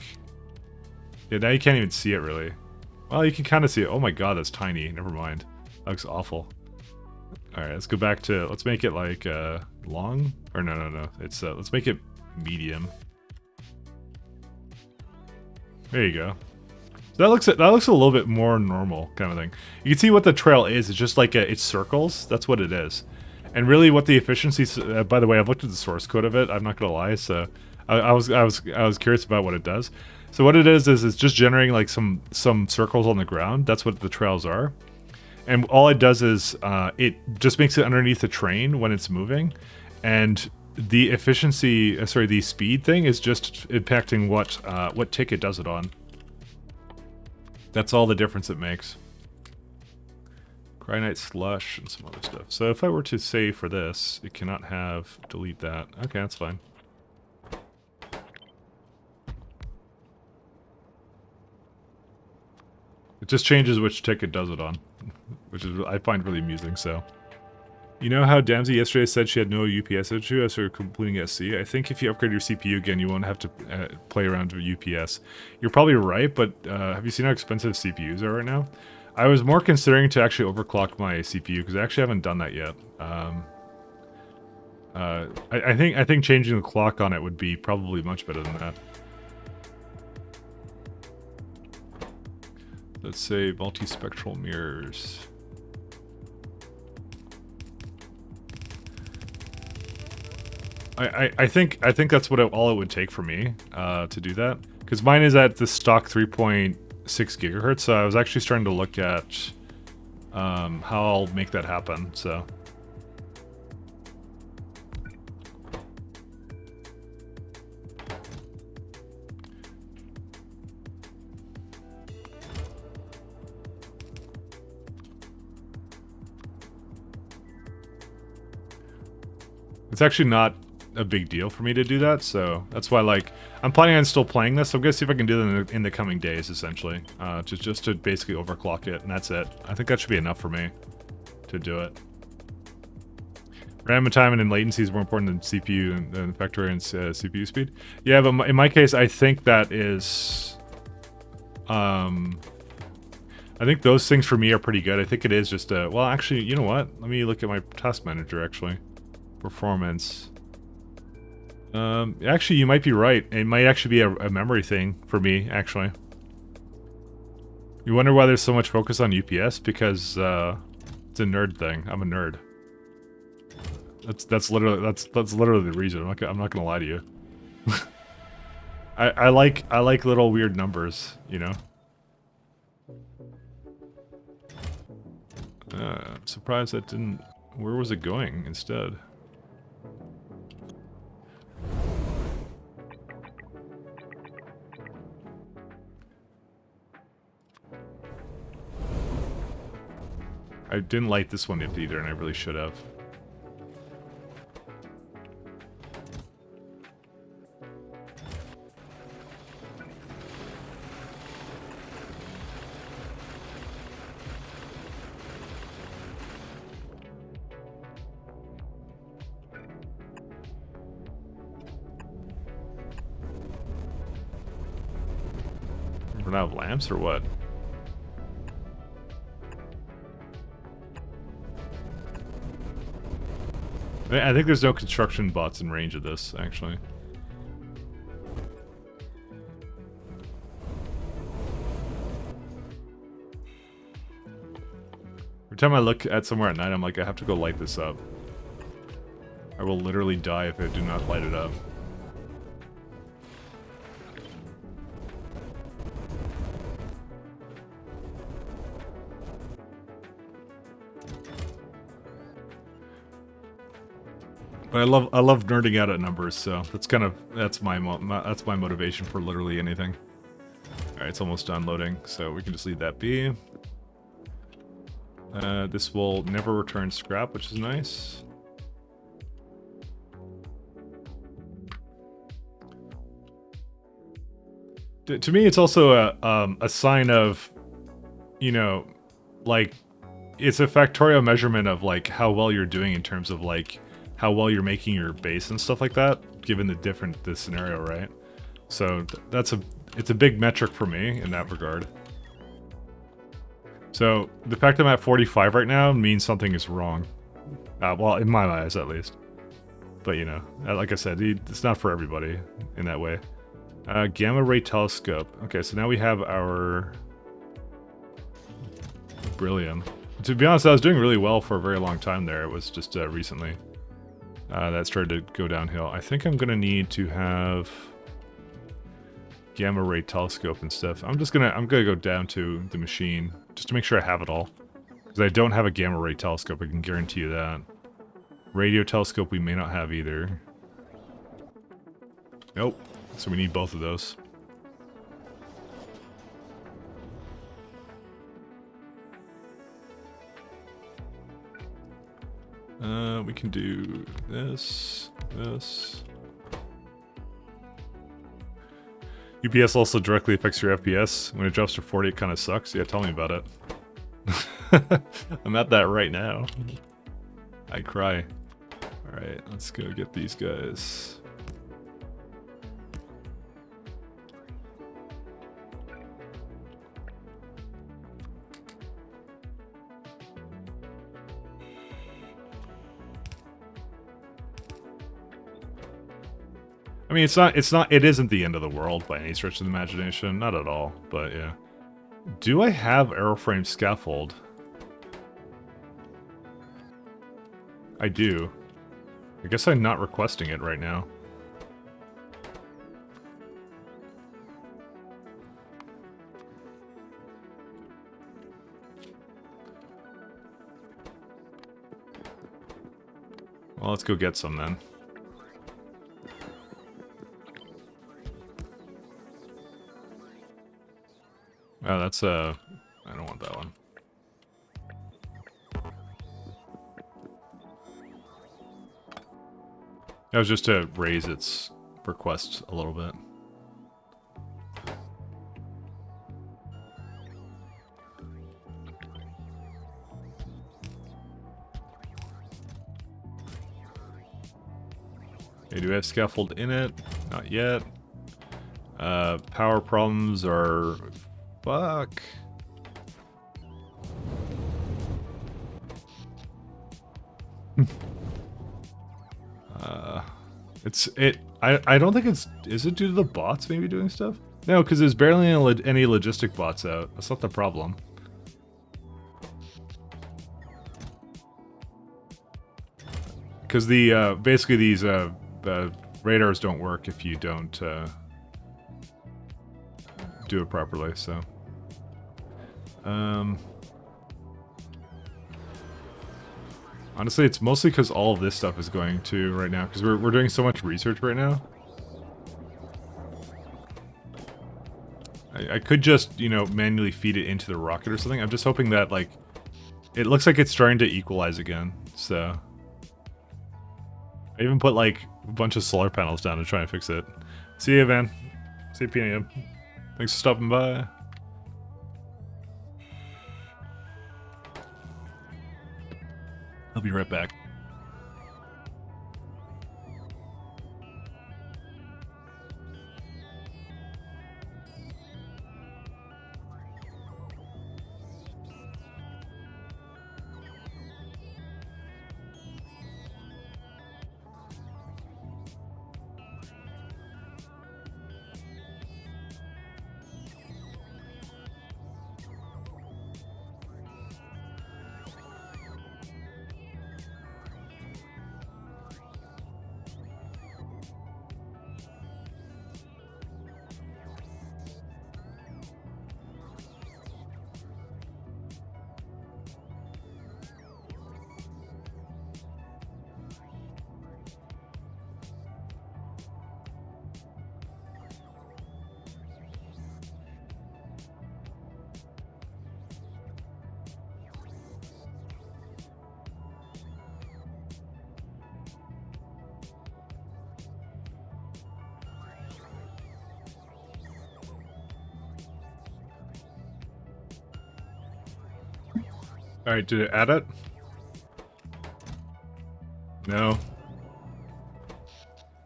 Yeah, now you can't even see it really. Well, you can kind of see it. Oh my god, that's tiny. Never mind. That looks awful. Alright, let's go back to... Let's make it like long? Or no. It's let's make it medium. There you go. That looks a little bit more normal kind of thing. You can see what the trail is. It's just like it's circles. That's what it is. And really, what the efficiency. By the way, I've looked at the source code of it. I'm not gonna lie. So I was curious about what it does. So what it is it's just generating like some circles on the ground. That's what the trails are. And all it does is it just makes it underneath the train when it's moving, and the efficiency, the speed thing is just impacting what ticket does it on. That's all the difference it makes. Cryonite slush and some other stuff. So if I were to say for this, it cannot have delete that. Okay, that's fine. It just changes which ticket does it on, which is I find really amusing. So, you know how Damsey yesterday said she had no UPS issue as her completing SC? I think if you upgrade your CPU again, you won't have to play around with UPS. You're probably right, but have you seen how expensive CPUs are right now? I was more considering to actually overclock my CPU because I actually haven't done that yet. I think changing the clock on it would be probably much better than that. Let's say multispectral mirrors. I think that's what all it would take for me to do that, because mine is at the stock 3.6 gigahertz. So I was actually starting to look at how I'll make that happen. So it's actually not a big deal for me to do that, so that's why, like, I'm planning on still playing this. I'm gonna see if I can do that in the coming days, essentially, just to basically overclock it, and that's it. I think that should be enough for me to do it. RAM time and latency is more important than CPU and Factorio and CPU speed. Yeah, but in my case, I think that is, I think those things for me are pretty good. I think it is just a, well, actually, you know what? Let me look at my task manager, actually. Performance. Actually, you might be right. It might actually be a memory thing for me, actually. You wonder why there's so much focus on UPS? Because, it's a nerd thing. I'm a nerd. That's literally the reason. I'm not gonna lie to you. I like little weird numbers, you know. I'm surprised that didn't. Where was it going instead? I didn't light this one either, and I really should have. Run out of lamps or what? I think there's no construction bots in range of this, actually. Every time I look at somewhere at night, I'm like, I have to go light this up. I will literally die if I do not light it up. But I love nerding out at numbers, so that's my motivation for literally anything. All right, it's almost done loading, so we can just leave that be. This will never return scrap, which is nice. To me, it's also a sign of, you know, like, it's a Factorio measurement of like how well you're doing in terms of like how well you're making your base and stuff like that, given the scenario, right? So it's a big metric for me in that regard. So the fact that I'm at 45 right now means something is wrong. Well, in my eyes, at least. But you know, like I said, it's not for everybody in that way. Gamma ray telescope. Okay, so now we have our beryllium. To be honest, I was doing really well for a very long time there. It was just recently that started to go downhill. I think I'm gonna need to have gamma ray telescope and stuff. I'm gonna go down to the machine just to make sure I have it all, because I don't have a gamma ray telescope. I can guarantee you that. Radio telescope we may not have either. Nope. So we need both of those. We can do this. UPS also directly affects your FPS. When it drops to 40, it kind of sucks. Yeah, tell me about it. I'm at that right now. I cry. Alright, let's go get these guys. I mean, it isn't the end of the world by any stretch of the imagination. Not at all, but yeah. Do I have aeroframe scaffold? I do. I guess I'm not requesting it right now. Well, let's go get some then. Oh, that's I don't want that one. That was just to raise its request a little bit. Okay, do we have scaffold in it? Not yet. Power problems are... Fuck. I don't think it's... Is it due to the bots maybe doing stuff? No, because there's barely any logistic bots out. That's not the problem. Because the, basically these, radars don't work if you don't, do it properly, so... Honestly, it's mostly because all of this stuff is going to right now, because we're doing so much research right now. I could just, you know, manually feed it into the rocket or something. I'm just hoping that, like, it looks like it's starting to equalize again, so... I even put, like, a bunch of solar panels down to try and fix it. See you, Van. See you, PNM. Thanks for stopping by. I'll be right back. Alright, did it add it? No.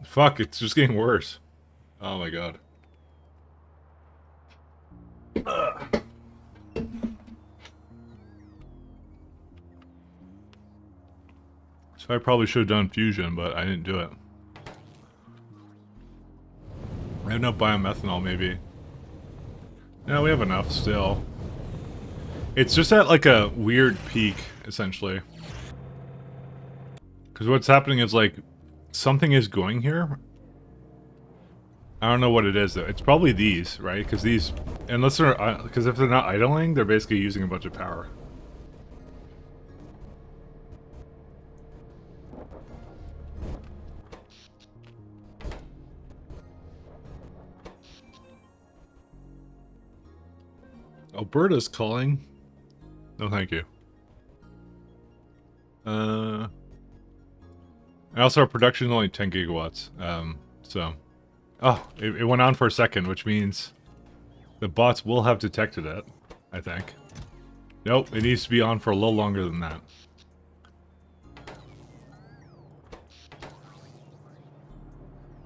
Fuck, it's just getting worse. Oh my god. Ugh. So I probably should have done fusion, but I didn't do it. I have enough biomethanol, maybe. No, we have enough still. It's just at like a weird peak, essentially. Because what's happening is like, something is going here. I don't know what it is though. It's probably these, right? Because these, unless they're, because if they're not idling, they're basically using a bunch of power. Alberta's calling. No, thank you. And also our production is only 10 gigawatts. So... Oh, it went on for a second, which means the bots will have detected it, I think. Nope, it needs to be on for a little longer than that.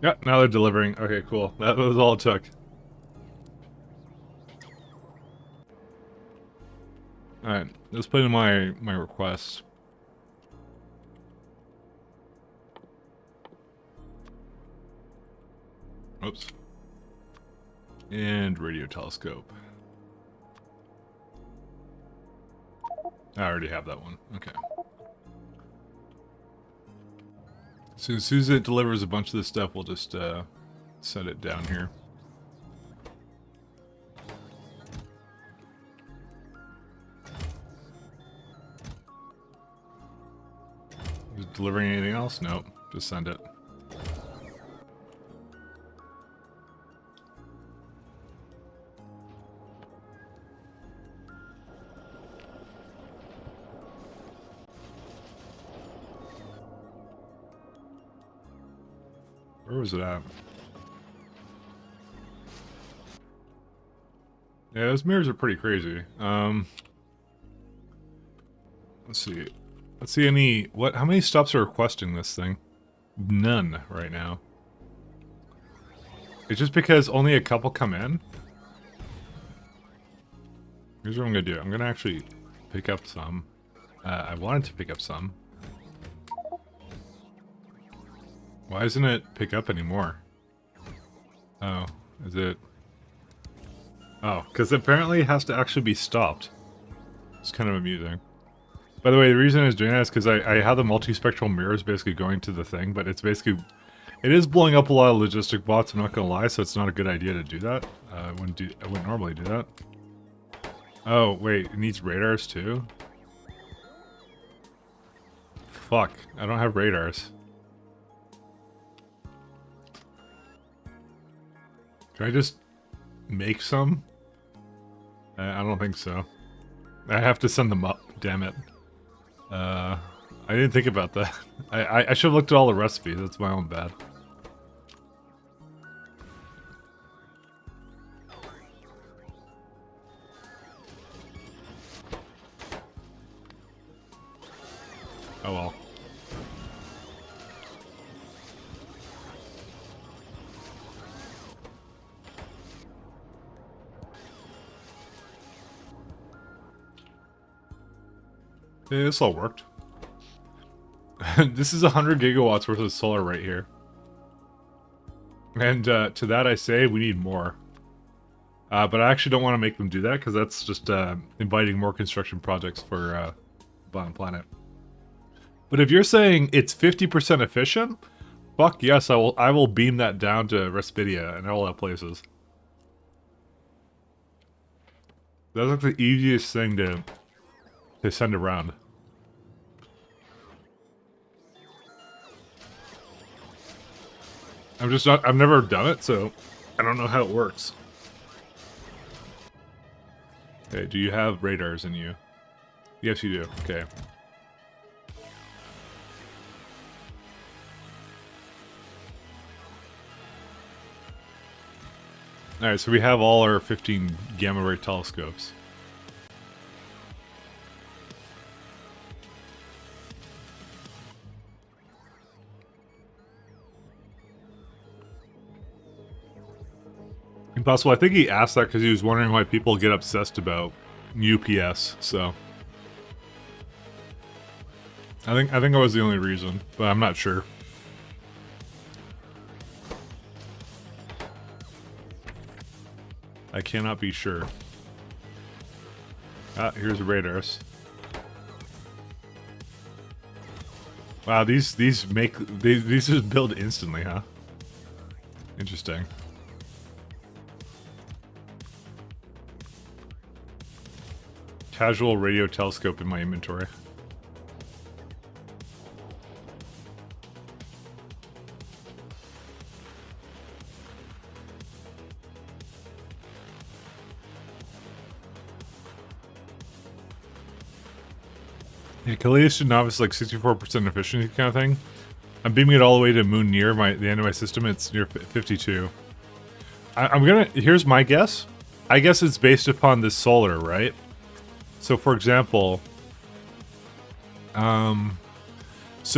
Yep, now they're delivering. Okay, cool. That was all it took. Alright, let's put in my requests. Oops. And radio telescope. I already have that one. Okay. So as soon as it delivers a bunch of this stuff, we'll just set it down here. Is it delivering anything else? Nope. Just send it. Where was it at? Yeah, those mirrors are pretty crazy. Let's see. Let's see any... How many stops are requesting this thing? None right now. It's just because only a couple come in? Here's what I'm gonna do. I'm gonna actually pick up some. I wanted to pick up some. Why isn't it pick up anymore? Oh, is it... Oh, because apparently it has to actually be stopped. It's kind of amusing. By the way, the reason I was doing that is because I have the multispectral mirrors basically going to the thing, but it's basically... It is blowing up a lot of logistic bots, I'm not gonna lie, so it's not a good idea to do that. I wouldn't normally do that. Oh, wait, it needs radars too? Fuck, I don't have radars. Can I just make some? I don't think so. I have to send them up, damn it. I didn't think about that. I should have looked at all the recipes, that's my own bad. Oh well. Yeah, this all worked. This is 100 gigawatts worth of solar right here. And to that I say, we need more. But I actually don't want to make them do that, because that's just inviting more construction projects for Bottom Planet. But if you're saying it's 50% efficient, fuck yes, I will beam that down to Respidia and all that places. That's like the easiest thing to send around. I've never done it, so I don't know how it works. Okay, do you have radars in you? Yes, you do. Okay. Alright, so we have all our 15 gamma ray telescopes. Impossible. I think he asked that because he was wondering why people get obsessed about UPS, so... I think that was the only reason, but I'm not sure. I cannot be sure. Ah, here's the radars. Wow, these just build instantly, huh? Interesting. Casual radio telescope in my inventory. Yeah, Callias to Novice like 64% efficiency kind of thing. I'm beaming it all the way to moon near the end of my system. It's near 52. Here's my guess. I guess it's based upon the solar, right? So for example, so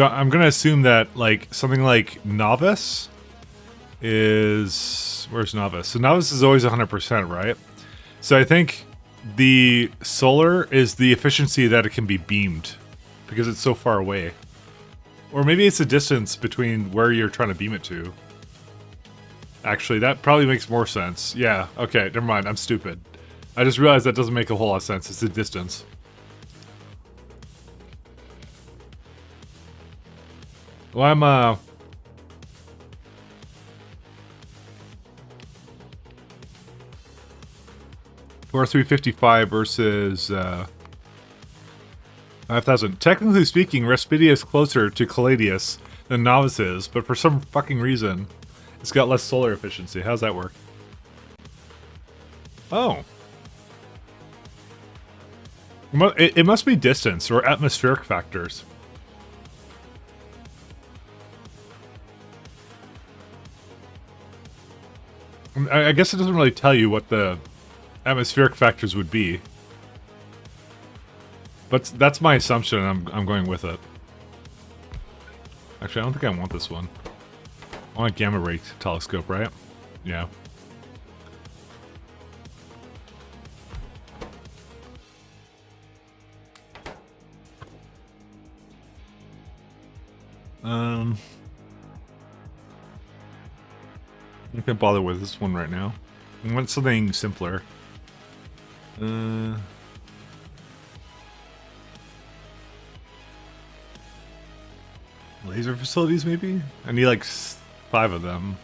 I'm gonna assume that like something like Novice is, where's Novice? So Novice is always 100%, right? So I think the solar is the efficiency that it can be beamed because it's so far away. Or maybe it's the distance between where you're trying to beam it to. Actually, that probably makes more sense. Yeah, okay, never mind, I'm stupid. I just realized that doesn't make a whole lot of sense. It's the distance. Well, I'm, 4355 versus 5000. Technically speaking, Respidia is closer to Caladius than Novice is, but for some fucking reason, it's got less solar efficiency. How's that work? Oh. It must be distance or atmospheric factors. I guess it doesn't really tell you what the atmospheric factors would be. But that's my assumption, and I'm going with it. Actually, I don't think I want this one. I want a gamma ray telescope, right? Yeah. I can't bother with this one right now. I want something simpler. Laser facilities, maybe? I need like 5 of them.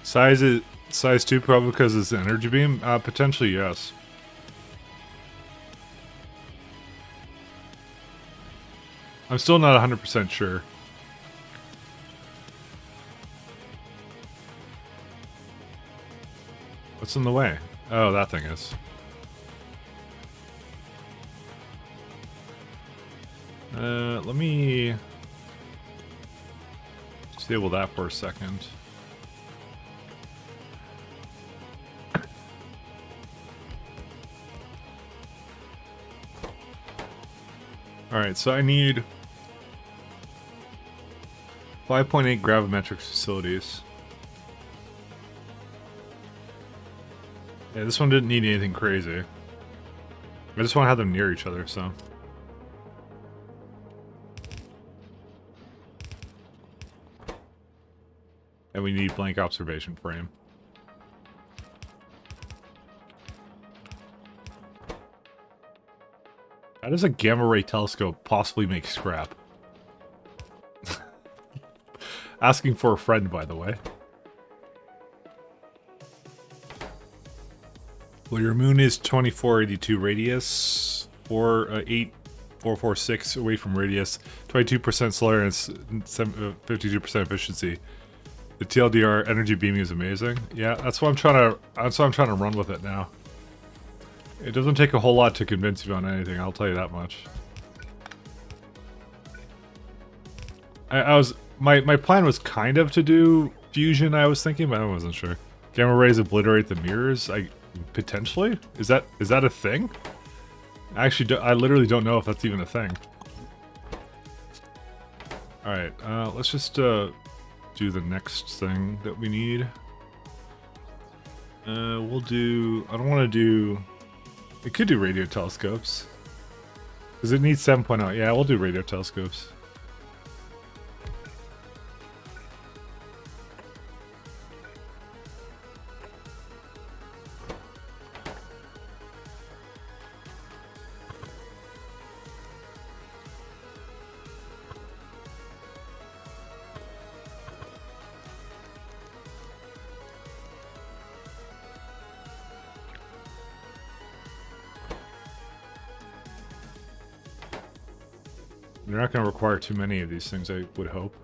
Size 2 probably because it's an energy beam? Potentially, yes. I'm still not 100% sure. What's in the way? Oh, that thing is. Let me disable that for a second. Alright, so I need 5.8 gravimetric facilities. Yeah, this one didn't need anything crazy. I just want to have them near each other, so. And we need blank observation frame. How does a gamma ray telescope possibly make scrap? Asking for a friend, by the way. Well, your moon is 2482 radius, 8446 away from radius, 22% solar, and 52% efficiency. The TLDR energy beaming is amazing. Yeah, that's what I'm trying to. That's what I'm trying to run with it now. It doesn't take a whole lot to convince you on anything. I'll tell you that much. My plan was kind of to do fusion. I was thinking, but I wasn't sure. Gamma rays obliterate the mirrors. Potentially? Is that a thing? Actually, I literally don't know if that's even a thing. Alright, let's just do the next thing that we need. We'll do... I don't want to do... We could do radio telescopes. Because it needs 7.0. Yeah, we'll do radio telescopes. They're not going to require too many of these things, I would hope.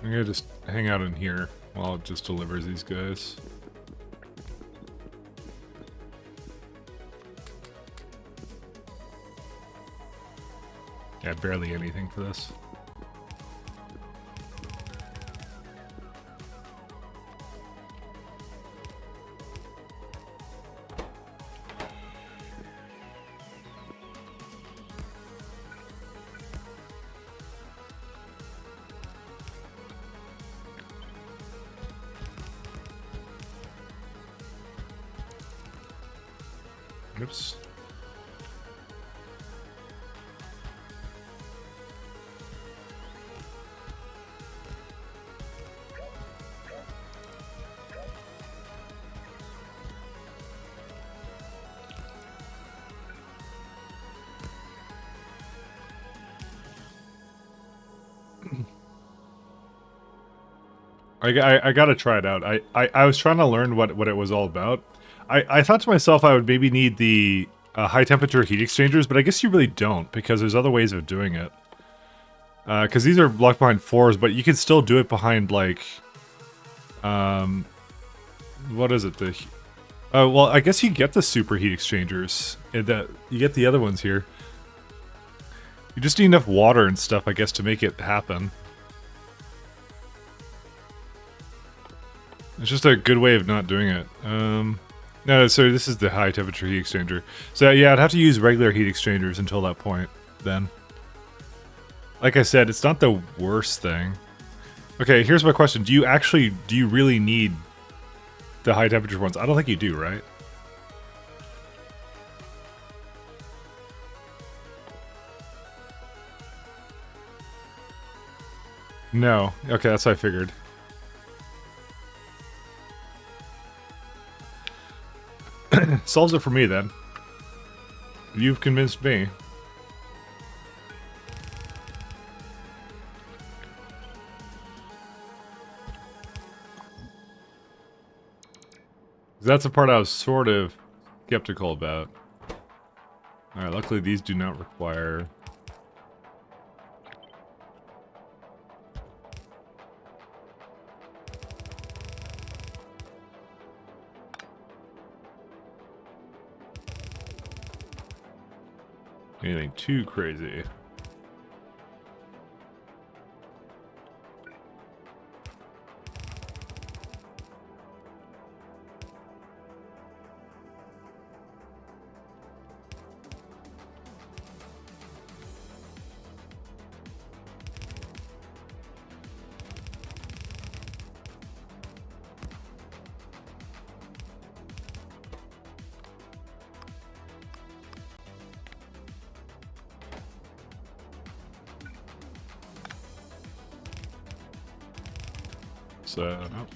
I'm going to just hang out in here while it just delivers these guys. Yeah, barely anything for this. Oops. I gotta try it out. I was trying to learn what it was all about. I thought to myself I would maybe need the high temperature heat exchangers, but I guess you really don't, because there's other ways of doing it. Because these are blocked behind 4s, but you can still do it behind, like... what is it? Oh, well, I guess you get the super heat exchangers. You get the other ones here. You just need enough water and stuff, I guess, to make it happen. It's just a good way of not doing it. No, so this is the high temperature heat exchanger. So yeah, I'd have to use regular heat exchangers until that point, then. Like I said, it's not the worst thing. Okay, here's my question. Do you really need the high temperature ones? I don't think you do, right? No. Okay, that's what I figured. Solves it for me, then. You've convinced me. That's the part I was sort of skeptical about. Alright, luckily these do not require... anything too crazy. So, no.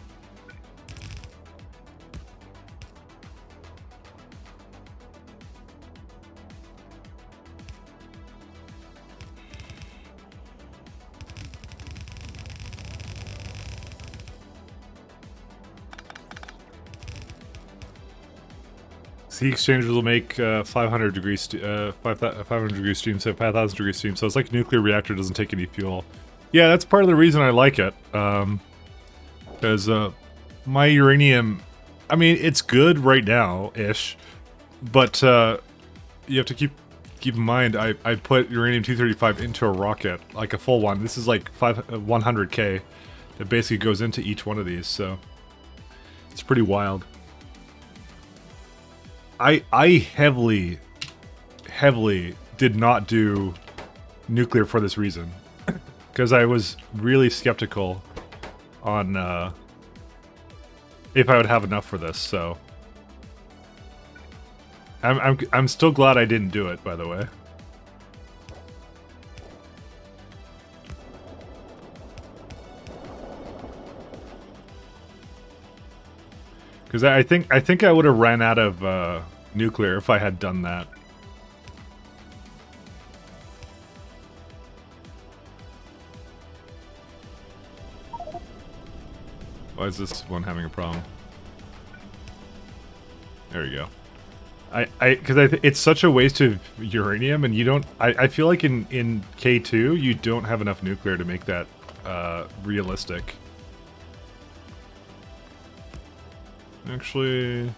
Heat exchangers will make 500 degrees 500 degree steam, so 5,000 degree steam. So it's like a nuclear reactor, doesn't take any fuel. Yeah, that's part of the reason I like it. Because my uranium, I mean, it's good right now-ish, but you have to keep in mind, I put uranium-235 into a rocket, like a full one. This is like 100K that basically goes into each one of these, so it's pretty wild. I heavily did not do nuclear for this reason, because I was really skeptical on if I would have enough for this. So I'm still glad I didn't do it, by the way. Because I think I would have ran out of nuclear if I had done that. Why is this one having a problem? There we go. Because it's such a waste of uranium, and you don't. I feel like in K2 you don't have enough nuclear to make that realistic. Actually,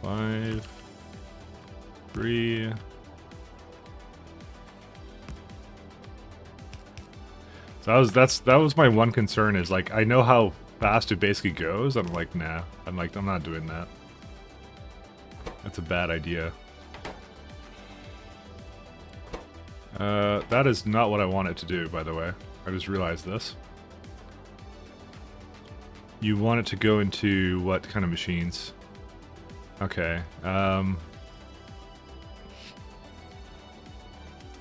five, 3. So that was my one concern, is like I know how fast it basically goes. I'm like, nah. I'm not doing that. That's a bad idea. That is not what I want it to do, by the way. I just realized this. You want it to go into what kind of machines? Okay, dang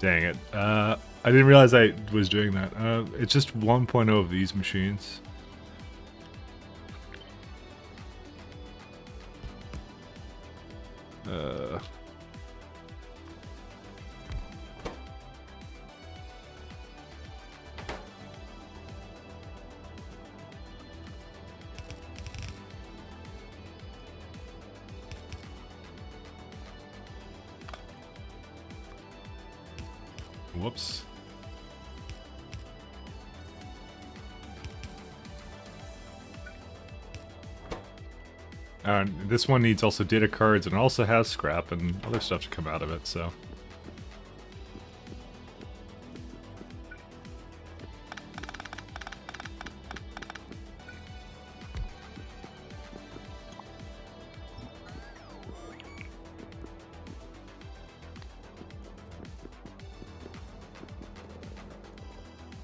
it. I didn't realize I was doing that. It's just 1.0 of these machines. Whoops. This one needs also data cards, and it also has scrap and other stuff to come out of it, so...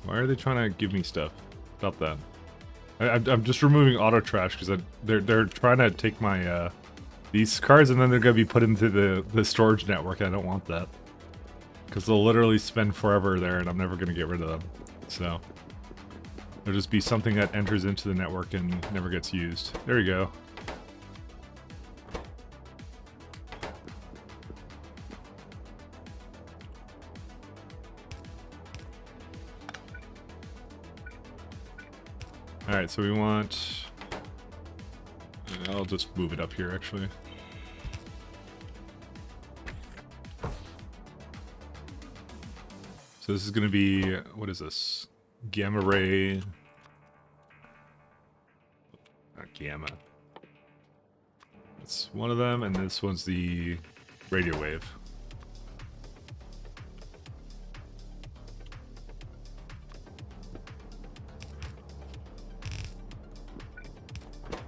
Why are they trying to give me stuff? Stop that. I'm just removing auto trash because they're trying to take my these cards, and then they're gonna be put into the storage network. I don't want that because they'll literally spend forever there, and I'm never gonna get rid of them. So there'll just be something that enters into the network and never gets used. There you go. Alright, so we want... I'll just move it up here, actually. So this is going to be... What is this? Gamma ray... Not gamma. That's one of them, and this one's the radio wave.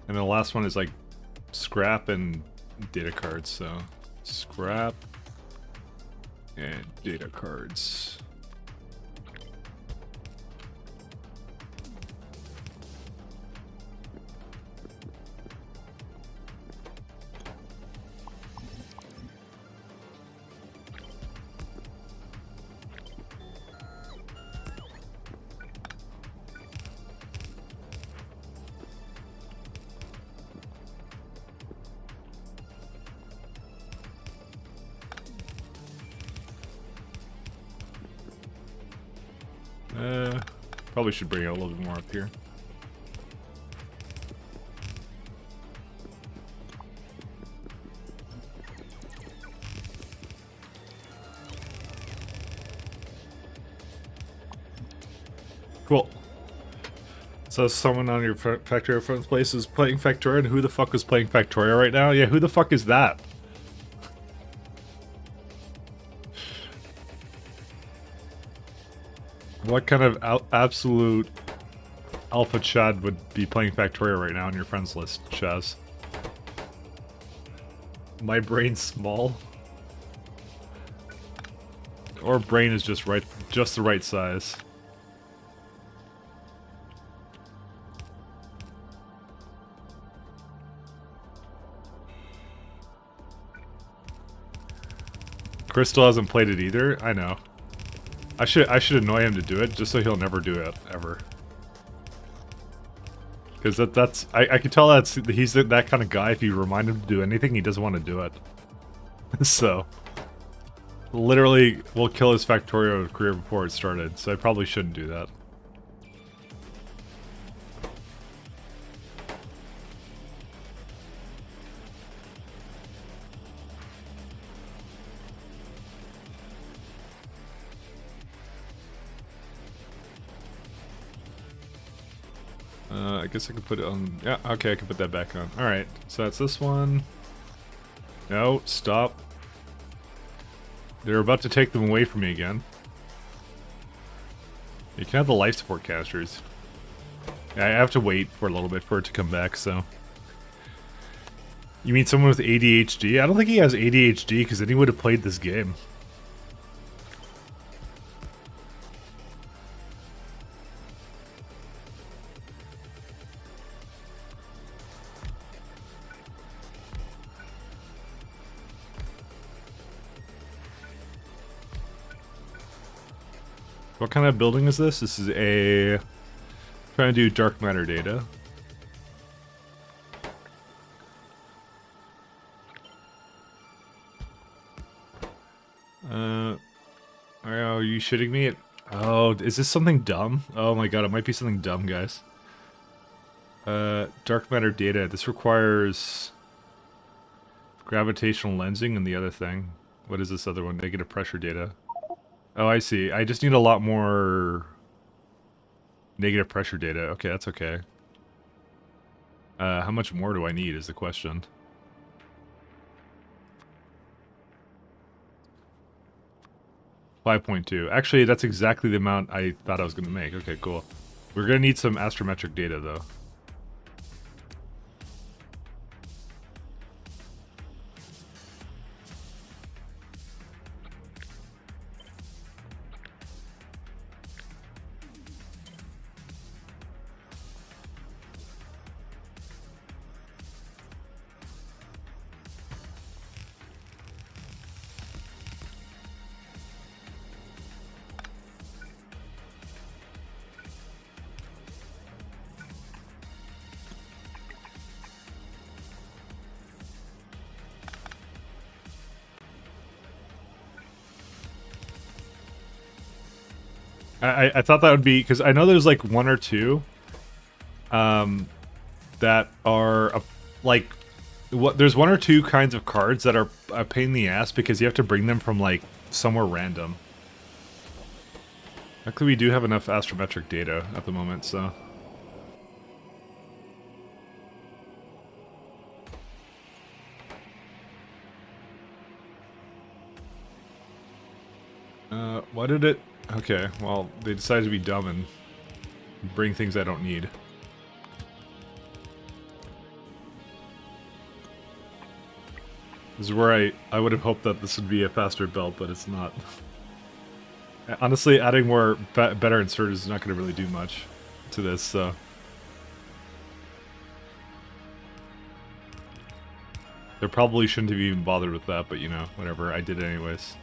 And the last one is like scrap and data cards, so scrap and data cards. Probably should bring it a little bit more up here. Cool. So someone on your Factorio front place is playing Factorio, and who the fuck is playing Factorio right now? Yeah, who the fuck is that? What kind of absolute alpha Chad would be playing Factorio right now on your friends list, Chaz? My brain's small? Or brain is just the right size. Crystal hasn't played it either? I know. I should annoy him to do it, just so he'll never do it, ever. Because that's... I can tell he's that kind of guy. If you remind him to do anything, he doesn't want to do it. So... Literally, will kill his Factorio career before it started, so I probably shouldn't do that. I guess I could put it on... Yeah, okay, I can put that back on. Alright, so that's this one. No, stop. They're about to take them away from me again. You can have the life support canisters. Yeah, I have to wait for a little bit for it to come back, so... You mean someone with ADHD? I don't think he has ADHD, because then he would have played this game. What kind of building is this? This is a... Trying to do dark matter data. Are you shitting me? Oh, is this something dumb? Oh my god, it might be something dumb, guys. Dark matter data. This requires... gravitational lensing and the other thing. What is this other one? Negative pressure data. Oh, I see. I just need a lot more negative pressure data. Okay, that's okay. How much more do I need is the question. $5.2. Actually, that's exactly the amount I thought I was going to make. Okay, cool. We're going to need some astrometric data, though. I thought that would be because I know there's like one or two that are like what there's one or two kinds of cards that are a pain in the ass because you have to bring them from like somewhere random. Luckily, we do have enough astrometric data at the moment, so. Why did it? Okay, well, they decided to be dumb and bring things I don't need. This is where I would have hoped that this would be a faster belt, but it's not. Honestly, adding more better inserters is not going to really do much to this, so. They probably shouldn't have even bothered with that, but you know, whatever, I did it anyways.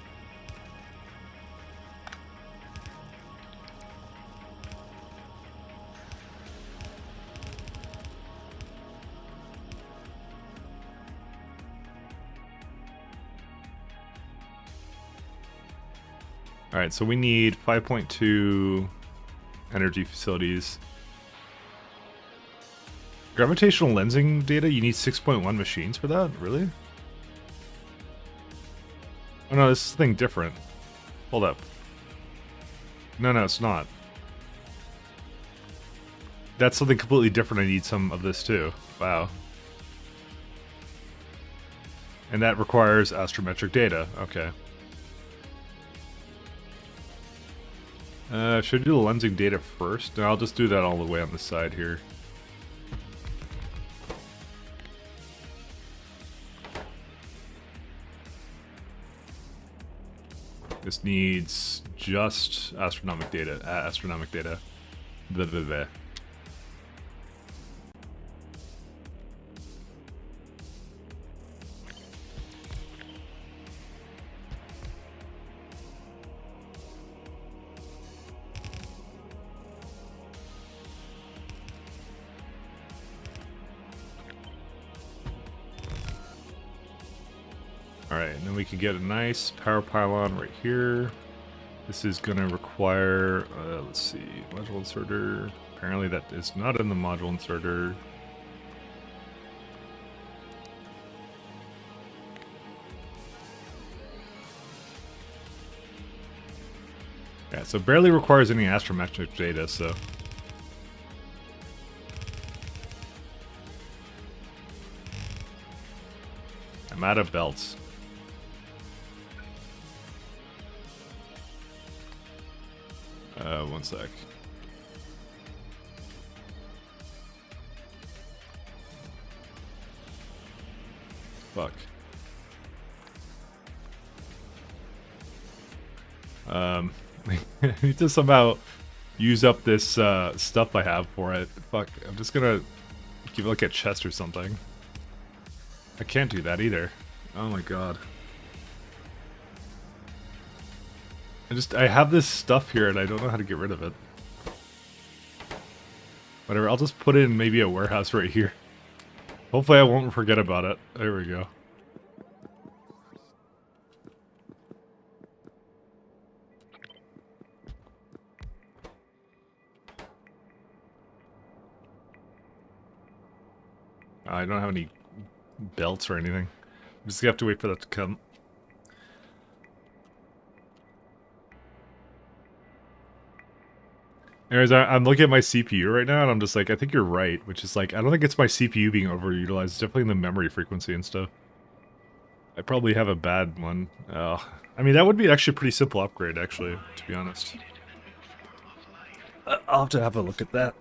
Alright, so we need 5.2 energy facilities. Gravitational lensing data, you need 6.1 machines for that? Really? Oh no, this is thing different. Hold up. No, it's not. That's something completely different. I need some of this too. Wow. And that requires astrometric data. Okay. Should I do the lensing data first? No, I'll just do that all the way on the side here. This needs just astronomic data. Astronomic data. Blah, blah, blah. Alright, and then we can get a nice power pylon right here. This is going to require, let's see, module inserter. Apparently that is not in the module inserter. Yeah, so barely requires any astrometric data, so. I'm out of belts. One sec. Fuck. I need to somehow use up this stuff I have for it. Fuck, I'm just gonna give it like a chest or something. I can't do that either. Oh my god. I have this stuff here and I don't know how to get rid of it. Whatever, I'll just put it in maybe a warehouse right here. Hopefully I won't forget about it. There we go. I don't have any belts or anything. I'm just gonna have to wait for that to come. Anyways, I'm looking at my CPU right now, and I'm just like, I think you're right, which is like, I don't think it's my CPU being overutilized. It's definitely the memory frequency and stuff. I probably have a bad one. I mean, that would be actually a pretty simple upgrade, actually, to be honest. I'll have to have a look at that.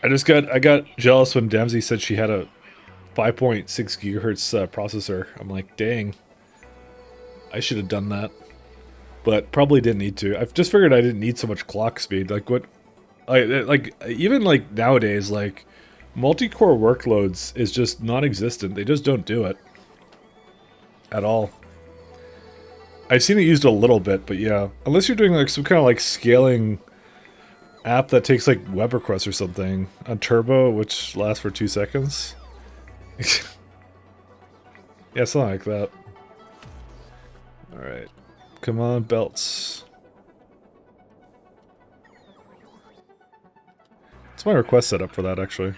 I got jealous when Dempsey said she had a 5.6 gigahertz processor. I'm like, dang, I should have done that, but probably didn't need to. I've just figured I didn't need so much clock speed. Like what, like even like nowadays, like multi-core workloads is just non-existent. They just don't do it at all. I've seen it used a little bit, but yeah, unless you're doing like some kind of like scaling app that takes like web requests or something on turbo, which lasts for 2 seconds. Yeah, something like that. Alright. Come on, belts. What's my request set up for that, actually?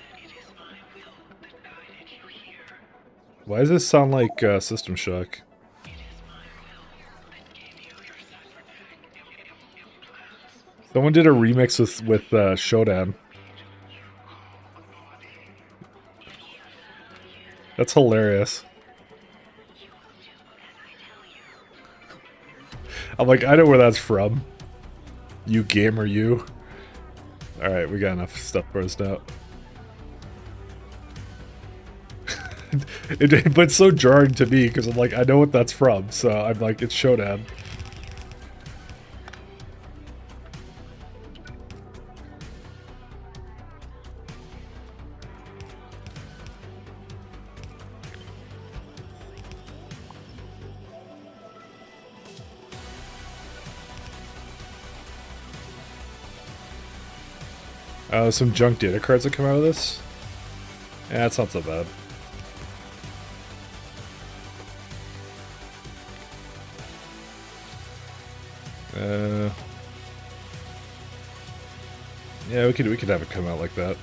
Why does this sound like System Shock? Someone did a remix with Shodan. That's hilarious. I'm like, I know where that's from. You gamer, you. Alright, we got enough stuff for us now. But it's so jarring to me because I'm like, I know what that's from, so I'm like, it's Shodan. Some junk data cards that come out of this? Yeah, it's not so bad. Yeah, we could have it come out like that.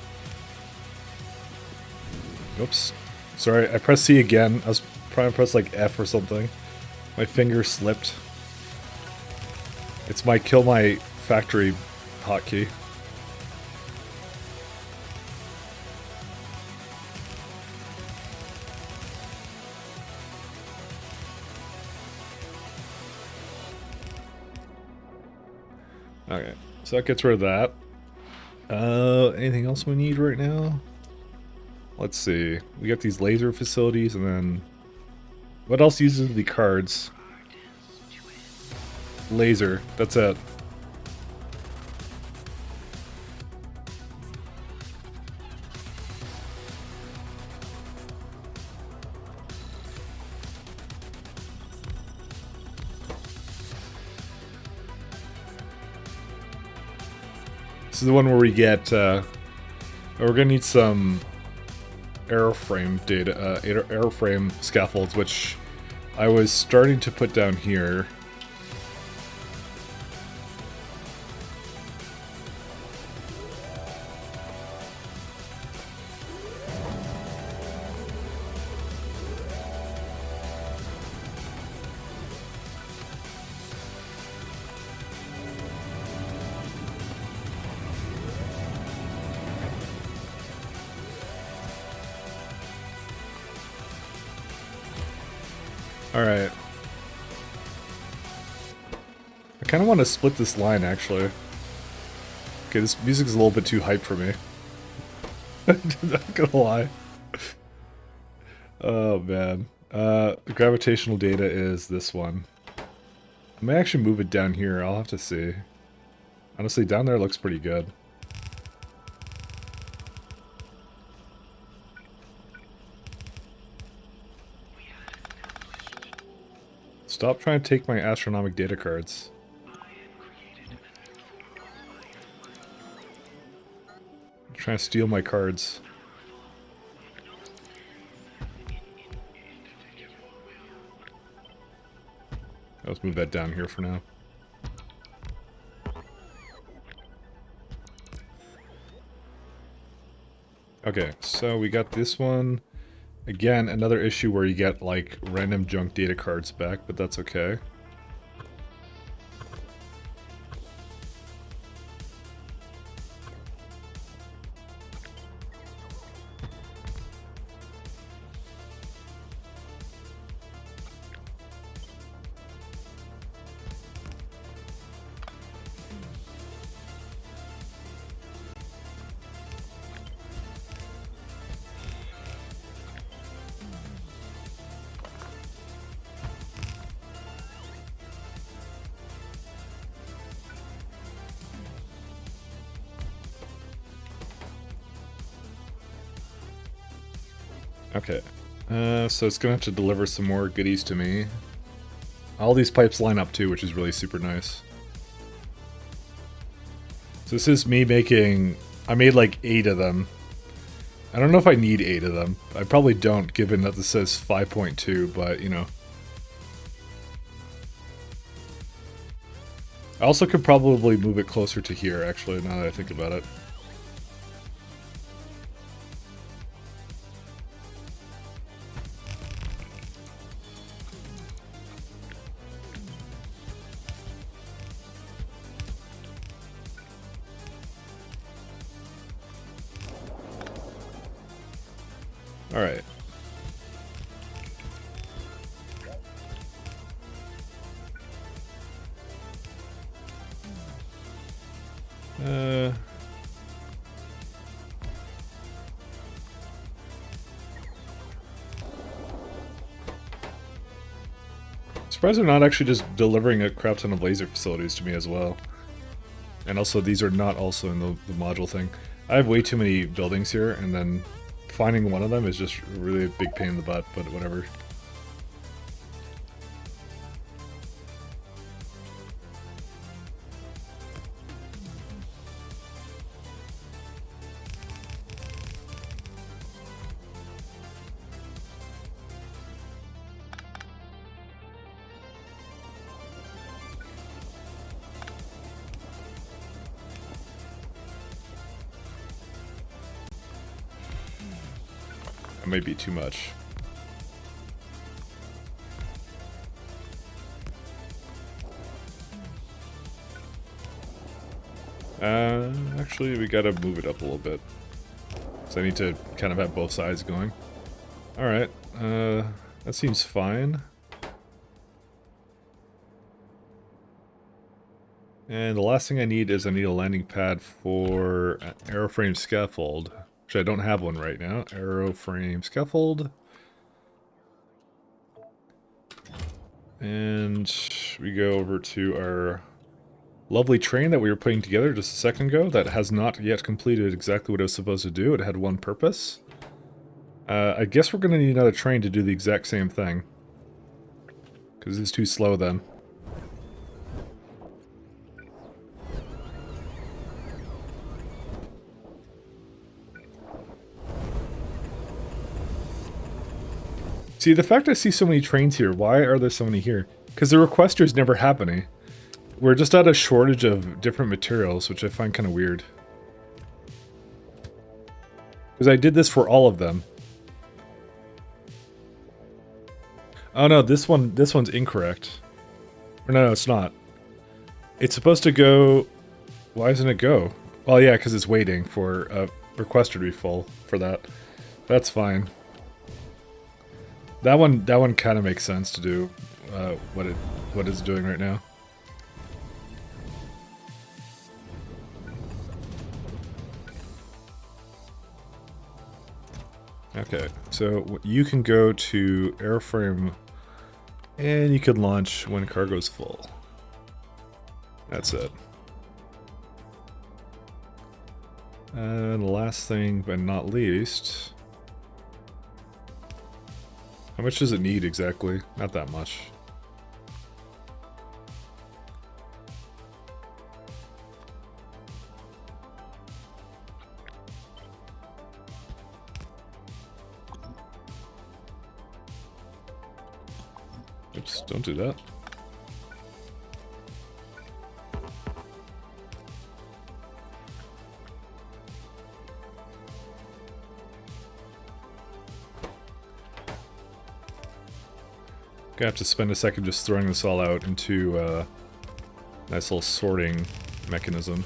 Oops. Sorry, I pressed C again. I was trying to press like F or something. My finger slipped. It's my kill my factory hotkey. Okay, so that gets rid of that. Anything else we need right now? Let's see. We got these laser facilities, and then what else uses the cards? Laser. That's it. This is the one where we get, we're gonna need some airframe data, airframe scaffolds, which I was starting to put down here. Alright. I kind of want to split this line, actually. Okay, this music's a little bit too hype for me. Not gonna lie. Oh, man. The gravitational data is this one. I may actually move it down here. I'll have to see. Honestly, down there looks pretty good. Stop trying to take my astronomic data cards. You're trying to steal my cards. Let's move that down here for now. Okay, so we got this one. Again, another issue where you get, like, random junk data cards back, but that's okay. Okay. So it's gonna have to deliver some more goodies to me. All these pipes line up too, which is really super nice. So this is me making... I made like 8 of them. I don't know if I need 8 of them. I probably don't, given that this says 5.2, but, you know. I also could probably move it closer to here, actually, now that I think about it. Alright. Surprised they're not actually just delivering a crap ton of laser facilities to me as well. And also, these are not also in the module thing. I have way too many buildings here, and then finding one of them is just really a big pain in the butt, but whatever. That might be too much. Actually, we gotta move it up a little bit. So I need to kind of have both sides going. Alright, that seems fine. And the last thing I need is I need a landing pad for an aeroframe scaffold. Which I don't have one right now. Aeroframe scaffold. And we go over to our lovely train that we were putting together just a second ago that has not yet completed exactly what it was supposed to do. It had one purpose. I guess we're going to need another train to do the exact same thing. Because it's too slow then. See, the fact I see so many trains here, why are there so many here? Because the requesters never have any. We're just at a shortage of different materials, which I find kind of weird. Because I did this for all of them. Oh no, this one's incorrect. Or no, it's not. It's supposed to go... Why doesn't it go? Well, yeah, because it's waiting for a requester to be full for that. That's fine. That one kind of makes sense to do what it's doing right now. Okay, so you can go to airframe, and you can launch when cargo's full. That's it. And the last thing, but not least... How much does it need exactly? Not that much. Oops, don't do that. Gonna have to spend a second just throwing this all out into a nice little sorting mechanism.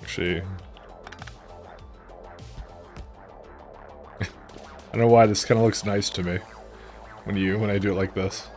Actually, I don't know why this kind of looks nice to me when I do it like this.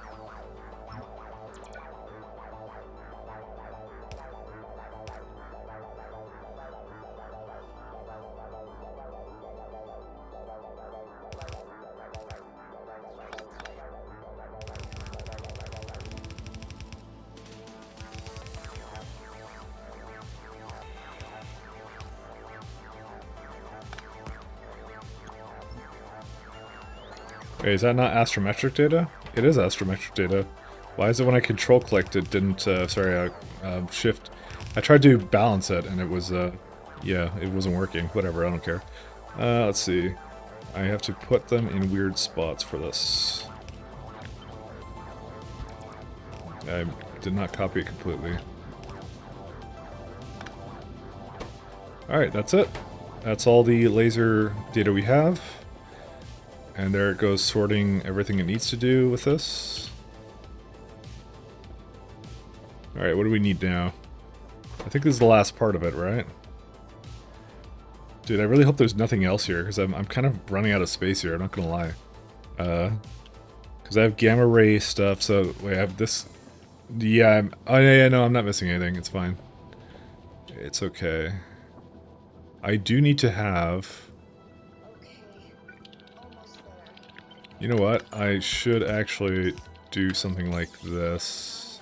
Wait, is that not astrometric data? It is astrometric data. Why is it when I control clicked it didn't, shift? I tried to balance it and it was, yeah, it wasn't working. Whatever, I don't care. Let's see. I have to put them in weird spots for this. I did not copy it completely. Alright, that's it. That's all the laser data we have. And there it goes, sorting everything it needs to do with this. Alright, what do we need now? I think this is the last part of it, right? Dude, I really hope there's nothing else here, because I'm kind of running out of space here, I'm not gonna lie. Because I have gamma ray stuff, so wait, I have this... Yeah, oh yeah, no, I'm not missing anything, it's fine. It's okay. I do need to have... You know what? I should actually do something like this.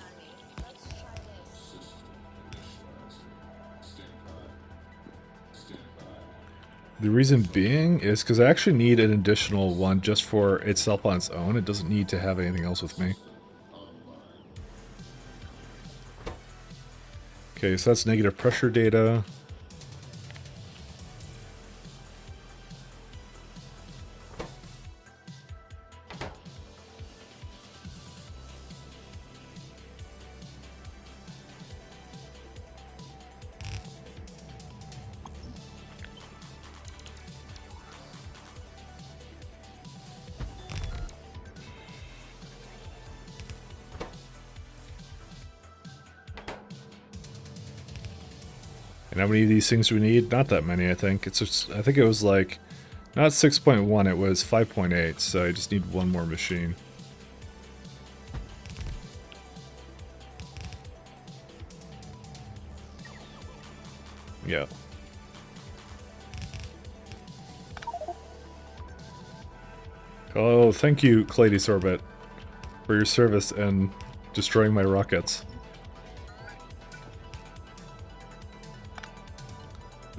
The reason being is because I actually need an additional one just for itself on its own. It doesn't need to have anything else with me. Okay, so that's negative pressure data. And how many of these things do we need? Not that many, I think. It's just, I think it was like, not 6.1, it was 5.8, so I just need one more machine. Yeah. Oh, thank you, Clades Orbit, for your service and destroying my rockets.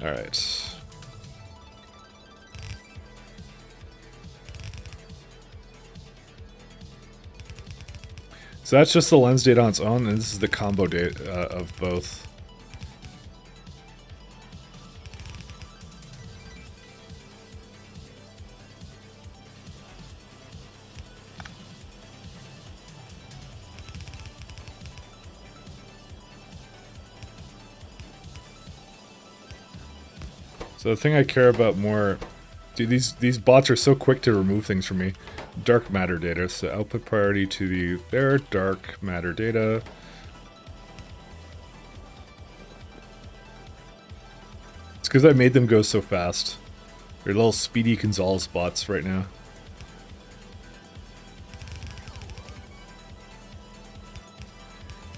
Alright. So that's just the lens data on its own, and this is the combo data of both. So the thing I care about more... Dude, these bots are so quick to remove things from me. Dark matter data. So output priority to the... There, dark matter data. It's because I made them go so fast. They're little Speedy Gonzalez bots right now.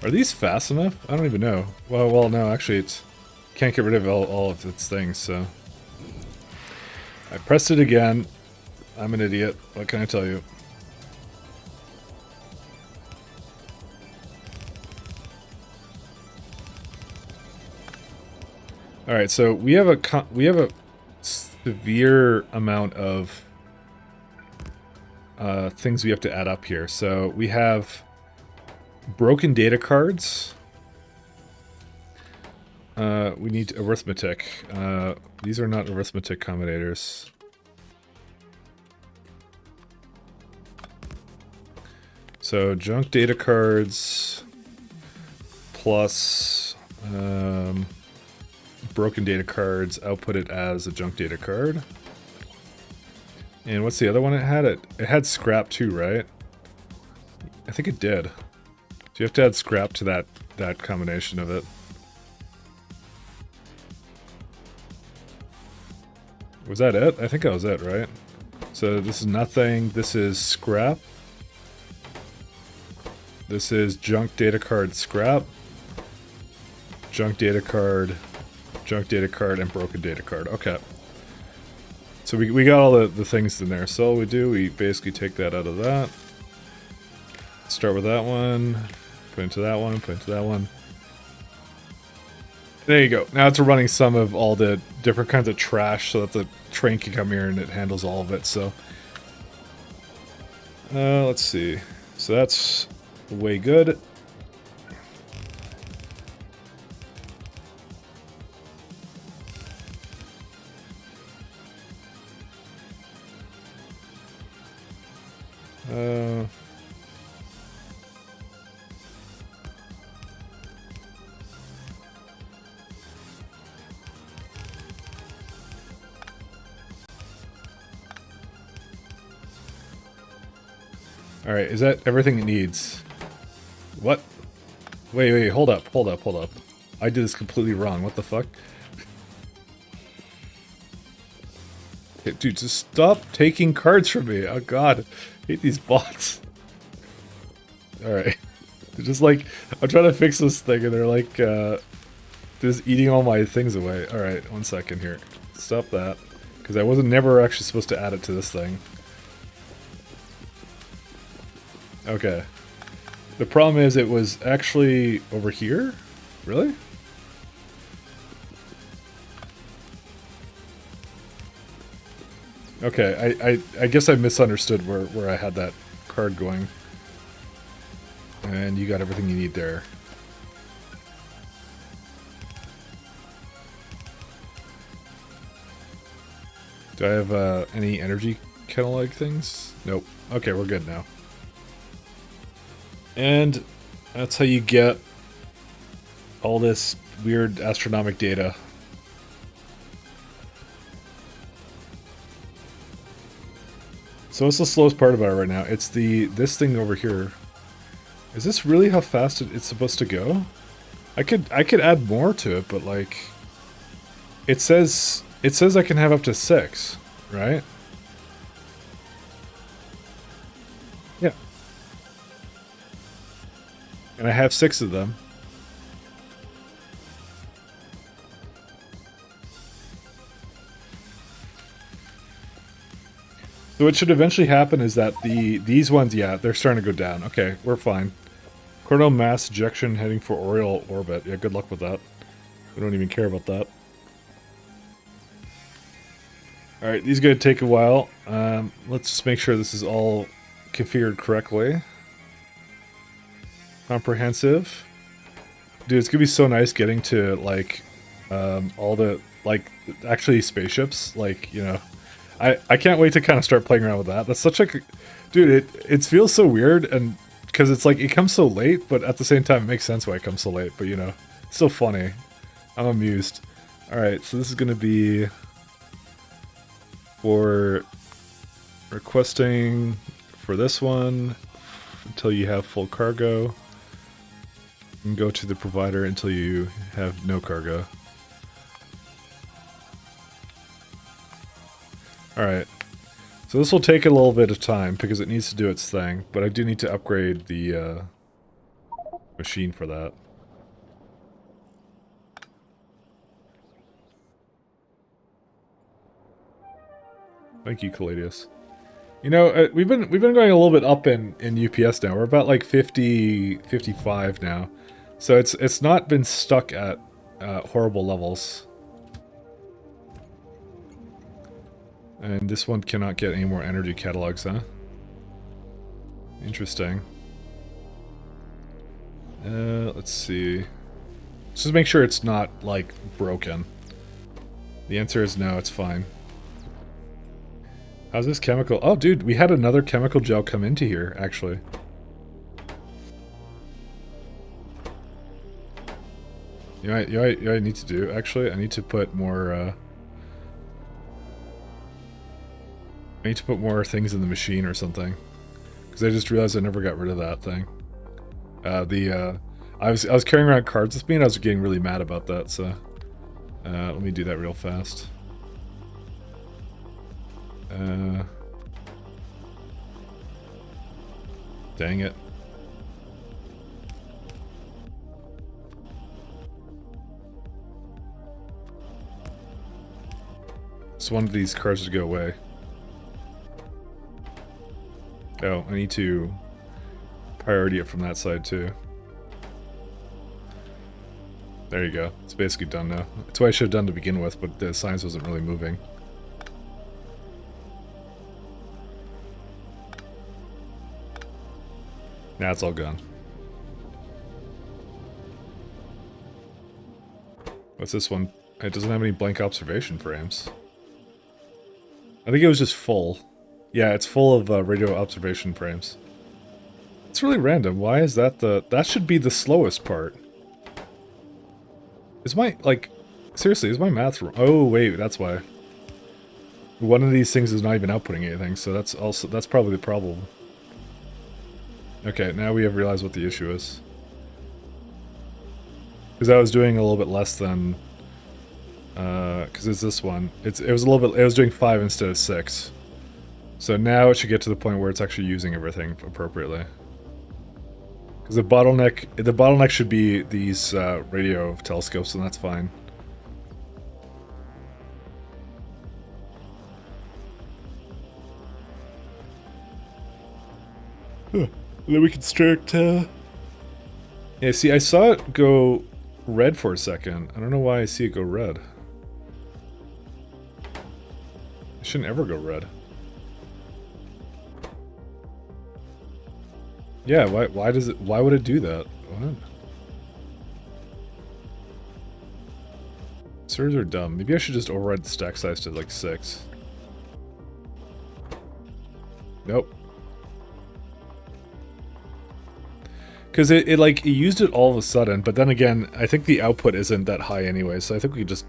Are these fast enough? I don't even know. Well, no, actually it's... Can't get rid of all of its things, so... I pressed it again. I'm an idiot. What can I tell you? All right, so we have a severe amount of things we have to add up here. So we have broken data cards. We need arithmetic. These are not arithmetic combinators. So junk data cards plus broken data cards outputted as a junk data card. And what's the other one it had? It had scrap too, right? I think it did. So you have to add scrap to that combination of it. Was that it? I think that was it, right? So this is nothing. This is scrap. This is junk data card scrap. Junk data card, and broken data card. Okay. So we got all the things in there. So all we do, we basically take that out of that. Start with that one. Put into that one, put into that one. There you go. Now it's a running sum of all the different kinds of trash so that the train can come here and it handles all of it. So let's see. So that's way good. Alright, is that everything it needs? What? Wait, hold up. I did this completely wrong, what the fuck? Hey, dude, just stop taking cards from me, oh god. I hate these bots. Alright. They're just like, I'm trying to fix this thing and they're like, just eating all my things away. Alright, 1 second here. Stop that. Because I wasn't never actually supposed to add it to this thing. Okay. The problem is it was actually over here? Really? Okay, I guess I misunderstood where I had that card going. And you got everything you need there. Do I have any energy catalog things? Nope. Okay, we're good now. And that's how you get all this weird astronomic data. So what's the slowest part about it right now? It's this thing over here. Is this really how fast it's supposed to go? I could add more to it, but like it says I can have up to 6, right? Yeah. And I have 6 of them. So what should eventually happen is that these ones, yeah, they're starting to go down. Okay, we're fine. Coronal mass ejection heading for Oriole orbit. Yeah, good luck with that. We don't even care about that. Alright, these are going to take a while. Let's just make sure this is all configured correctly. Comprehensive. Dude, it's going to be so nice getting to, like, all the, like, actually spaceships. Like, you know, I can't wait to kind of start playing around with that. That's such a... Dude, it feels so weird, and because it's like, it comes so late, but at the same time, it makes sense why it comes so late. But, you know, it's so funny. I'm amused. Alright, so this is going to be for requesting for this one until you have full cargo. And go to the provider until you have no cargo. Alright. So this will take a little bit of time because it needs to do its thing, but I do need to upgrade the machine for that. Thank you, Caladius. You know, we've been going a little bit up in UPS now. We're about like 50, 55 now. So it's not been stuck at horrible levels. And this one cannot get any more energy catalogs, huh? Interesting. Let's see. Let's just make sure it's not, like, broken. The answer is no, it's fine. How's this chemical? Oh, dude, we had another chemical gel come into here, actually. You know what I need to do, actually? I need to put more, I need to put more things in the machine or something. Because I just realized I never got rid of that thing. I was carrying around cards with me and I was getting really mad about that, so... let me do that real fast. Dang it. Just wanted these cars to go away. Oh, I need to priority it from that side too. There you go. It's basically done now. That's what I should have done to begin with, but the science wasn't really moving. Now it's all gone. What's this one? It doesn't have any blank observation frames. I think it was just full. Yeah, it's full of radio observation frames. It's really random. Why is that the... That should be the slowest part. Is my... Like... Seriously, is my math wrong? Oh, wait, that's why. One of these things is not even outputting anything, so that's also... That's probably the problem. Okay, now we have realized what the issue is. Because I was doing a little bit less than... Because it's this one. It was a little bit... It was doing 5 instead of 6. So now it should get to the point where it's actually using everything appropriately. Because the bottleneck should be these radio telescopes, and that's fine. And then we can start... Yeah, see, I saw it go red for a second. I don't know why I see it go red. It shouldn't ever go red. Yeah, why does it... Why would it do that? What? Servers are dumb. Maybe I should just override the stack size to like 6. Nope. Because it used it all of a sudden, but then again, I think the output isn't that high anyway, so I think we could just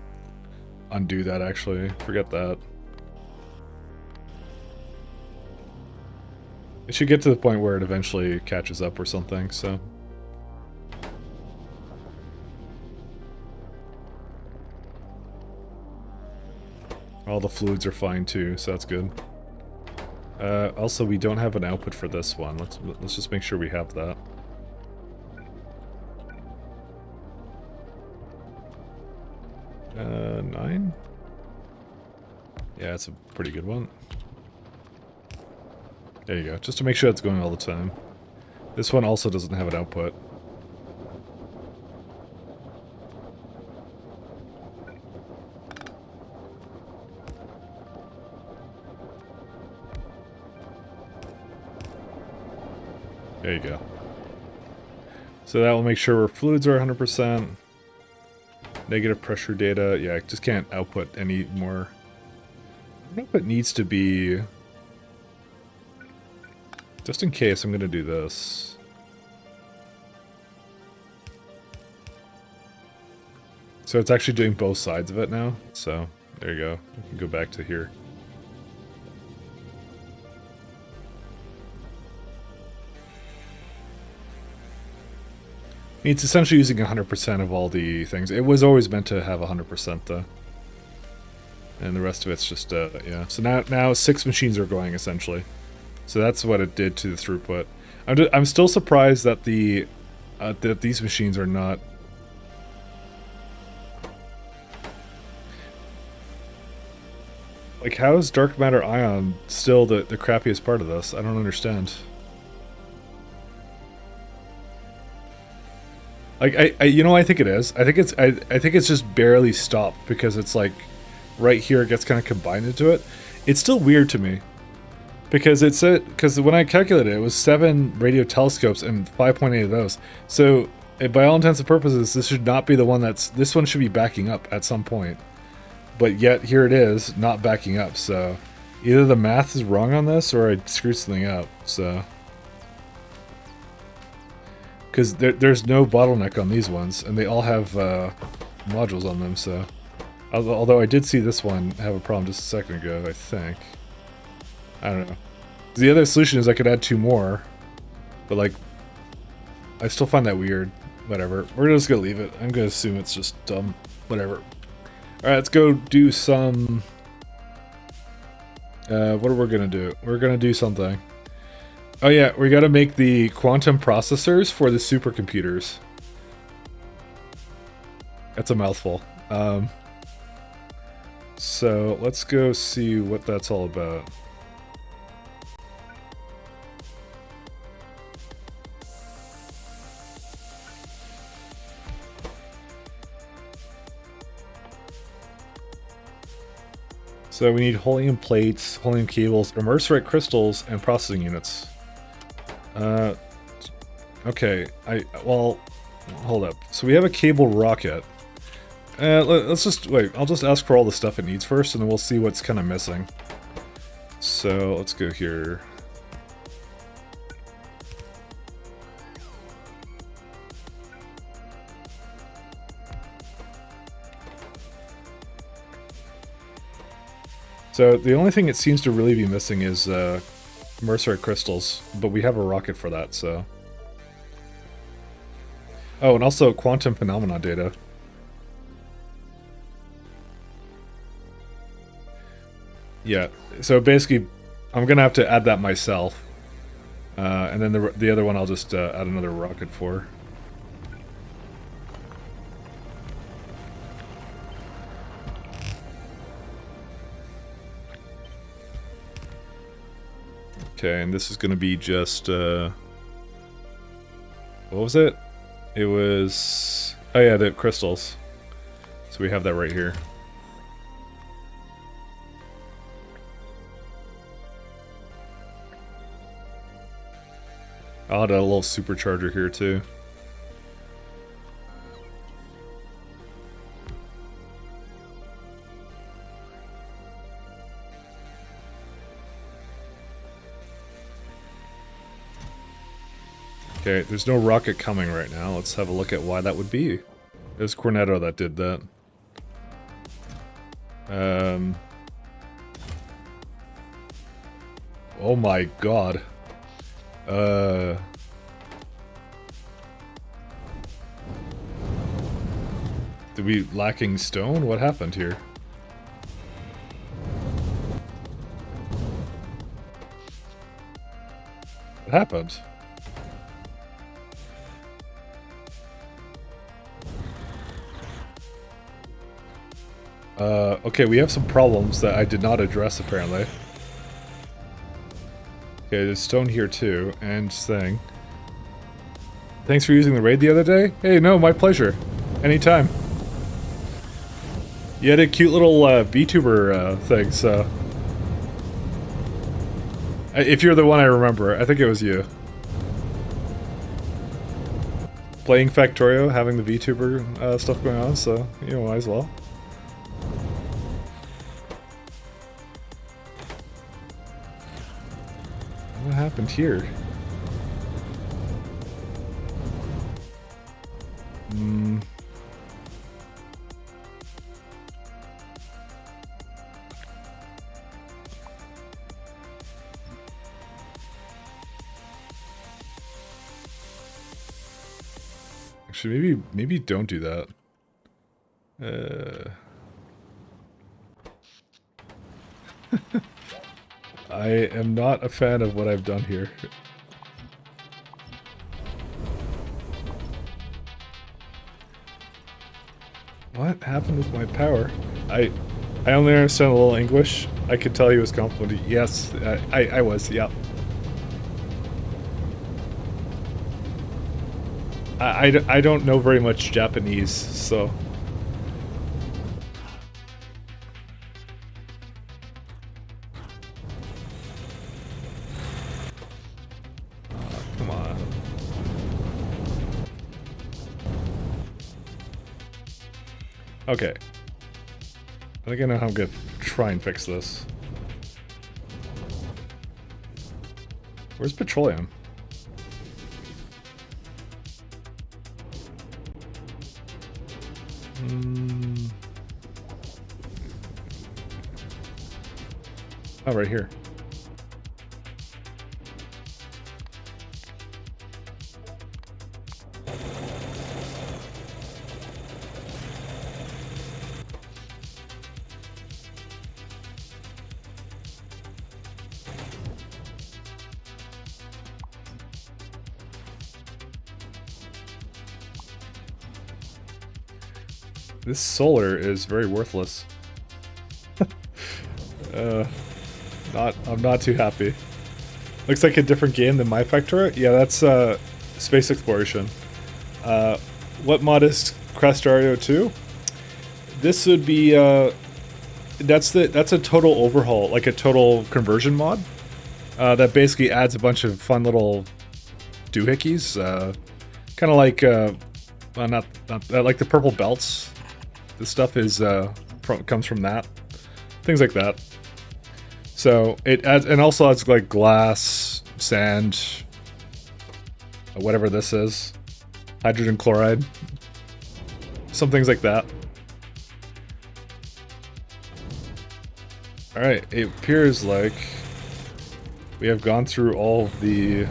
undo that actually. Forget that. It should get to the point where it eventually catches up or something, so... All the fluids are fine too, so that's good. Also, we don't have an output for this one. Let's just make sure we have that. Uh, 9? Yeah, it's a pretty good one. There you go, just to make sure it's going all the time. This one also doesn't have an output. There you go. So that will make sure our fluids are 100%. Negative pressure data, yeah, I just can't output any more. I don't know if it needs to be... Just in case, I'm going to do this. So it's actually doing both sides of it now. So, there you go. We can go back to here. It's essentially using 100% of all the things. It was always meant to have 100% though. And the rest of it's just, yeah. So now 6 machines are going, essentially. So that's what it did to the throughput. I'm still surprised that that these machines are not... Like, how is dark matter ion still the crappiest part of this? I don't understand. Like, you know what I think it is? I think it's just barely stopped because it's like right here it gets kind of combined into it. It's still weird to me. Because because when I calculated it, it was 7 radio telescopes and 5.8 of those. So, by all intents and purposes, this should not be the one this one should be backing up at some point. But yet, here it is, not backing up, so... Either the math is wrong on this, or I screwed something up, so... Because there's no bottleneck on these ones, and they all have modules on them, so... Although I did see this one have a problem just a second ago, I think. I don't know. The other solution is I could add 2 more, but like, I still find that weird. Whatever. We're just gonna leave it. I'm gonna assume it's just dumb. Whatever. Alright, let's go do some... what are we gonna do? We're gonna do something. Oh yeah, we gotta make the quantum processors for the supercomputers. That's a mouthful. So let's go see what that's all about. So we need helium plates, helium cables, immersorite crystals, and processing units. Okay, well, hold up. So we have a cable rocket. Let's just, wait, I'll just ask for all the stuff it needs first, and then we'll see what's kind of missing. So, let's go here. So, the only thing it seems to really be missing is, mercerite crystals, but we have a rocket for that, so... Oh, and also quantum phenomena data. Yeah, so basically, I'm gonna have to add that myself. And then the other one I'll just add another rocket for. Okay, and this is gonna be just, what was it? It was... Oh yeah, the crystals. So we have that right here. I'll add a little supercharger here too. Okay, there's no rocket coming right now. Let's have a look at why that would be. It was Cornetto that did that. Oh my god. Did we lacking stone? What happened here? What happened? Okay, we have some problems that I did not address, apparently. Okay, there's stone here too, and thing. Thanks for using the raid the other day? Hey, no, my pleasure. Anytime. You had a cute little VTuber thing, so... If you're the one I remember, I think it was you. Playing Factorio, having the VTuber stuff going on, so, you know, might as well. What happened here? Actually, maybe don't do that. I am not a fan of what I've done here. What happened with my power? I only understand a little English. I could tell he was complimenting. Yes, I was, yeah. I don't know very much Japanese, so... Come on. Okay. I think I know how I'm gonna try and fix this. Where's petroleum? Oh, right here. This solar is very worthless. I'm not too happy. Looks like a different game than my Factorio. Yeah, that's space exploration. What mod is Factorio 2? This would be that's a total overhaul, like a total conversion mod. That basically adds a bunch of fun little doohickeys, kind of like not like the purple belts. This stuff is comes from that, things like that. So it adds, and also adds like glass, sand, whatever this is, hydrogen chloride, some things like that. All right, it appears like we have gone through all of the...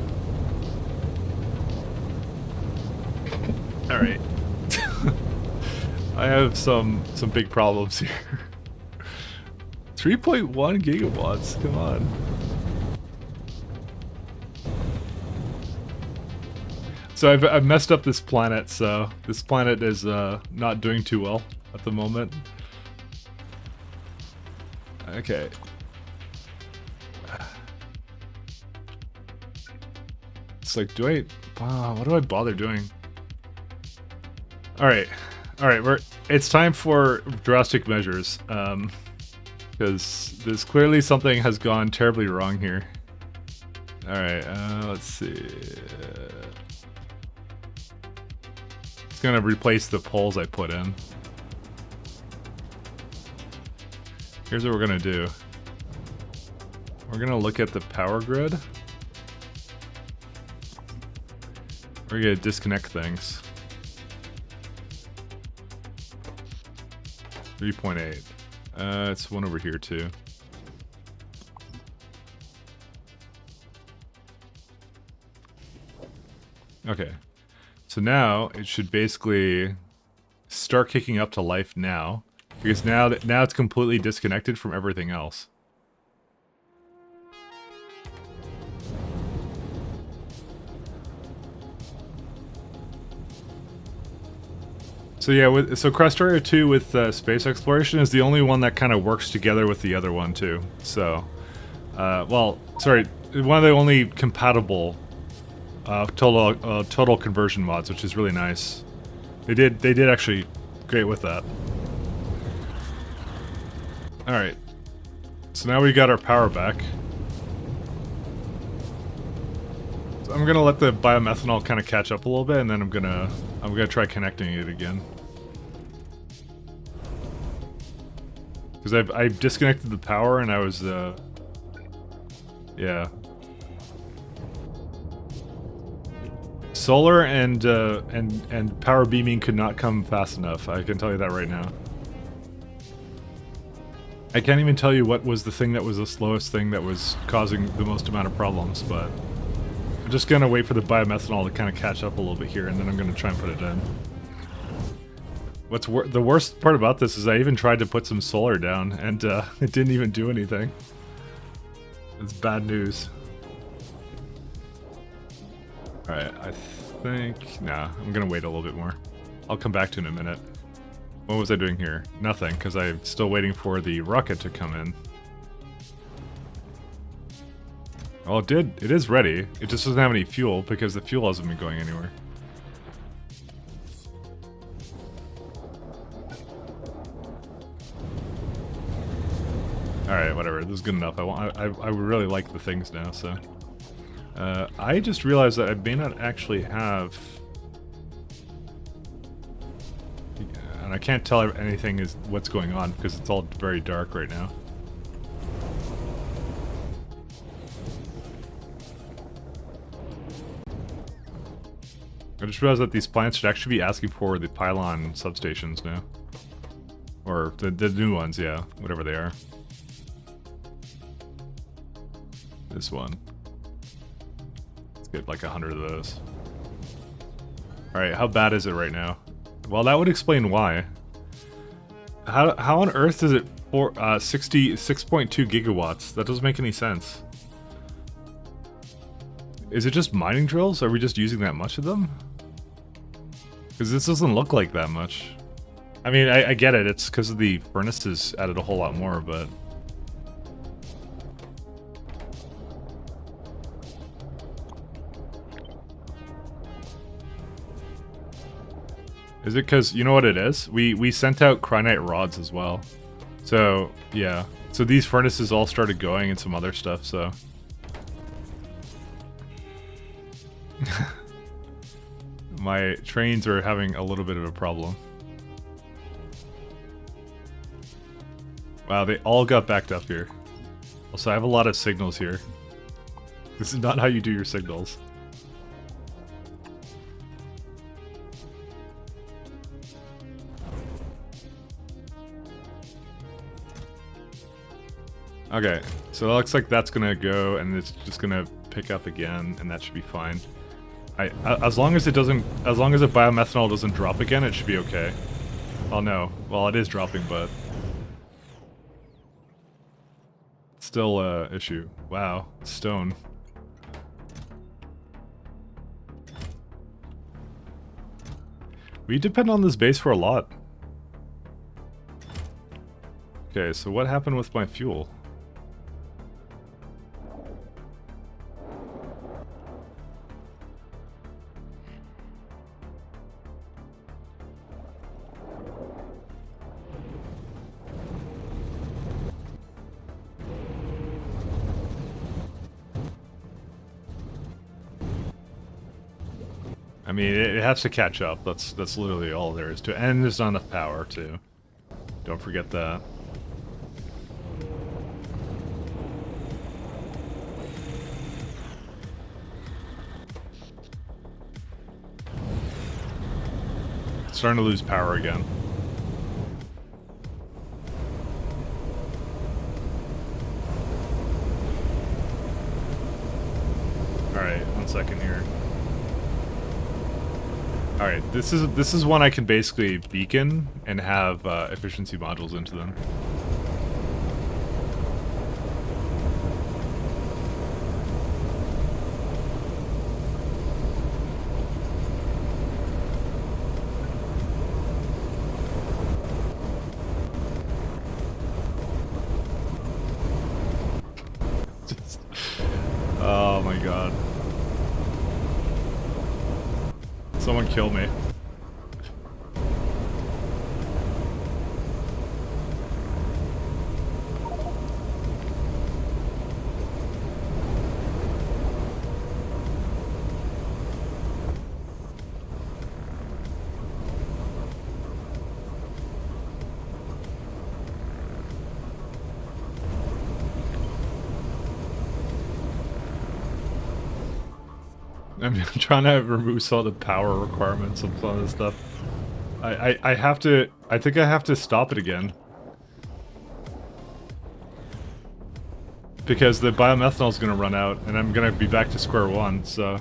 Alright. I have some big problems here. 3.1 gigawatts, come on. So I've messed up this planet, so this planet is not doing too well at the moment. Okay. It's like, what do I bother doing? Alright, it's time for drastic measures, because there's clearly something has gone terribly wrong here. Alright, let's see. It's gonna replace the poles I put in. Here's what we're gonna do. We're gonna look at the power grid. We're gonna disconnect things. 3.8. It's one over here too. Okay. So now it should basically start kicking up to life now, because now it's completely disconnected from everything else. So yeah, so Factorio 2 with space exploration is the only one that kind of works together with the other one too. So, well, sorry, one of the only compatible total conversion mods, which is really nice. They did actually great with that. All right, so now we got our power back. So I'm gonna let the biomethanol kind of catch up a little bit, and then I'm gonna try connecting it again. Because I've disconnected the power and I was yeah. Solar and power beaming could not come fast enough. I can tell you that right now. I can't even tell you what was the thing that was the slowest thing that was causing the most amount of problems, but I'm just gonna wait for the biomethanol to kind of catch up a little bit here, and then I'm gonna try and put it in. What's the worst part about this is I even tried to put some solar down, and it didn't even do anything. It's bad news. Alright, I think... Nah, I'm gonna wait a little bit more. I'll come back to it in a minute. What was I doing here? Nothing, because I'm still waiting for the rocket to come in. Well, it is ready. It just doesn't have any fuel, because the fuel hasn't been going anywhere. Alright, whatever. This is good enough. I really like the things now, so... I just realized that I may not actually have... And I can't tell anything is what's going on, because it's all very dark right now. I just realized that these plants should actually be asking for the pylon substations now. Or the new ones, yeah. Whatever they are. This one. Let's get like 100 of those. Alright, how bad is it right now? Well, that would explain why. How on earth is it for 6.2 gigawatts? That doesn't make any sense. Is it just mining drills? Are we just using that much of them? Because this doesn't look like that much. I mean, I get it. It's because of the furnaces added a whole lot more, but... Is it because, you know what it is? We sent out cryonite rods as well. So, yeah. So these furnaces all started going and some other stuff, so... My trains are having a little bit of a problem. Wow, they all got backed up here. Also, I have a lot of signals here. This is not how you do your signals. Okay, so it looks like that's gonna go, and it's just gonna pick up again, and that should be fine. As long as the biomethanol doesn't drop again, it should be okay. Oh no, well it is dropping, but still a issue. Wow, stone. We depend on this base for a lot. Okay, so what happened with my fuel? I mean, it has to catch up. That's literally all there is to it. And there's not enough power, too. Don't forget that. It's starting to lose power again. Alright, 1 second here. Alright, this is one I can basically beacon and have efficiency modules into them. Oh my god. Someone kill me. I'm trying to remove some of the power requirements of some of this stuff. I have to... I think I have to stop it again. Because the biomethanol is going to run out, and I'm going to be back to square one, so...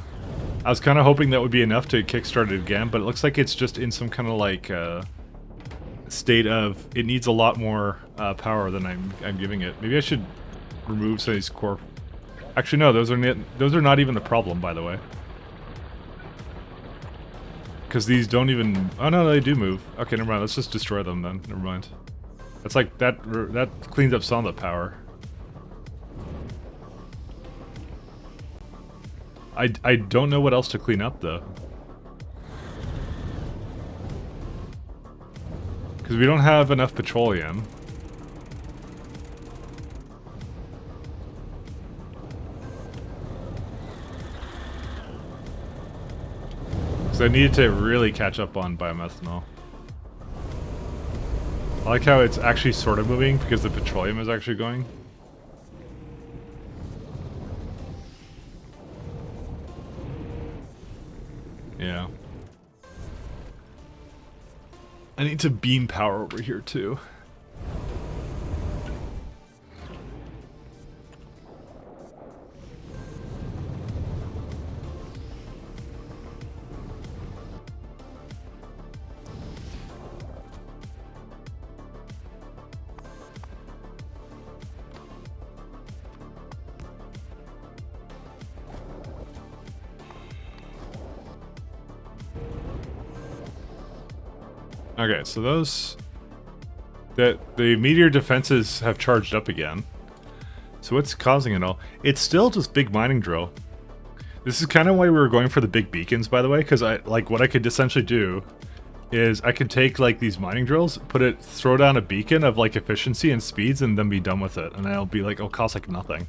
I was kind of hoping that would be enough to kickstart it again, but it looks like it's just in some kind of like... state of... It needs a lot more power than I'm giving it. Maybe I should remove some of these core... Actually, no, those are not even the problem, by the way. Because these don't even... Oh no, they do move. Okay, never mind. Let's just destroy them then. Never mind. That's like... That cleans up some of the power. I don't know what else to clean up, though. Because we don't have enough petroleum. So I needed to really catch up on biomethanol. I like how it's actually sort of moving because the petroleum is actually going. Yeah. I need to beam power over here too. Okay, so those... The meteor defenses have charged up again. So what's causing it all? It's still just big mining drill. This is kind of why we were going for the big beacons, by the way, because what I could essentially do is I could take like these mining drills, throw down a beacon of like efficiency and speeds, and then be done with it, and then it'll be like, it'll cost like nothing.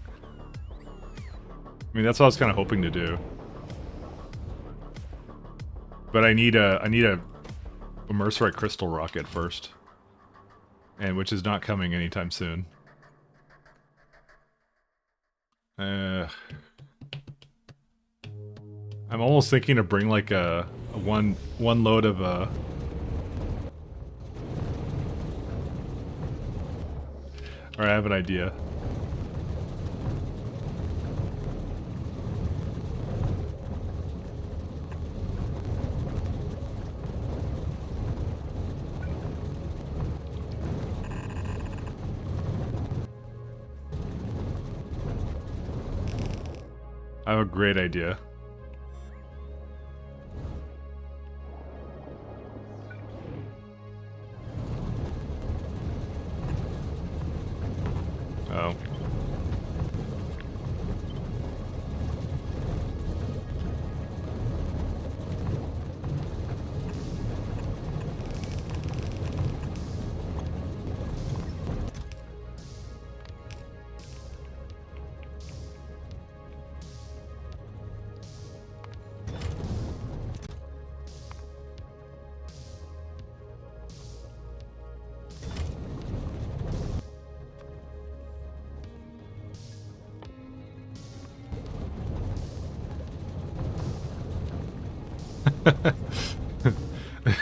I mean, that's what I was kind of hoping to do. But I need a Mercerite crystal rocket first, and which is not coming anytime soon. I'm almost thinking to bring like a one load of Alright, I have an idea. I have a great idea. Oh.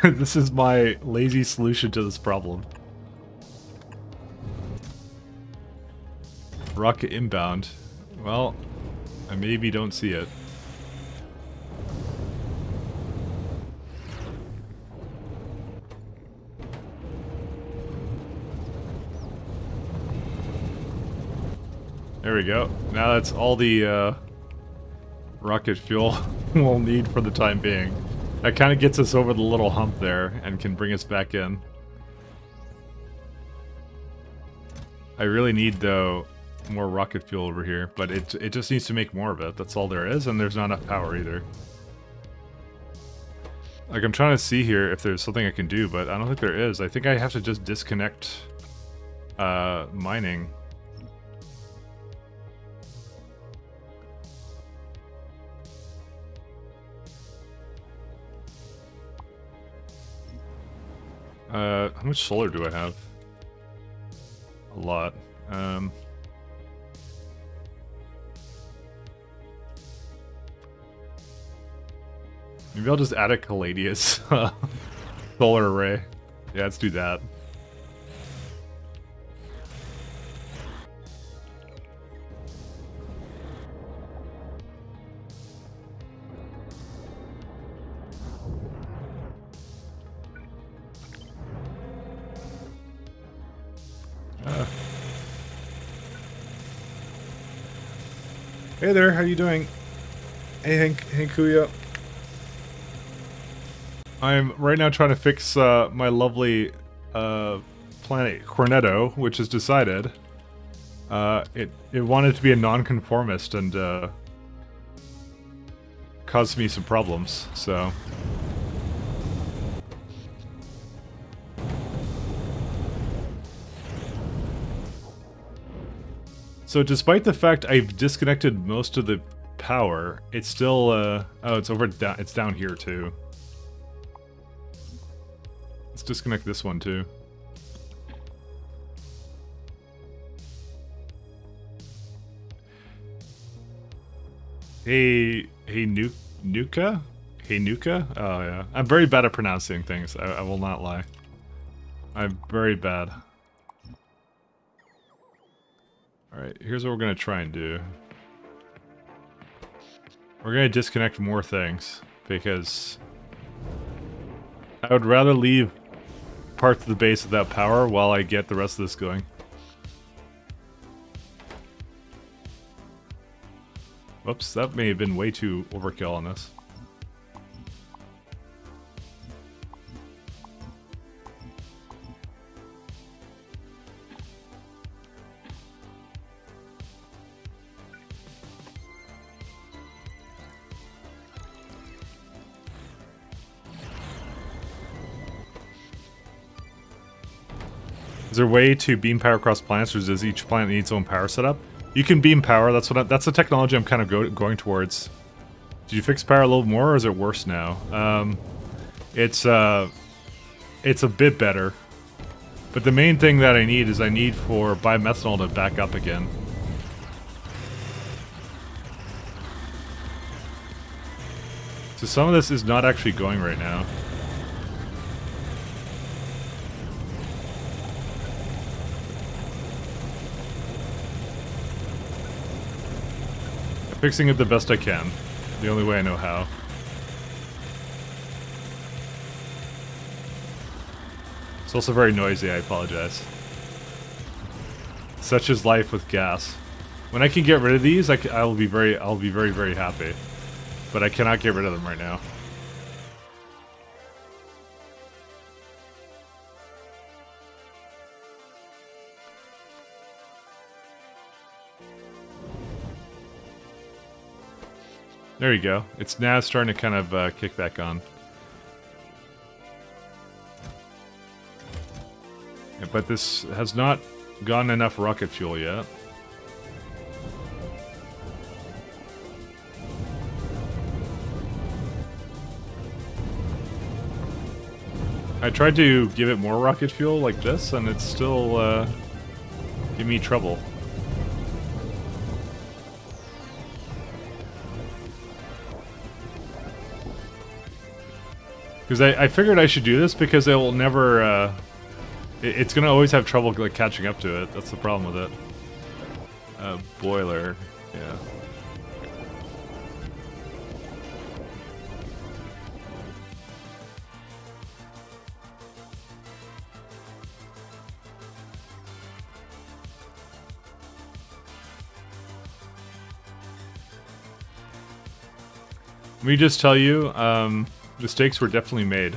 This is my lazy solution to this problem. Rocket inbound. Well, I maybe don't see it. There we go. Now that's all the rocket fuel we'll need for the time being. That kind of gets us over the little hump there and can bring us back in. I really need, though, more rocket fuel over here, but it just needs to make more of it. That's all there is, and there's not enough power either. Like, I'm trying to see here if there's something I can do, but I don't think there is. I think I have to just disconnect mining. How much solar do I have? A lot. Maybe I'll just add a Caladius solar array. Yeah, let's do that. Hey there, how you doing? Hey Kuya. I'm right now trying to fix my lovely planet Cornetto, which has decided it wanted to be a non-conformist and caused me some problems, so... So despite the fact I've disconnected most of the power, it's still, oh, it's down here too. Let's disconnect this one too. Hey Nuka? Hey Nuka? Oh yeah. I'm very bad at pronouncing things, I will not lie. I'm very bad. Alright, here's what we're gonna try and do. We're gonna disconnect more things, because I would rather leave parts of the base without power while I get the rest of this going. Whoops, that may have been way too overkill on this. Is there a way to beam power across planets, or does each planet need its own power setup? You can beam power. That's the technology I'm kind of going towards. Did you fix power a little more, or is it worse now? It's a bit better. But the main thing that I need for bimethanol to back up again. So some of this is not actually going right now. I'm fixing it the best I can. The only way I know how. It's also very noisy, I apologize. Such is life with gas. When I can get rid of these, I'll be very, very happy. But I cannot get rid of them right now. There you go. It's now starting to kind of kick back on. Yeah, but this has not gotten enough rocket fuel yet. I tried to give it more rocket fuel like this, and it's still giving me trouble. Because I figured I should do this because it will never, it's gonna always have trouble like catching up to it. That's the problem with it. Boiler, yeah. Let me just tell you, mistakes were definitely made.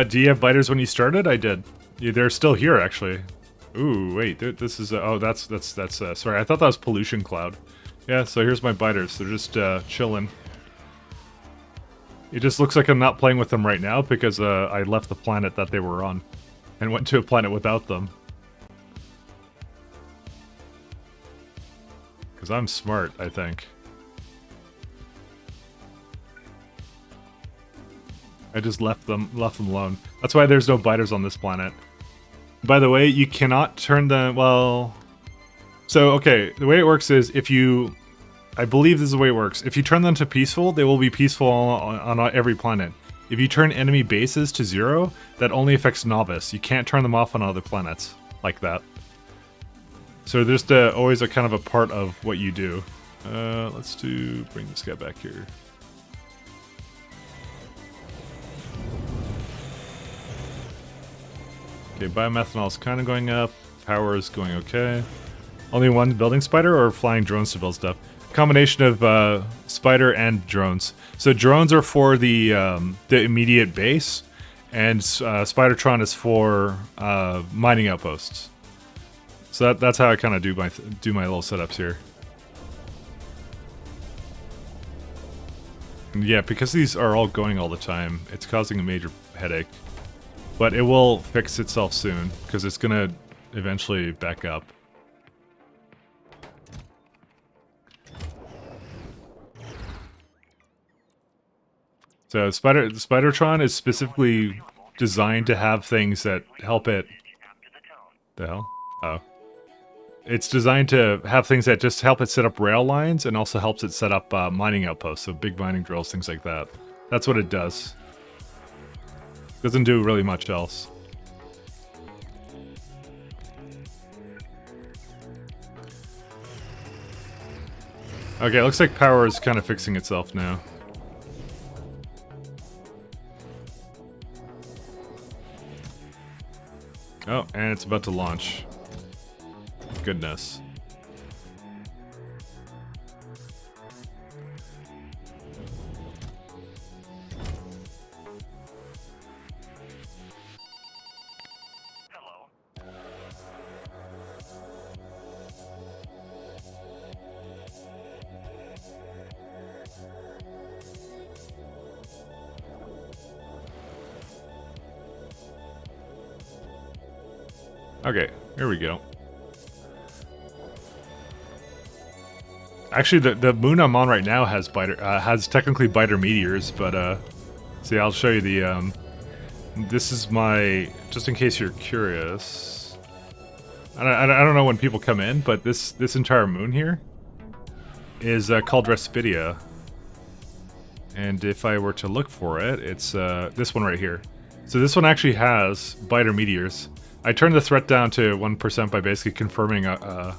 Do you have biters when you started? I did. Yeah, they're still here, actually. Ooh, wait, this is... oh, that's sorry, I thought that was pollution cloud. Yeah, so here's my biters. They're just chilling. It just looks like I'm not playing with them right now because I left the planet that they were on and went to a planet without them. Because I'm smart, I think. I just left them alone. That's why there's no biters on this planet. By the way, you cannot turn them... well... So, okay, the way it works is if you... I believe this is the way it works. If you turn them to peaceful, they will be peaceful on every planet. If you turn enemy bases to 0, that only affects novice. You can't turn them off on other planets like that. So there's always a kind of a part of what you do. Let's bring this guy back here. Okay, biomethanol is kind of going up. Power is going okay. Only one building spider or flying drones to build stuff? Combination of spider and drones. So drones are for the immediate base, and Spidertron is for mining outposts. So that's how I kind of do my little setups here. And yeah, because these are all going all the time, it's causing a major headache. But it will fix itself soon, because it's gonna eventually back up. So Spidertron is specifically designed to have things that help it... The hell? Oh. It's designed to have things that just help it set up rail lines, and also helps it set up mining outposts, so big mining drills, things like that. That's what it does. Doesn't do really much else. Okay, looks like power is kind of fixing itself now. Oh, and it's about to launch. Goodness. Okay, here we go. Actually, the moon I'm on right now has technically biter meteors, but see, I'll show you the this is my, just in case you're curious. I don't know when people come in, but this entire moon here is called Respidia. And if I were to look for it, it's this one right here. So this one actually has biter meteors. I turned the threat down to 1% by basically confirming a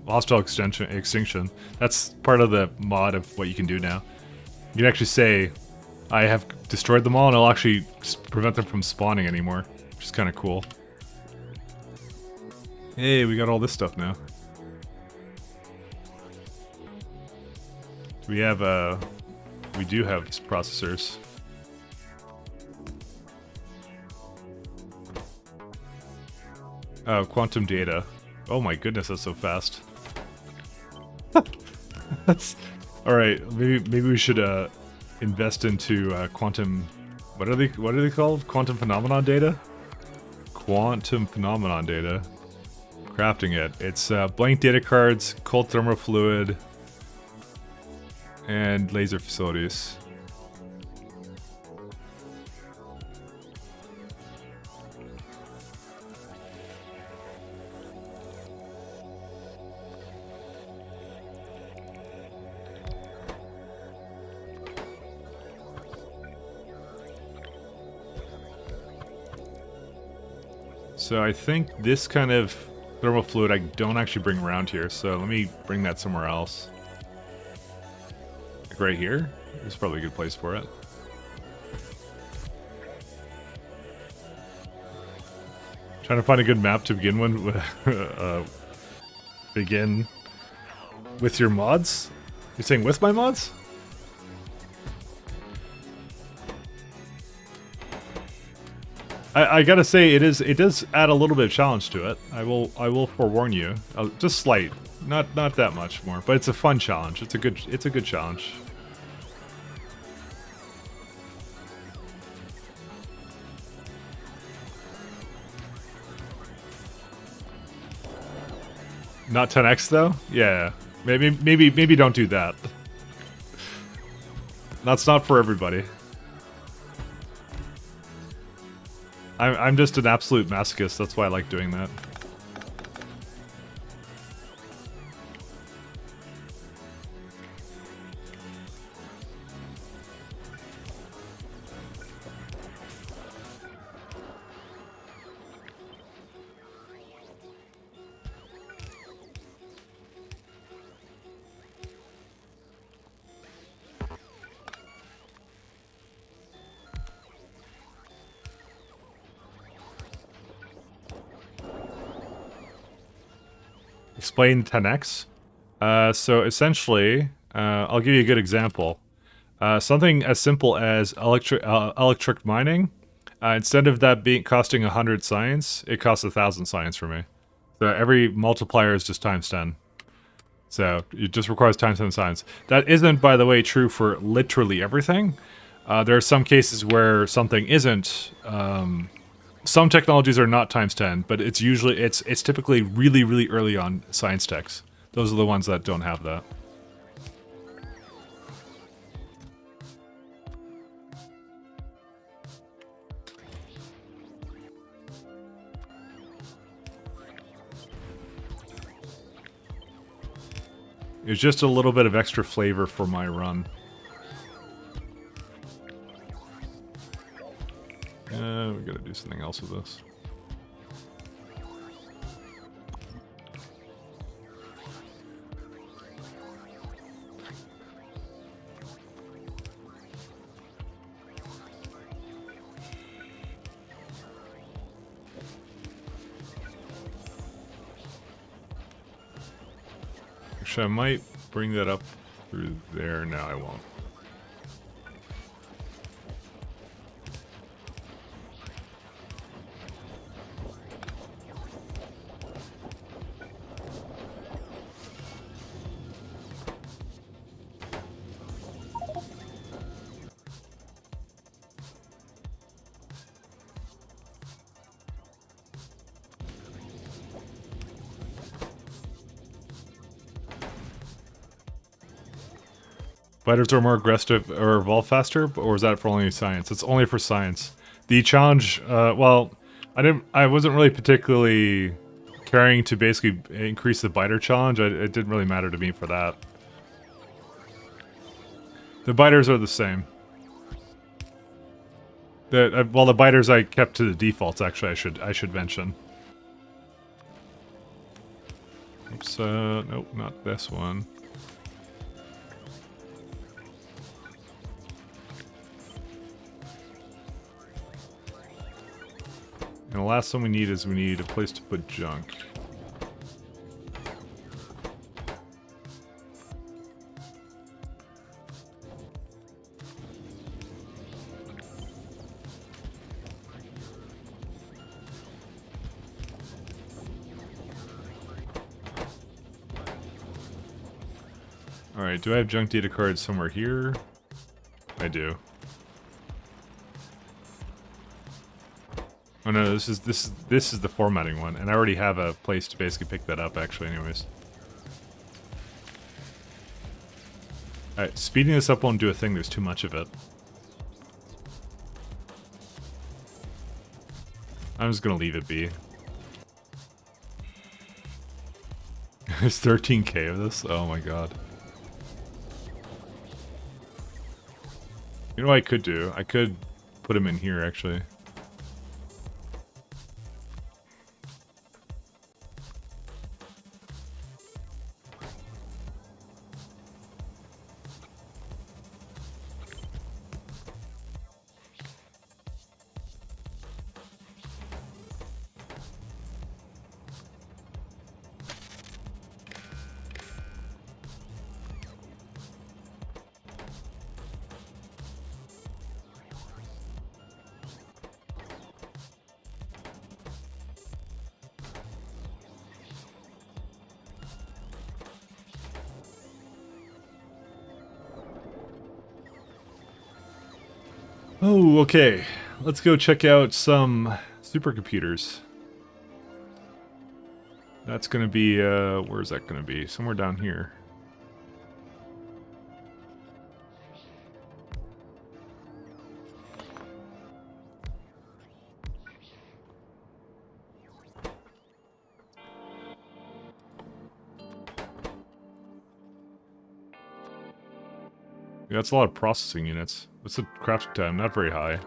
hostile extinction. That's part of the mod of what you can do now. You can actually say, I have destroyed them all, and it'll actually prevent them from spawning anymore, which is kind of cool. Hey, we got all this stuff now. We have we do have processors. Oh, quantum data. Oh my goodness, that's so fast. That's all right. Maybe we should invest into quantum. What are they called? Quantum phenomenon data. Quantum phenomenon data. Crafting it. It's blank data cards, cold thermal fluid, and laser facilities. So I think this kind of thermal fluid I don't actually bring around here, so let me bring that somewhere else. Like right here? This is probably a good place for it. Trying to find a good map to begin begin with your mods? You're saying with my mods? I gotta say, it does add a little bit of challenge to it. I will forewarn you, just slight, not that much more, but it's a fun challenge. It's a good challenge. Not 10x though? Yeah, maybe don't do that. That's not for everybody. I'm just an absolute masochist, that's why I like doing that. Explain 10x. So essentially, I'll give you a good example. Something as simple as electric mining. Instead of that costing 100 science, it costs 1,000 science for me. So every multiplier is just times 10. So it just requires times 10 science. That isn't, by the way, true for literally everything. There are some cases where something isn't. Some technologies are not times 10, but it's typically really early on science techs. Those are the ones that don't have that. It's just a little bit of extra flavor for my run. We gotta do something else with this. Actually, I might bring that up through there. No, I won't. Fighters are more aggressive or evolve faster, or is that for only science? It's only for science. The challenge, well, I wasn't really particularly caring to basically increase the biter challenge. It didn't really matter to me for that. The biters are the same. Well, the biters I kept to the defaults. Actually, I should mention. Oops. Nope, not this one. And the last one we need is a place to put junk. Alright, do I have junk data cards somewhere here? I do. Oh no, this is the formatting one, and I already have a place to basically pick that up actually anyways. Alright, speeding this up won't do a thing, there's too much of it. I'm just gonna leave it be. There's 13k of this? Oh my god. You know what I could do? I could put him in here actually. Oh, okay. Let's go check out some supercomputers. That's gonna be, where's that gonna be? Somewhere down here. Yeah, that's a lot of processing units. What's the crafting time? Not very high.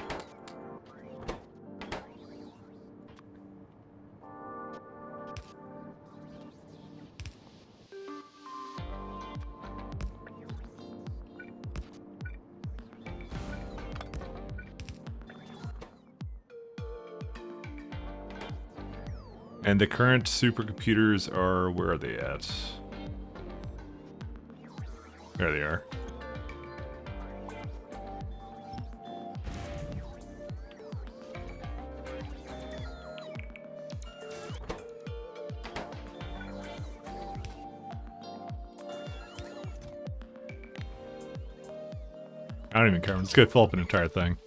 And the current supercomputers are, where are they at? There they are. I don't even care. I'm just gonna fill up an entire thing.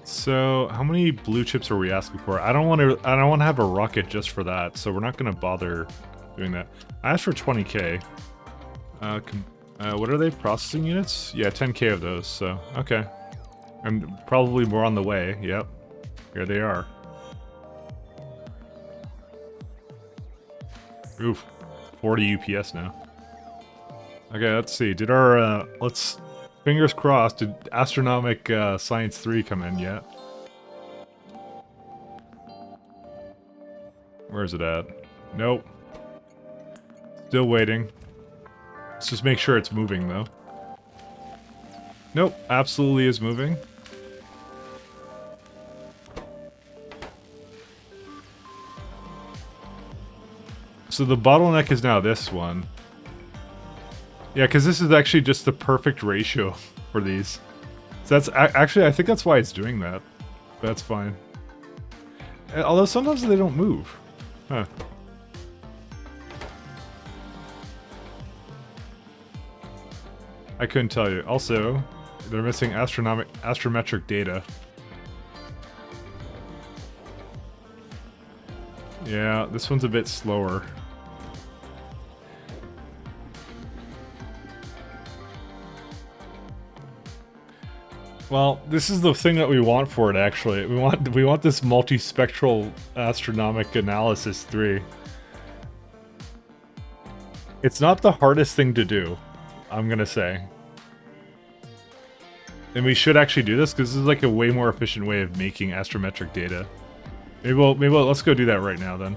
So, how many blue chips are we asking for? I don't want to have a rocket just for that, so we're not gonna bother doing that. I asked for 20k. What are they? Processing units? Yeah, 10k of those, so, okay. And probably more on the way, yep. Here they are. Oof. 40 UPS now. Okay, let's see. Did our, fingers crossed, did Astronomic Science 3 come in yet? Where is it at? Nope. Still waiting. Let's just make sure it's moving, though. Nope, absolutely is moving. So the bottleneck is now this one. Yeah, because this is actually just the perfect ratio for these. So that's actually, I think that's why it's doing that. But that's fine. Although sometimes they don't move. Huh. I couldn't tell you. Also, they're missing astrometric data. Yeah, this one's a bit slower. Well, this is the thing that we want for it, actually. We want this multispectral astronomic analysis 3. It's not the hardest thing to do, I'm gonna say. And we should actually do this, because this is like a way more efficient way of making astrometric data. Maybe let's go do that right now, then.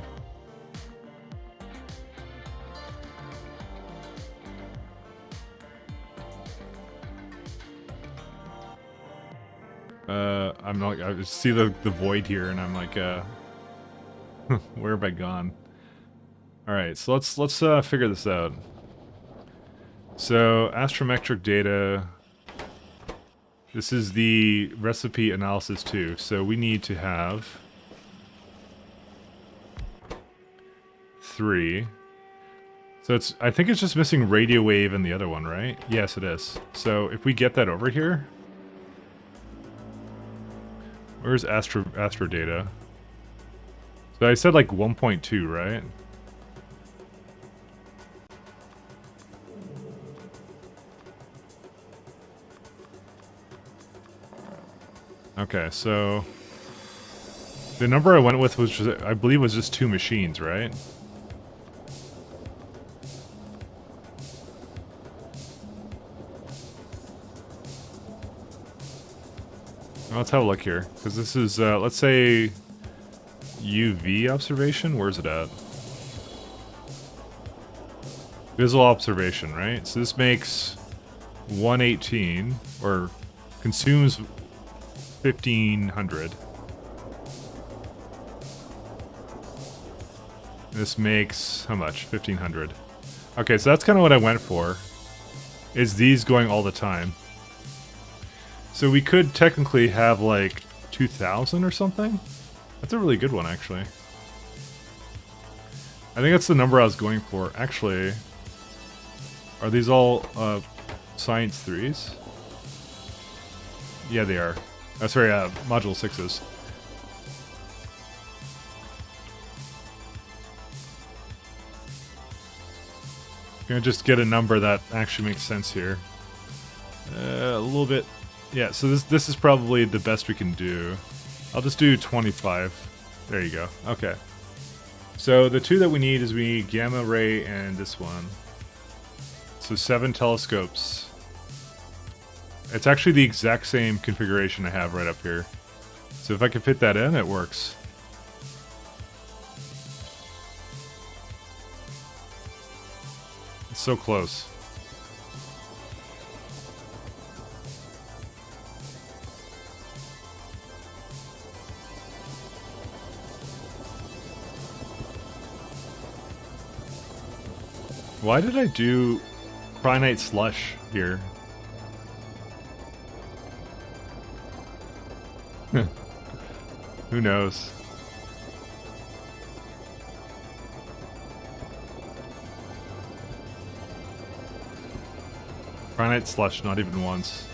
I'm not. I see the void here, and I'm like, where have I gone? All right, so let's figure this out. So astrometric data. This is the recipe analysis 2. So we need to have 3. So it's. I think it's just missing radio wave and the other one, right? Yes, it is. So if we get that over here. Where's astro data? So I said like 1.2, right? Okay, so the number I went with was just, I believe was just 2 machines, right? Let's have a look here, because this is, let's say, UV observation? Where's it at? Visual observation, right? So this makes 118, or consumes 1,500. This makes, how much? 1,500. Okay, so that's kind of what I went for, is these going all the time. So we could technically have like 2,000 or something. That's a really good one, actually. I think that's the number I was going for. Actually, are these all Science 3s? Yeah, they are. Oh, sorry, Module 6s. Gonna just get a number that actually makes sense here. A little bit. Yeah, so this is probably the best we can do. I'll just do 25. There you go. Okay. So the 2 that we need is we need gamma ray and this one. So 7 telescopes. It's actually the exact same configuration I have right up here. So if I can fit that in, it works. It's so close. Why did I do Cryonite Slush here? Who knows? Cryonite Slush, not even once.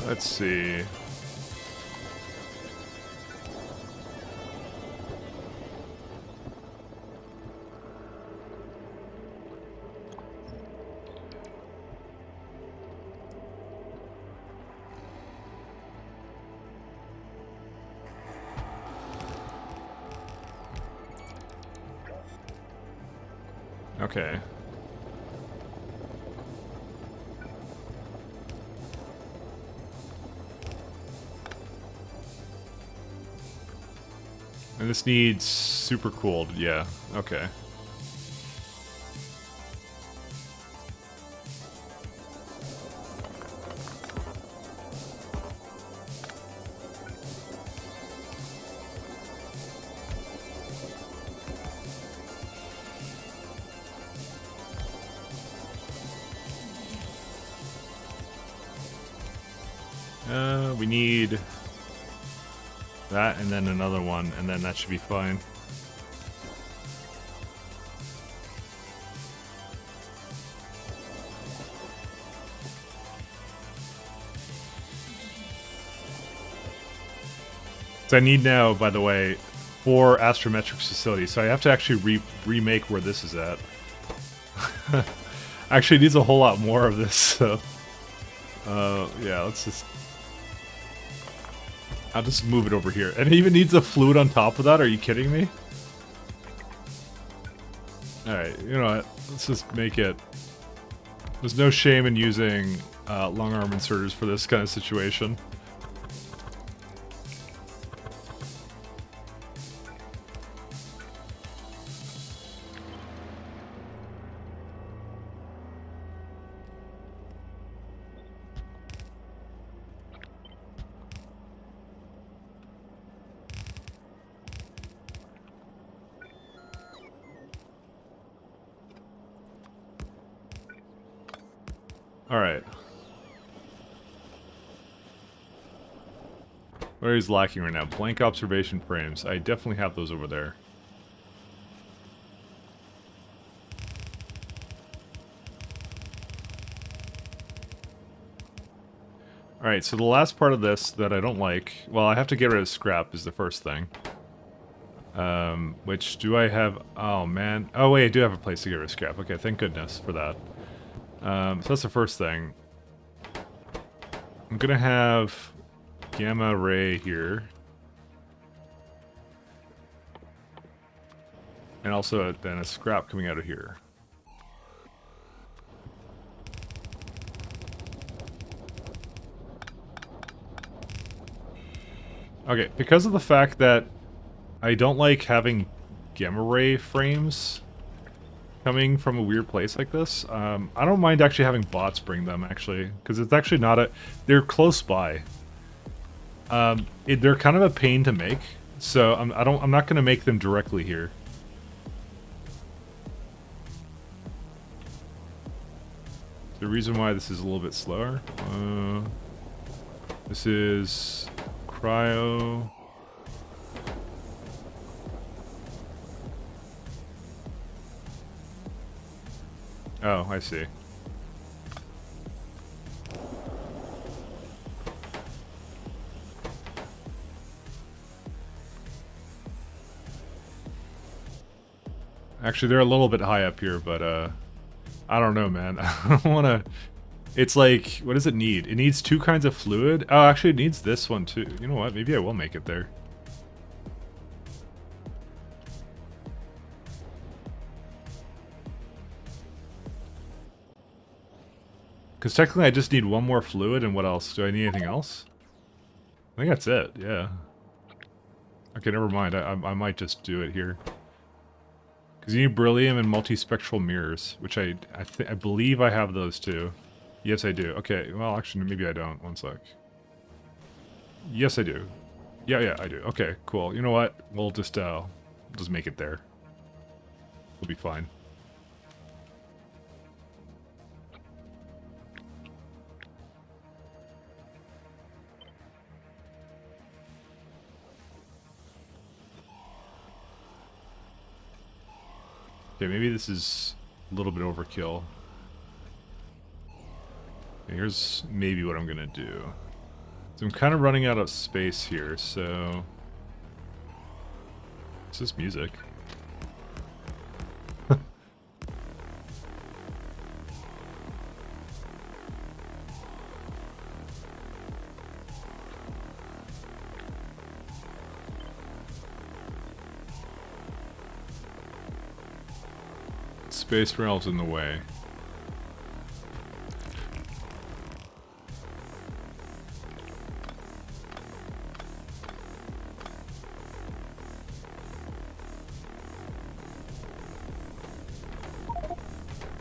Let's see. Okay. And this needs super cooled. Yeah, okay. We need that and then another one, and then that should be fine. So I need now, by the way, 4 astrometrics facilities. So I have to actually remake where this is at. Actually, it needs a whole lot more of this. So, yeah, let's just. I'll just move it over here. And it even needs a fluid on top of that. Are you kidding me? All right, you know what? Let's just make it. There's no shame in using long arm inserters for this kind of situation. Alright. Where is lacking right now? Blank observation frames. I definitely have those over there. Alright, so the last part of this that I don't like... Well, I have to get rid of scrap is the first thing. Which, do I have... Oh, man. Oh, wait, I do have a place to get rid of scrap. Okay, thank goodness for that. So that's the first thing. I'm gonna have gamma ray here. And also then a scrap coming out of here. Okay, because of the fact that I don't like having gamma ray frames coming from a weird place like this, I don't mind actually having bots bring them, actually, because it's actually not a... They're close by. They're kind of a pain to make, so I'm not going to make them directly here. The reason why this is a little bit slower. This is cryo. Oh, I see. Actually, they're a little bit high up here, but I don't know, man. I don't want to... It's like, what does it need? It needs 2 kinds of fluid. Oh, actually, it needs this one, too. You know what? Maybe I will make it there. Because technically I just need 1 more fluid, and what else? Do I need anything else? I think that's it, yeah. Okay, never mind. I might just do it here. Because you need beryllium and multispectral mirrors, which I believe I have those too. Yes, I do. Okay, well, actually, maybe I don't. 1 sec. Yes, I do. Yeah, I do. Okay, cool. You know what? We'll just make it there. We'll be fine. Okay, maybe this is a little bit overkill. Okay, here's maybe what I'm gonna do. So I'm kind of running out of space here, so... What's this music? Space rail's in the way.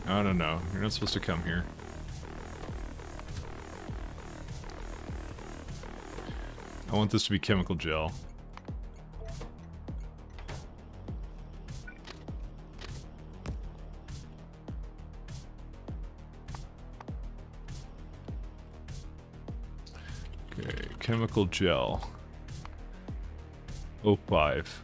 I don't know. You're not supposed to come here. I want this to be chemical gel. Okay, chemical gel. 05.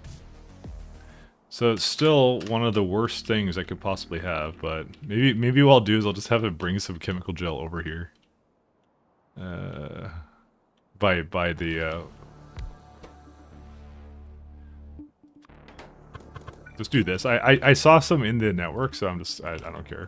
So it's still one of the worst things I could possibly have, but maybe what I'll do is I'll just have it bring some chemical gel over here. By the just do this. I saw some in the network, so I'm just I don't care.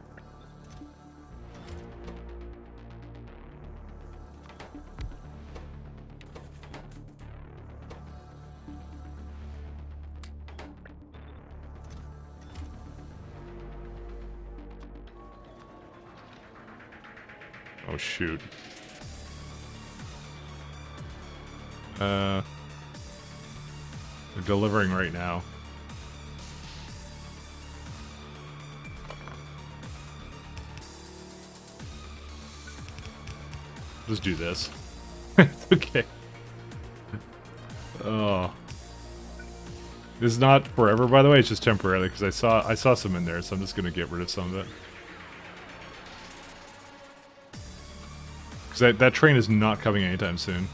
Oh shoot. They're delivering right now. Just do this. Okay. Oh. This is not forever, by the way. It's just temporarily because I saw some in there, so I'm just gonna get rid of some of it. Because that train is not coming anytime soon.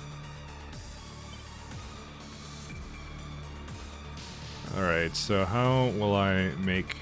Alright, so how will I make...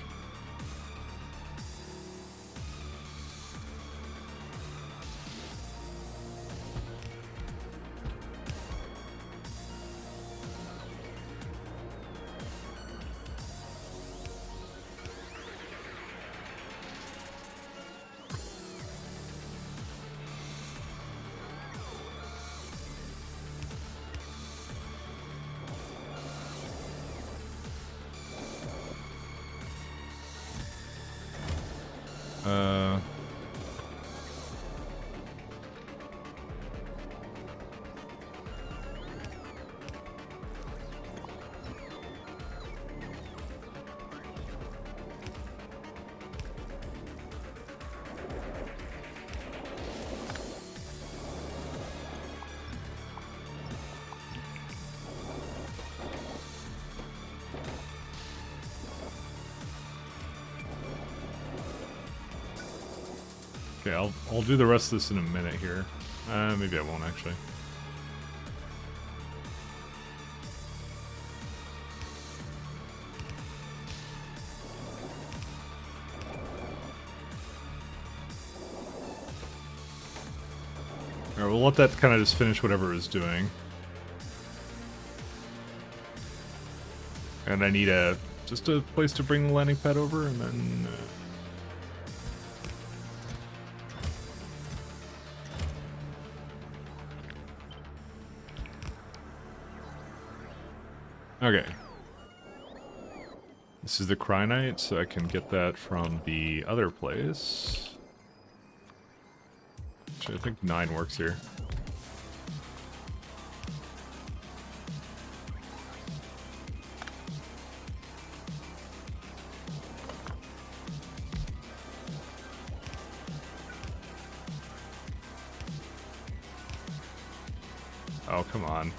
Okay, I'll do the rest of this in a minute here. Maybe I won't actually. Alright, we'll let that kind of just finish whatever it's doing. And I need just a place to bring the landing pad over, and then... Okay. This is the Cryonite, so I can get that from the other place. Actually, I think 9 works here. Oh, come on.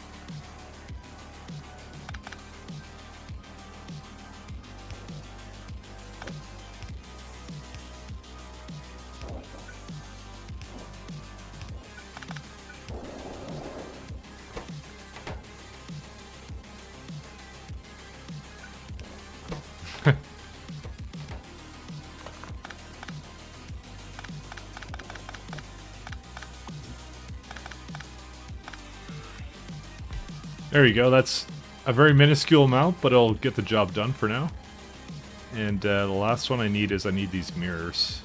There you go, that's a very minuscule amount, but it'll get the job done for now. And the last one I need these mirrors.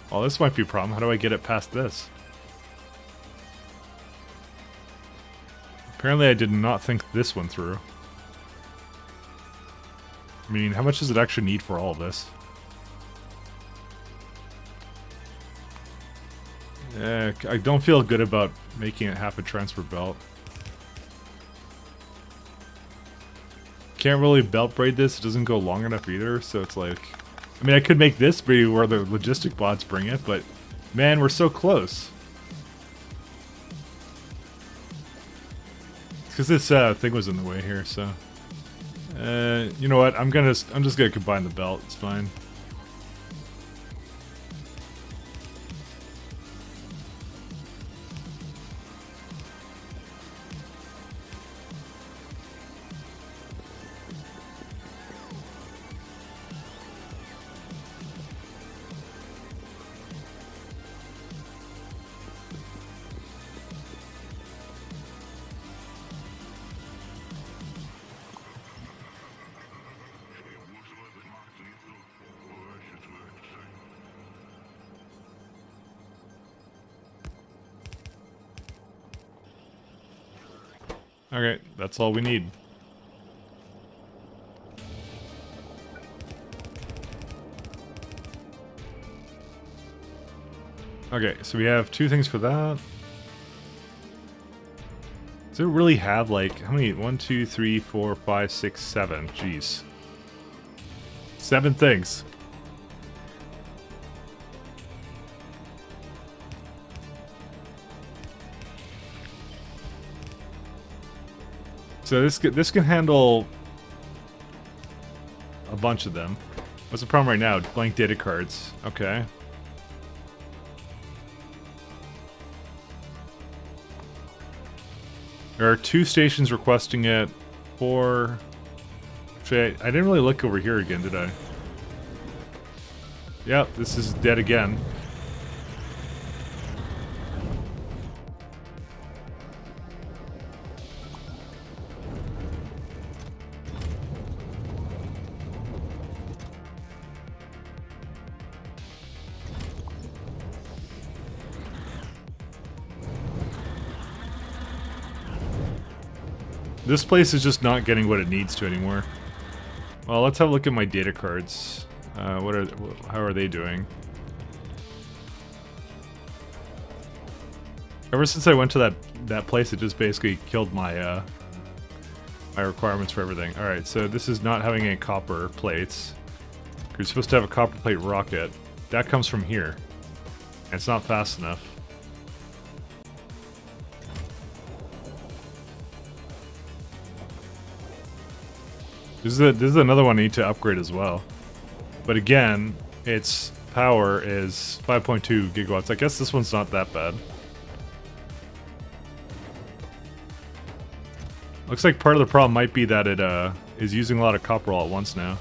Well, this might be a problem. How do I get it past this? Apparently I did not think this one through. I mean, how much does it actually need for all of this? I don't feel good about making it half a transfer belt. Can't really belt braid this. It doesn't go long enough either, so it's like... I mean, I could make this be where the logistic bots bring it, but... Man, we're so close. Because this thing was in the way here, so... you know what? I'm just gonna combine the belt. It's fine. Okay, that's all we need. Okay, so we have 2 things for that. Does it really have, like, how many? 1, 2, 3, 4, 5, 6, 7. Jeez. 7 things. So this can handle a bunch of them. What's the problem right now? Blank data cards. Okay. There are 2 stations requesting it. 4. Actually, I didn't really look over here again, did I? Yep, this is dead again. This place is just not getting what it needs to anymore. Well, let's have a look at my data cards. How are they doing? Ever since I went to that place, it just basically killed my my requirements for everything. All right, so this is not having any copper plates. You're supposed to have a copper plate rocket. That comes from here. And it's not fast enough. This is another one I need to upgrade as well. But again, its power is 5.2 gigawatts. I guess this one's not that bad. Looks like part of the problem might be that it is using a lot of copper all at once now.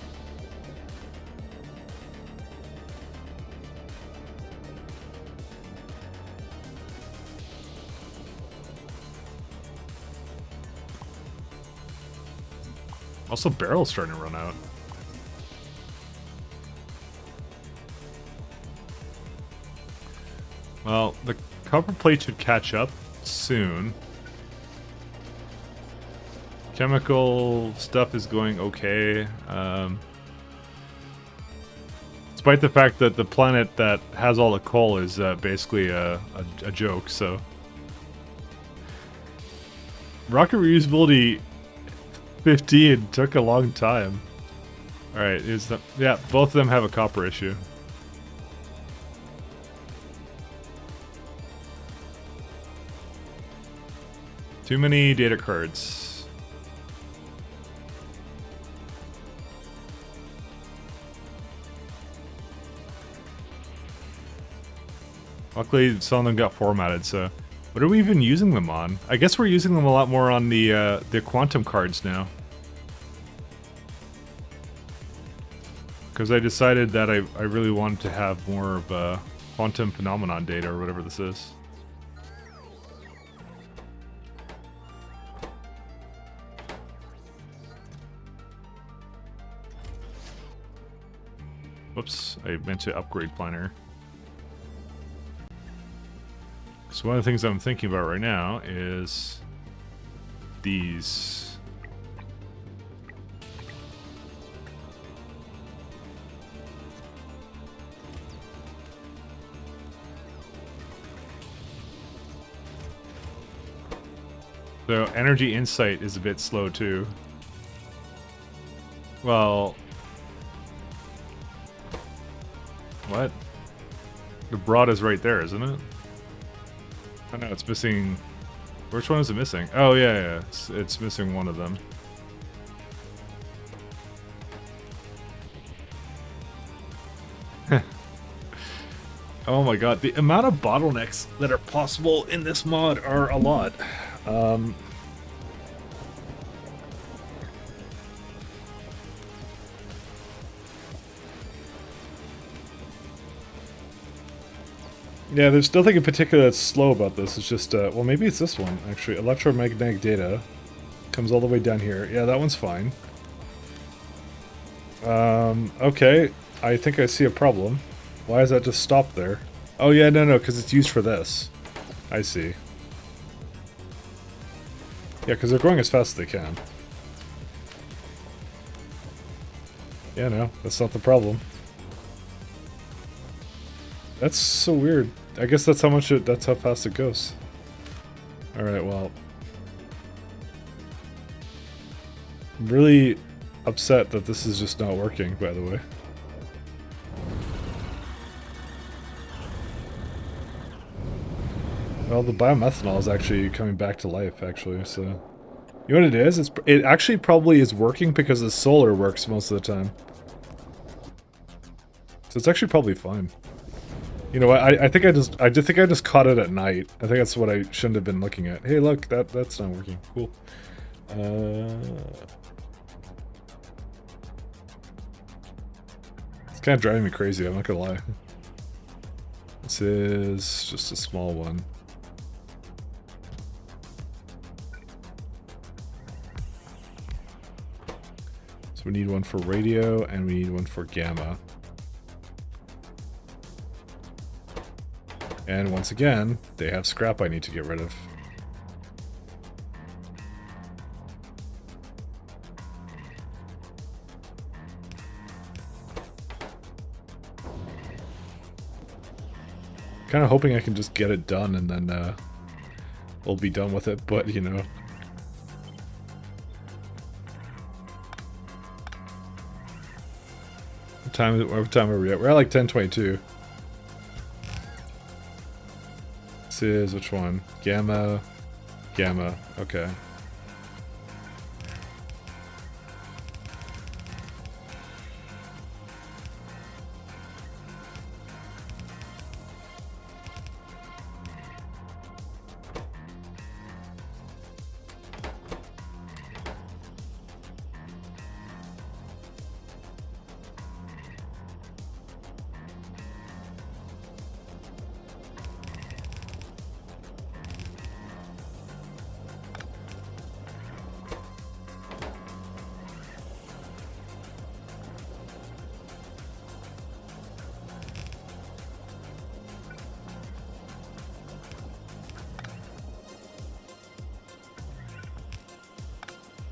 Also, barrel's starting to run out. Well, the copper plate should catch up soon. Chemical stuff is going okay. Despite the fact that the planet that has all the coal is basically a joke, so... Rocket reusability 15 took a long time. Alright, yeah, both of them have a copper issue. Too many data cards. Luckily, some of them got formatted, so... What are we even using them on? I guess we're using them a lot more on the quantum cards now. Because I decided that I really wanted to have more of quantum phenomenon data or whatever this is. Whoops, I meant to upgrade planner. So one of the things I'm thinking about right now is these. So energy insight is a bit slow too. Well, what? The broad is right there, isn't it? Oh no, it's missing. Which one is it missing? Oh yeah. It's missing one of them. Oh my god, the amount of bottlenecks that are possible in this mod are a lot. Yeah, there's nothing in particular that's slow about this. It's just, well, maybe it's this one, actually. Electromagnetic data comes all the way down here. Yeah, that one's fine. Okay. I think I see a problem. Why is that just stopped there? Oh, yeah, no, because it's used for this. I see. Yeah, because they're going as fast as they can. Yeah, no, that's not the problem. That's so weird. I guess that's that's how fast it goes. Alright, well. I'm really upset that this is just not working, by the way. Well, the biomethanol is actually coming back to life, actually, so... You know what it is? It actually probably is working because the solar works most of the time. So it's actually probably fine. You know what? I think I just caught it at night. I think that's what I shouldn't have been looking at. Hey, look, that's not working. Cool. It's kind of driving me crazy. I'm not gonna lie. This is just a small one. So we need one for radio and we need one for gamma. And once again, they have scrap I need to get rid of. Kind of hoping I can just get it done and then we'll be done with it, but you know. What time are we at? We're at like 10:22. This is which one? Gamma. Gamma. Okay.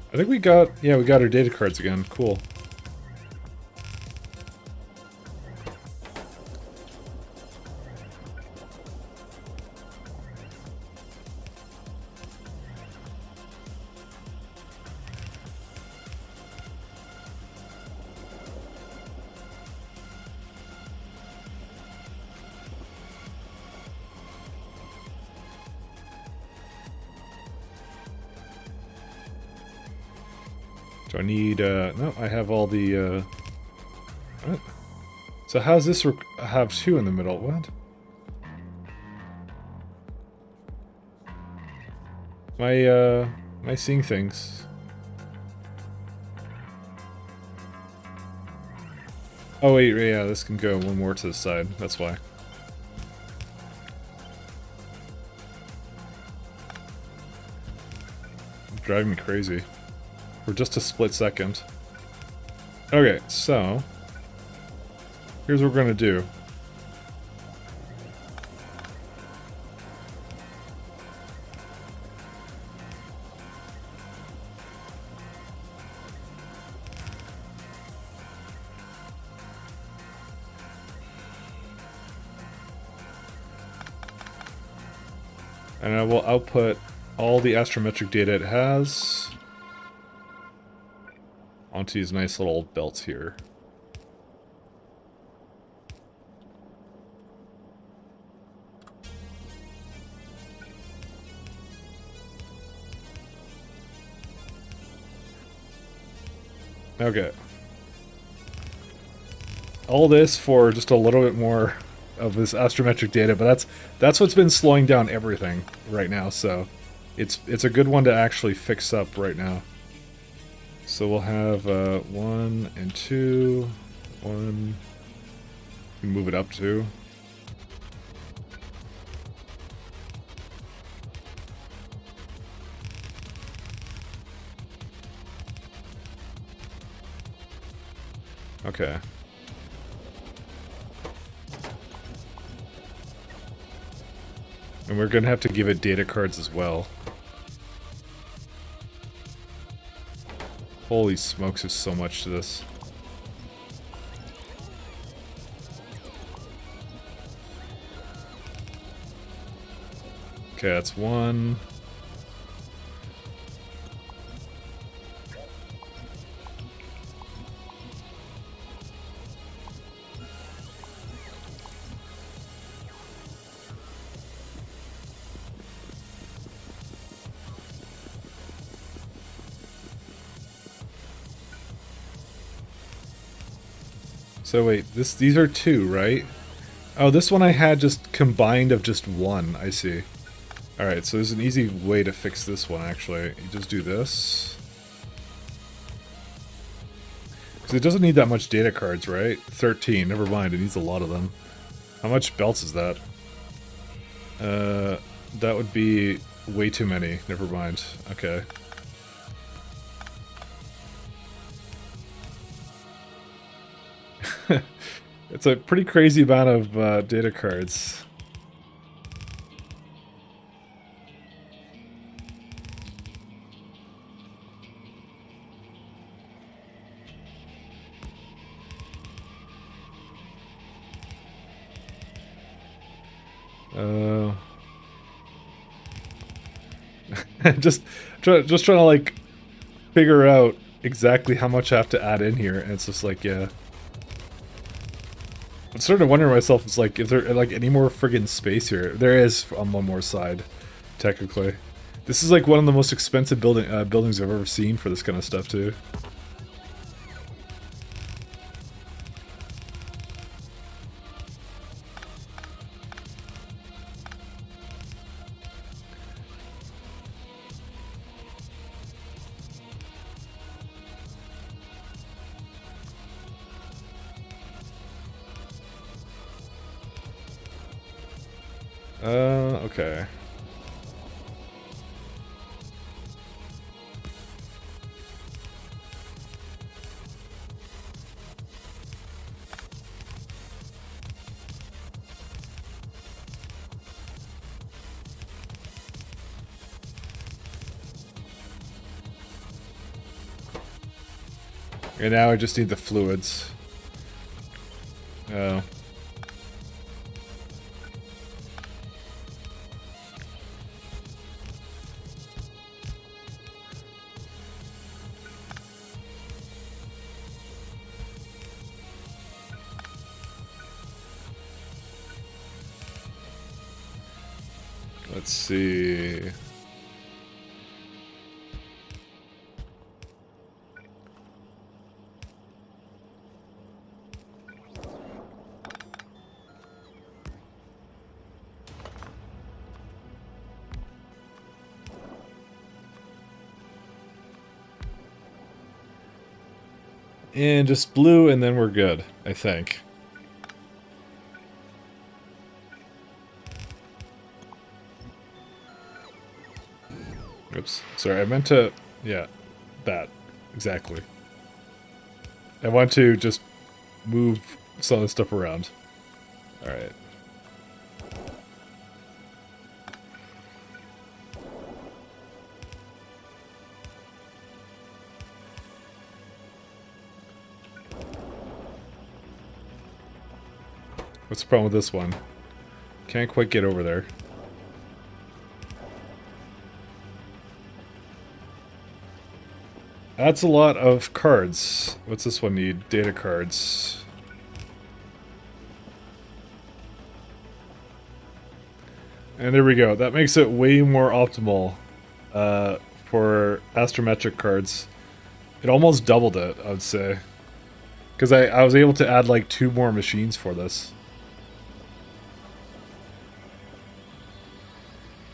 I think we got our data cards again. Cool. Do I need, no, I have all the, what? So how's this have 2 in the middle? What? Am I seeing things? Oh wait, yeah, this can go one more to the side, that's why. Driving me crazy. For just a split second. Okay, so here's what we're gonna do. And I will output all the astrometric data it has onto these nice little belts here. Okay. All this for just a little bit more of this astrometric data, but that's what's been slowing down everything right now, so it's a good one to actually fix up right now. So we'll have 1 and 2, 1, move it up to. Okay. And we're gonna have to give it data cards as well. Holy smokes, there's so much to this. Okay, that's 1. So wait, these are 2, right? Oh, this one I had just combined of just 1, I see. Alright, so there's an easy way to fix this one, actually. You just do this. Because it doesn't need that much data cards, right? 13, never mind, it needs a lot of them. How much belts is that? That would be way too many, never mind. Okay. It's a pretty crazy amount of data cards. just trying to like figure out exactly how much I have to add in here, and it's just like, yeah. I'm starting to wonder myself, it's like, is there like any more friggin' space here? There is on one more side, technically. This is like one of the most expensive buildings I've ever seen for this kind of stuff too. Okay. And now I just need the fluids. Oh. Let's see. And just blue, and then we're good, I think. Oops. Sorry, I meant to... Yeah, that. Exactly. I want to just move some of the stuff around. Alright. What's the problem with this one? Can't quite get over there. That's a lot of cards. What's this one need? Data cards. And there we go. That makes it way more optimal for astrometric cards. It almost doubled it, I would say. Because I was able to add like 2 more machines for this.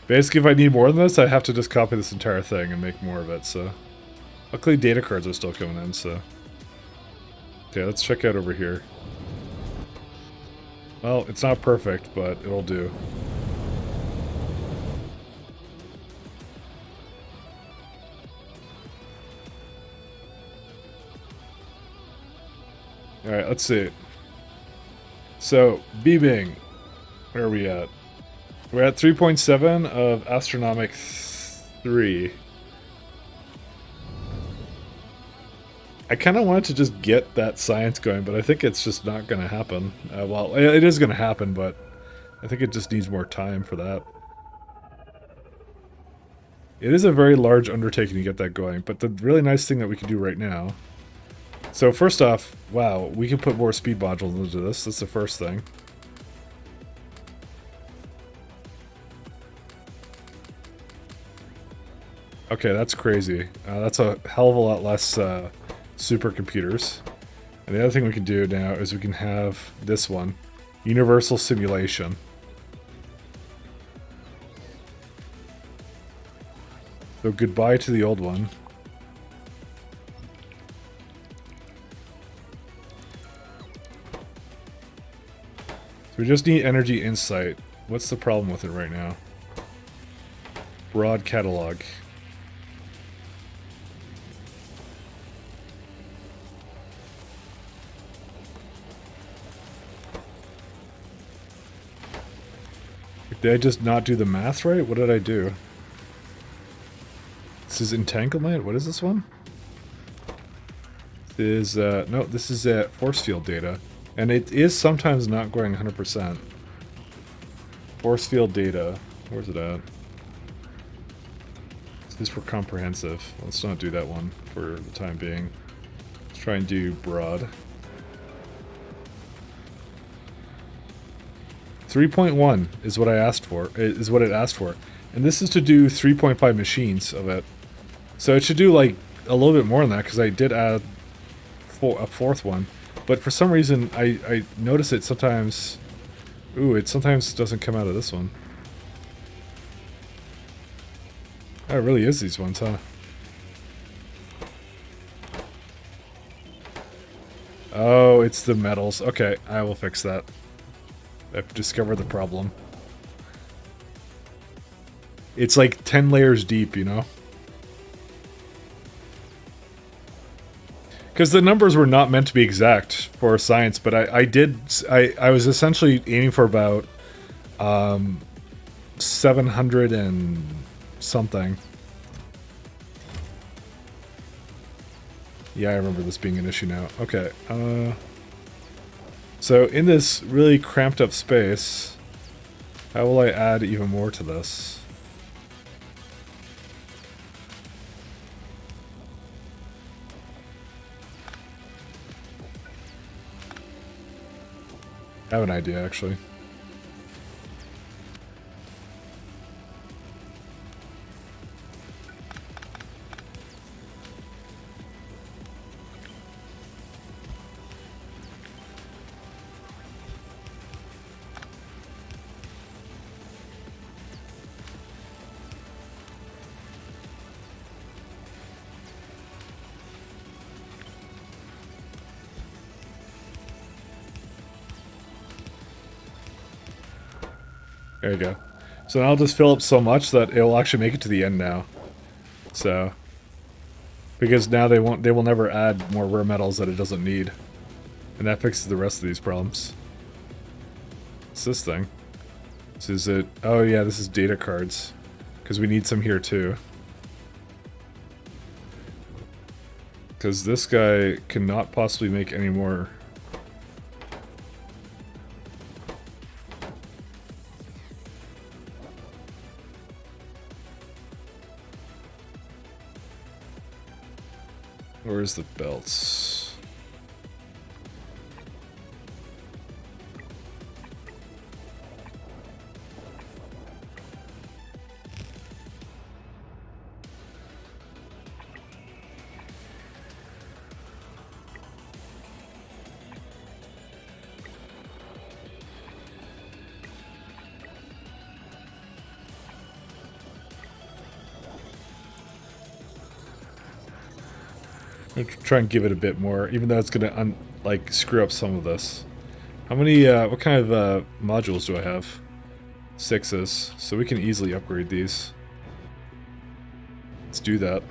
Basically, if I need more than this, I have to just copy this entire thing and make more of it, so... Luckily, data cards are still coming in, so... Okay, let's check out over here. Well, it's not perfect, but it'll do. Alright, let's see. So, B-Bing. Where are we at? We're at 3.7 of Astronomic 3. I kind of wanted to just get that science going, but I think it's just not going to happen. Well, it is going to happen, but I think it just needs more time for that. It is a very large undertaking to get that going, but the really nice thing that we can do right now... So first off, wow, we can put more speed modules into this. That's the first thing. Okay, that's crazy. That's a hell of a lot less supercomputers. And the other thing we can do now is we can have this one. Universal simulation. So goodbye to the old one. So we just need energy insight. What's the problem with it right now? Broad catalog. Did I just not do the math right? What did I do? This is entanglement? What is this one? This is, no, this is force field data. And it is sometimes not going 100%. Force field data. Where's it at? This is for comprehensive. Let's not do that one for the time being. Let's try and do broad. 3.1 is what I asked for, is what it asked for. And this is to do 3.5 machines of it. So it should do like a little bit more than that because I did add a 4th one. But for some reason I notice it sometimes, ooh, it sometimes doesn't come out of this one. Oh, it really is these ones, huh? Oh, it's the metals. Okay, I will fix that. I've discovered the problem. It's like 10 layers deep, you know? Because the numbers were not meant to be exact for science, but I was essentially aiming for about 700 and something. Yeah, I remember this being an issue now. Okay, so in this really cramped up space, how will I add even more to this? I have an idea, actually. There you go. So now I'll just fill up so much that it will actually make it to the end now. So, because now they will never add more rare metals that it doesn't need. And that fixes the rest of these problems. What's this thing? This is it. Oh yeah, this is data cards. Because we need some here too. Because this guy cannot possibly make any more. Where's the belts? I'm gonna try and give it a bit more, even though it's gonna like screw up some of this. How many? What kind of modules do I have? 6s, so we can easily upgrade these. Let's do that.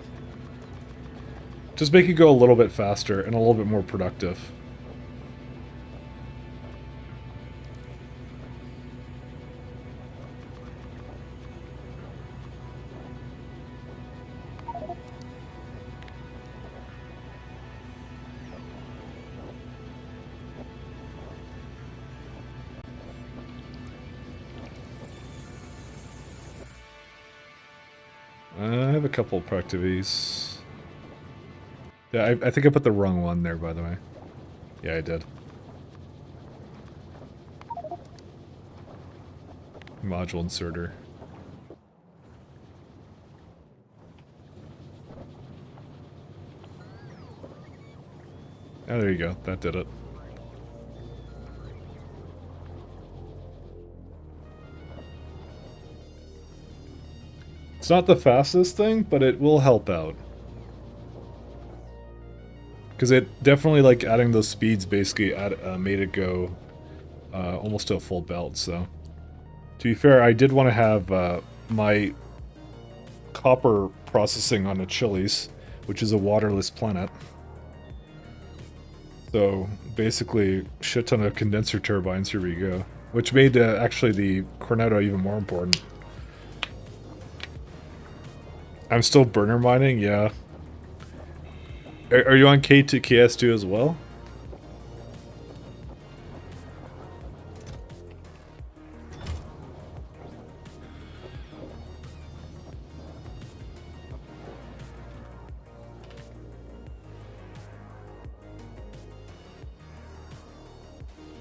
Just make it go a little bit faster and a little bit more productive. I have a couple of productivities. Yeah, I think I put the wrong one there, by the way. Yeah, I did. Module inserter. Oh, there you go. That did it. It's not the fastest thing, but it will help out. Because it definitely, like, adding those speeds basically made it go almost to a full belt, so... To be fair, I did want to have my copper processing on Achilles, which is a waterless planet. So, basically, shit ton of condenser turbines, here we go. Which made, actually, the Cornetto even more important. I'm still burner mining, yeah. Are you on K2 as well?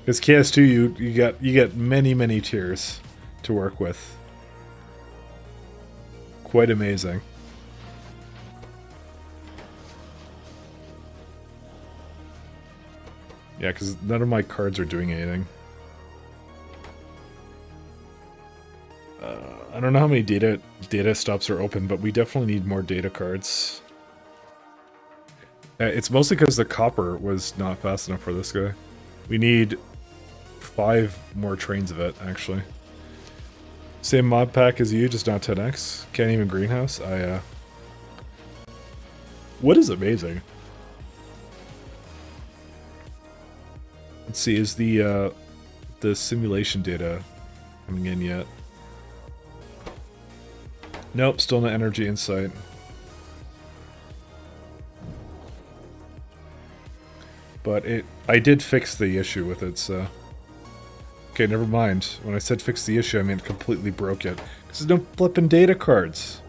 Because KS2 you get many tiers to work with. Quite amazing. Yeah, because none of my cards are doing anything. I don't know how many data stops are open, but we definitely need more data cards. It's mostly because the copper was not fast enough for this guy. We need 5 more trains of it, actually. Same mod pack as you, just not 10x. Can't even greenhouse. What is amazing? Let's see, is the simulation data coming in yet? Nope, still no energy insight. But I did fix the issue with it, so... Okay, never mind. When I said fix the issue, I meant completely broke it. Because there's no flipping data cards.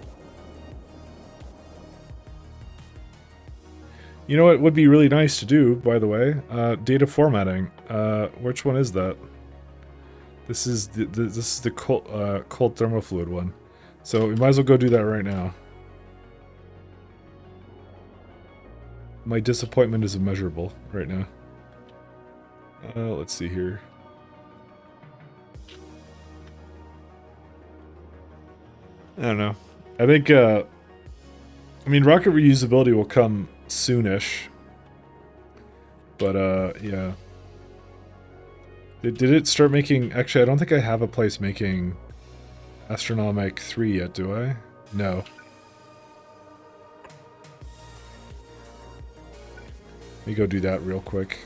You know what would be really nice to do, by the way? Data formatting. Which one is that? This is the cold thermofluid one. So we might as well go do that right now. My disappointment is immeasurable right now. Let's see here. I don't know. I think, I mean, rocket reusability will come soonish. But, yeah. Did it start making... Actually, I don't think I have a place making Astronomic 3 yet, do I? No. Let me go do that real quick.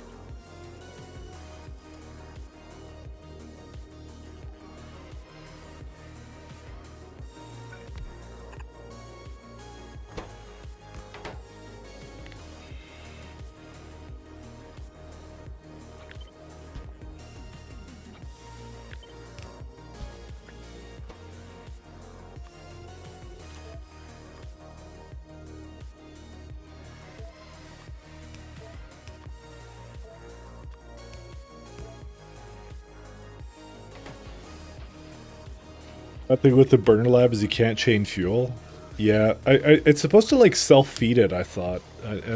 That thing with the burner lab is you can't chain fuel. Yeah, it's supposed to like self-feed it, I thought.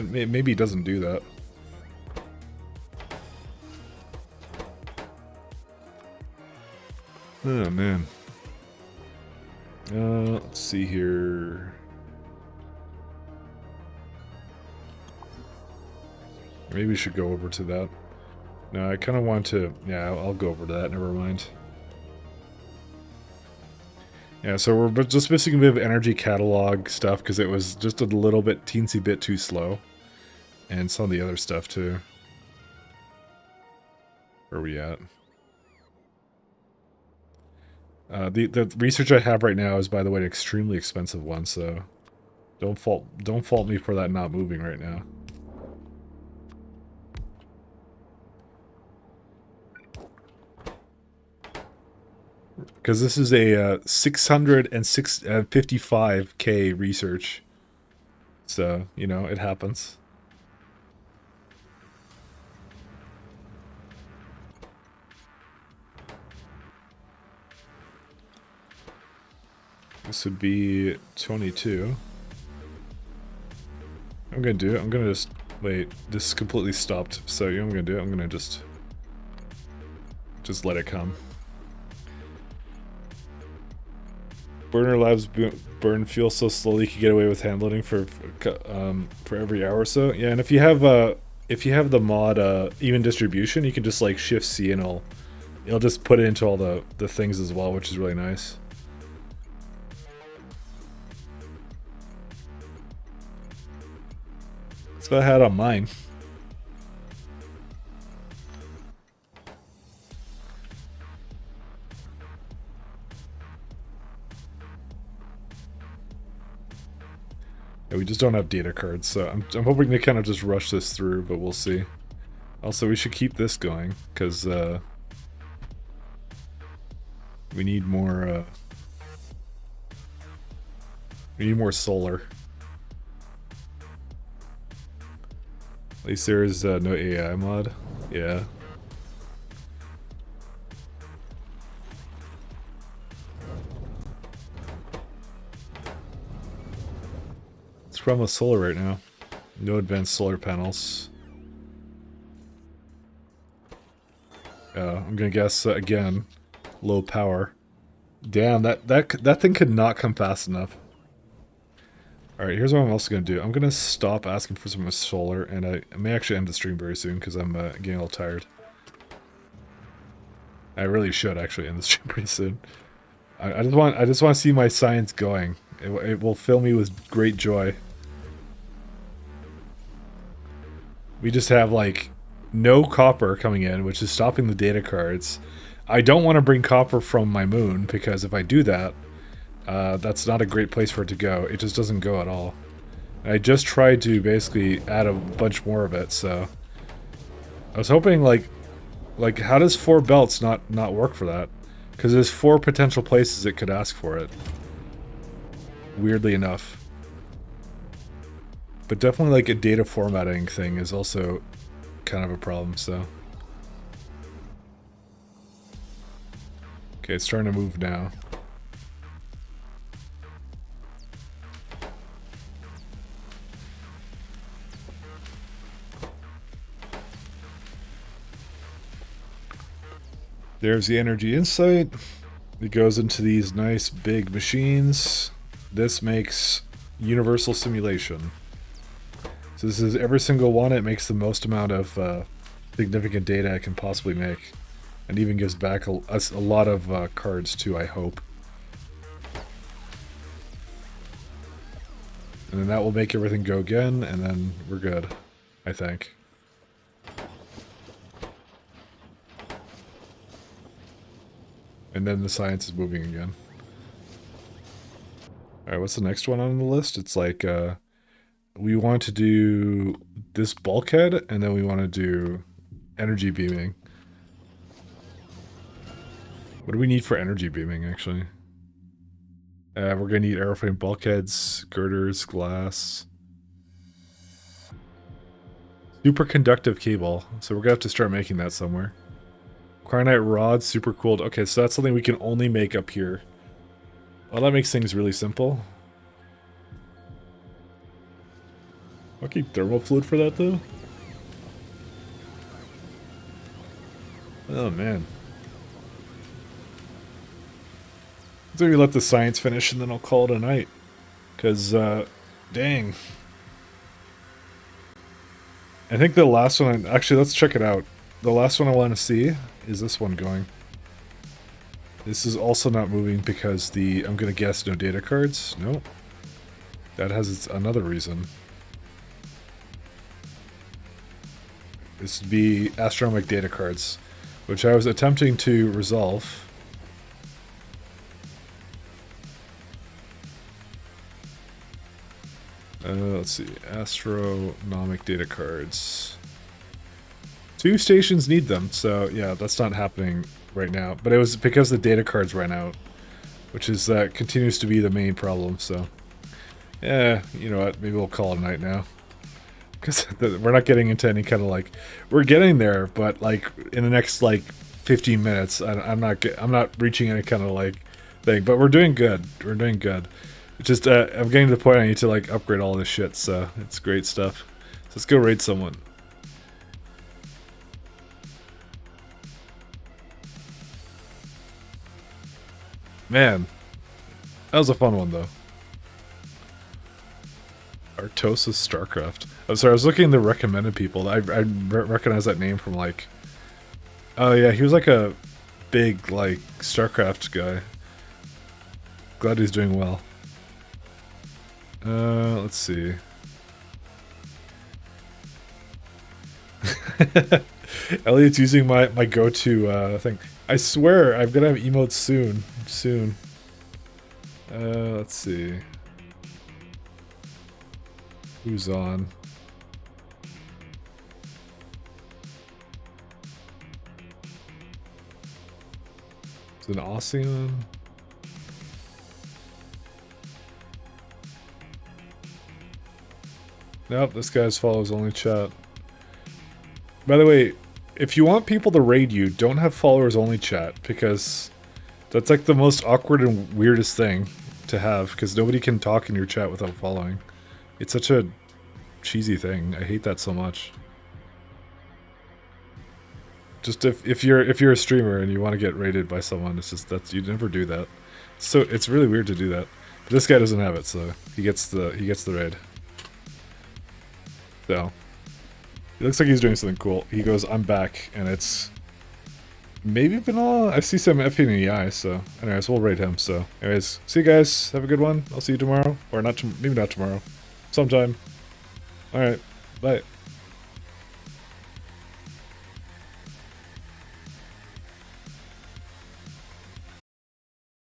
Maybe it doesn't do that. Oh, man. Let's see here. Maybe we should go over to that. No, I kind of want to... Yeah, I'll go over to that. Never mind. Yeah, so we're just missing a bit of energy catalog stuff because it was just a little bit, teensy bit too slow. And some of the other stuff, too. Where are we at? The research I have right now is, by the way, an extremely expensive one, so don't fault me for that not moving right now. Because this is a 655K research, so you know it happens. This would be 22. I'm gonna do it. I'm gonna just wait. This completely stopped. So you know what I'm gonna do? I'm gonna just let it come. Burner labs burn fuel so slowly you can get away with hand loading for every hour or so. Yeah, and if you have the mod even distribution, you can just like shift C and it'll just put it into all the things as well, which is really nice. That's what I had on mine. Yeah, we just don't have data cards, so I'm hoping to kind of just rush this through, but we'll see. Also, we should keep this going, because we need more solar. At least there is no AI mod. Yeah. It's from a solar right now. No advanced solar panels. I'm gonna guess again, low power. Damn, that thing could not come fast enough. Alright, here's what I'm also going to do. I'm going to stop asking for some solar, and I may actually end the stream very soon, because I'm getting a little tired. I really should actually end the stream pretty soon. I just want to see my science going. It will fill me with great joy. We just have, like, no copper coming in, which is stopping the data cards. I don't want to bring copper from my moon, because if I do that, that's not a great place for it to go. It just doesn't go at all. I just tried to basically add a bunch more of it, so... I was hoping, like how does 4 belts not work for that? Because there's 4 potential places it could ask for it. Weirdly enough. But definitely, like, a data formatting thing is also kind of a problem, so... Okay, it's starting to move now. There's the energy insight. It goes into these nice big machines. This makes universal simulation. So this is every single one. It makes the most amount of significant data it can possibly make. And even gives back a lot of cards too, I hope. And then that will make everything go again, and then we're good, I think. And then the science is moving again. Alright, what's the next one on the list? It's like, we want to do this bulkhead, and then we want to do energy beaming. What do we need for energy beaming, actually? We're going to need airframe bulkheads, girders, glass. Superconductive cable. So we're going to have to start making that somewhere. Cryonite rod, super cooled. Okay, so that's something we can only make up here. Well, that makes things really simple. I'll keep thermal fluid for that, though. Oh, man. Let's maybe let the science finish, and then I'll call it a night. Because, dang. I think the last one... Actually, let's check it out. The last one I want to see is this one going. This is also not moving because the... I'm going to guess no data cards. Nope. That has another reason. This would be astronomic data cards, which I was attempting to resolve. Let's see. Astronomic data cards. 2 stations need them, so yeah, that's not happening right now. But it was because the data cards ran out, which is continues to be the main problem, so... Yeah, you know what, maybe we'll call it a night now. Because we're not getting into any kind of like... We're getting there, but like, in the next like 15 minutes, I'm not reaching any kind of like thing. But we're doing good. We're doing good. It's just, I'm getting to the point I need to like upgrade all this shit, so it's great stuff. So let's go raid someone. Man, that was a fun one though. Artosis StarCraft. I'm sorry, I was looking at the recommended people. I recognize that name from like... Oh yeah, he was like a big like StarCraft guy. Glad he's doing well. Let's see. Elliot's using my go-to thing. I swear I'm gonna have emotes soon. Let's see. Who's on? Is an Aussie on? Nope, this guy's follows only chat. By the way, if you want people to raid you, don't have followers only chat, because that's like the most awkward and weirdest thing to have, because nobody can talk in your chat without following. It's such a cheesy thing. I hate that so much. Just if you're a streamer and you want to get raided by someone, it's just you never do that. So it's really weird to do that. But this guy doesn't have it, so he gets the raid. So it looks like he's doing something cool. He goes, "I'm back," and it's maybe vanilla. I see some F in the eye, so anyways, we'll raid him. So anyways, see you guys. Have a good one. I'll see you tomorrow, or not. Maybe not tomorrow. Sometime. All right. Bye.